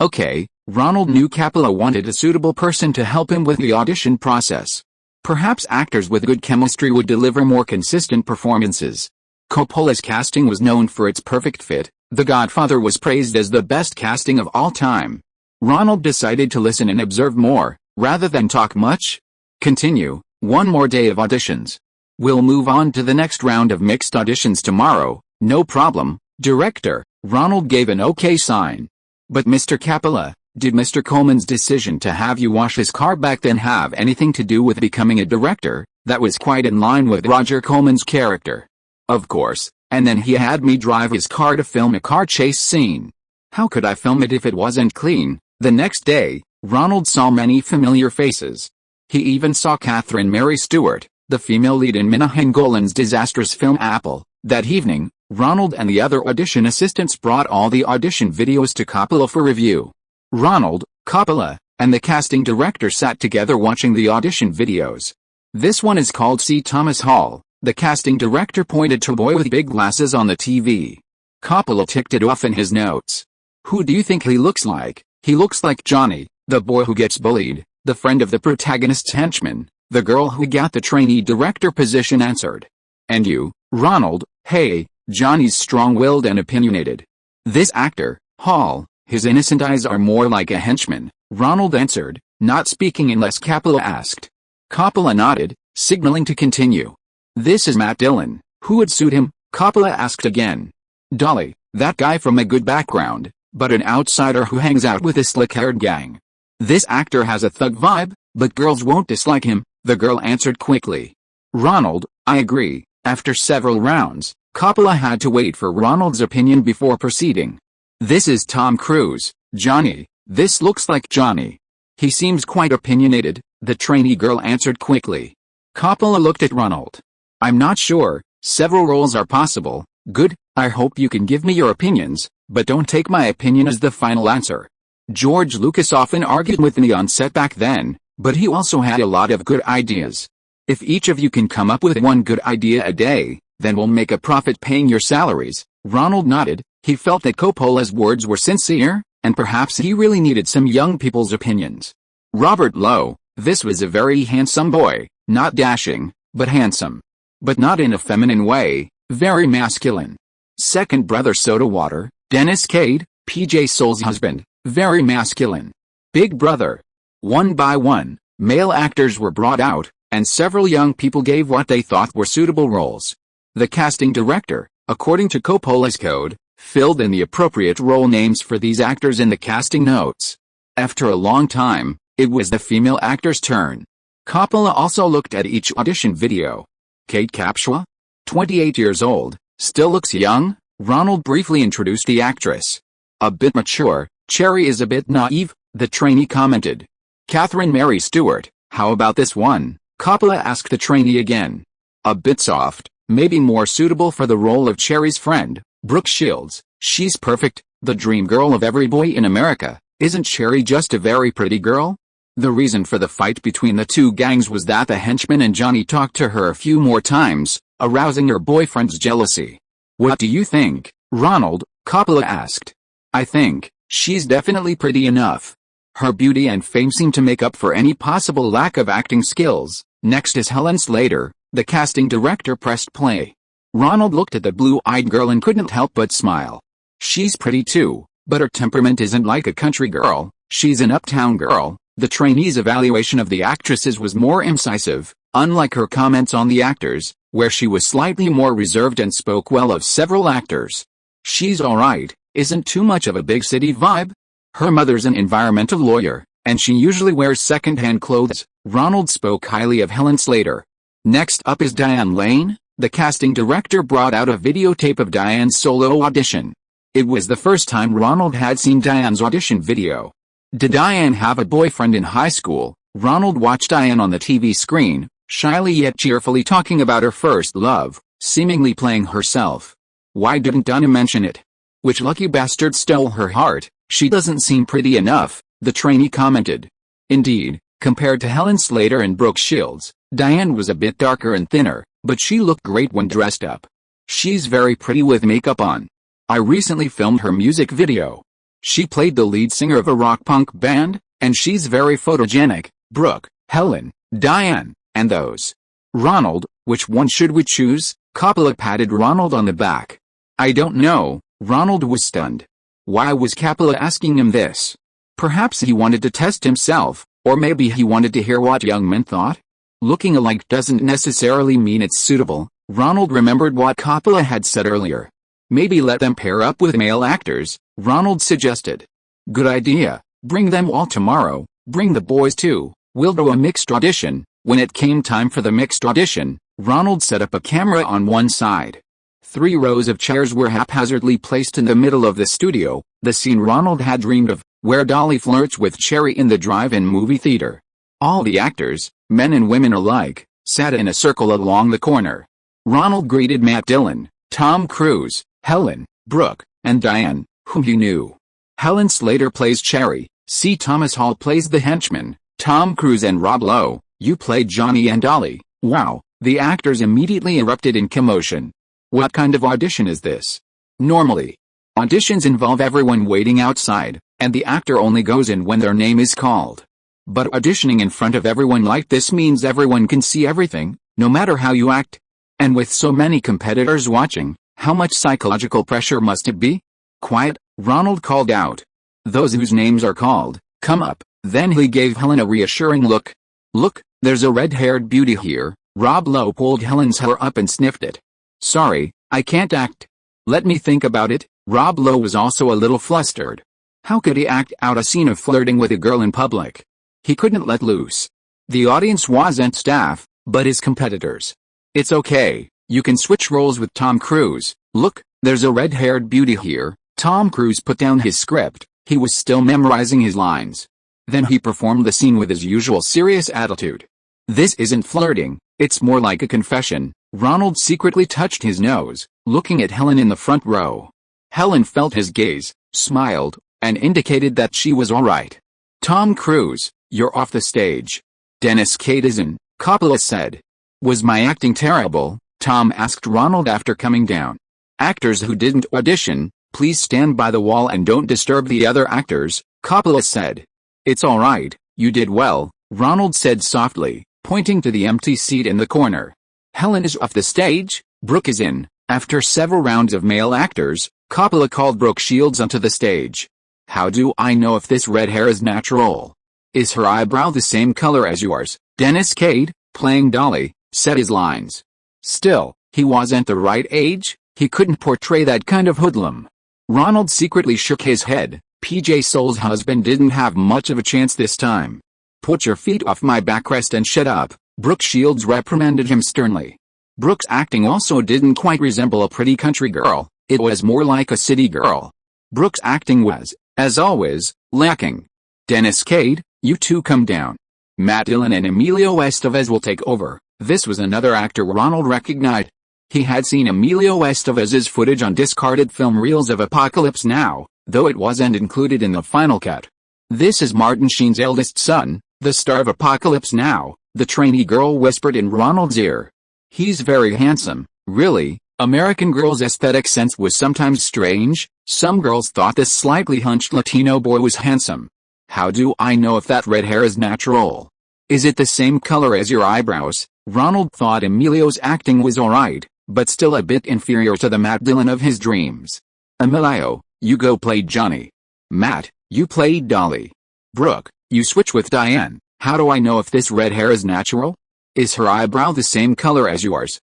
Okay, Ronald knew Coppola wanted a suitable person to help him with the audition process. Perhaps actors with good chemistry would deliver more consistent performances. Coppola's casting was known for its perfect fit. The Godfather was praised as the best casting of all time. Ronald decided to listen and observe more, rather than talk much. Continue. One more day of auditions. We'll move on to the next round of mixed auditions tomorrow. No problem, director. Ronald gave an okay sign. But Mr. Coppola, did Mr. Coleman's decision to have you wash his car back then have anything to do with becoming a director? That was quite in line with Roger Coleman's character. Of course, and then he had me drive his car to film a car chase scene. How could I film it if it wasn't clean? The next day, Ronald saw many familiar faces. He even saw Catherine Mary Stewart, the female lead in Minna Hangolan's disastrous film Apple. That evening, Ronald and the other audition assistants brought all the audition videos to Coppola for review. Ronald, Coppola, and the casting director sat together watching the audition videos. "This one is called C. Thomas Hall," the casting director pointed to a boy with big glasses on the TV. Coppola ticked it off in his notes. "Who do you think he looks like?" "He looks like Johnny, the boy who gets bullied, the friend of the protagonist's henchman," the girl who got the trainee director position answered. "And you, Ronald?" "Hey, Johnny's strong-willed and opinionated." "This actor, Hall, his innocent eyes are more like a henchman," Ronald answered, not speaking unless Coppola asked. Coppola nodded, signaling to continue. "This is Matt Dillon. Who would suit him?" Coppola asked again. "Dolly, that guy from a good background, but an outsider who hangs out with a slick-haired gang. This actor has a thug vibe, but girls won't dislike him," the girl answered quickly. "Ronald, I agree." After several rounds, Coppola had to wait for Ronald's opinion before proceeding. "This is Tom Cruise, Johnny. This looks like Johnny. He seems quite opinionated," the trainee girl answered quickly. Coppola looked at Ronald. "I'm not sure, several roles are possible." "Good, I hope you can give me your opinions, but don't take my opinion as the final answer." George Lucas often argued with me on set back then, but he also had a lot of good ideas. "If each of you can come up with one good idea a day, then we'll make a profit paying your salaries." Ronald nodded. He felt that Coppola's words were sincere, and perhaps he really needed some young people's opinions. Robert Lowe, this was a very handsome boy, not dashing, but handsome. But not in a feminine way, very masculine. Second brother Soda Water, Dennis Quaid, PJ Soul's husband, very masculine. Big brother. One by one, male actors were brought out, and several young people gave what they thought were suitable roles. The casting director, according to Coppola's code, filled in the appropriate role names for these actors in the casting notes. After a long time, it was the female actor's turn. Coppola also looked at each audition video. Kate Capshaw? 28 years old, still looks young, Ronald briefly introduced the actress. "A bit mature, Cherry is a bit naive," the trainee commented. "Catherine Mary Stewart, how about this one?" Coppola asked the trainee again. "A bit soft, maybe more suitable for the role of Cherry's friend, Brooke Shields. She's perfect, the dream girl of every boy in America. Isn't Cherry just a very pretty girl?" The reason for the fight between the two gangs was that the henchman and Johnny talked to her a few more times, arousing her boyfriend's jealousy. "What do you think, Ronald?" Coppola asked. "I think she's definitely pretty enough. Her beauty and fame seem to make up for any possible lack of acting skills." Next is Helen Slater, the casting director pressed play. Ronald looked at the blue-eyed girl and couldn't help but smile. "She's pretty too, but her temperament isn't like a country girl, she's an uptown girl." The trainee's evaluation of the actresses was more incisive, unlike her comments on the actors, where she was slightly more reserved and spoke well of several actors. "She's alright, isn't too much of a big city vibe. Her mother's an environmental lawyer, and she usually wears second-hand clothes." Ronald spoke highly of Helen Slater. Next up is Diane Lane. The casting director brought out a videotape of Diane's solo audition. It was the first time Ronald had seen Diane's audition video. Did Diane have a boyfriend in high school? Ronald watched Diane on the TV screen, shyly yet cheerfully talking about her first love, seemingly playing herself. Why didn't Donna mention it? Which lucky bastard stole her heart? She doesn't seem pretty enough, the trainee commented. Indeed, compared to Helen Slater and Brooke Shields, Diane was a bit darker and thinner, but she looked great when dressed up. She's very pretty with makeup on. I recently filmed her music video. She played the lead singer of a rock-punk band, and she's very photogenic. Brooke, Helen, Diane, and those. Ronald, which one should we choose? Coppola patted Ronald on the back. I don't know. Ronald was stunned. Why was Coppola asking him this? Perhaps he wanted to test himself, or maybe he wanted to hear what young men thought. Looking alike doesn't necessarily mean it's suitable. Ronald remembered what Coppola had said earlier. Maybe let them pair up with male actors, Ronald suggested. Good idea. Bring them all tomorrow. Bring the boys too. We'll do a mixed audition. When it came time for the mixed audition, Ronald set up a camera on one side. 3 rows of chairs were haphazardly placed in the middle of the studio, the scene Ronald had dreamed of, where Dolly flirts with Cherry in the drive-in movie theater. All the actors, men and women alike, sat in a circle along the corner. Ronald greeted Matt Dillon, Tom Cruise, Helen, Brooke, and Diane, whom he knew. Helen Slater plays Cherry, C. Thomas Hall plays the henchman, Tom Cruise and Rob Lowe, you played Johnny and Dolly. Wow, the actors immediately erupted in commotion. What kind of audition is this? Normally, auditions involve everyone waiting outside, and the actor only goes in when their name is called. But auditioning in front of everyone like this means everyone can see everything, no matter how you act. And with so many competitors watching, how much psychological pressure must it be? Quiet, Ronald called out. Those whose names are called, come up. Then he gave Helen a reassuring look. Look, there's a red-haired beauty here. Rob Lowe pulled Helen's hair up and sniffed it. Sorry, I can't act. Let me think about it. Rob Lowe was also a little flustered. How could he act out a scene of flirting with a girl in public? He couldn't let loose. The audience wasn't staff, but his competitors. It's okay, you can switch roles with Tom Cruise. Look, there's a red-haired beauty here. Tom Cruise put down his script. He was still memorizing his lines. Then he performed the scene with his usual serious attitude. This isn't flirting, it's more like a confession. Ronald secretly touched his nose, looking at Helen in the front row. Helen felt his gaze, smiled, and indicated that she was all right. Tom Cruise, you're off the stage. Dennis Quaid isn't, Coppola said. Was my acting terrible? Tom asked Ronald after coming down. Actors who didn't audition, please stand by the wall and don't disturb the other actors, Coppola said. It's all right, you did well, Ronald said softly, pointing to the empty seat in the corner. Helen is off the stage, Brooke is in. After several rounds of male actors, Coppola called Brooke Shields onto the stage. How do I know if this red hair is natural? Is her eyebrow the same color as yours? Dennis Quaid, playing Dolly, said his lines. Still, he wasn't the right age, he couldn't portray that kind of hoodlum. Ronald secretly shook his head. PJ Soul's husband didn't have much of a chance this time. Put your feet off my backrest and shut up, Brooke Shields reprimanded him sternly. Brooke's acting also didn't quite resemble a pretty country girl, it was more like a city girl. Brooke's acting was, as always, lacking. Dennis Quaid, you two come down. Matt Dillon and Emilio Estevez will take over. This was another actor Ronald recognized. He had seen Emilio Estevez's footage on discarded film reels of Apocalypse Now, though it wasn't included in the final cut. This is Martin Sheen's eldest son, the star of Apocalypse Now, the trainee girl whispered in Ronald's ear. He's very handsome, really. American Girl's aesthetic sense was sometimes strange. Some girls thought this slightly hunched Latino boy was handsome. How do I know if that red hair is natural? Is it the same color as your eyebrows? Ronald thought Emilio's acting was alright, but still a bit inferior to the Matt Dillon of his dreams. Emilio, you go play Johnny. Matt, you played Dolly. Brooke, you switch with Diane. How do I know if this red hair is natural? Is her eyebrow the same color as yours?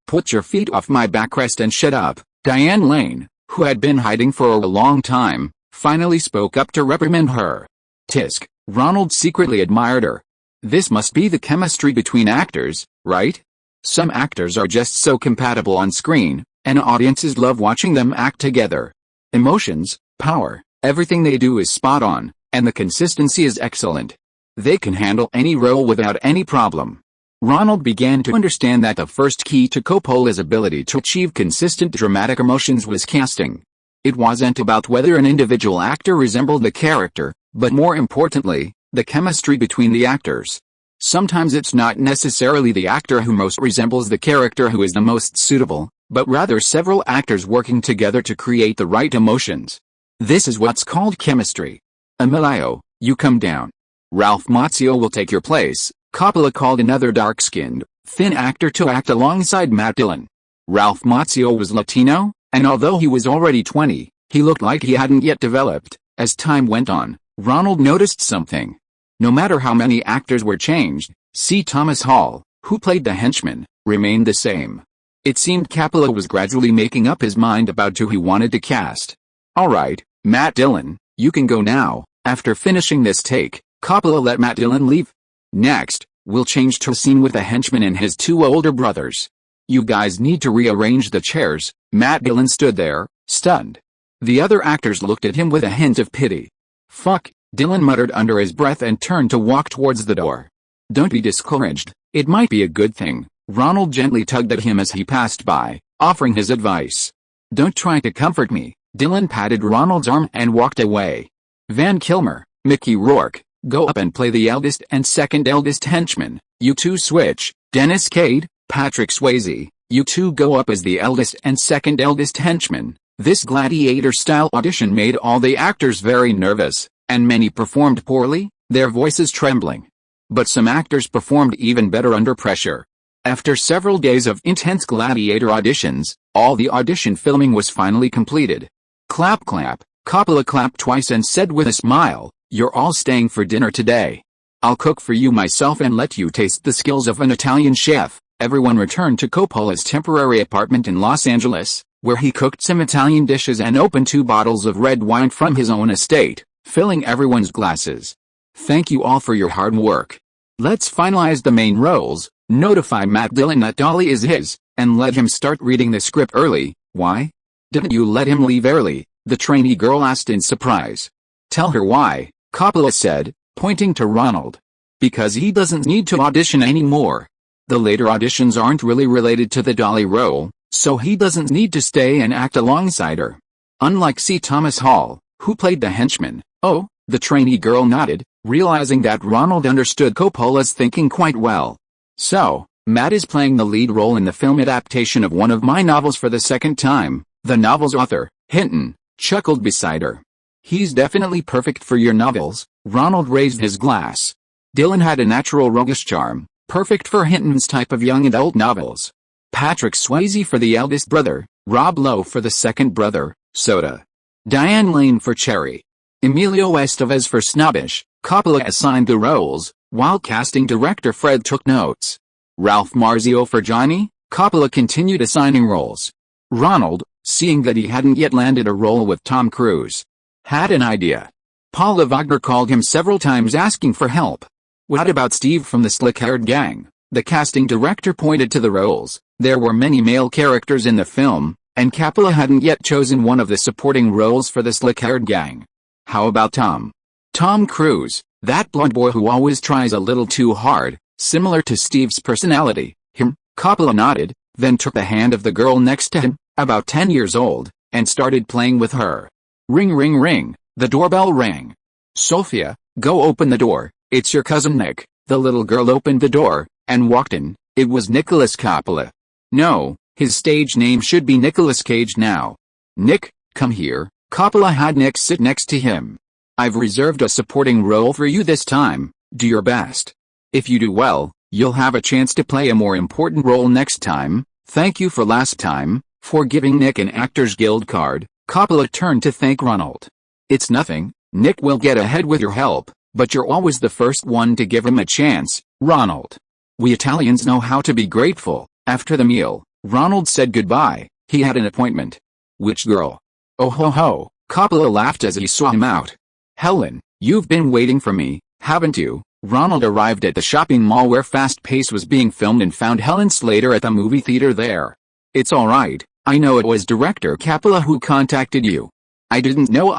Put your feet off my backrest and shut up. Diane Lane, who had been hiding for a long time, finally spoke up to reprimand her. Tisk, Ronald secretly admired her. This must be the chemistry between actors, right? Some actors are just so compatible on screen, and audiences love watching them act together. Emotions, power, everything they do is spot on, and the consistency is excellent. They can handle any role without any problem. Ronald began to understand that the first key to Coppola's ability to achieve consistent dramatic emotions was casting. It wasn't about whether an individual actor resembled the character, but more importantly, the chemistry between the actors. Sometimes it's not necessarily the actor who most resembles the character who is the most suitable, but rather several actors working together to create the right emotions. This is what's called chemistry. Emilio, you come down. Ralph Macchio will take your place. Coppola called another dark-skinned, thin actor to act alongside Matt Dillon. Ralph Macchio was Latino, and although he was already 20, he looked like he hadn't yet developed. As time went on, Ronald noticed something. No matter how many actors were changed, C. Thomas Hall, who played the henchman, remained the same. It seemed Coppola was gradually making up his mind about who he wanted to cast. Alright, Matt Dillon, you can go now. After finishing this take, Coppola let Matt Dillon leave. Next, we'll change to a scene with the henchman and his two older brothers. You guys need to rearrange the chairs. Matt Dillon stood there, stunned. The other actors looked at him with a hint of pity. Fuck, Dillon muttered under his breath and turned to walk towards the door. Don't be discouraged, It might be a good thing. Ronald gently tugged at him as he passed by, offering his advice. Don't try to comfort me. Dylan patted Ronald's arm and walked away. Van Kilmer, Mickey Rourke, go up and play the eldest and second eldest henchman. You two switch. Dennis Quaid, Patrick Swayze, you two go up as the eldest and second eldest henchman. This gladiator-style audition made all the actors very nervous, and many performed poorly, their voices trembling. But some actors performed even better under pressure. After several days of intense gladiator auditions, all the audition filming was finally completed. Clap clap, Coppola clapped twice and said with a smile, "You're all staying for dinner today. I'll cook for you myself and let you taste the skills of an Italian chef." Everyone returned to Coppola's temporary apartment in Los Angeles, where he cooked some Italian dishes and opened 2 bottles of red wine from his own estate, filling everyone's glasses. Thank you all for your hard work. Let's finalize the main roles, notify Matt Dillon that Dolly is his, and let him start reading the script early. Why? Didn't you let him leave early? The trainee girl asked in surprise. Tell her why, Coppola said, pointing to Ronald. Because he doesn't need to audition anymore. The later auditions aren't really related to the Dolly role, so he doesn't need to stay and act alongside her. Unlike C. Thomas Hall, who played the henchman. Oh, the trainee girl nodded, realizing that Ronald understood Coppola's thinking quite well. So, Matt is playing the lead role in the film adaptation of one of my novels for the second time. The novel's author, Hinton, chuckled beside her. He's definitely perfect for your novels. Ronald raised his glass. Dylan had a natural roguish charm, perfect for Hinton's type of young adult novels. Patrick Swayze for the eldest brother, Rob Lowe for the second brother, Soda. Diane Lane for Cherry. Emilio Estevez for Snobbish. Coppola assigned the roles, while casting director Fred took notes. Ralph Marzio for Johnny. Coppola continued assigning roles. Ronald, seeing that he hadn't yet landed a role with Tom Cruise, had an idea. Paula Wagner called him several times asking for help. What about Steve from the Slick-Haired Gang? The casting director pointed to the roles. There were many male characters in the film, and Coppola hadn't yet chosen one of the supporting roles for the Slick-Haired Gang. How about Tom? Tom Cruise, that blonde boy who always tries a little too hard, similar to Steve's personality. Him? Coppola nodded, then took the hand of the girl next to him, about 10 years old, and started playing with her. Ring ring ring, the doorbell rang. Sophia, go open the door, it's your cousin Nick. The little girl opened the door, and walked in. It was Nicholas Coppola. No, his stage name should be Nicolas Cage now. Nick, come here. Coppola had Nick sit next to him. I've reserved a supporting role for you this time, do your best. If you do well, you'll have a chance to play a more important role next time. Thank you for last time, for giving Nick an Actors Guild card. Coppola turned to thank Ronald. It's nothing, Nick will get ahead with your help, but you're always the first one to give him a chance, Ronald. We Italians know how to be grateful. After the meal, Ronald said goodbye. He had an appointment. Which girl? Oh ho ho, Coppola laughed as he saw him out. Helen, you've been waiting for me, haven't you? Ronald arrived at the shopping mall where Fast Pace was being filmed and found Helen Slater at the movie theater there. It's alright, I know it was director Coppola who contacted you. I didn't know.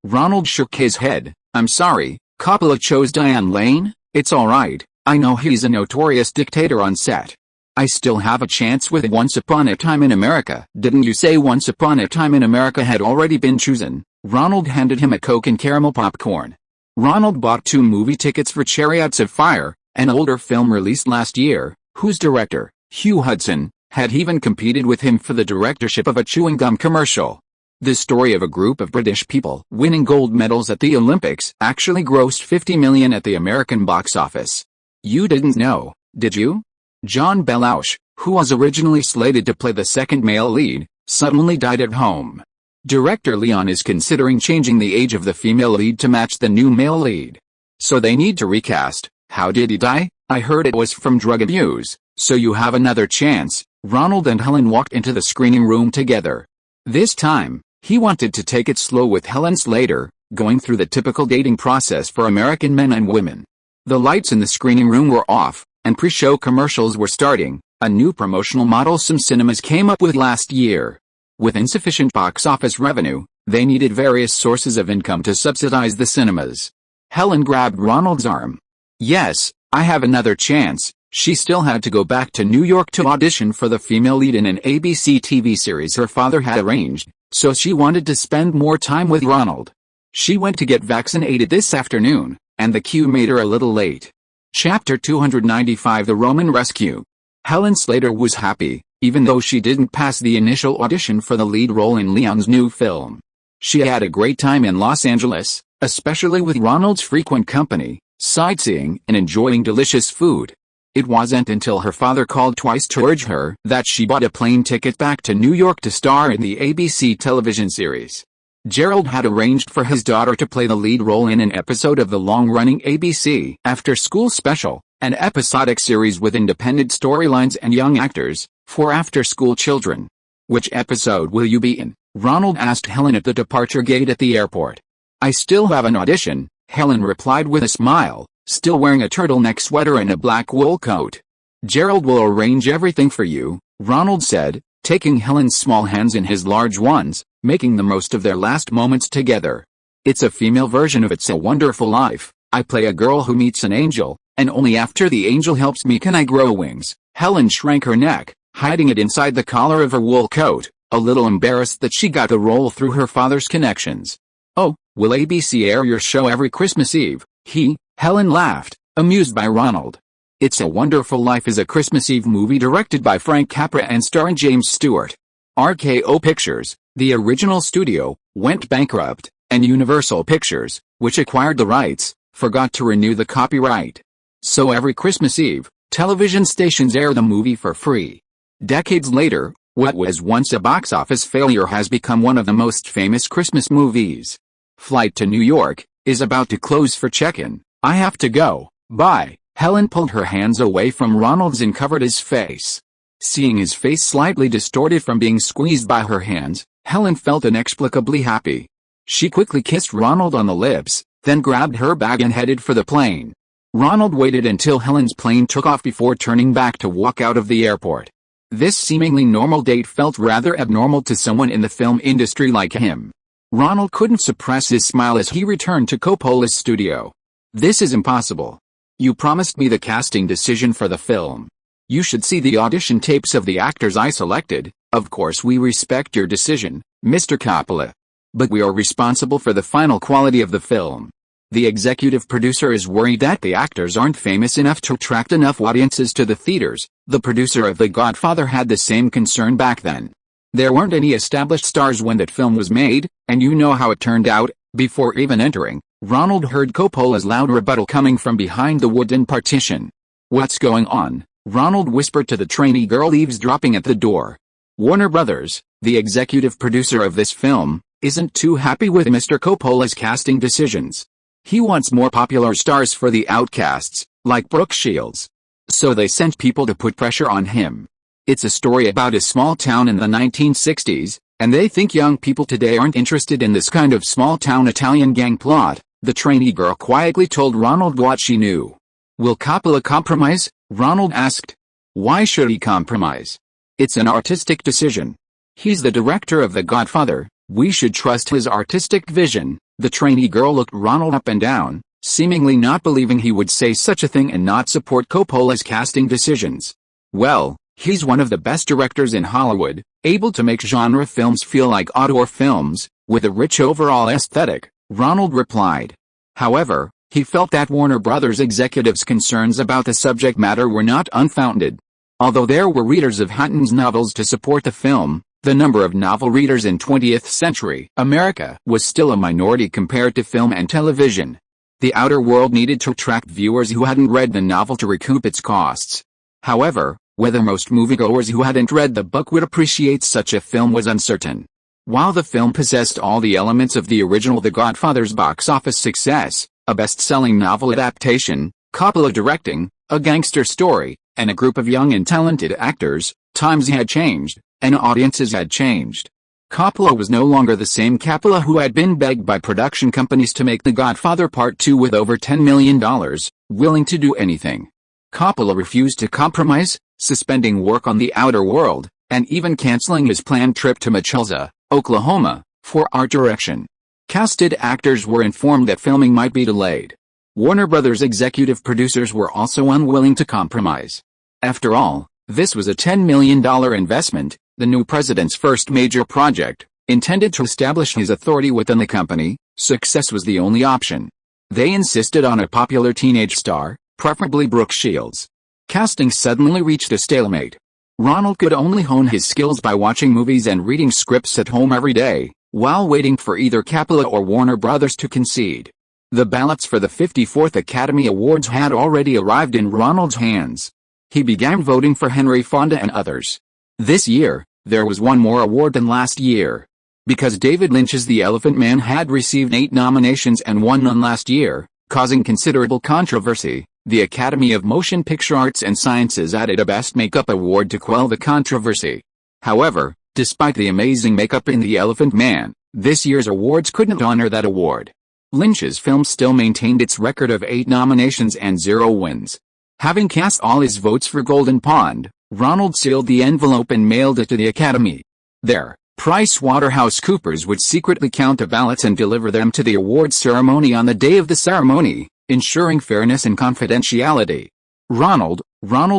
Ronald shook his head. I'm sorry, Coppola chose Diane Lane. It's alright, I know he's a notorious dictator on set. I still have a chance with Once Upon a Time in America. Didn't you say Once Upon a Time in America had already been chosen? Ronald handed him a Coke and caramel popcorn. Ronald bought 2 movie tickets for Chariots of Fire, an older film released last year, whose director, Hugh Hudson, had even competed with him for the directorship of a chewing gum commercial. The story of a group of British people winning gold medals at the Olympics actually grossed $50 million at the American box office. You didn't know, did you? John Belushi, who was originally slated to play the second male lead, suddenly died at home. Director Leon is considering changing the age of the female lead to match the new male lead. So they need to recast. How did he die? I heard it was from drug abuse, so you have another chance. Ronald and Helen walked into the screening room together. This time, he wanted to take it slow with Helen Slater, going through the typical dating process for American men and women. The lights in the screening room were off, and pre-show commercials were starting, a new promotional model some cinemas came up with last year. With insufficient box office revenue, they needed various sources of income to subsidize the cinemas. Helen grabbed Ronald's arm. Yes, I have another chance, She still had to go back to New York to audition for the female lead in an ABC TV series her father had arranged, so she wanted to spend more time with Ronald. She went to get vaccinated this afternoon, and the queue made her a little late. Chapter 295: The Roman Rescue. Helen Slater was happy, even though she didn't pass the initial audition for the lead role in Leon's new film. She had a great time in Los Angeles, especially with Ronald's frequent company, sightseeing and enjoying delicious food. It wasn't until her father called twice to urge her that she bought a plane ticket back to New York to star in the ABC television series. Gerald had arranged for his daughter to play the lead role in an episode of the long-running ABC After School Special, an episodic series with independent storylines and young actors, for after-school children. "Which episode will you be in?" Ronald asked Helen at the departure gate at the airport. "I still have an audition," Helen replied with a smile, still wearing a turtleneck sweater and a black wool coat. "Gerald will arrange everything for you," Ronald said, taking Helen's small hands in his large ones, making the most of their last moments together. "It's a female version of It's a Wonderful Life. I play a girl who meets an angel, and only after the angel helps me can I grow wings." Helen shrank her neck, hiding it inside the collar of her wool coat, a little embarrassed that she got the role through her father's connections. "Oh, will ABC air your show every Christmas Eve?" Helen laughed, amused by Ronald. It's a Wonderful Life is a Christmas Eve movie directed by Frank Capra and starring James Stewart. RKO Pictures, the original studio, went bankrupt, and Universal Pictures, which acquired the rights, forgot to renew the copyright. So every Christmas Eve, television stations air the movie for free. Decades later, what was once a box office failure has become one of the most famous Christmas movies. Flight to New York is about to close for check-in. "I have to go, bye." Helen pulled her hands away from Ronald's and covered his face. Seeing his face slightly distorted from being squeezed by her hands, Helen felt inexplicably happy. She quickly kissed Ronald on the lips, then grabbed her bag and headed for the plane. Ronald waited until Helen's plane took off before turning back to walk out of the airport. This seemingly normal date felt rather abnormal to someone in the film industry like him. Ronald couldn't suppress his smile as he returned to Coppola's studio. "This is impossible. You promised me the casting decision for the film. You should see the audition tapes of the actors I selected. Of course we respect your decision, Mr. Coppola. But we are responsible for the final quality of the film. The executive producer is worried that the actors aren't famous enough to attract enough audiences to the theaters." The producer of The Godfather had the same concern back then. There weren't any established stars when that film was made, and you know how it turned out. Before even entering, Ronald heard Coppola's loud rebuttal coming from behind the wooden partition. "What's going on?" Ronald whispered to the trainee girl eavesdropping at the door. "Warner Brothers, the executive producer of this film, isn't too happy with Mr. Coppola's casting decisions. He wants more popular stars for the outcasts, like Brooke Shields. So they sent people to put pressure on him. It's a story about a small town in the 1960s, and they think young people today aren't interested in this kind of small-town Italian gang plot." The trainee girl quietly told Ronald what she knew. "Will Coppola compromise?" Ronald asked. "Why should he compromise? It's an artistic decision. He's the director of The Godfather. We should trust his artistic vision." The trainee girl looked Ronald up and down, seemingly not believing he would say such a thing and not support Coppola's casting decisions. "Well, he's one of the best directors in Hollywood, able to make genre films feel like auteur films, with a rich overall aesthetic," Ronald replied. However, he felt that Warner Brothers executives' concerns about the subject matter were not unfounded. Although there were readers of Hutton's novels to support the film, the number of novel readers in 20th century America was still a minority compared to film and television. The Outer World needed to attract viewers who hadn't read the novel to recoup its costs. However, whether most moviegoers who hadn't read the book would appreciate such a film was uncertain. While the film possessed all the elements of the original The Godfather's box office success, a best-selling novel adaptation, Coppola directing, a gangster story, and a group of young and talented actors, times had changed, and audiences had changed. Coppola was no longer the same Coppola who had been begged by production companies to make The Godfather Part 2 with over $10 million, willing to do anything. Coppola refused to compromise, suspending work on The Outer World, and even canceling his planned trip to Tulsa, Oklahoma, for art direction. Casted actors were informed that filming might be delayed. Warner Brothers executive producers were also unwilling to compromise. After all, this was a $10 million investment, the new president's first major project, intended to establish his authority within the company. Success was the only option. They insisted on a popular teenage star, preferably Brooke Shields. Casting suddenly reached a stalemate. Ronald could only hone his skills by watching movies and reading scripts at home every day, while waiting for either Capella or Warner Brothers to concede. The ballots for the 54th Academy Awards had already arrived in Ronald's hands. He began voting for Henry Fonda and others. This year, there was one more award than last year. Because David Lynch's The Elephant Man had received 8 nominations and won none last year, causing considerable controversy, the Academy of Motion Picture Arts and Sciences added a Best Makeup award to quell the controversy. However, despite the amazing makeup in The Elephant Man, this year's awards couldn't honor that award. Lynch's film still maintained its record of 8 nominations and 0 wins. Having cast all his votes for Golden Pond, Ronald sealed the envelope and mailed it to the Academy. There, PricewaterhouseCoopers would secretly count the ballots and deliver them to the awards ceremony on the day of the ceremony, ensuring fairness and confidentiality. Ronald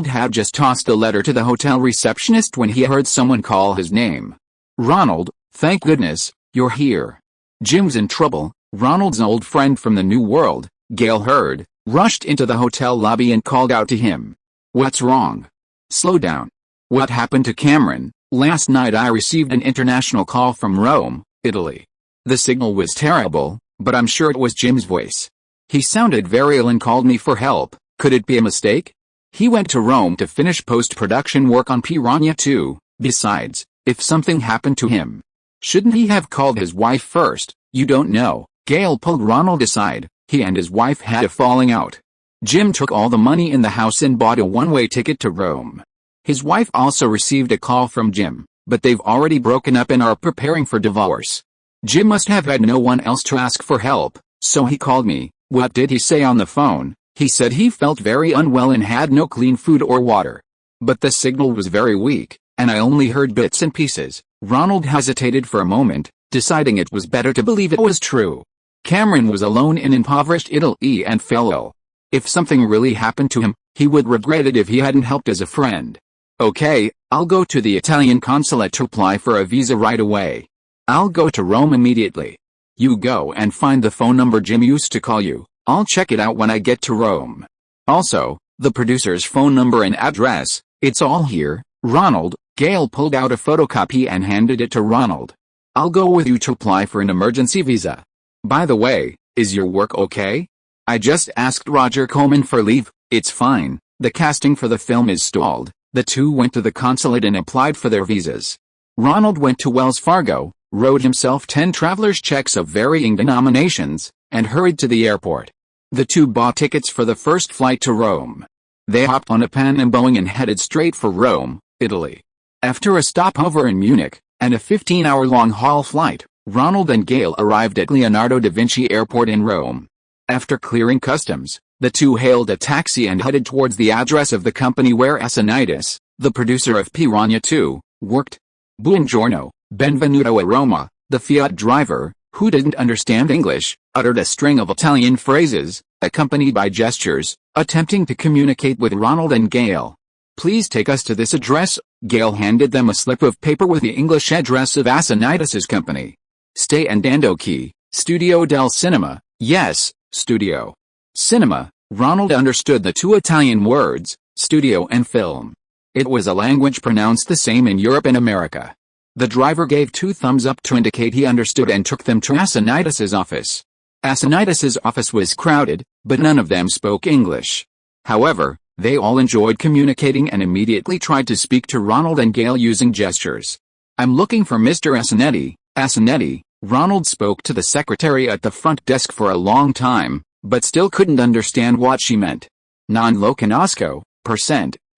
had just tossed a letter to the hotel receptionist when he heard someone call his name. "Ronald, thank goodness, you're here." Jim's in trouble. Ronald's old friend from the New World, Gail Hurd, rushed into the hotel lobby and called out to him. "What's wrong? Slow down. What happened to Cameron? Last night I received an international call from Rome, Italy. The signal was terrible, but I'm sure it was Jim's voice. He sounded very ill and called me for help. Could it be a mistake? He went to Rome to finish post-production work on Piranha 2. Besides, if something happened to him, shouldn't he have called his wife first? You don't know." Gail pulled Ronald aside. He and his wife had a falling out. Jim took all the money in the house and bought a one-way ticket to Rome. His wife also received a call from Jim, but they've already broken up and are preparing for divorce. Jim must have had no one else to ask for help, so he called me. What did he say on the phone? He said he felt very unwell and had no clean food or water. But the signal was very weak, and I only heard bits and pieces. Ronald hesitated for a moment, deciding it was better to believe it was true. Cameron was alone in impoverished Italy and fell ill. If something really happened to him, he would regret it if he hadn't helped as a friend. "Okay, I'll go to the Italian consulate to apply for a visa right away. I'll go to Rome immediately. You go and find the phone number Jim used to call you. I'll check it out when I get to Rome. Also, the producer's phone number and address, it's all here." Ronald, Gail pulled out a photocopy and handed it to Ronald. "I'll go with you to apply for an emergency visa. By the way, is your work okay? I just asked Roger Coleman for leave." "It's fine. The casting for the film is stalled." The two went to the consulate and applied for their visas. Ronald went to Wells Fargo, wrote himself 10 traveler's checks of varying denominations, and hurried to the airport. The two bought tickets for the first flight to Rome. They hopped on a Pan Am Boeing and headed straight for Rome, Italy. After a stopover in Munich, and a 15-hour-long haul flight, Ronald and Gail arrived at Leonardo da Vinci Airport in Rome. After clearing customs, the two hailed a taxi and headed towards the address of the company where SYNOPSIS, the producer of Piranha 2, worked. "Buongiorno, benvenuto a Roma." The Fiat driver, who didn't understand English, uttered a string of Italian phrases, accompanied by gestures, attempting to communicate with Ronald and Gail. "Please take us to this address." Gail handed them a slip of paper with the English address of SYNOPSIS company. "Stay andando qui, Studio del Cinema." "Yes, Studio. Cinema." Ronald understood the two Italian words, studio and film. It was a language pronounced the same in Europe and America. The driver gave 2 thumbs up to indicate he understood and took them to SYNOPSIS' office. SYNOPSIS' office was crowded, but none of them spoke English. However, they all enjoyed communicating and immediately tried to speak to Ronald and Gail using gestures. "I'm looking for Mr. Asinetti." "Asinetti." Ronald spoke to the secretary at the front desk for a long time, but still couldn't understand what she meant. "Non lo conosco."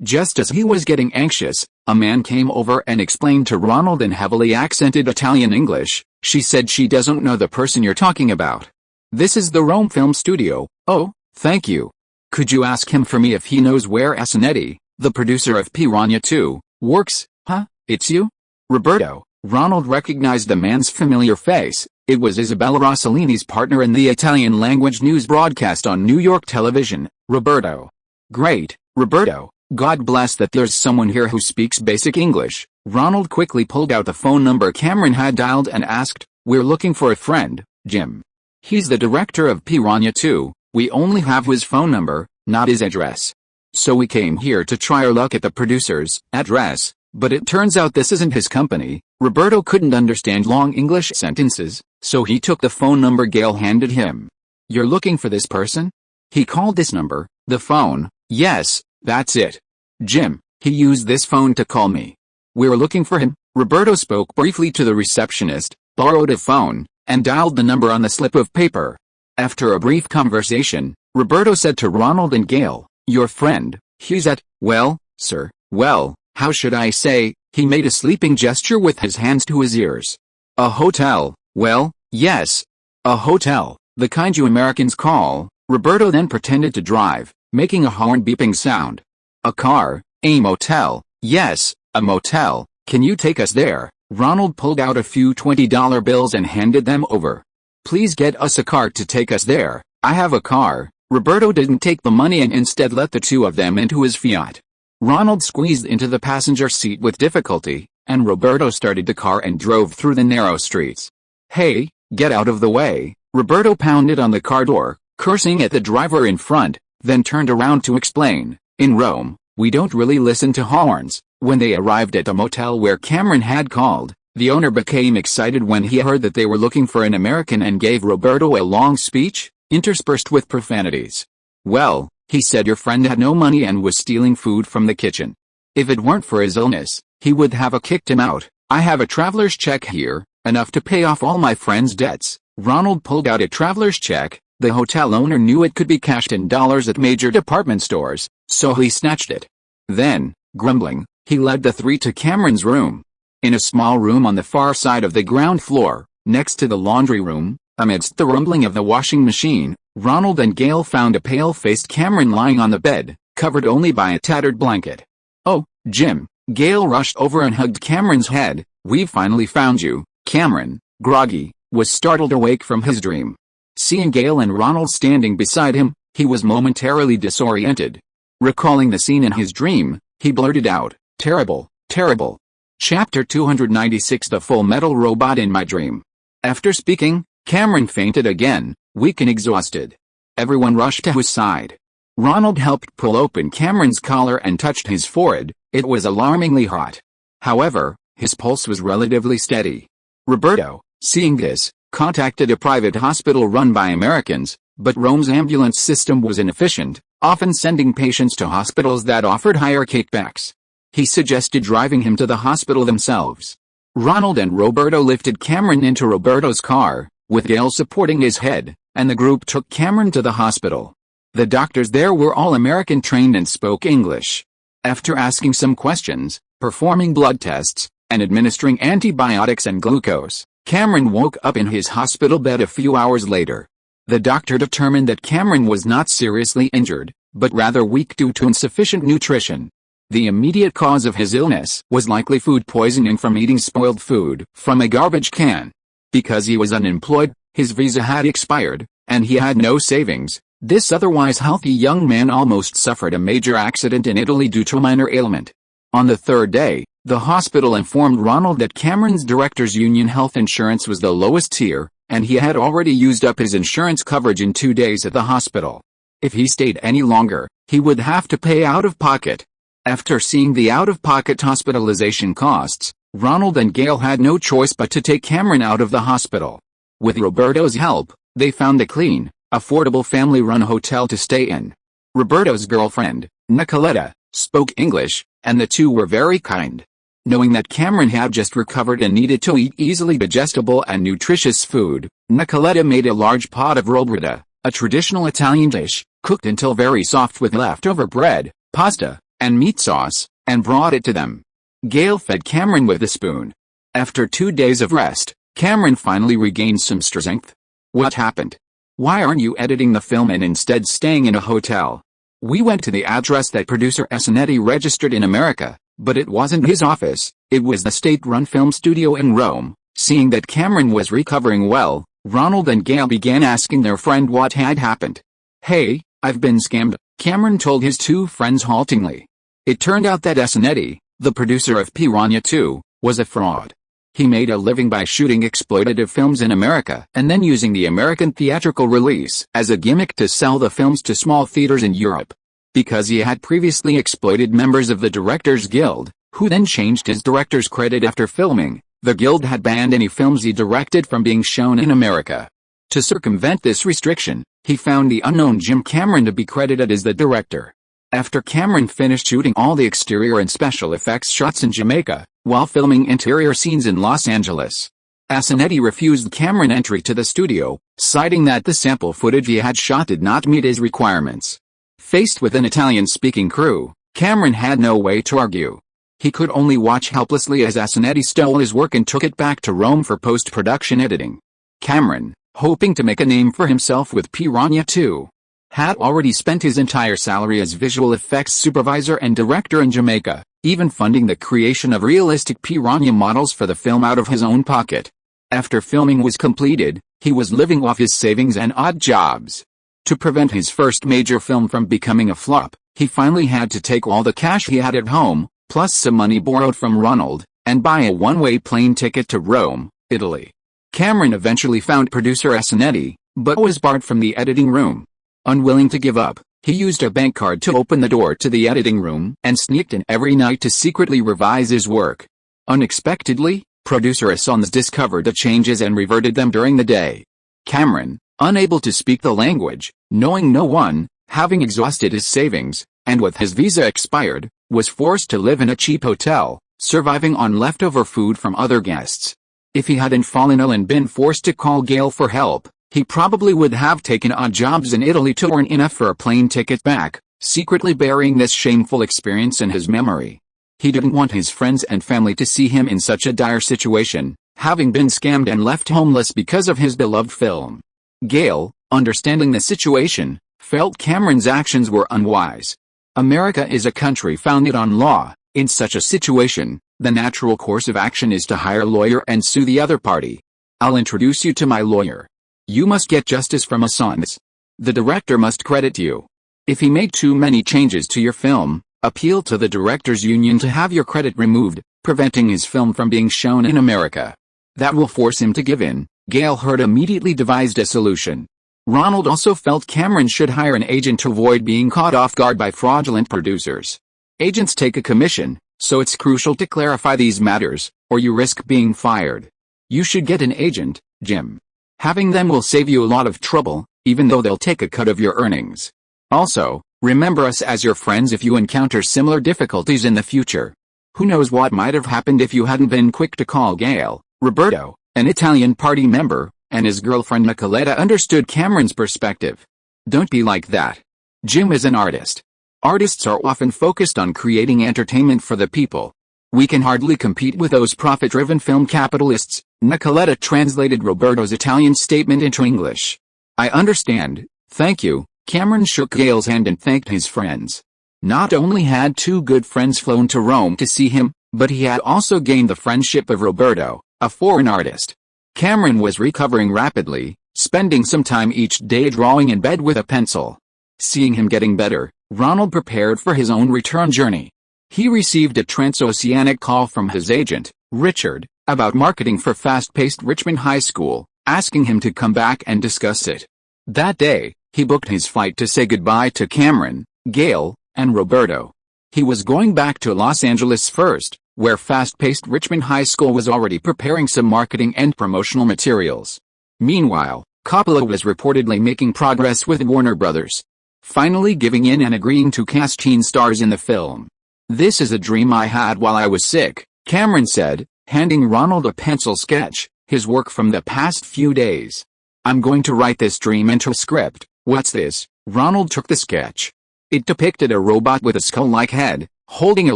Just as he was getting anxious, a man came over and explained to Ronald in heavily accented Italian English. "She said she doesn't know the person you're talking about. This is the Rome Film Studio." "Oh, thank you. Could you ask him for me if he knows where Asinetti, the producer of Piranha 2, works?" "Huh, it's you?" "Roberto." Ronald recognized the man's familiar face. It was Isabella Rossellini's partner in the Italian-language news broadcast on New York television. "Roberto." "Great, Roberto. God bless that there's someone here who speaks basic English. Ronald quickly pulled out the phone number Cameron had dialed and asked, "We're looking for a friend, Jim. He's the director of Piranha 2, we only have his phone number, not his address. So we came here to try our luck at the producer's address, but it turns out this isn't his company." Roberto couldn't understand long English sentences, so he took the phone number Gail handed him. "You're looking for this person?" He called this number, the phone. "Yes, that's it. Jim, he used this phone to call me. We're looking for him." Roberto spoke briefly to the receptionist, borrowed a phone, and dialed the number on the slip of paper. After a brief conversation, Roberto said to Ronald and Gail, "Your friend, he's at, well, sir, well, how should I say?" He made a sleeping gesture with his hands to his ears. "A hotel, well, yes. A hotel, the kind you Americans call." Roberto then pretended to drive, making a horn beeping sound. "A car, a motel, yes, a motel, can you take us there?" Ronald pulled out a few $20 bills and handed them over. "Please get us a car to take us there, I have a car." Roberto didn't take the money and instead let the two of them into his Fiat. Ronald squeezed into the passenger seat with difficulty, and Roberto started the car and drove through the narrow streets. "Hey, get out of the way!" Roberto pounded on the car door, cursing at the driver in front, then turned around to explain, "In Rome, we don't really listen to horns." When they arrived at the motel where Cameron had called, the owner became excited when he heard that they were looking for an American and gave Roberto a long speech, interspersed with profanities. "Well," he said, "your friend had no money and was stealing food from the kitchen. If it weren't for his illness, he would have kicked him out. I have a traveler's check here, enough to pay off all my friend's debts." Ronald pulled out a traveler's check. The hotel owner knew it could be cashed in dollars at major department stores, so he snatched it. Then, grumbling, he led the three to Cameron's room. In a small room on the far side of the ground floor, next to the laundry room, amidst the rumbling of the washing machine, Ronald and Gail found a pale-faced Cameron lying on the bed, covered only by a tattered blanket. "Oh, Jim." Gail rushed over and hugged Cameron's head. "We've finally found you." Cameron, groggy, was startled awake from his dream. Seeing Gail and Ronald standing beside him, he was momentarily disoriented. Recalling the scene in his dream, he blurted out, "Terrible, terrible." Chapter 296 The Full Metal Robot in My Dream. After speaking, Cameron fainted again, weak and exhausted. Everyone rushed to his side. Ronald helped pull open Cameron's collar and touched his forehead. It was alarmingly hot. However, his pulse was relatively steady. Roberto, seeing this, contacted a private hospital run by Americans, but Rome's ambulance system was inefficient, often sending patients to hospitals that offered higher kickbacks. He suggested driving him to the hospital themselves. Ronald and Roberto lifted Cameron into Roberto's car, with Gail supporting his head, and the group took Cameron to the hospital. The doctors there were all American trained and spoke English. After asking some questions, performing blood tests, and administering antibiotics and glucose, Cameron woke up in his hospital bed a few hours later. The doctor determined that Cameron was not seriously injured, but rather weak due to insufficient nutrition. The immediate cause of his illness was likely food poisoning from eating spoiled food from a garbage can. Because he was unemployed, his visa had expired, and he had no savings. This otherwise healthy young man almost suffered a major accident in Italy due to a minor ailment. On the third day, the hospital informed Ronald that Cameron's director's union health insurance was the lowest tier, and he had already used up his insurance coverage in 2 days at the hospital. If he stayed any longer, he would have to pay out of pocket. After seeing the out-of-pocket hospitalization costs, Ronald and Gail had no choice but to take Cameron out of the hospital. With Roberto's help, they found a clean, affordable family-run hotel to stay in. Roberto's girlfriend, Nicoletta, spoke English, and the two were very kind. Knowing that Cameron had just recovered and needed to eat easily digestible and nutritious food, Nicoletta made a large pot of rollbretta, a traditional Italian dish, cooked until very soft with leftover bread, pasta, and meat sauce, and brought it to them. Gail fed Cameron with a spoon. After 2 days of rest, Cameron finally regained some strength. "What happened? Why aren't you editing the film and instead staying in a hotel?" "We went to the address that producer Esinetti registered in America, but it wasn't his office, it was the state-run film studio in Rome." Seeing that Cameron was recovering well, Ronald and Gail began asking their friend what had happened. "Hey, I've been scammed," Cameron told his two friends haltingly. It turned out that SYNOPSIS, the producer of Piranha 2, was a fraud. He made a living by shooting exploitative films in America and then using the American theatrical release as a gimmick to sell the films to small theaters in Europe. Because he had previously exploited members of the Directors Guild, who then changed his director's credit after filming, the Guild had banned any films he directed from being shown in America. To circumvent this restriction, he found the unknown Jim Cameron to be credited as the director. After Cameron finished shooting all the exterior and special effects shots in Jamaica, while filming interior scenes in Los Angeles, SYNOPSIS refused Cameron entry to the studio, citing that the sample footage he had shot did not meet his requirements. Faced with an Italian-speaking crew, Cameron had no way to argue. He could only watch helplessly as SYNOPSIS stole his work and took it back to Rome for post-production editing. Cameron, hoping to make a name for himself with Piranha 2, had already spent his entire salary as visual effects supervisor and director in Jamaica, even funding the creation of realistic piranha models for the film out of his own pocket. After filming was completed, he was living off his savings and odd jobs. To prevent his first major film from becoming a flop, he finally had to take all the cash he had at home, plus some money borrowed from Ronald, and buy a one-way plane ticket to Rome, Italy. Cameron eventually found producer SYNOPSIS, but was barred from the editing room. Unwilling to give up, he used a bank card to open the door to the editing room and sneaked in every night to secretly revise his work. Unexpectedly, producer SYNOPSIS discovered the changes and reverted them during the day. Cameron, unable to speak the language, knowing no one, having exhausted his savings, and with his visa expired, was forced to live in a cheap hotel, surviving on leftover food from other guests. If he hadn't fallen ill and been forced to call Gail for help, he probably would have taken odd jobs in Italy to earn enough for a plane ticket back, secretly burying this shameful experience in his memory. He didn't want his friends and family to see him in such a dire situation, having been scammed and left homeless because of his beloved film. Gail, understanding the situation, felt Cameron's actions were unwise. America is a country founded on law. In such a situation, the natural course of action is to hire a lawyer and sue the other party. I'll introduce you to my lawyer. You must get justice from SYNOPSIS. The director must credit you. If he made too many changes to your film, appeal to the directors' union to have your credit removed, preventing his film from being shown in America. That will force him to give in. Gail Hurd immediately devised a solution. Ronald also felt Cameron should hire an agent to avoid being caught off guard by fraudulent producers. Agents take a commission, so it's crucial to clarify these matters, or you risk being fired. You should get an agent, Jim. Having them will save you a lot of trouble, even though they'll take a cut of your earnings. Also, remember us as your friends if you encounter similar difficulties in the future. Who knows what might have happened if you hadn't been quick to call Gail. Roberto, an Italian party member, and his girlfriend Nicoletta understood Cameron's perspective. Don't be like that. Jim is an artist. Artists are often focused on creating entertainment for the people. We can hardly compete with those profit-driven film capitalists. Nicoletta translated Roberto's Italian statement into English. I understand, thank you. Cameron shook Gail's hand and thanked his friends. Not only had two good friends flown to Rome to see him, but he had also gained the friendship of Roberto, a foreign artist. Cameron was recovering rapidly, spending some time each day drawing in bed with a pencil. Seeing him getting better, Ronald prepared for his own return journey. He received a transoceanic call from his agent, Richard, about marketing for fast-paced Richmond High School, asking him to come back and discuss it. That day, he booked his flight to say goodbye to Cameron, Gail, and Roberto. He was going back to Los Angeles first, where fast-paced Richmond High School was already preparing some marketing and promotional materials. Meanwhile, Coppola was reportedly making progress with Warner Brothers, finally giving in and agreeing to cast teen stars in the film. This is a dream I had while I was sick, Cameron said, handing Ronald a pencil sketch, his work from the past few days. I'm going to write this dream into a script. What's this? Ronald took the sketch. It depicted a robot with a skull-like head, holding a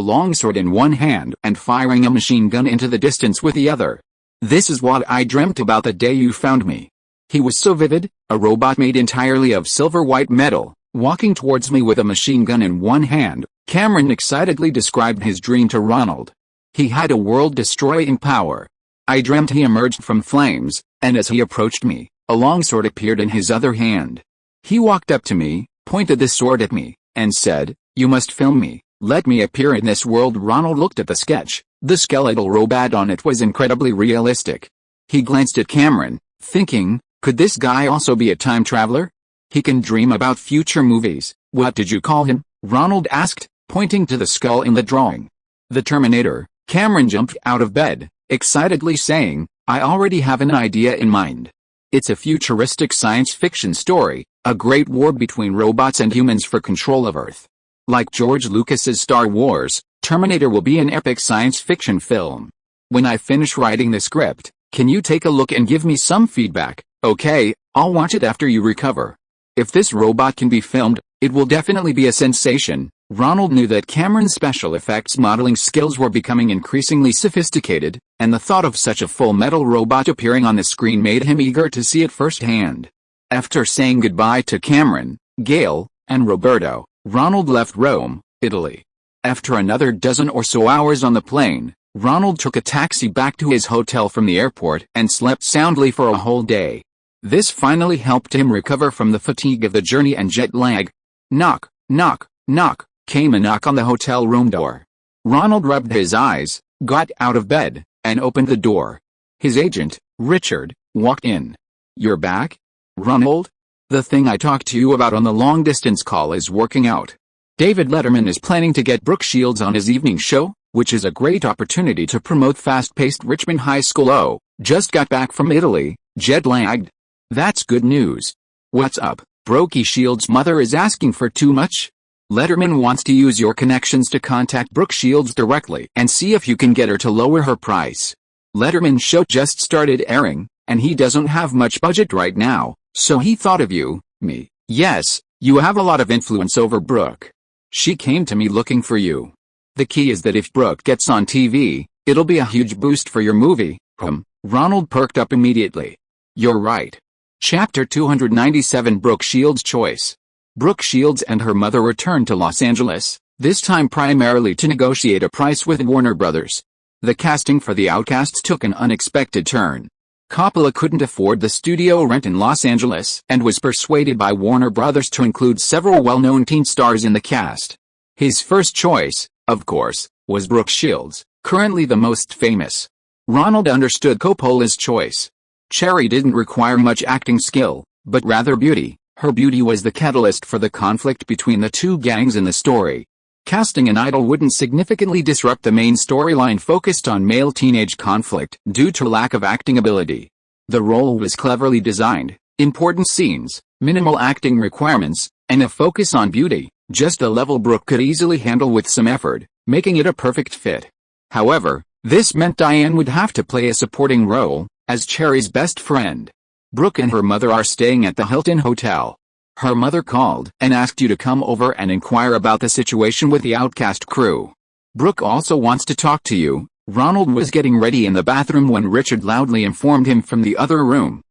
longsword in one hand and firing a machine gun into the distance with the other. This is what I dreamt about the day you found me. He was so vivid, a robot made entirely of silver-white metal, walking towards me with a machine gun in one hand. Cameron excitedly described his dream to Ronald. He had a world-destroying power. I dreamt he emerged from flames, and as he approached me, a longsword appeared in his other hand. He walked up to me, pointed the sword at me, and said, "You must film me, Let me appear in this world. Ronald looked at the sketch. The skeletal robot on it was incredibly realistic. He glanced at Cameron, thinking, could this guy also be a time traveler? He can dream about future movies. What did you call him? Ronald asked, pointing to the skull in the drawing. The Terminator. Cameron jumped out of bed, excitedly saying, I already have an idea in mind. It's a futuristic science fiction story, a great war between robots and humans for control of Earth. Like George Lucas's Star Wars, Terminator will be an epic science fiction film. When I finish writing the script, can you take a look and give me some feedback? Okay, I'll watch it after you recover. If this robot can be filmed, it will definitely be a sensation. Ronald knew that Cameron's special effects modeling skills were becoming increasingly sophisticated, and the thought of such a full-metal robot appearing on the screen made him eager to see it firsthand. After saying goodbye to Cameron, Gail, and Roberto, Ronald left Rome, Italy. After another dozen or so hours on the plane, Ronald took a taxi back to his hotel from the airport and slept soundly for a whole day. This finally helped him recover from the fatigue of the journey and jet lag. Knock, knock, knock, came a knock on the hotel room door. Ronald rubbed his eyes, got out of bed, and opened the door. His agent, Richard, walked in. You're back? Ronald? The thing I talked to you about on the long-distance call is working out. David Letterman is planning to get Brooke Shields on his evening show, which is a great opportunity to promote fast-paced Richmond High School. Oh, just got back from Italy, jet-lagged. That's good news. What's up? Brooke Shields' mother is asking for too much? Letterman wants to use your connections to contact Brooke Shields directly and see if you can get her to lower her price. Letterman's show just started airing, and he doesn't have much budget right now, so he thought of you, me. Yes, you have a lot of influence over Brooke. She came to me looking for you. The key is that if Brooke gets on TV, it'll be a huge boost for your movie. Ronald perked up immediately. You're right. Chapter 297 Brooke Shields' Choice. Brooke Shields and her mother returned to Los Angeles, this time primarily to negotiate a price with Warner Brothers. The casting for The Outcasts took an unexpected turn. Coppola couldn't afford the studio rent in Los Angeles and was persuaded by Warner Brothers to include several well-known teen stars in the cast. His first choice, of course, was Brooke Shields, currently the most famous. Ronald understood Coppola's choice. Cherry didn't require much acting skill, but rather beauty. Her beauty was the catalyst for the conflict between the two gangs in the story. Casting an idol wouldn't significantly disrupt the main storyline focused on male teenage conflict due to lack of acting ability. The role was cleverly designed, important scenes, minimal acting requirements, and a focus on beauty, just a level Brooke could easily handle with some effort, making it a perfect fit. However, this meant Diane would have to play a supporting role, as Cherry's best friend. Brooke and her mother are staying at the Hilton Hotel. Her mother called and asked you to come over and inquire about the situation with the Outcast crew. Brooke also wants to talk to you. Ronald was getting ready in the bathroom when Richard loudly informed him from the other room.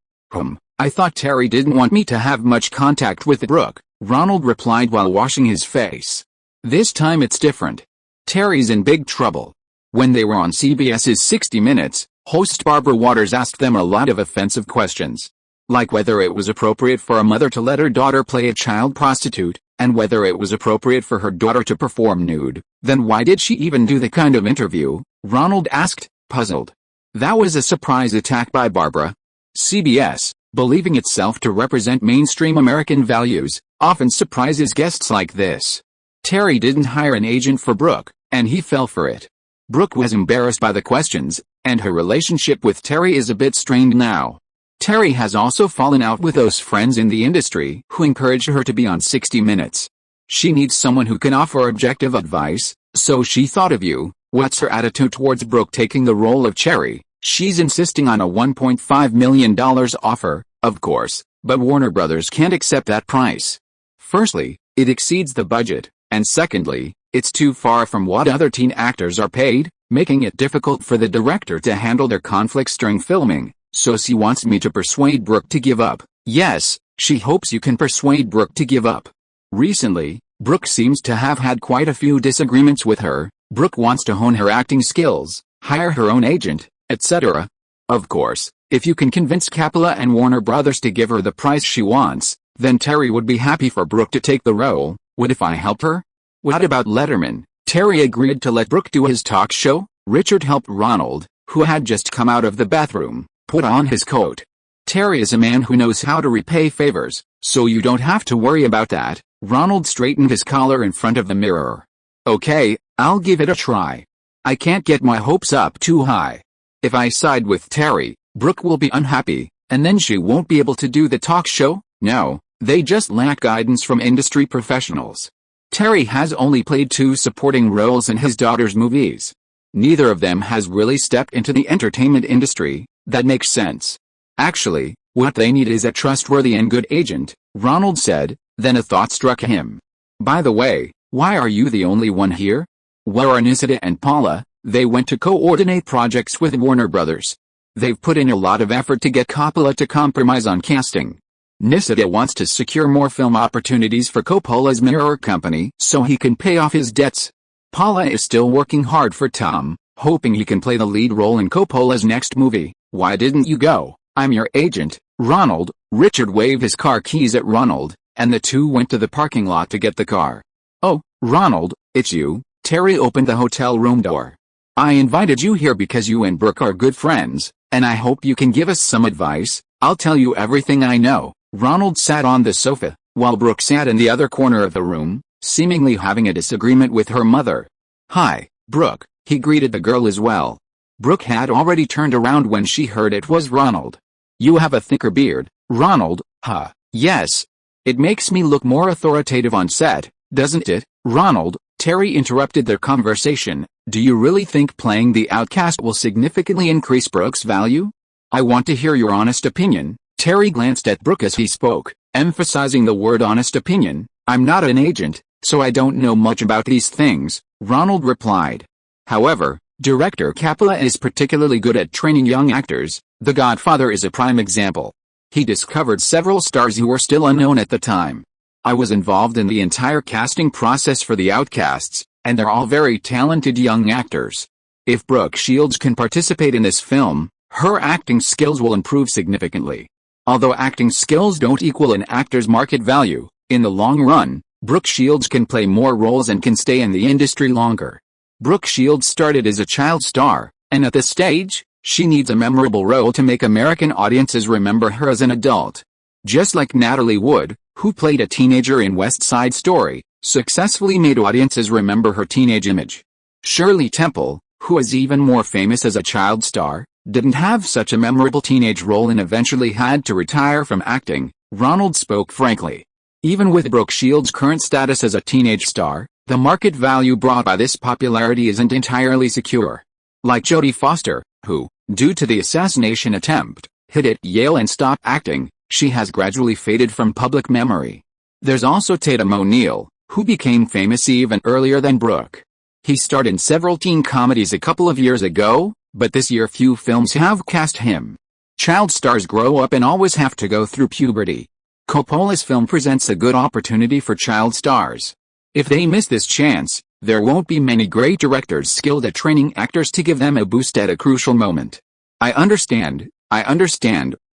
I thought Terry didn't want me to have much contact with Brooke, Ronald replied while washing his face. This time it's different. Terry's in big trouble. When they were on CBS's 60 Minutes, host Barbara Waters asked them a lot of offensive questions. Like whether it was appropriate for a mother to let her daughter play a child prostitute, and whether it was appropriate for her daughter to perform nude. Then why did she even do the kind of interview? Ronald asked, puzzled. That was a surprise attack by Barbara. CBS, believing itself to represent mainstream American values, often surprises guests like this. Terry didn't hire an agent for Brooke, and he fell for it. Brooke was embarrassed by the questions, and her relationship with Terry is a bit strained now. Terry has also fallen out with those friends in the industry who encourage her to be on 60 Minutes. She needs someone who can offer objective advice, so she thought of you. What's her attitude towards Brooke taking the role of Cherry? She's insisting on a $1.5 million offer, of course, but Warner Brothers can't accept that price. Firstly, it exceeds the budget, and secondly, it's too far from what other teen actors are paid, making it difficult for the director to handle their conflicts during filming. So she wants me to persuade Brooke to give up. Yes, she hopes you can persuade Brooke to give up. Recently, Brooke seems to have had quite a few disagreements with her. Brooke wants to hone her acting skills, hire her own agent, etc. Of course, if you can convince Coppola and Warner Brothers to give her the price she wants, then Terry would be happy for Brooke to take the role. What if I help her? What about Letterman? Terry agreed to let Brooke do his talk show. Richard helped Ronald, who had just come out of the bathroom, put on his coat. Terry is a man who knows how to repay favors, so you don't have to worry about that. Ronald straightened his collar in front of the mirror. Okay, I'll give it a try. I can't get my hopes up too high. If I side with Terry, Brooke will be unhappy, and then she won't be able to do the talk show. No, they just lack guidance from industry professionals. Terry has only played 2 supporting roles in his daughter's movies. Neither of them has really stepped into the entertainment industry. That makes sense. Actually, what they need is a trustworthy and good agent, Ronald said, then a thought struck him. By the way, why are you the only one here? Where are Nisida and Paula? They went to coordinate projects with Warner Brothers. They've put in a lot of effort to get Coppola to compromise on casting. Nisida wants to secure more film opportunities for Coppola's Mirror Company so he can pay off his debts. Paula is still working hard for Tom, hoping he can play the lead role in Coppola's next movie. Why didn't you go? I'm your agent, Ronald. Richard waved his car keys at Ronald, and the two went to the parking lot to get the car. Oh, Ronald, it's you. Terry opened the hotel room door. I invited you here because you and Brooke are good friends, and I hope you can give us some advice. I'll tell you everything I know. Ronald sat on the sofa, while Brooke sat in the other corner of the room, seemingly having a disagreement with her mother. Hi, Brooke, he greeted the girl as well. Brooke had already turned around when she heard it was Ronald. You have a thicker beard, Ronald, huh? Yes. It makes me look more authoritative on set, doesn't it, Ronald? Terry interrupted their conversation. Do you really think playing the outcast will significantly increase Brooke's value? I want to hear your honest opinion. Terry glanced at Brooke as he spoke, emphasizing the word honest opinion. I'm not an agent, so I don't know much about these things, Ronald replied. However, director Coppola is particularly good at training young actors. The Godfather is a prime example. He discovered several stars who were still unknown at the time. I was involved in the entire casting process for the outcasts, and they're all very talented young actors. If Brooke Shields can participate in this film, her acting skills will improve significantly. Although acting skills don't equal an actor's market value, in the long run, Brooke Shields can play more roles and can stay in the industry longer. Brooke Shields started as a child star, and at this stage, she needs a memorable role to make American audiences remember her as an adult. Just like Natalie Wood, who played a teenager in West Side Story, successfully made audiences remember her teenage image. Shirley Temple, who is even more famous as a child star, didn't have such a memorable teenage role and eventually had to retire from acting. Ronald spoke frankly. Even with Brooke Shields' current status as a teenage star, the market value brought by this popularity isn't entirely secure. Like Jodie Foster, who, due to the assassination attempt, hid at Yale and stopped acting, she has gradually faded from public memory. There's also Tatum O'Neal, who became famous even earlier than Brooke. He starred in several teen comedies a couple of years ago, but this year few films have cast him. Child stars grow up and always have to go through puberty. Coppola's film presents a good opportunity for child stars. If they miss this chance, there won't be many great directors skilled at training actors to give them a boost at a crucial moment. I understand,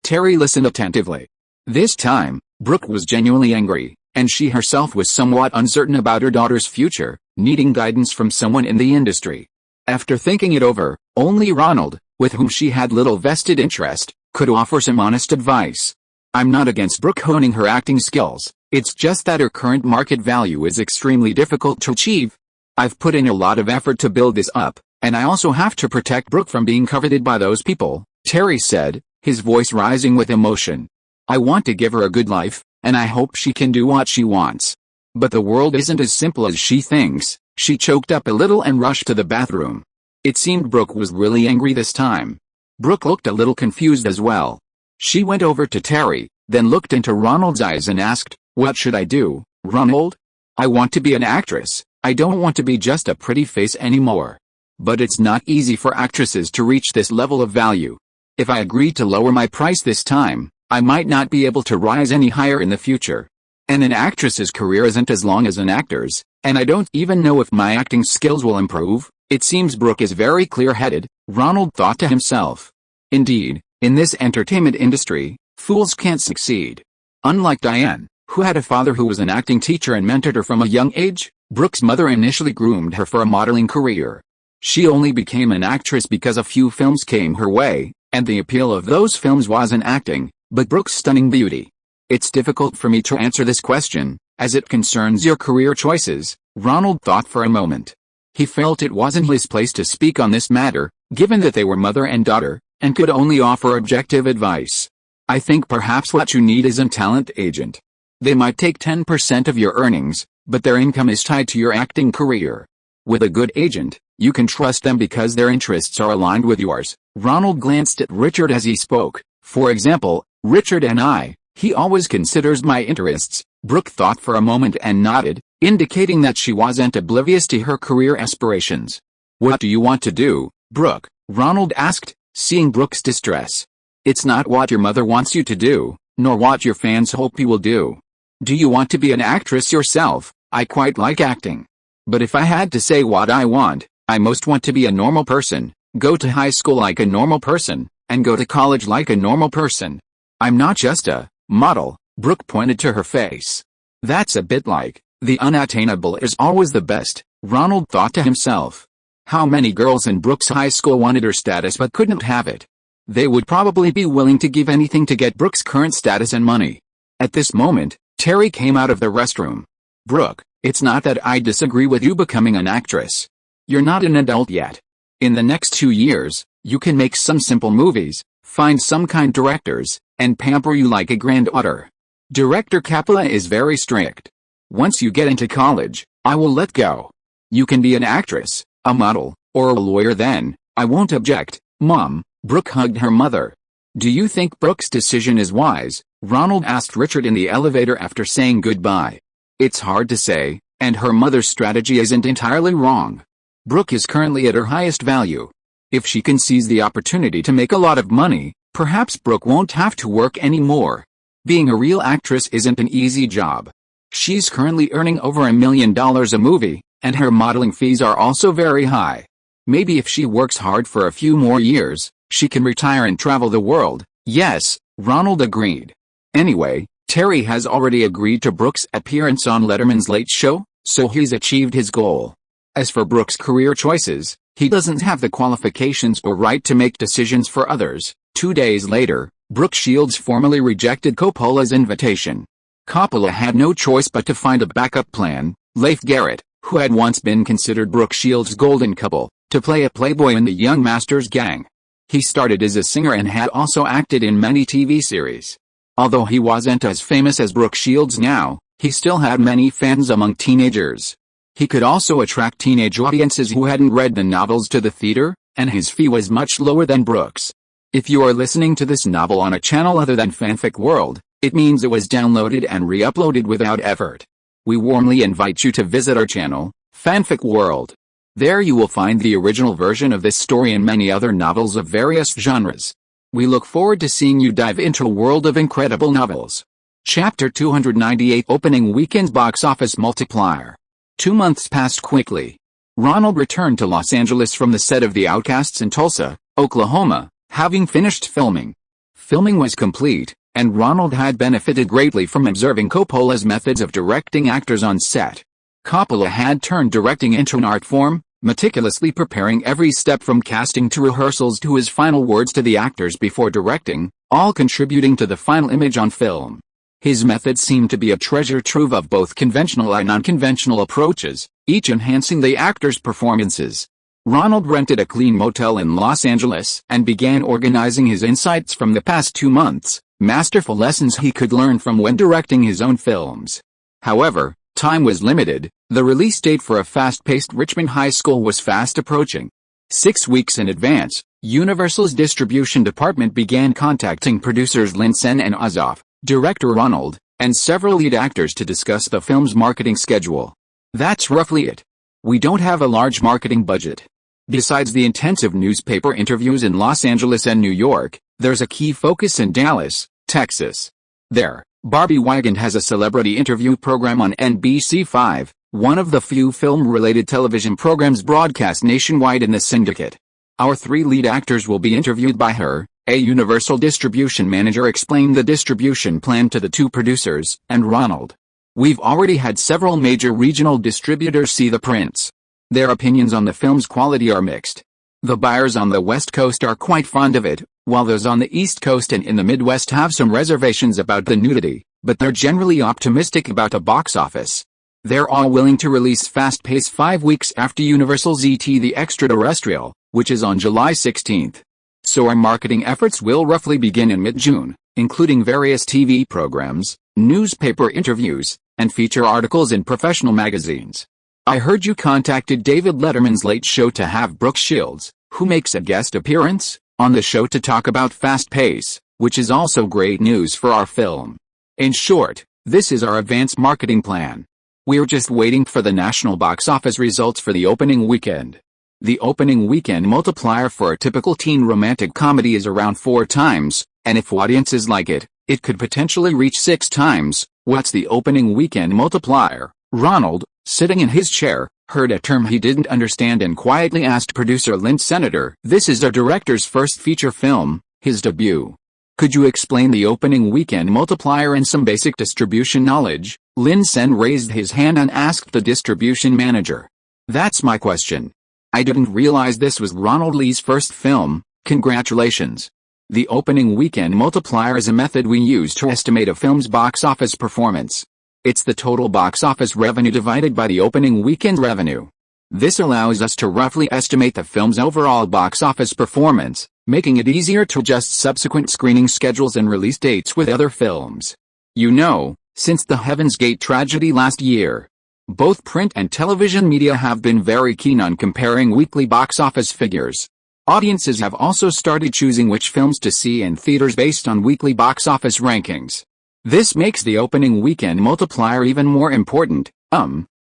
Terry listened attentively. This time, Brooke was genuinely angry, and she herself was somewhat uncertain about her daughter's future, needing guidance from someone in the industry. After thinking it over, only Ronald, with whom she had little vested interest, could offer some honest advice. I'm not against Brooke honing her acting skills, it's just that her current market value is extremely difficult to achieve. I've put in a lot of effort to build this up, and I also have to protect Brooke from being coveted by those people, Terry said, his voice rising with emotion. I want to give her a good life, and I hope she can do what she wants. But the world isn't as simple as she thinks. She choked up a little and rushed to the bathroom. It seemed Brooke was really angry this time. Brooke looked a little confused as well. She went over to Terry, then looked into Ronald's eyes and asked, What should I do, Ronald? I want to be an actress. I don't want to be just a pretty face anymore. But it's not easy for actresses to reach this level of value. If I agree to lower my price this time, I might not be able to rise any higher in the future. And an actress's career isn't as long as an actor's, and I don't even know if my acting skills will improve. It seems Brooke is very clear-headed, Ronald thought to himself. Indeed, in this entertainment industry, fools can't succeed. Unlike Diane, who had a father who was an acting teacher and mentored her from a young age, Brooke's mother initially groomed her for a modeling career. She only became an actress because a few films came her way, and the appeal of those films wasn't acting, but Brooke's stunning beauty. It's difficult for me to answer this question, as it concerns your career choices. Ronald thought for a moment. He felt it wasn't his place to speak on this matter, given that they were mother and daughter, and could only offer objective advice. I think perhaps what you need is a talent agent. They might take 10% of your earnings, but their income is tied to your acting career. With a good agent, you can trust them because their interests are aligned with yours. Ronald glanced at Richard as he spoke. For example, Richard and I, he always considers my interests. Brooke thought for a moment and nodded, indicating that she wasn't oblivious to her career aspirations. What do you want to do, Brooke? Ronald asked, seeing Brooke's distress. It's not what your mother wants you to do, nor what your fans hope you will do. Do you want to be an actress yourself? I quite like acting. But if I had to say what I want, I most want to be a normal person, go to high school like a normal person, and go to college like a normal person. I'm not just a model. Brooke pointed to her face. That's a bit like, the unattainable is always the best, Ronald thought to himself. How many girls in Brooke's high school wanted her status but couldn't have it? They would probably be willing to give anything to get Brooke's current status and money. At this moment, Terry came out of the restroom. Brooke, it's not that I disagree with you becoming an actress. You're not an adult yet. In the next 2 years, you can make some simple movies, find some kind directors, and pamper you like a granddaughter. Director Capella is very strict. Once you get into college, I will let go. You can be an actress, a model, or a lawyer then. I won't object, Mom. Brooke hugged her mother. Do you think Brooke's decision is wise? Ronald asked Richard in the elevator after saying goodbye. It's hard to say, and her mother's strategy isn't entirely wrong. Brooke is currently at her highest value. If she can seize the opportunity to make a lot of money, perhaps Brooke won't have to work anymore. Being a real actress isn't an easy job. She's currently earning over $1 million a movie, and her modeling fees are also very high. Maybe if she works hard for a few more years, she can retire and travel the world. Yes, Ronald agreed. Anyway, Terry has already agreed to Brooke's appearance on Letterman's Late Show, so he's achieved his goal. As for Brooke's career choices, he doesn't have the qualifications or right to make decisions for others. 2 days later, Brooke Shields formally rejected Coppola's invitation. Coppola had no choice but to find a backup plan. Leif Garrett, who had once been considered Brooke Shields' golden couple, to play a playboy in the Young Masters gang. He started as a singer and had also acted in many TV series. Although he wasn't as famous as Brooke Shields now, he still had many fans among teenagers. He could also attract teenage audiences who hadn't read the novels to the theater, and his fee was much lower than Brooke's. If you are listening to this novel on a channel other than Fanfic World, it means it was downloaded and re-uploaded without effort. We warmly invite you to visit our channel, Fanfic World. There you will find the original version of this story and many other novels of various genres. We look forward to seeing you dive into a world of incredible novels. Chapter 298 Opening Weekend's Box Office Multiplier. 2 months passed quickly. Ronald returned to Los Angeles from the set of The Outcasts in Tulsa, Oklahoma, having finished filming. Filming was complete, and Ronald had benefited greatly from observing Coppola's methods of directing actors on set. Coppola had turned directing into an art form, meticulously preparing every step from casting to rehearsals to his final words to the actors before directing, all contributing to the final image on film. His methods seemed to be a treasure trove of both conventional and unconventional approaches, each enhancing the actors' performances. Ronald rented a clean motel in Los Angeles and began organizing his insights from the past 2 months, masterful lessons he could learn from when directing his own films. However, time was limited. The release date for a fast-paced Richmond high school was fast approaching. 6 weeks in advance, Universal's distribution department began contacting producers Linsen and Azoff, director Ronald, and several lead actors to discuss the film's marketing schedule. That's roughly it. We don't have a large marketing budget. Besides the intensive newspaper interviews in Los Angeles and New York, there's a key focus in Dallas, Texas. There, Barbie Wagon has a celebrity interview program on NBC5, one of the few film-related television programs broadcast nationwide in the syndicate. Our 3 lead actors will be interviewed by her. A Universal distribution manager explained the distribution plan to the 2 producers, and Ronald. We've already had several major regional distributors see the prints. Their opinions on the film's quality are mixed. The buyers on the West Coast are quite fond of it, while those on the East Coast and in the Midwest have some reservations about the nudity, but they're generally optimistic about the box office. They're all willing to release Fast Pace 5 weeks after Universal's E.T. the Extraterrestrial, which is on July 16th. So our marketing efforts will roughly begin in mid-June, including various TV programs, newspaper interviews, and feature articles in professional magazines. I heard you contacted David Letterman's Late Show to have Brooke Shields, who makes a guest appearance, on the show to talk about Fast Pace, which is also great news for our film. In short, this is our advanced marketing plan. We're just waiting for the national box office results for the opening weekend. The opening weekend multiplier for a typical teen romantic comedy is around 4 times, and if audiences like it, it could potentially reach 6 times. What's the opening weekend multiplier? Ronald, sitting in his chair, heard a term he didn't understand and quietly asked producer Lynn Senator. This is our director's first feature film, his debut. Could you explain the opening weekend multiplier and some basic distribution knowledge? Lynn Sen raised his hand and asked the distribution manager. That's my question. I didn't realize this was Ronald Lee's first film. Congratulations. The opening weekend multiplier is a method we use to estimate a film's box office performance. It's the total box office revenue divided by the opening weekend revenue. This allows us to roughly estimate the film's overall box office performance, making it easier to adjust subsequent screening schedules and release dates with other films. You know, since the Heaven's Gate tragedy last year, both print and television media have been very keen on comparing weekly box office figures. Audiences have also started choosing which films to see in theaters based on weekly box office rankings. This makes the opening weekend multiplier even more important.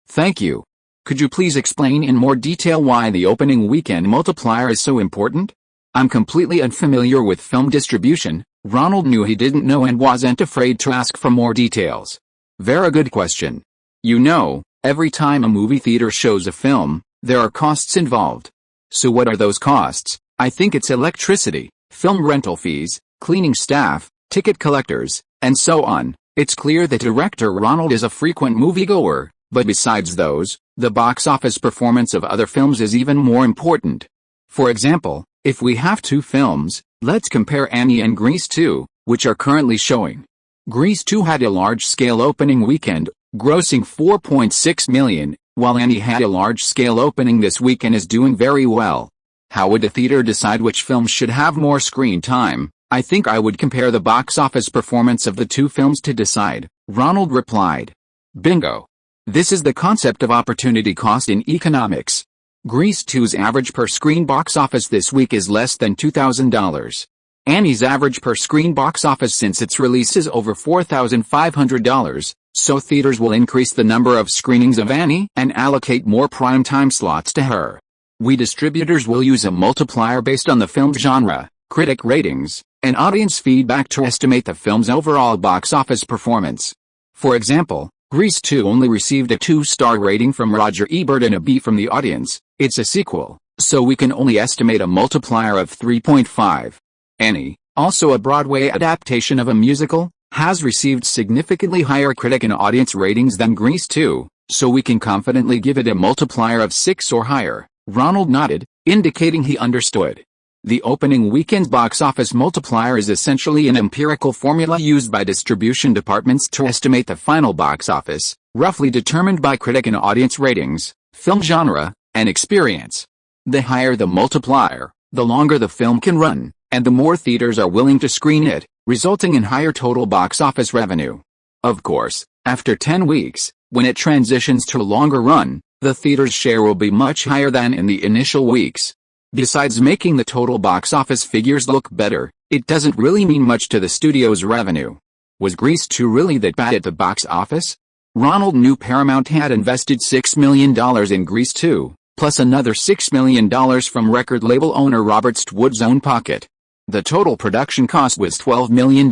Thank you. Could you please explain in more detail why the opening weekend multiplier is so important? I'm completely unfamiliar with film distribution. Ronald knew he didn't know and wasn't afraid to ask for more details. Very good question. You know, every time a movie theater shows a film, there are costs involved. So what are those costs? I think it's electricity, film rental fees, cleaning staff, ticket collectors, and so on. It's clear that director Ronald is a frequent moviegoer, but besides those, the box office performance of other films is even more important. For example, if we have 2 films, let's compare Annie and Grease 2, which are currently showing. Grease 2 had a large-scale opening weekend, grossing $4.6 million, while Annie had a large-scale opening this week and is doing very well. How would the theater decide which films should have more screen time? I think I would compare the box office performance of the 2 films to decide, Ronald replied. Bingo. This is the concept of opportunity cost in economics. Grease 2's average per-screen box office this week is less than $2,000. Annie's average per-screen box office since its release is over $4,500. So theaters will increase the number of screenings of Annie and allocate more prime-time slots to her. We distributors will use a multiplier based on the film's genre, critic ratings, and audience feedback to estimate the film's overall box office performance. For example, Grease 2 only received a 2-star rating from Roger Ebert and a B from the audience. It's a sequel, so we can only estimate a multiplier of 3.5. Annie, also a Broadway adaptation of a musical, has received significantly higher critic and audience ratings than Grease 2, so we can confidently give it a multiplier of 6 or higher. Ronald nodded, indicating he understood. The opening weekend box office multiplier is essentially an empirical formula used by distribution departments to estimate the final box office, roughly determined by critic and audience ratings, film genre, and experience. The higher the multiplier, the longer the film can run, and the more theaters are willing to screen it, resulting in higher total box office revenue. Of course, after 10 weeks, when it transitions to a longer run, the theater's share will be much higher than in the initial weeks. Besides making the total box office figures look better, it doesn't really mean much to the studio's revenue. Was Grease 2 really that bad at the box office? Ronald knew Paramount had invested $6 million in Grease 2, plus another $6 million from record label owner Robert Stwood's own pocket. The total production cost was $12 million,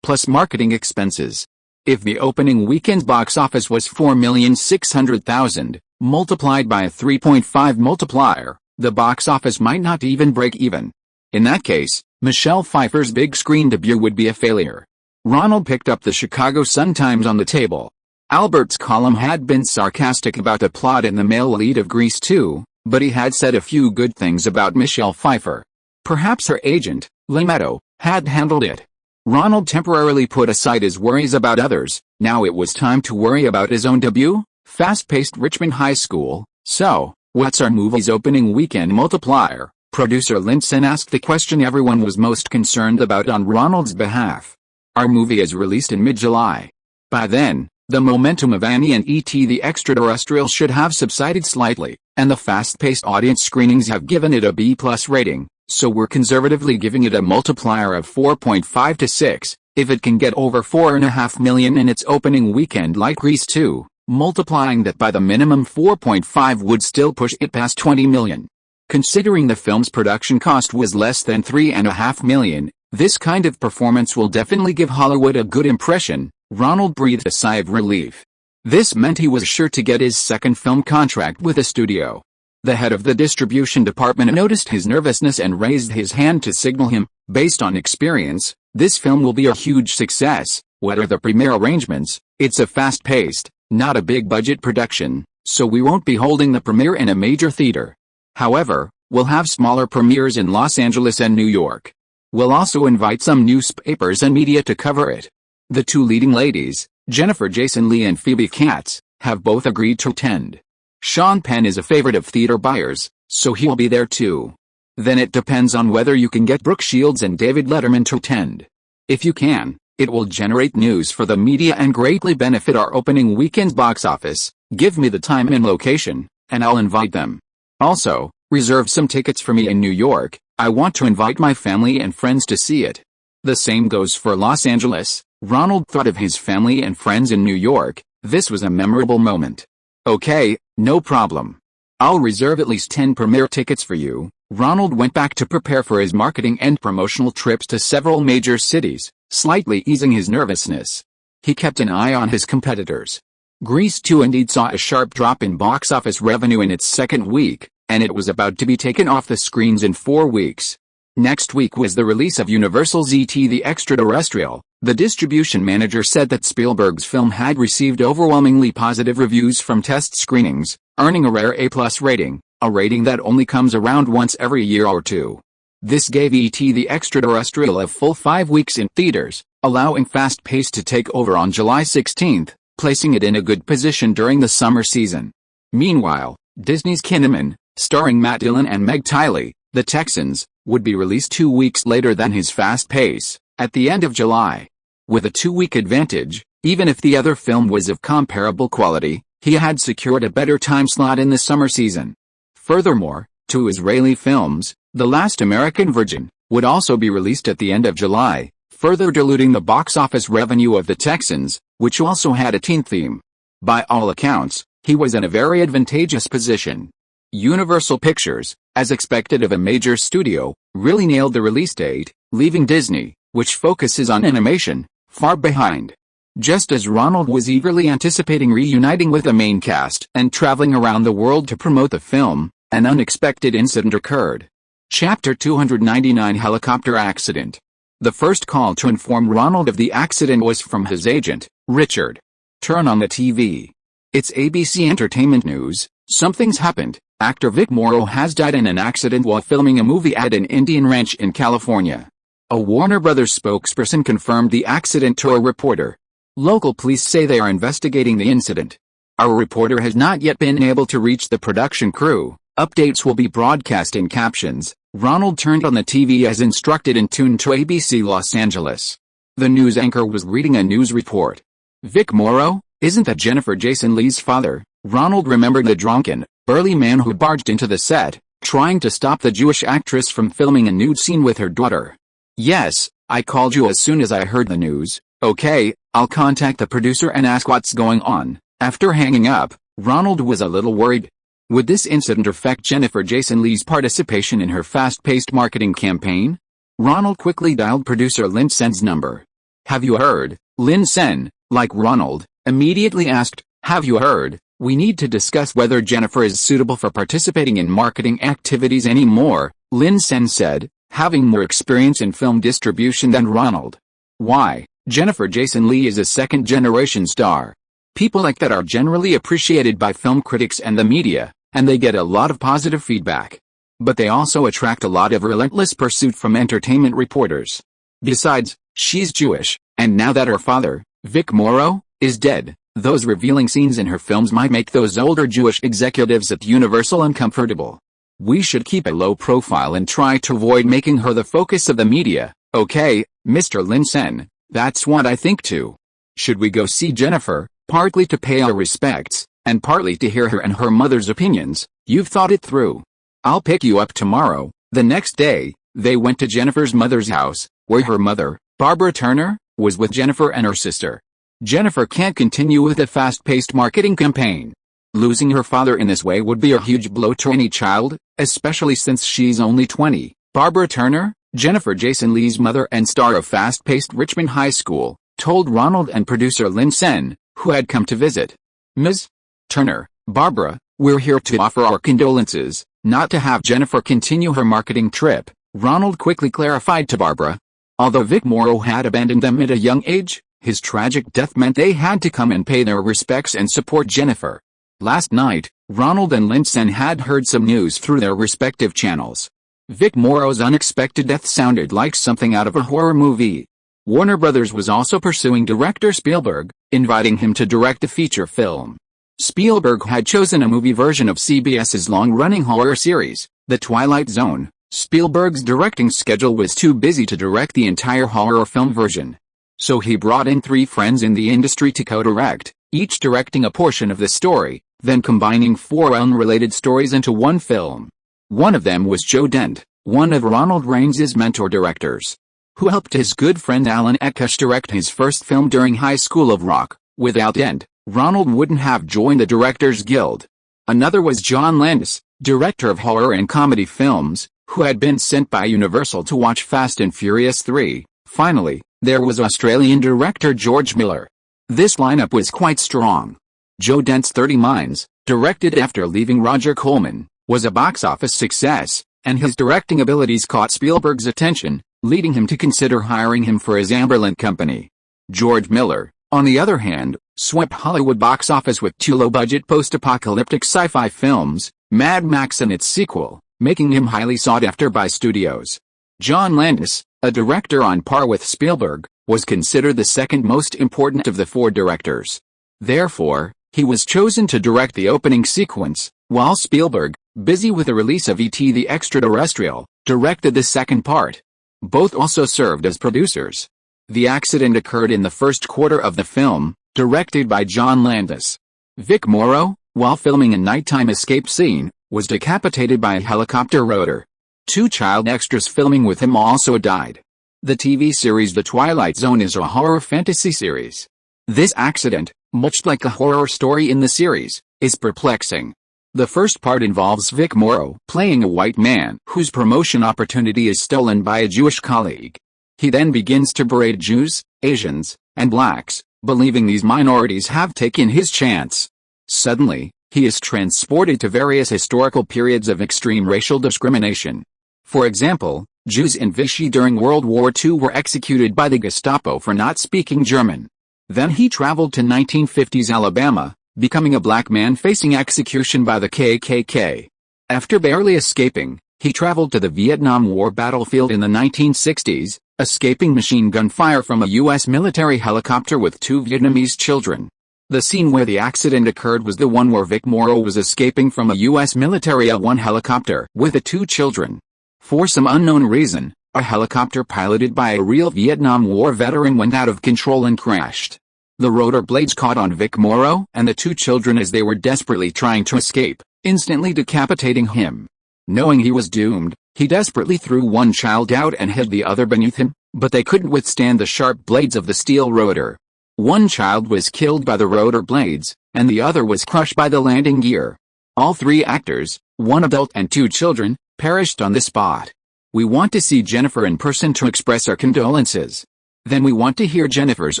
plus marketing expenses. If the opening weekend box office was $4,600,000, multiplied by a 3.5 multiplier, the box office might not even break even. In that case, Michelle Pfeiffer's big screen debut would be a failure. Ronald picked up the Chicago Sun-Times on the table. Albert's column had been sarcastic about the plot and the male lead of Grease 2, but he had said a few good things about Michelle Pfeiffer. Perhaps her agent, Lee Meadow, had handled it. Ronald temporarily put aside his worries about others. Now it was time to worry about his own debut, fast-paced Richmond High School. So, what's our movie's opening weekend multiplier? Producer Linson asked the question everyone was most concerned about on Ronald's behalf. Our movie is released in mid-July. By then, the momentum of Annie and E.T. the Extraterrestrial should have subsided slightly, and the fast-paced audience screenings have given it a B+ rating, so we're conservatively giving it a multiplier of 4.5 to 6, if it can get over 4.5 million in its opening weekend like Grease 2, multiplying that by the minimum 4.5 would still push it past 20 million. Considering the film's production cost was less than $3.5 million, this kind of performance will definitely give Hollywood a good impression. Ronald breathed a sigh of relief. This meant he was sure to get his second film contract with a studio. The head of the distribution department noticed his nervousness and raised his hand to signal him. Based on experience, this film will be a huge success. What are the premiere arrangements? It's a fast-paced, not a big-budget production, so we won't be holding the premiere in a major theater. However, we'll have smaller premieres in Los Angeles and New York. We'll also invite some newspapers and media to cover it. The two leading ladies, Jennifer Jason Leigh and Phoebe Katz, have both agreed to attend. Sean Penn is a favorite of theater buyers, so he'll be there too. Then it depends on whether you can get Brooke Shields and David Letterman to attend. If you can, it will generate news for the media and greatly benefit our opening weekend's box office. Give me the time and location, and I'll invite them. Also, reserve some tickets for me in New York. I want to invite my family and friends to see it. The same goes for Los Angeles. Ronald thought of his family and friends in New York. This was a memorable moment. Okay, no problem. I'll reserve at least 10 premiere tickets for you. Ronald went back to prepare for his marketing and promotional trips to several major cities, slightly easing his nervousness. He kept an eye on his competitors. Grease 2 indeed saw a sharp drop in box office revenue in its second week, and it was about to be taken off the screens in 4 weeks. Next week was the release of Universal's E.T. the Extraterrestrial. The distribution manager said that Spielberg's film had received overwhelmingly positive reviews from test screenings, earning a rare A+ rating, a rating that only comes around once every year or two. This gave E.T. the Extraterrestrial a full 5 weeks in theaters, allowing Fast Pace to take over on July 16, placing it in a good position during the summer season. Meanwhile, Disney's Kinnaman, starring Matt Dillon and Meg Tiley, The Texans, would be released 2 weeks later than his Fast Pace, at the end of July. With a 2-week advantage, even if the other film was of comparable quality, he had secured a better time slot in the summer season. Furthermore, 2 Israeli films, The Last American Virgin, would also be released at the end of July, further diluting the box office revenue of The Texans, which also had a teen theme. By all accounts, he was in a very advantageous position. Universal Pictures, as expected of a major studio, really nailed the release date, leaving Disney, which focuses on animation, far behind. Just as Ronald was eagerly anticipating reuniting with the main cast and traveling around the world to promote the film, an unexpected incident occurred. Chapter 299 Helicopter Accident. The first call to inform Ronald of the accident was from his agent, Richard. Turn on the TV. It's ABC Entertainment News. Something's happened. Actor Vic Morrow has died in an accident while filming a movie at an Indian ranch in California. A Warner Brothers spokesperson confirmed the accident to a reporter. Local police say they are investigating the incident. Our reporter has not yet been able to reach the production crew. Updates will be broadcast in captions. Ronald turned on the TV as instructed and tuned to ABC Los Angeles. The news anchor was reading a news report. Vic Morrow? Isn't that Jennifer Jason Leigh's father? Ronald remembered the drunken, burly man who barged into the set, trying to stop the Jewish actress from filming a nude scene with her daughter. Yes, I called you as soon as I heard the news. Okay, I'll contact the producer and ask what's going on. After hanging up, Ronald was a little worried. Would this incident affect Jennifer Jason Leigh's participation in her fast-paced marketing campaign? Ronald quickly dialed producer Lin Sen's number. Have you heard? Lin Sen, like Ronald, immediately asked, have you heard? We need to discuss whether Jennifer is suitable for participating in marketing activities anymore, Lin Sen said, having more experience in film distribution than Ronald. Why? Jennifer Jason Leigh is a second-generation star. People like that are generally appreciated by film critics and the media, and they get a lot of positive feedback. But they also attract a lot of relentless pursuit from entertainment reporters. Besides, she's Jewish, and now that her father, Vic Morrow, is dead, those revealing scenes in her films might make those older Jewish executives at Universal uncomfortable. We should keep a low profile and try to avoid making her the focus of the media, okay, Mr. Linsen? That's what I think too. Should we go see Jennifer, partly to pay our respects, and partly to hear her and her mother's opinions? You've thought it through. I'll pick you up tomorrow. The next day, they went to Jennifer's mother's house, where her mother, Barbara Turner, was with Jennifer and her sister. Jennifer can't continue with a fast-paced marketing campaign. Losing her father in this way would be a huge blow to any child, especially since she's only 20. Barbara Turner, Jennifer Jason Leigh's mother and star of fast-paced Richmond High School, told Ronald and producer Lynn Sen, who had come to visit. Ms. Turner, Barbara, we're here to offer our condolences, not to have Jennifer continue her marketing trip, Ronald quickly clarified to Barbara. Although Vic Morrow had abandoned them at a young age, his tragic death meant they had to come and pay their respects and support Jennifer. Last night, Ronald and Lynn Sen had heard some news through their respective channels. Vic Morrow's unexpected death sounded like something out of a horror movie. Warner Brothers was also pursuing director Spielberg, inviting him to direct a feature film. Spielberg had chosen a movie version of CBS's long-running horror series, The Twilight Zone. Spielberg's directing schedule was too busy to direct the entire horror film version. So he brought in 3 friends in the industry to co-direct, each directing a portion of the story, then combining 4 unrelated stories into one film. One of them was Joe Dent, one of Ronald Reigns' mentor directors, who helped his good friend Alan Ekush direct his first film during High School of Rock. Without Dent, Ronald wouldn't have joined the Directors Guild. Another was John Landis, director of horror and comedy films, who had been sent by Universal to watch Fast and Furious 3. Finally, there was Australian director George Miller. This lineup was quite strong. Joe Dent's 30 Minds, directed after leaving Roger Corman, was a box office success, and his directing abilities caught Spielberg's attention, leading him to consider hiring him for his Amberland company. George Miller, on the other hand, swept Hollywood box office with 2 low-budget post-apocalyptic sci-fi films, Mad Max and its sequel, making him highly sought after by studios. John Landis, a director on par with Spielberg, was considered the second most important of the 4 directors. Therefore, he was chosen to direct the opening sequence, while Spielberg, busy with the release of E.T. the Extraterrestrial, directed the second part. Both also served as producers. The accident occurred in the first quarter of the film, directed by John Landis. Vic Morrow, while filming a nighttime escape scene, was decapitated by a helicopter rotor. 2 child extras filming with him also died. The TV series The Twilight Zone is a horror fantasy series. This accident, much like a horror story in the series, is perplexing. The first part involves Vic Morrow playing a white man whose promotion opportunity is stolen by a Jewish colleague. He then begins to berate Jews, Asians, and blacks, believing these minorities have taken his chance. Suddenly, he is transported to various historical periods of extreme racial discrimination. For example, Jews in Vichy during World War II were executed by the Gestapo for not speaking German. Then he traveled to 1950s Alabama, becoming a black man facing execution by the KKK. After barely escaping, he traveled to the Vietnam War battlefield in the 1960s, escaping machine gun fire from a U.S. military helicopter with 2 Vietnamese children. The scene where the accident occurred was the one where Vic Morrow was escaping from a U.S. military L-1 helicopter with the 2 children. For some unknown reason, a helicopter piloted by a real Vietnam War veteran went out of control and crashed. The rotor blades caught on Vic Morrow and the 2 children as they were desperately trying to escape, instantly decapitating him. Knowing he was doomed, he desperately threw one child out and hid the other beneath him, but they couldn't withstand the sharp blades of the steel rotor. One child was killed by the rotor blades, and the other was crushed by the landing gear. All 3 actors, 1 adult and 2 children, perished on the spot. We want to see Jennifer in person to express our condolences. Then we want to hear Jennifer's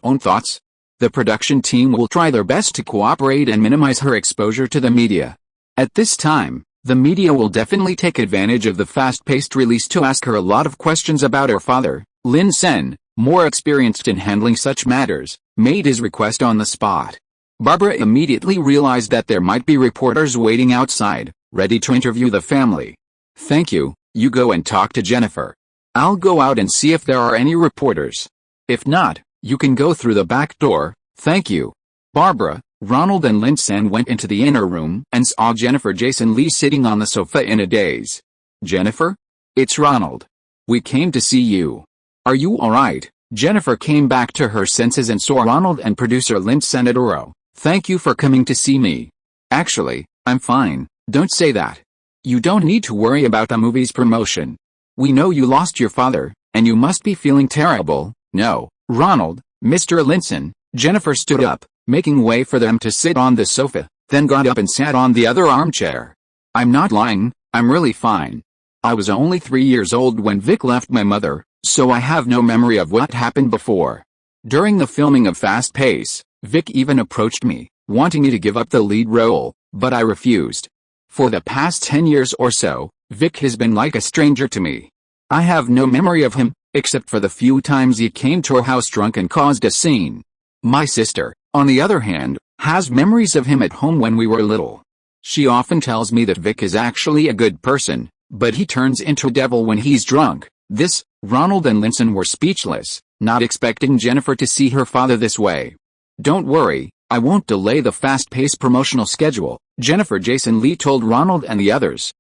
own thoughts. The production team will try their best to cooperate and minimize her exposure to the media. At this time, the media will definitely take advantage of the fast-paced release to ask her a lot of questions about her father. Lin Sen, more experienced in handling such matters, made his request on the spot. Barbara immediately realized that there might be reporters waiting outside, ready to interview the family. "Thank you, you go and talk to Jennifer. I'll go out and see if there are any reporters. If not, you can go through the back door, thank you." Barbara, Ronald and Linsen went into the inner room and saw Jennifer Jason Lee sitting on the sofa in a daze. "Jennifer? It's Ronald. We came to see you. Are you alright?" Jennifer came back to her senses and saw Ronald and producer Linsen Adoro. "Thank you for coming to see me. Actually, I'm fine, don't say that. You don't need to worry about the movie's promotion. We know you lost your father, and you must be feeling terrible." "No, Ronald, Mr. Linsen." Jennifer stood up, making way for them to sit on the sofa, then got up and sat on the other armchair. "I'm not lying, I'm really fine. I was only 3 years old when Vic left my mother, so I have no memory of what happened before. During the filming of Fast Pace, Vic even approached me, wanting me to give up the lead role, but I refused. For the past 10 years or so, Vic has been like a stranger to me. I have no memory of him, except for the few times he came to our house drunk and caused a scene. My sister, on the other hand, has memories of him at home when we were little. She often tells me that Vic is actually a good person, but he turns into a devil when he's drunk." Ronald and Linsen were speechless, not expecting Jennifer to see her father this way. "Don't worry, I won't delay the fast-paced promotional schedule," Jennifer Jason Lee told Ronald and the others.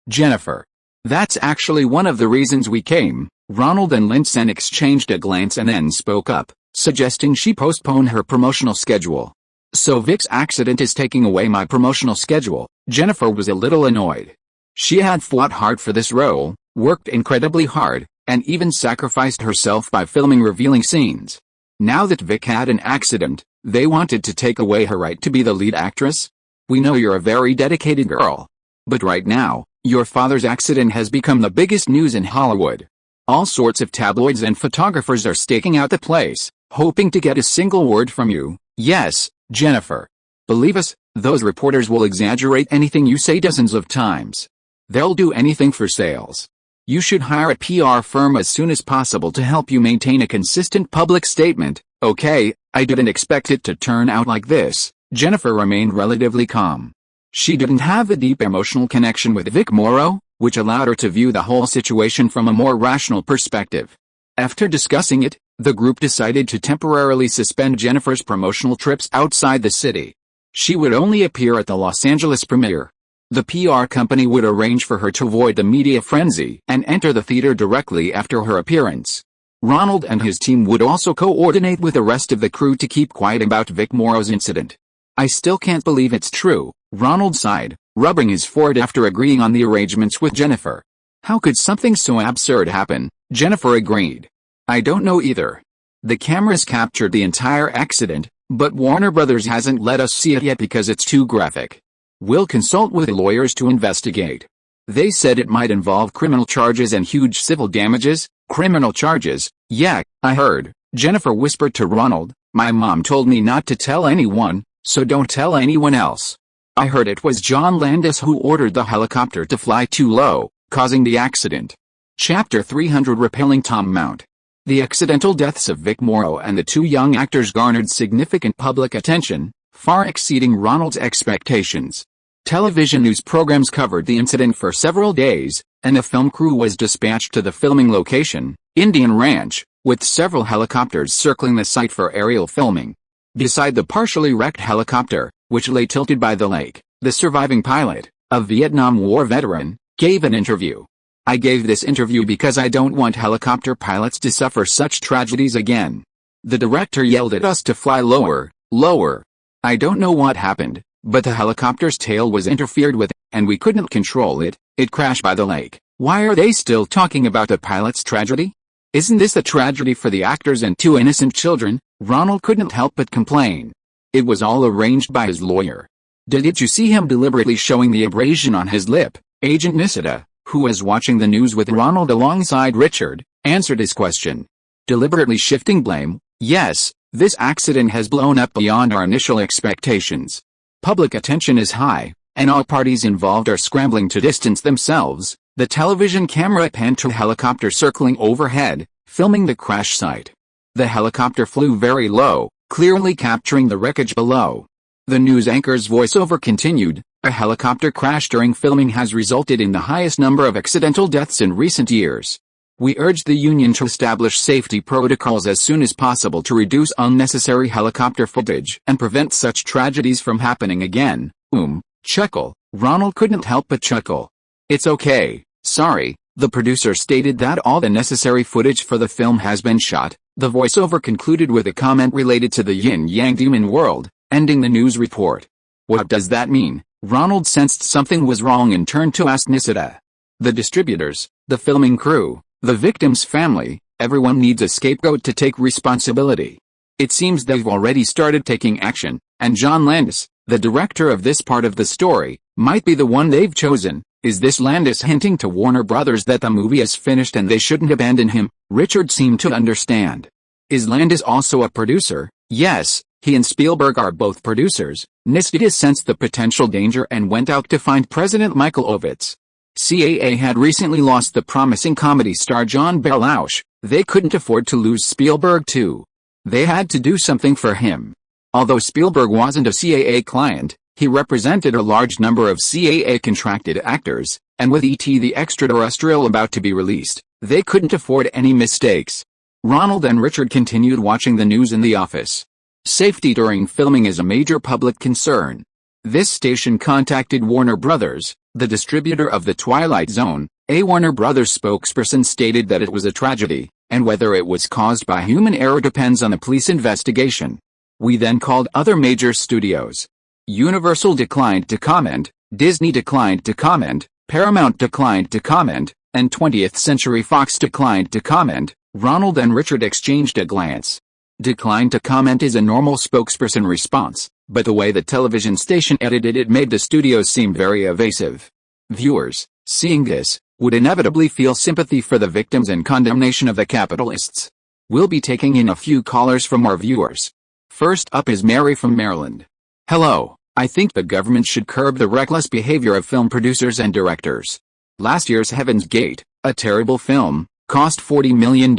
Jennifer. That's actually one of the reasons we came." Ronald and Linsen exchanged a glance and then spoke up, suggesting she postpone her promotional schedule. "So Vic's accident is taking away my promotional schedule." Jennifer was a little annoyed. She had fought hard for this role, worked incredibly hard, and even sacrificed herself by filming revealing scenes. Now that Vic had an accident, they wanted to take away her right to be the lead actress? "We know you're a very dedicated girl. But right now, your father's accident has become the biggest news in Hollywood. All sorts of tabloids and photographers are staking out the place, hoping to get a single word from you." "Yes, Jennifer. Believe us, those reporters will exaggerate anything you say dozens of times. They'll do anything for sales. You should hire a PR firm as soon as possible to help you maintain a consistent public statement." "Okay, I didn't expect it to turn out like this." Jennifer remained relatively calm. She didn't have a deep emotional connection with Vic Morrow, which allowed her to view the whole situation from a more rational perspective. After discussing it, the group decided to temporarily suspend Jennifer's promotional trips outside the city. She would only appear at the Los Angeles premiere. The PR company would arrange for her to avoid the media frenzy and enter the theater directly after her appearance. Ronald and his team would also coordinate with the rest of the crew to keep quiet about Vic Morrow's incident. "I still can't believe it's true," Ronald sighed, rubbing his forehead after agreeing on the arrangements with Jennifer. "How could something so absurd happen?" Jennifer agreed. "I don't know either. The cameras captured the entire accident, but Warner Brothers hasn't let us see it yet because it's too graphic. We'll consult with lawyers to investigate. They said it might involve criminal charges and huge civil damages." "Criminal charges? Yeah, I heard," Jennifer whispered to Ronald. "My mom told me not to tell anyone, so don't tell anyone else. I heard it was John Landis who ordered the helicopter to fly too low, causing the accident." Chapter 300 Repelling Tom Mount. The accidental deaths of Vic Morrow and the two young actors garnered significant public attention, far exceeding Ronald's expectations. Television news programs covered the incident for several days, and a film crew was dispatched to the filming location, Indian Ranch, with several helicopters circling the site for aerial filming. Beside the partially wrecked helicopter, which lay tilted by the lake, the surviving pilot, a Vietnam War veteran, gave an interview. "I gave this interview because I don't want helicopter pilots to suffer such tragedies again. The director yelled at us to fly lower, lower. I don't know what happened, but the helicopter's tail was interfered with, and we couldn't control it. It crashed by the lake." Why are they still talking about the pilot's tragedy? Isn't this a tragedy for the actors and two innocent children? Ronald couldn't help but complain. It was all arranged by his lawyer. Did you see him deliberately showing the abrasion on his lip? Agent Nisida, who was watching the news with Ronald alongside Richard, answered his question. Deliberately shifting blame? Yes, this accident has blown up beyond our initial expectations. Public attention is high, and all parties involved are scrambling to distance themselves. The television camera panned to a helicopter circling overhead, filming the crash site. The helicopter flew very low, clearly capturing the wreckage below. The news anchor's voiceover continued, "A helicopter crash during filming has resulted in the highest number of accidental deaths in recent years. We urge the union to establish safety protocols as soon as possible to reduce unnecessary helicopter footage and prevent such tragedies from happening again." Chuckle. Ronald couldn't help but chuckle. "It's okay, sorry." The producer stated that all the necessary footage for the film has been shot. The voiceover concluded with a comment related to the yin-yang demon world, ending the news report. "What does that mean?" Ronald sensed something was wrong and turned to ask Nisida. "The distributors, the filming crew, the victim's family, everyone needs a scapegoat to take responsibility. It seems they've already started taking action, and John Landis, the director of this part of the story, might be the one they've chosen." "Is this Landis hinting to Warner Brothers that the movie is finished and they shouldn't abandon him?" Richard seemed to understand. "Is Landis also a producer?" "Yes, he and Spielberg are both producers." Nisida sensed the potential danger and went out to find President Michael Ovitz. CAA had recently lost the promising comedy star John Belushi. They couldn't afford to lose Spielberg too. They had to do something for him. Although Spielberg wasn't a CAA client, he represented a large number of CAA contracted actors, and with E.T. the Extraterrestrial about to be released, they couldn't afford any mistakes. Ronald and Richard continued watching the news in the office. Safety during filming is a major public concern. This station contacted Warner Brothers, the distributor of The Twilight Zone. A Warner Brothers spokesperson stated that it was a tragedy, and whether it was caused by human error depends on the police investigation. We then called other major studios. Universal declined to comment, Disney declined to comment, Paramount declined to comment, and 20th Century Fox declined to comment. Ronald and Richard exchanged a glance. Declined to comment is a normal spokesperson response, but the way the television station edited it made the studios seem very evasive. Viewers, seeing this, would inevitably feel sympathy for the victims and condemnation of the capitalists. We'll be taking in a few callers from our viewers. First up is Mary from Maryland. "Hello, I think the government should curb the reckless behavior of film producers and directors. Last year's Heaven's Gate, a terrible film, cost $40 million.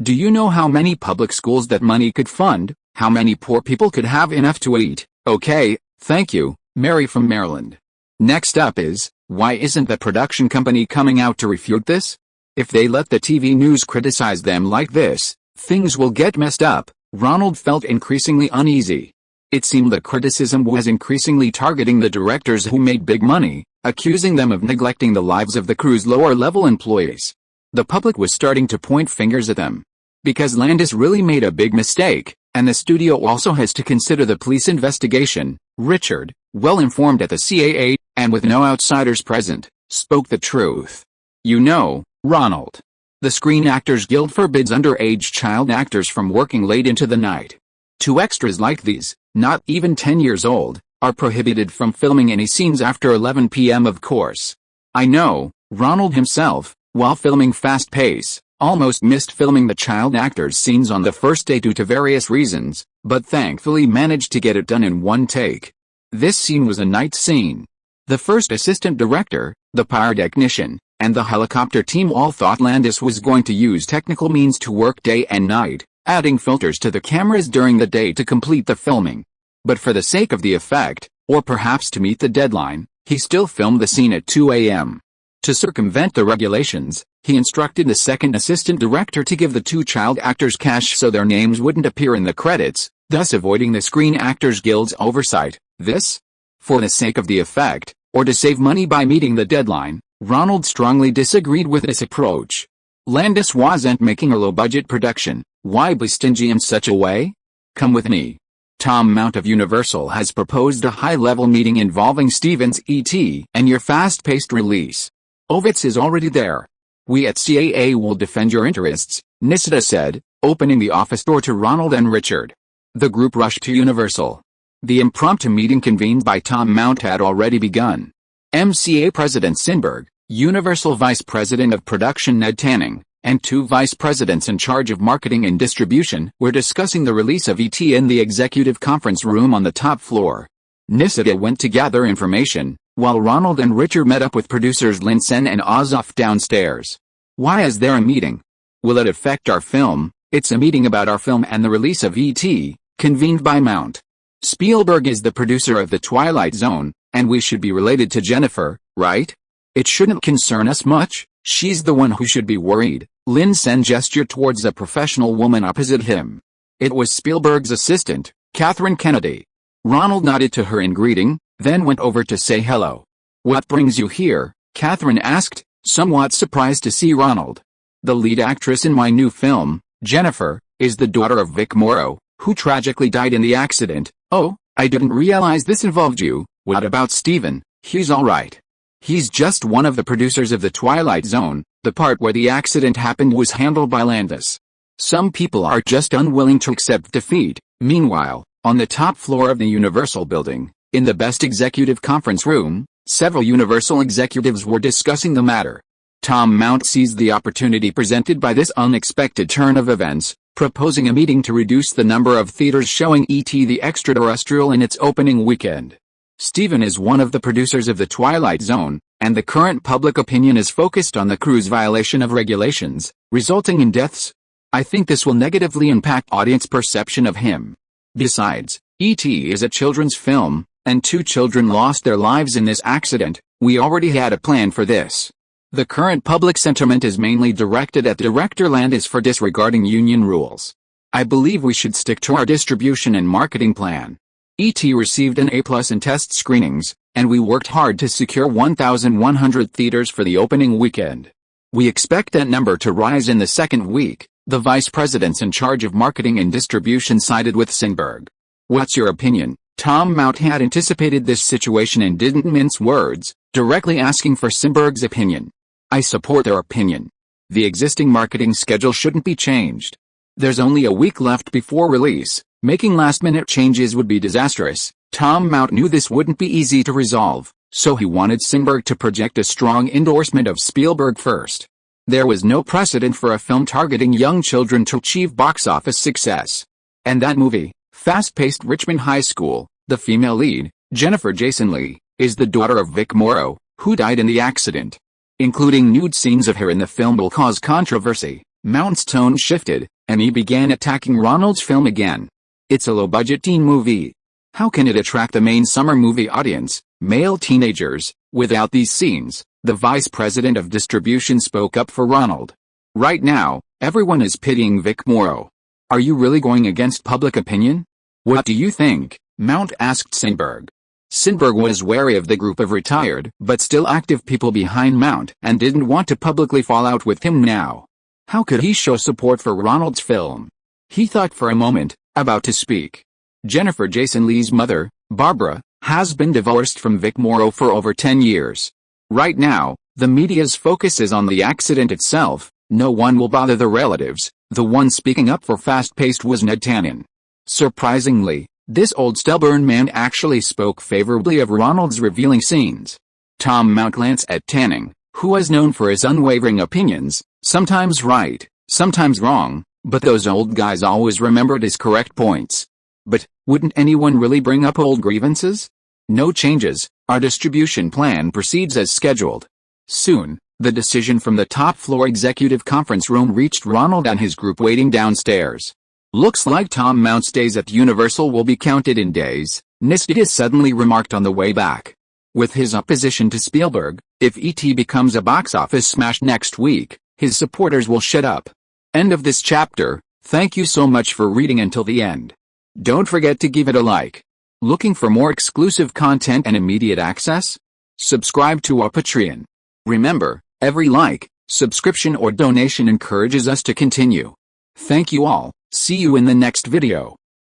Do you know how many public schools that money could fund? How many poor people could have enough to eat?" "Okay, thank you, Mary from Maryland." Next up is, why isn't the production company coming out to refute this? If they let the TV news criticize them like this, things will get messed up. Ronald felt increasingly uneasy. It seemed the criticism was increasingly targeting the directors who made big money, accusing them of neglecting the lives of the crew's lower-level employees. The public was starting to point fingers at them. Because Landis really made a big mistake, and the studio also has to consider the police investigation, Richard, well informed at the CAA, and with no outsiders present, spoke the truth. "You know, Ronald, the Screen Actors Guild forbids underage child actors from working late into the night. Two extras like these, not even 10 years old, are prohibited from filming any scenes after 11 p.m. Of course. I know, Ronald himself, while filming Fast Pace, almost missed filming the child actors' scenes on the first day due to various reasons, but thankfully managed to get it done in one take. This scene was a night scene. The first assistant director, the pyrotechnician, and the helicopter team all thought Landis was going to use technical means to work day and night, adding filters to the cameras during the day to complete the filming. But for the sake of the effect, or perhaps to meet the deadline, he still filmed the scene at 2 a.m. To circumvent the regulations, he instructed the second assistant director to give the two child actors cash so their names wouldn't appear in the credits, thus avoiding the Screen Actors Guild's oversight. This? For the sake of the effect, or to save money by meeting the deadline, Ronald strongly disagreed with this approach. Landis wasn't making a low-budget production. Why be stingy in such a way? Come with me. Tom Mount of Universal has proposed a high-level meeting involving Stevens E.T. and your fast-paced release. Ovitz is already there. We at CAA will defend your interests, Nisida said, opening the office door to Ronald and Richard. The group rushed to Universal. The impromptu meeting convened by Tom Mount had already begun. MCA President Sinberg, Universal Vice President of Production Ned Tanning, and two vice presidents in charge of marketing and distribution were discussing the release of E.T. in the executive conference room on the top floor. Nisida went to gather information, while Ronald and Richard met up with producers Linsen and Ozoff downstairs. Why is there a meeting? Will it affect our film? It's a meeting about our film and the release of E.T., Convened by Mount. Spielberg is the producer of The Twilight Zone, and we should be related to Jennifer, right? It shouldn't concern us much, she's the one who should be worried. Lin Sen gestured towards a professional woman opposite him. It was Spielberg's assistant, Catherine Kennedy. Ronald nodded to her in greeting, then went over to say hello. "What brings you here?" Catherine asked, somewhat surprised to see Ronald. "The lead actress in my new film, Jennifer, is the daughter of Vic Morrow, who tragically died in the accident." "Oh, I didn't realize this involved you." "What about Steven?" "He's alright. He's just one of the producers of The Twilight Zone. The part where the accident happened was handled by Landis. Some people are just unwilling to accept defeat." Meanwhile, on the top floor of the Universal building, in the Best Executive Conference Room, several Universal executives were discussing the matter. Tom Mount seized the opportunity presented by this unexpected turn of events, proposing a meeting to reduce the number of theaters showing E.T. the Extraterrestrial in its opening weekend. Steven is one of the producers of The Twilight Zone, and the current public opinion is focused on the crew's violation of regulations, resulting in deaths. "I think this will negatively impact audience perception of him. Besides, E.T. is a children's film, and 2 children lost their lives in this accident. We already had a plan for this. The current public sentiment is mainly directed at Director Landis for disregarding union rules. I believe we should stick to our distribution and marketing plan. E.T. received an A+ in test screenings, and we worked hard to secure 1,100 theaters for the opening weekend. We expect that number to rise in the second week." The vice presidents in charge of marketing and distribution sided with Spielberg. "What's your opinion?" Tom Mount had anticipated this situation and didn't mince words, directly asking for Spielberg's opinion. "I support their opinion. The existing marketing schedule shouldn't be changed. There's only a week left before release. Making last-minute changes would be disastrous." Tom Mount knew this wouldn't be easy to resolve, so he wanted Spielberg to project a strong endorsement of Spielberg first. There was no precedent for a film targeting young children to achieve box office success. And that movie, fast-paced Richmond High School, the female lead, Jennifer Jason Leigh, is the daughter of Vic Morrow, who died in the accident. Including nude scenes of her in the film will cause controversy. Mount's tone shifted, and he began attacking Ronald's film again. "It's a low-budget teen movie. How can it attract the main summer movie audience, male teenagers, without these scenes?" The vice president of distribution spoke up for Ronald. "Right now, everyone is pitying Vic Morrow. Are you really going against public opinion?" "What do you think?" Mount asked Spielberg. Spielberg was wary of the group of retired but still active people behind Mount and didn't want to publicly fall out with him now. How could he show support for Ronald's film? He thought for a moment, about to speak. Jennifer Jason Leigh's mother, Barbara, has been divorced from Vic Morrow for over 10 years. Right now, the media's focus is on the accident itself. No one will bother the relatives. The one speaking up for fast-paced was Ned Tannen. Surprisingly, this old stubborn man actually spoke favorably of Ronald's revealing scenes. Tom Mount glanced at Tannen, who was known for his unwavering opinions, sometimes right, sometimes wrong, but those old guys always remembered his correct points. But, wouldn't anyone really bring up old grievances? No changes, our distribution plan proceeds as scheduled. Soon, the decision from the top-floor executive conference room reached Ronald and his group waiting downstairs. "Looks like Tom Mount's days at Universal will be counted in days," Nistidis suddenly remarked on the way back. With his opposition to Spielberg, if E.T. becomes a box office smash next week, his supporters will shut up. End of this chapter. Thank you so much for reading until the end. Don't forget to give it a like. Looking for more exclusive content and immediate access? Subscribe to our Patreon. Remember, every like, subscription or donation encourages us to continue. Thank you all. See you in the next video.